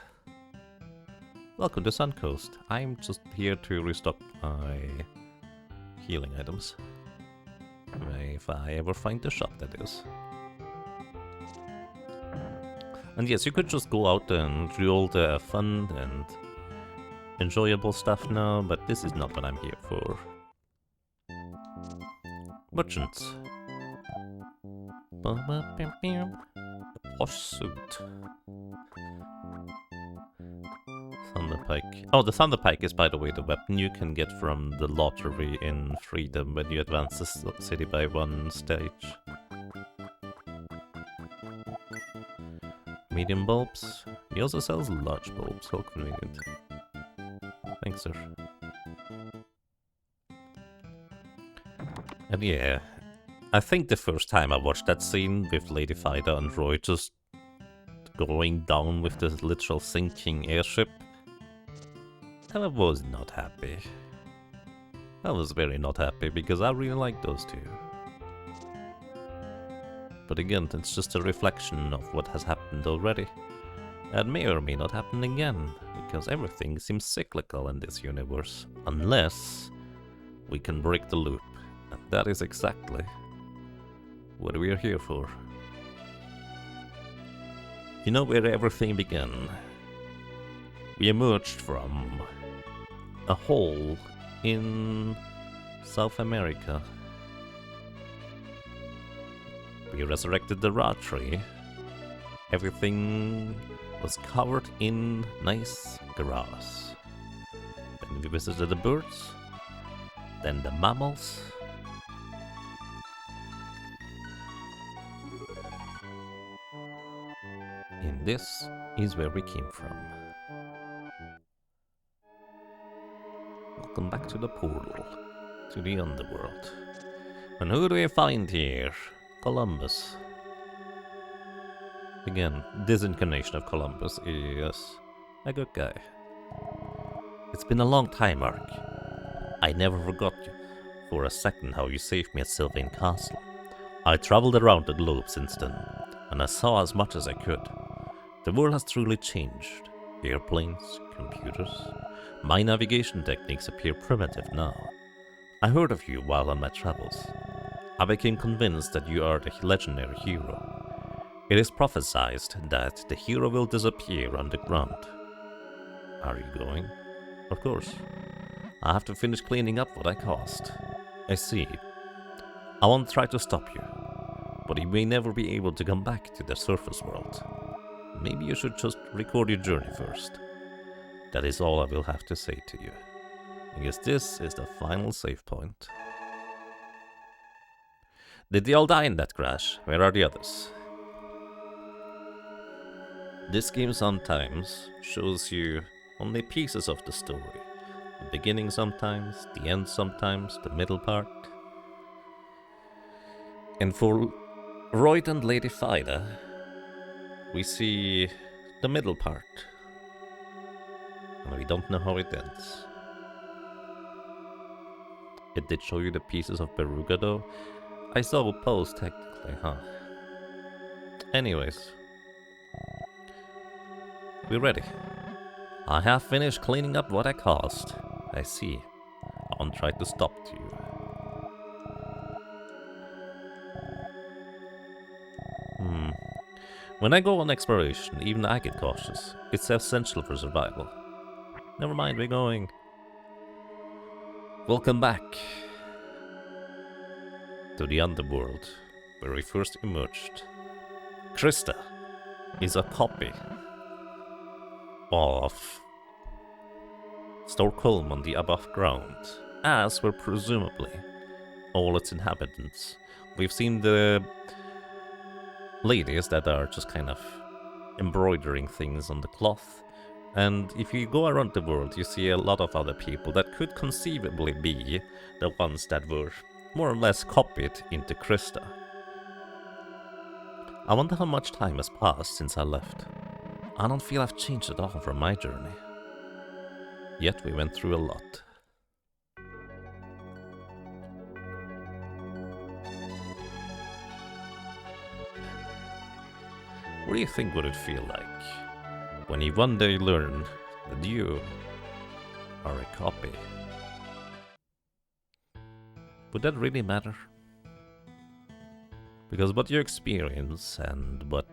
Welcome to Suncoast. I'm just here to restock my healing items. If I ever find the shop, that is. And yes, you could just go out and do all the fun and enjoyable stuff now, but this is not what I'm here for. Merchants. Posh suit. Thunderpike. Oh, the Thunderpike is, by the way, the weapon you can get from the lottery in Freedom when you advance the city by one stage. Medium bulbs. He also sells large bulbs. How convenient. Thanks, sir. And yeah, I think the first time I watched that scene with Lady Fida and Roy just going down with the literal sinking airship, I was not happy. I was very not happy because I really like those two. But again, it's just a reflection of what has happened already. And may or may not happen again, because everything seems cyclical in this universe. Unless we can break the loop. And that is exactly what we are here for. You know where everything began? We emerged from a hole in South America. We resurrected the Ra tree. Everything was covered in nice grass. Then we visited the birds, then the mammals. And this is where we came from. Welcome back to the portal, to the underworld. And who do we find here? Columbus. Again, this incarnation of Columbus is a good guy. It's been a long time, Mark. I never forgot you for a second how you saved me at Sylvain Castle. I traveled around the globe since then, and I saw as much as I could. The world has truly changed. Airplanes, computers. My navigation techniques appear primitive now. I heard of you while on my travels. I became convinced that you are the legendary hero. It is prophesied that the hero will disappear underground. Are you going? Of course. I have to finish cleaning up what I caused. I see. I won't try to stop you, but you may never be able to come back to the surface world. Maybe you should just record your journey first. That is all I will have to say to you. Because this is the final save point. Did they all die in that crash? Where are the others? This game sometimes shows you only pieces of the story. The beginning sometimes, the end sometimes, the middle part. And for Royd and Lady Fida, we see the middle part. And we don't know how it ends. It did show you the pieces of Beruga though. I saw a post technically, huh? Anyways. We're ready. I have finished cleaning up what I caused. I see. I won't try to stop you. When I go on exploration, even I get cautious. It's essential for survival. Never mind, we're going. Welcome back to the underworld, where we first emerged. Krista is a copy of Stockholm on the above ground, as were presumably all its inhabitants. We've seen the ladies that are just kind of embroidering things on the cloth. And if you go around the world, you see a lot of other people that could conceivably be the ones that were more or less copied into Krista. I wonder how much time has passed since I left. I don't feel I've changed at all from my journey. Yet we went through a lot. What do you think would it feel like when you one day learn that you are a copy? Would that really matter? Because what you experience and what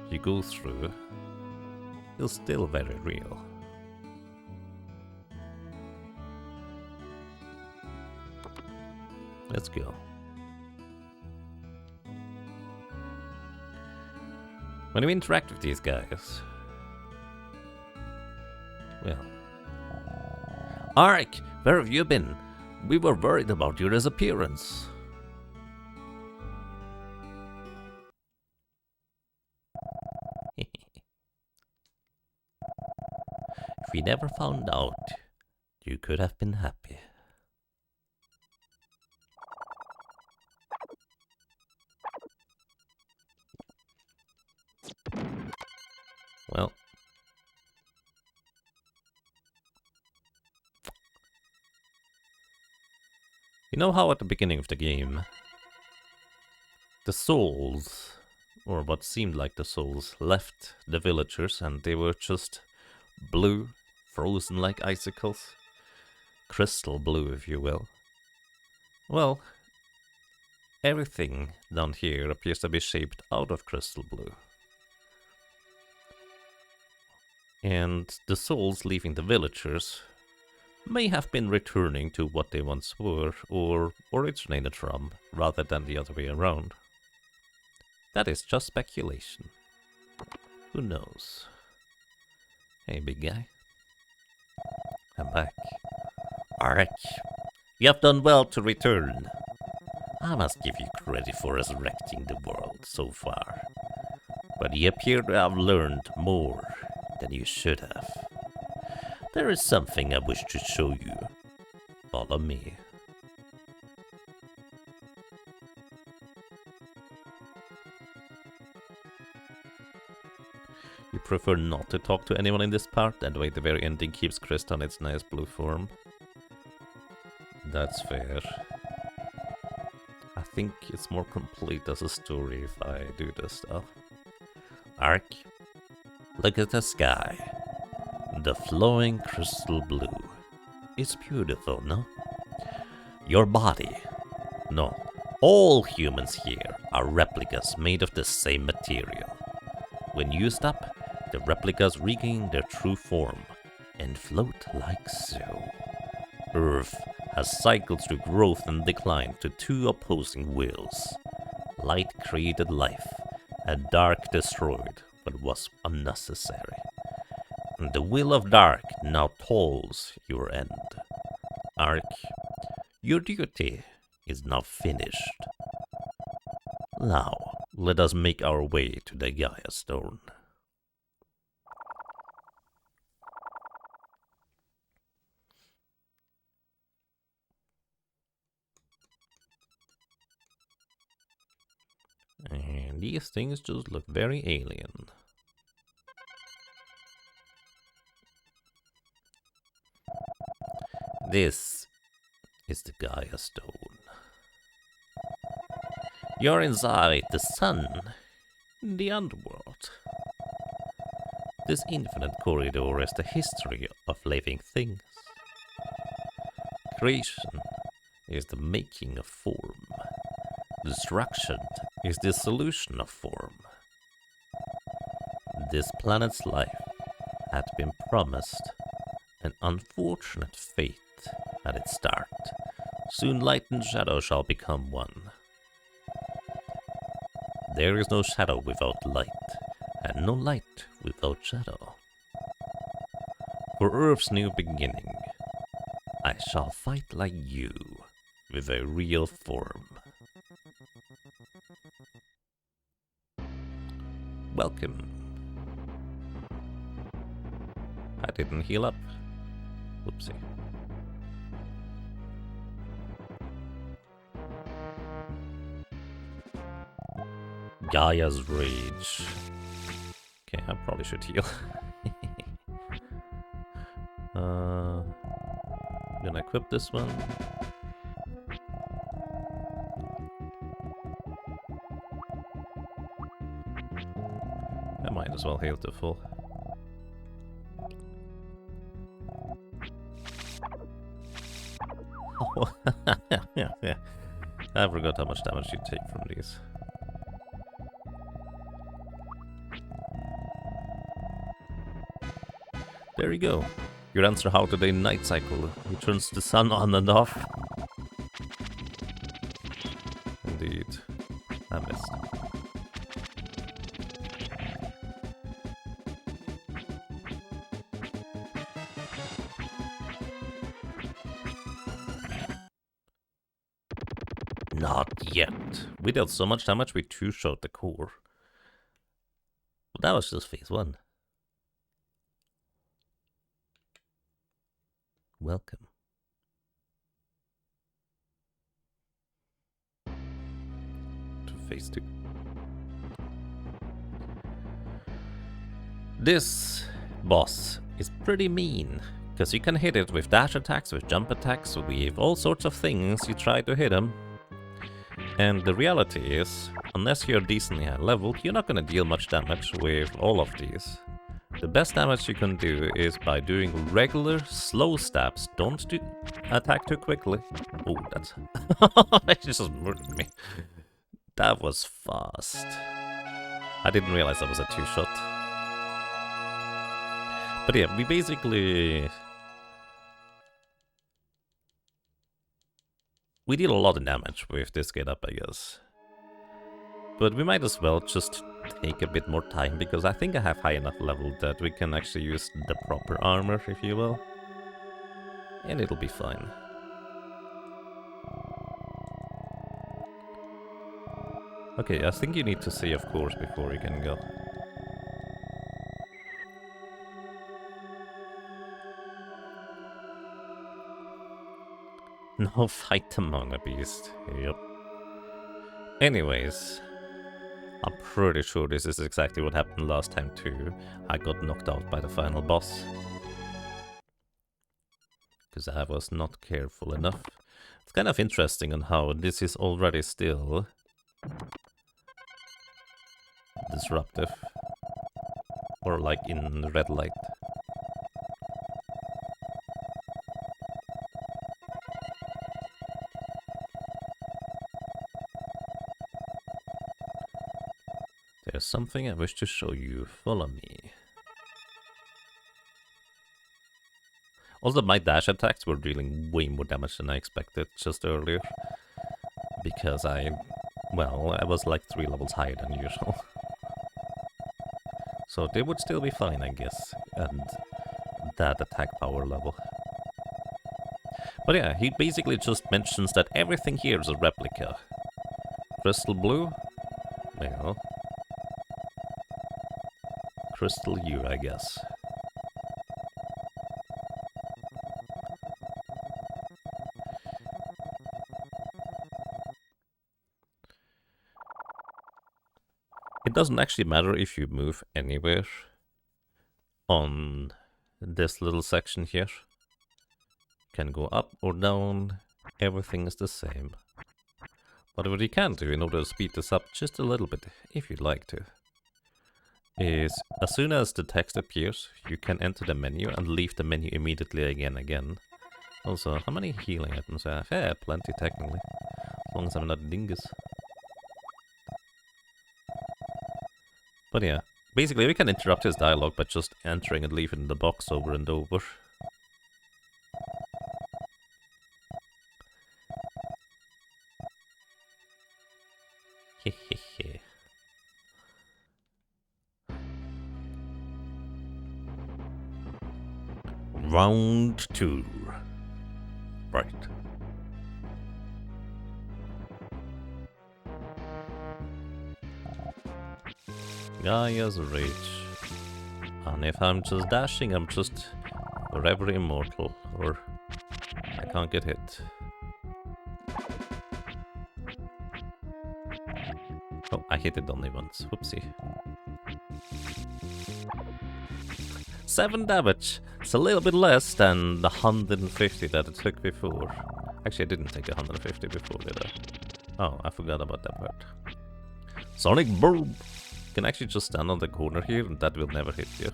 you go through is still very real. Let's go. When we interact with these guys, well, Arik, where have you been? We were worried about your disappearance. If we never found out, you could have been happy. Well, you know how at the beginning of the game, the souls, or what seemed like the souls, left the villagers and they were just blue, frozen like icicles? Crystal blue, if you will. Well, everything down here appears to be shaped out of crystal blue. And the souls leaving the villagers may have been returning to what they once were, or originated from, rather than the other way around. That is just speculation. Who knows? Hey, big guy. I'm back. Arik, you have done well to return. I must give you credit for resurrecting the world so far. But you appear to have learned more than you should have. There is something I wish to show you. Follow me. You prefer not to talk to anyone in this part, and wait, the very ending keeps Krista on its nice blue form. That's fair. I think it's more complete as a story if I do this stuff. Arik, look at the sky. The flowing crystal blue. It's beautiful, no? Your body. No, all humans here are replicas made of the same material. When used up, the replicas regain their true form and float like so. Earth has cycled through growth and decline to two opposing wills. Light created life, and dark destroyed what was unnecessary. And the will of dark now tolls your end. Arik, your duty is now finished. Now, let us make our way to the Gaia Stone. And these things just look very alien. This is the Gaia Stone. You're inside the sun, in the underworld. This infinite corridor is the history of living things. Creation is the making of form. Destruction is the solution of form. This planet's life had been promised an unfortunate fate at its start. Soon light and shadow shall become one. There is no shadow without light, and no light without shadow. For Earth's new beginning, I shall fight like you, with a real form. Welcome. I didn't heal up. Whoopsie. Gaia's Rage. Okay, I probably should heal. Gonna equip this one. I might as well heal to full. Yeah. I forgot how much damage you take from these. There you go. Your answer how to the night cycle. He turns the sun on and off. Indeed. I missed. Not yet. We dealt so much damage we two-shot the core. But that was just phase 1. Welcome. To phase 2. This boss is pretty mean, because you can hit it with dash attacks, with jump attacks, with all sorts of things you try to hit him. And the reality is, unless you're decently high level, you're not going to deal much damage with all of these. The best damage you can do is by doing regular, slow stabs. Don't attack too quickly. Oh, that's... It just murdered me. That was fast. I didn't realize that was a two-shot. But yeah, we basically... We deal a lot of damage with this get-up, I guess. But we might as well just take a bit more time, because I think I have high enough level that we can actually use the proper armor, if you will. And it'll be fine. Okay, I think you need to see, of course, before you can go. No, fight the Mana Beast. Yep. Anyways, I'm pretty sure this is exactly what happened last time too. I got knocked out by the final boss. Because I was not careful enough. It's kind of interesting on how this is already still disruptive. Or like in red light. There's something I wish to show you. Follow me. Also, my dash attacks were dealing way more damage than I expected just earlier. Because I was like 3 levels higher than usual. So they would still be fine, I guess, at that attack power level. But yeah, he basically just mentions that everything here is a replica. Crystal blue? Well... Crystal U, I guess. It doesn't actually matter if you move anywhere on this little section here. Can go up or down, everything is the same. But what you can do in order to speed this up just a little bit, if you'd like to, is as soon as the text appears, you can enter the menu and leave the menu immediately again. Also, how many healing items do I have? Yeah, plenty technically, as long as I'm not a dingus. But yeah, basically we can interrupt his dialogue by just entering and leaving the box over and over. Hehehe. Round 2. Right. Gaia's Rage. And if I'm just dashing, I'm just forever immortal. Or I can't get hit. Oh, I hit it only once. Whoopsie. 7 damage. It's a little bit less than the 150 that it took before. Actually, I didn't take 150 before, did I? Oh, I forgot about that part. Sonic Boom! You can actually just stand on the corner here and that will never hit you.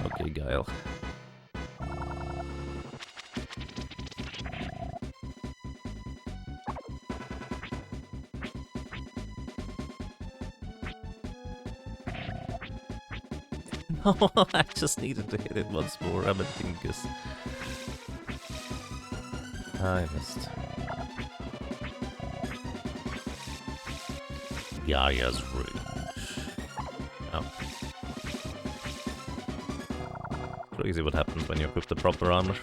Okay, Guile. No, I just needed to hit it once more. I'm a dingus. I missed. Gaia's Rage. Oh. Crazy what happens when you equip the proper armor.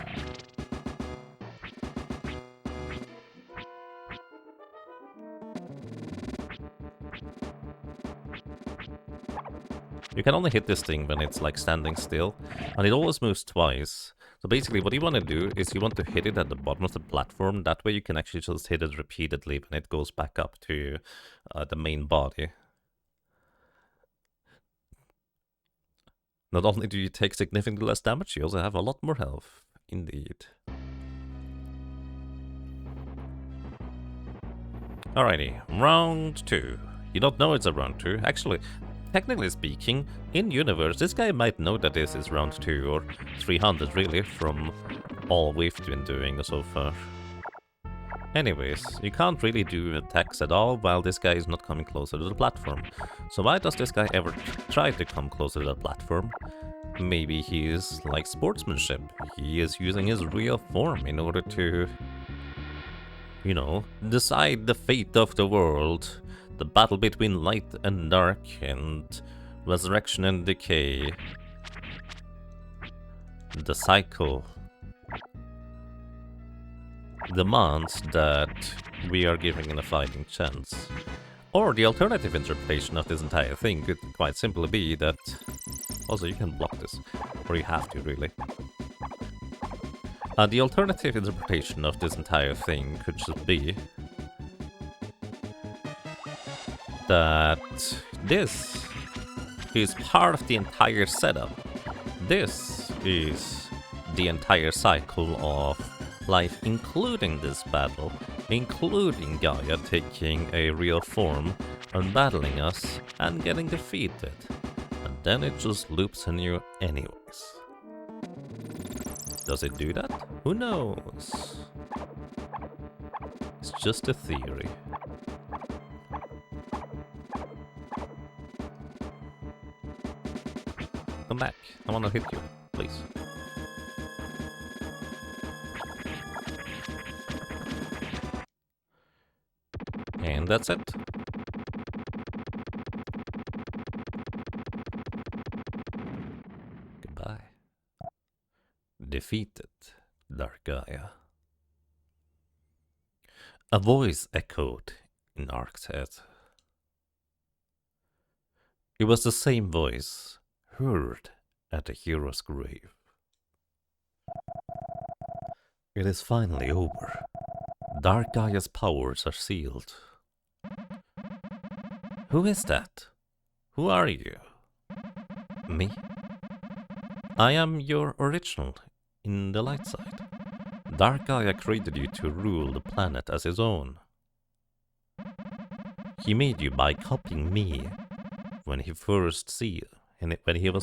You can only hit this thing when it's like standing still, and it always moves twice. So basically what you want to do is you want to hit it at the bottom of the platform, that way you can actually just hit it repeatedly when it goes back up to the main body. Not only do you take significantly less damage, you also have a lot more health. Indeed. Alrighty, round 2. You don't know it's a round 2. Actually, technically speaking, in universe, this guy might know that this is round 2 or 300 really, from all we've been doing so far. Anyways, you can't really do attacks at all while this guy is not coming closer to the platform. So why does this guy ever try to come closer to the platform? Maybe he is like sportsmanship. He is using his real form in order to, you know, decide the fate of the world. The battle between light and dark, and resurrection and decay. The cycle demands that we are giving it a fighting chance. Or the alternative interpretation of this entire thing could quite simply be that... Also, you can block this, or you have to, really. The alternative interpretation of this entire thing could just be that this is part of the entire setup. This is the entire cycle of life, including this battle, including Gaia taking a real form and battling us and getting defeated. And then it just loops on you anyways. Does it do that? Who knows? It's just a theory. Come back. I want to hit you, please. And that's it. Goodbye. Defeated, Dark Gaia. A voice echoed in Ark's head. It was the same voice heard at the hero's grave. It is finally over. Dark Gaia's powers are sealed. Who is that? Who are you? Me? I am your original in the light side. Dark Gaia created you to rule the planet as his own. He made you by copying me when he was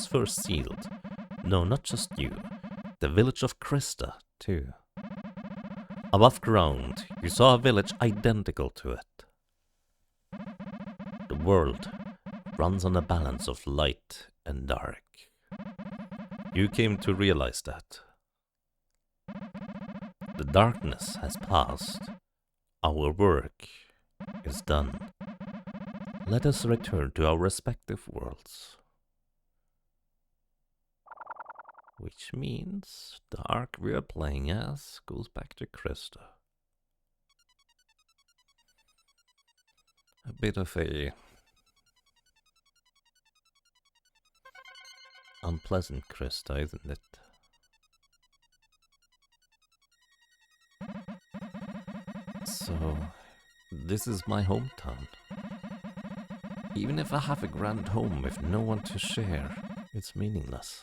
first sealed. No, not just you. The village of Krista, too. Above ground, you saw a village identical to it. The world runs on a balance of light and dark. You came to realize that. The darkness has passed. Our work is done. Let us return to our respective worlds. Which means the arc we're playing as goes back to Krista. A bit of a unpleasant Krista, isn't it? So, this is my hometown. Even if I have a grand home with no one to share, it's meaningless.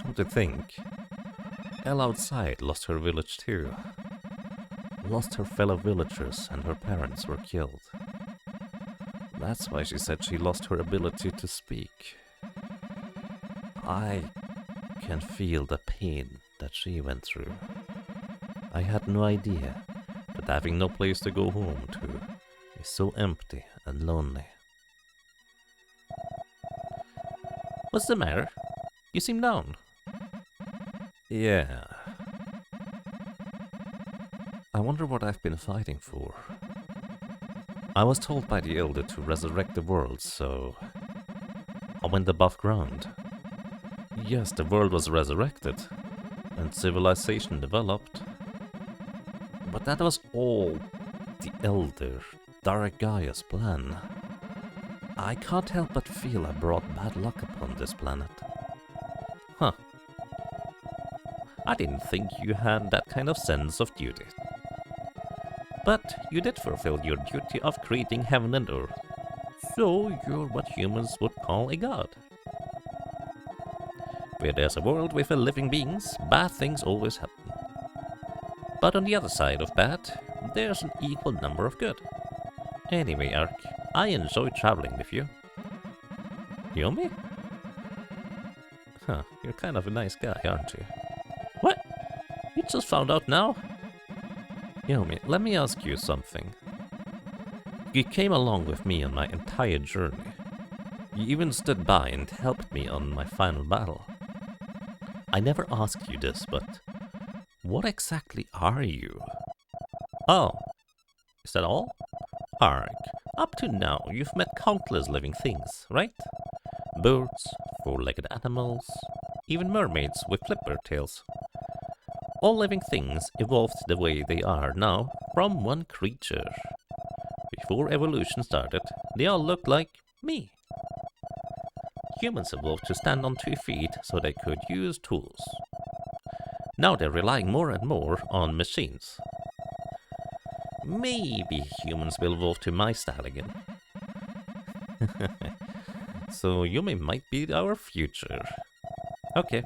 Come to think, Elle outside lost her village too. Lost her fellow villagers and her parents were killed. That's why she said she lost her ability to speak. I can feel the pain that she went through. I had no idea that having no place to go home to is so empty and lonely. What's the matter? You seem down. Yeah. I wonder what I've been fighting for. I was told by the Elder to resurrect the world, so I went above ground. Yes, the world was resurrected, and civilization developed. But that was all the Elder, Dark Gaia's plan. I can't help but feel I brought bad luck upon this planet. Huh. I didn't think you had that kind of sense of duty. But you did fulfill your duty of creating heaven and earth. So you're what humans would call a god. Where there's a world with living beings, bad things always happen. But on the other side of bad, there's an equal number of good. Anyway, Ark, I enjoy traveling with you. Yomi? Huh, you're kind of a nice guy, aren't you? What? You just found out now? Yomi, let me ask you something. You came along with me on my entire journey. You even stood by and helped me on my final battle. I never asked you this, but what exactly are you? Oh, is that all? Ark, up to now you've met countless living things, right? Birds, four-legged animals, even mermaids with flipper tails. All living things evolved the way they are now from one creature. Before evolution started, they all looked like me. Humans evolved to stand on 2 feet so they could use tools. Now they're relying more and more on machines. Maybe humans will evolve to my style again. So Yumi might be our future. Okay,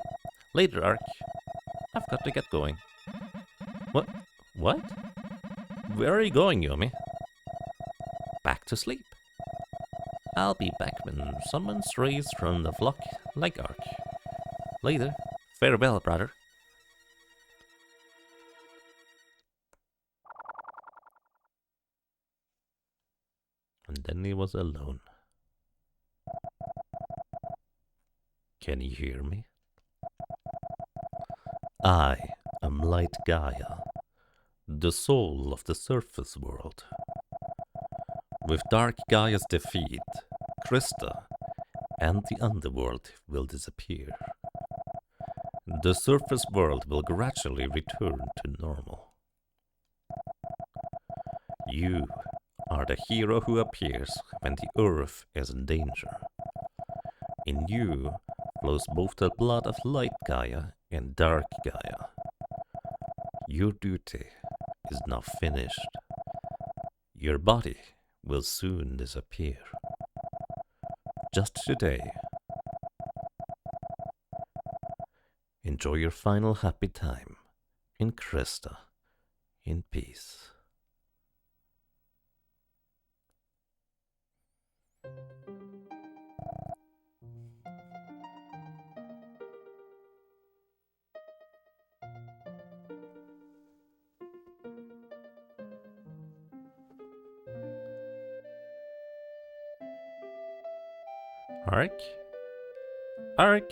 later Ark. I've got to get going. What? What? Where are you going, Yumi? Back to sleep. I'll be back when someone's raised from the flock like Ark. Later. Farewell, brother. And then he was alone. Can you hear me? I am Light Gaia, the soul of the surface world. With Dark Gaia's defeat, Krista and the underworld will disappear. The surface world will gradually return to normal. You are the hero who appears when the earth is in danger. In you flows both the blood of Light Gaia and Dark Gaia. Your duty is now finished. Your body will soon disappear. Just today. Enjoy your final happy time in Krista, in peace. Ark? Ark?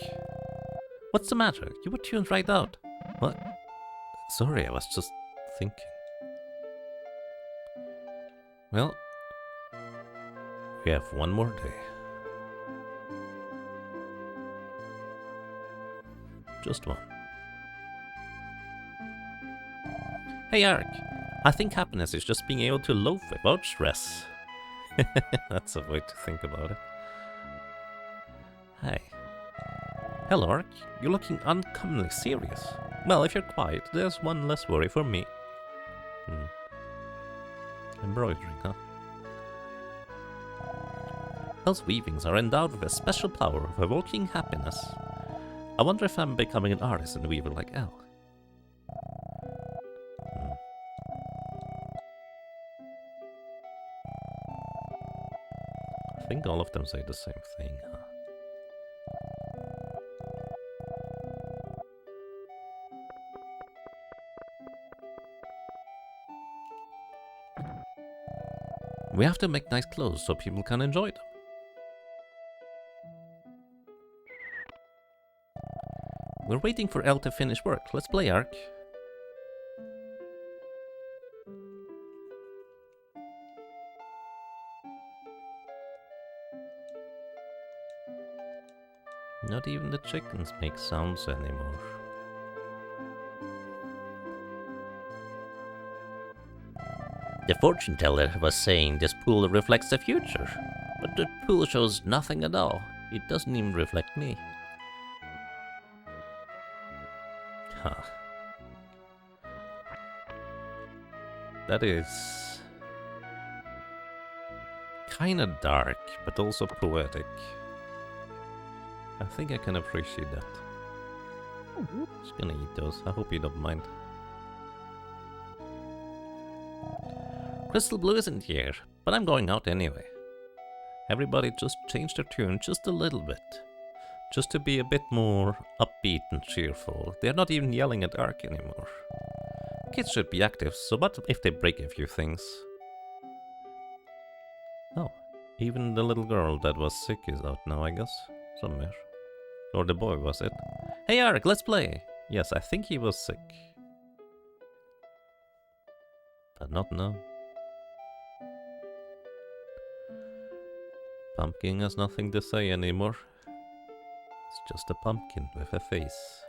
What's the matter? You were tuned right out. What? Sorry, I was just thinking. Well, we have one more day. Just one. Hey Ark, I think happiness is just being able to loaf without stress. That's a way to think about it. Hey. Hello Ark, you're looking uncommonly serious. Well, if you're quiet, there's one less worry for me. Embroidering, huh? Elle's weavings are endowed with a special power of evoking happiness. I wonder if I'm becoming an artist and weaver like Elle. I think all of them say the same thing, huh? We have to make nice clothes so people can enjoy them. We're waiting for Elle to finish work. Let's play, Ark. Not even the chickens make sounds anymore. The fortune teller was saying this pool reflects the future, but the pool shows nothing at all. It doesn't even reflect me. Huh. That is kinda dark, but also poetic. I think I can appreciate that. Just gonna eat those. I hope you don't mind. Crystal Blue isn't here, but I'm going out anyway. Everybody just changed their tune just a little bit. Just to be a bit more upbeat and cheerful. They're not even yelling at Ark anymore. Kids should be active, so what if they break a few things? Oh, even the little girl that was sick is out now, I guess. Somewhere. Or the boy, was it? Hey Ark, let's play! Yes, I think he was sick. But not now. Pumpkin has nothing to say anymore. It's just a pumpkin with a face.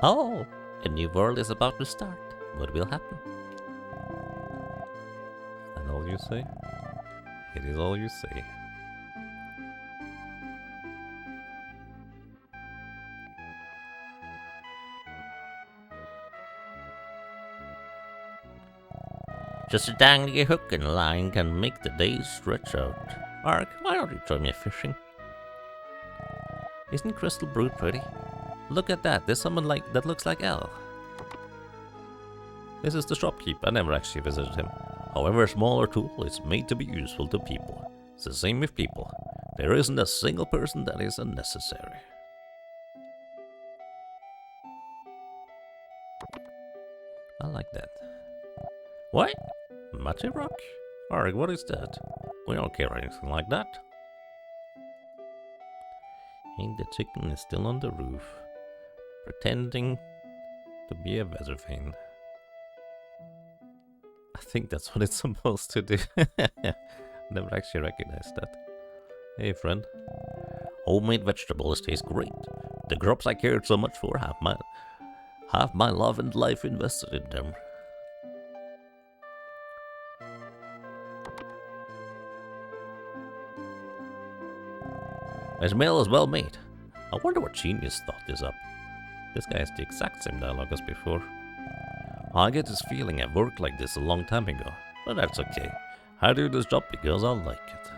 Oh, a new world is about to start. What will happen? Is that all you say? It is all you say. Just a dangly hook and line can make the days stretch out. Ark, why don't you join me fishing? Isn't Crystal Blue pretty? Look at that, there's someone that looks like Elle. This is the shopkeep. I never actually visited him. However small or tool, it's made to be useful to people. It's the same with people. There isn't a single person that is unnecessary. I like that. What? Matty rock? Arg, what is that? We don't care anything like that. And the chicken is still on the roof, pretending to be a weather vane. I think that's what it's supposed to do. Never actually recognized that. Hey, friend. Homemade vegetables taste great. The crops I cared so much for have my love and life invested in them. This meal is well made. I wonder what genius thought this up. This guy has the exact same dialogue as before. I get this feeling I've worked like this a long time ago, but that's okay. I do this job because I like it.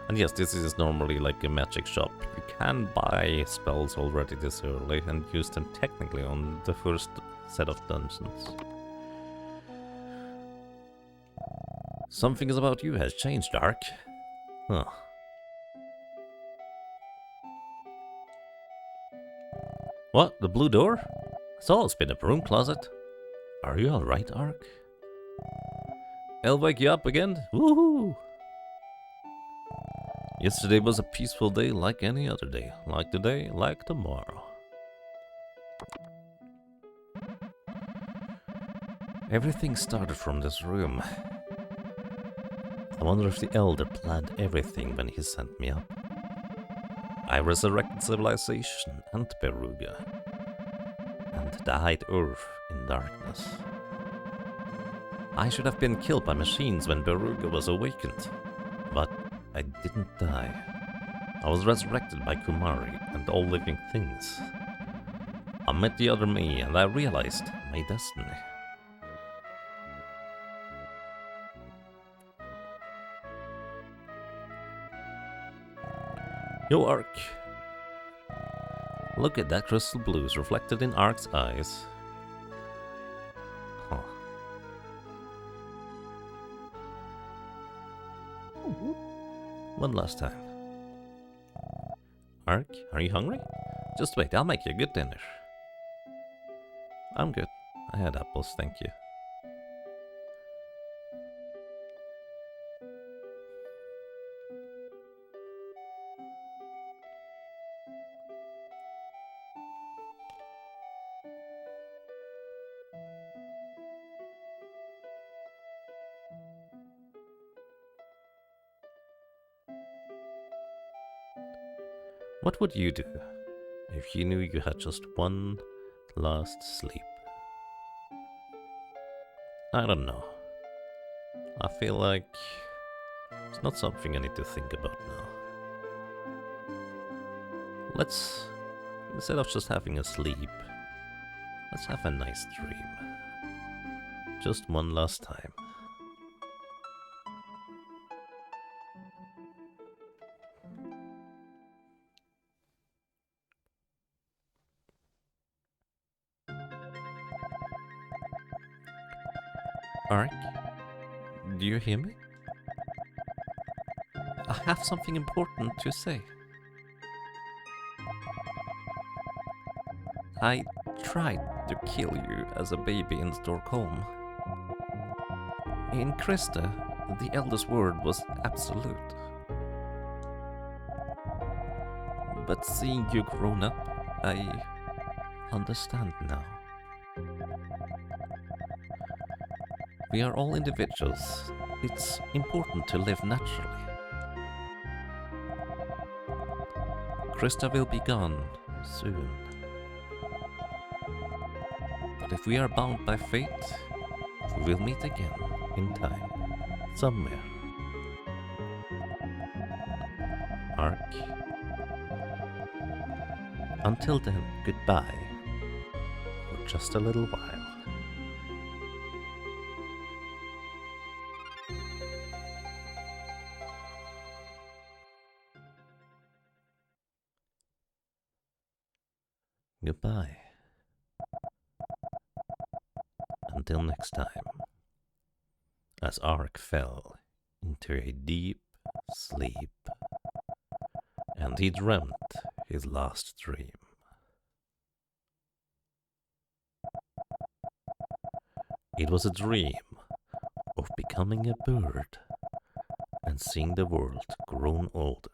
And yes, this is normally like a magic shop. You can buy spells already this early and use them technically on the first set of dungeons. Something about you has changed, Ark. Huh. What? The blue door? It's always been a broom closet. Are you alright, Ark? I'll wake you up again? Woohoo! Yesterday was a peaceful day like any other day. Like today, like tomorrow. Everything started from this room. I wonder if the Elder planned everything when he sent me up. I resurrected civilization and Beruga, and died Earth in darkness. I should have been killed by machines when Beruga was awakened, but I didn't die. I was resurrected by Kumari and all living things. I met the other me and I realized my destiny. Yo, Ark. Look at that crystal blues reflected in Ark's eyes. Huh. One last time. Ark, are you hungry? Just wait, I'll make you a good dinner. I'm good. I had apples, thank you. What would you do if you knew you had just one last sleep? I don't know. I feel like it's not something I need to think about now. Let's, instead of just having a sleep, let's have a nice dream. Just one last time. Ark, do you hear me? I have something important to say. I tried to kill you as a baby in Stockholm. In Krista, the eldest word was absolute. But seeing you grown up, I understand now. We are all individuals. It's important to live naturally. Krista will be gone soon. But if we are bound by fate, we will meet again in time, somewhere. Ark. Until then, goodbye. For just a little while. Goodbye. Until next time, as Ark fell into a deep sleep, and he dreamt his last dream. It was a dream of becoming a bird and seeing the world grown older.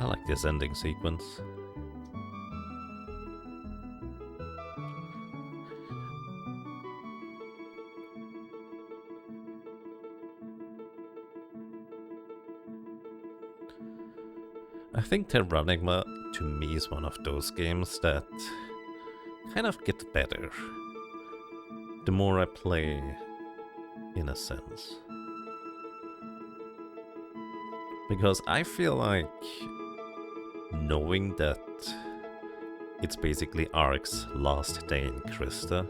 I like this ending sequence. I think Terranigma, to me, is one of those games that kind of gets better the more I play, in a sense. Because I feel like knowing that it's basically Ark's last day in Krista,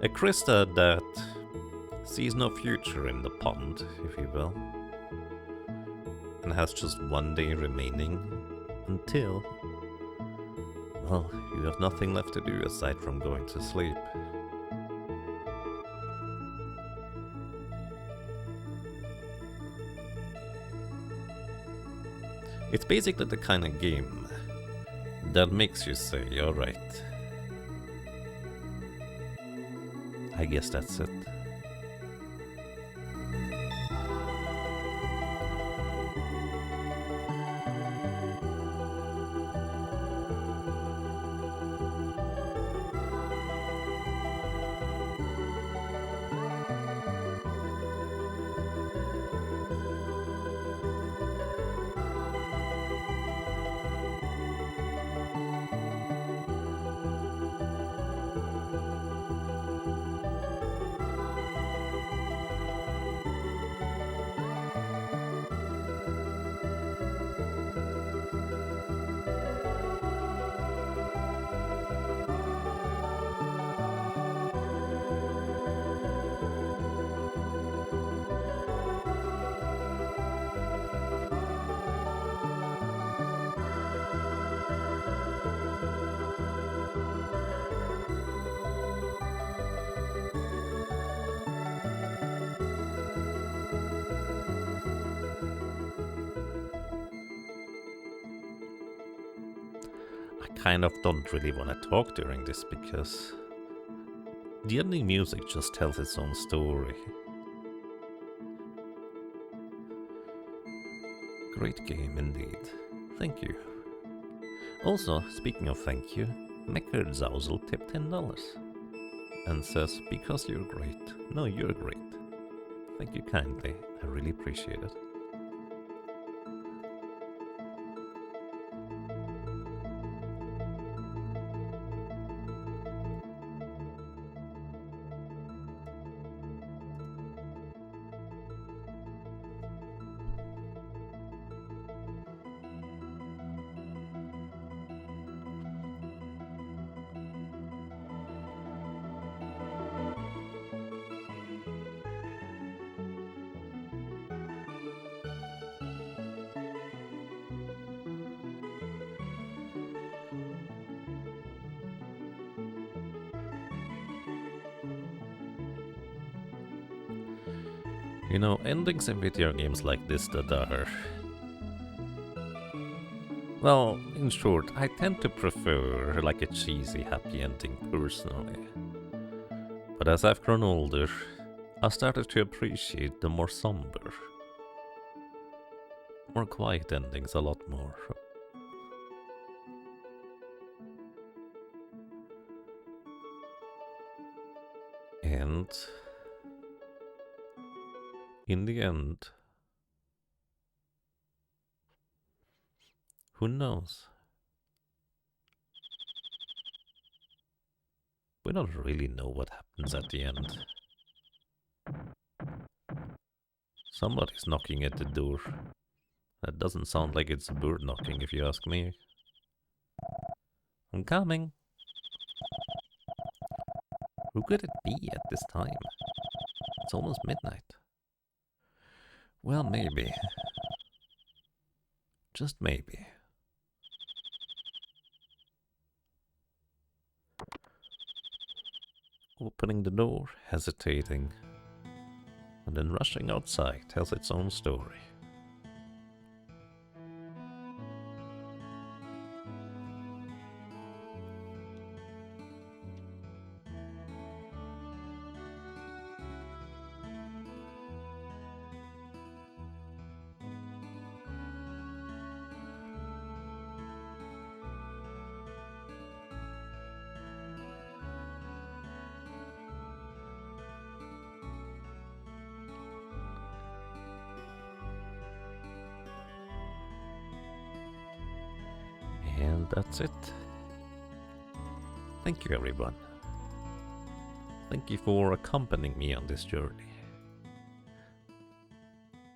a Krista that sees no future in the pond, if you will, and has just one day remaining until, well, you have nothing left to do aside from going to sleep. It's basically the kind of game that makes you say, alright, I guess that's it. Kind of don't really want to talk during this because the ending music just tells its own story. Great game indeed. Thank you. Also, speaking of thank you, Meckerzausel tipped $10 and says, because you're great. No, you're great. Thank you kindly. I really appreciate it. You know, endings in video games like this that are... Well, in short, I tend to prefer like a cheesy happy ending personally. But as I've grown older, I started to appreciate the more somber, more quiet endings a lot more. And in the end, who knows? We don't really know what happens at the end. Somebody's knocking at the door. That doesn't sound like it's a bird knocking, if you ask me. I'm coming. Who could it be at this time? It's almost midnight. Well, maybe. Just maybe. Opening the door, hesitating, and then rushing outside tells its own story. And that's it. Thank you, everyone. Thank you for accompanying me on this journey.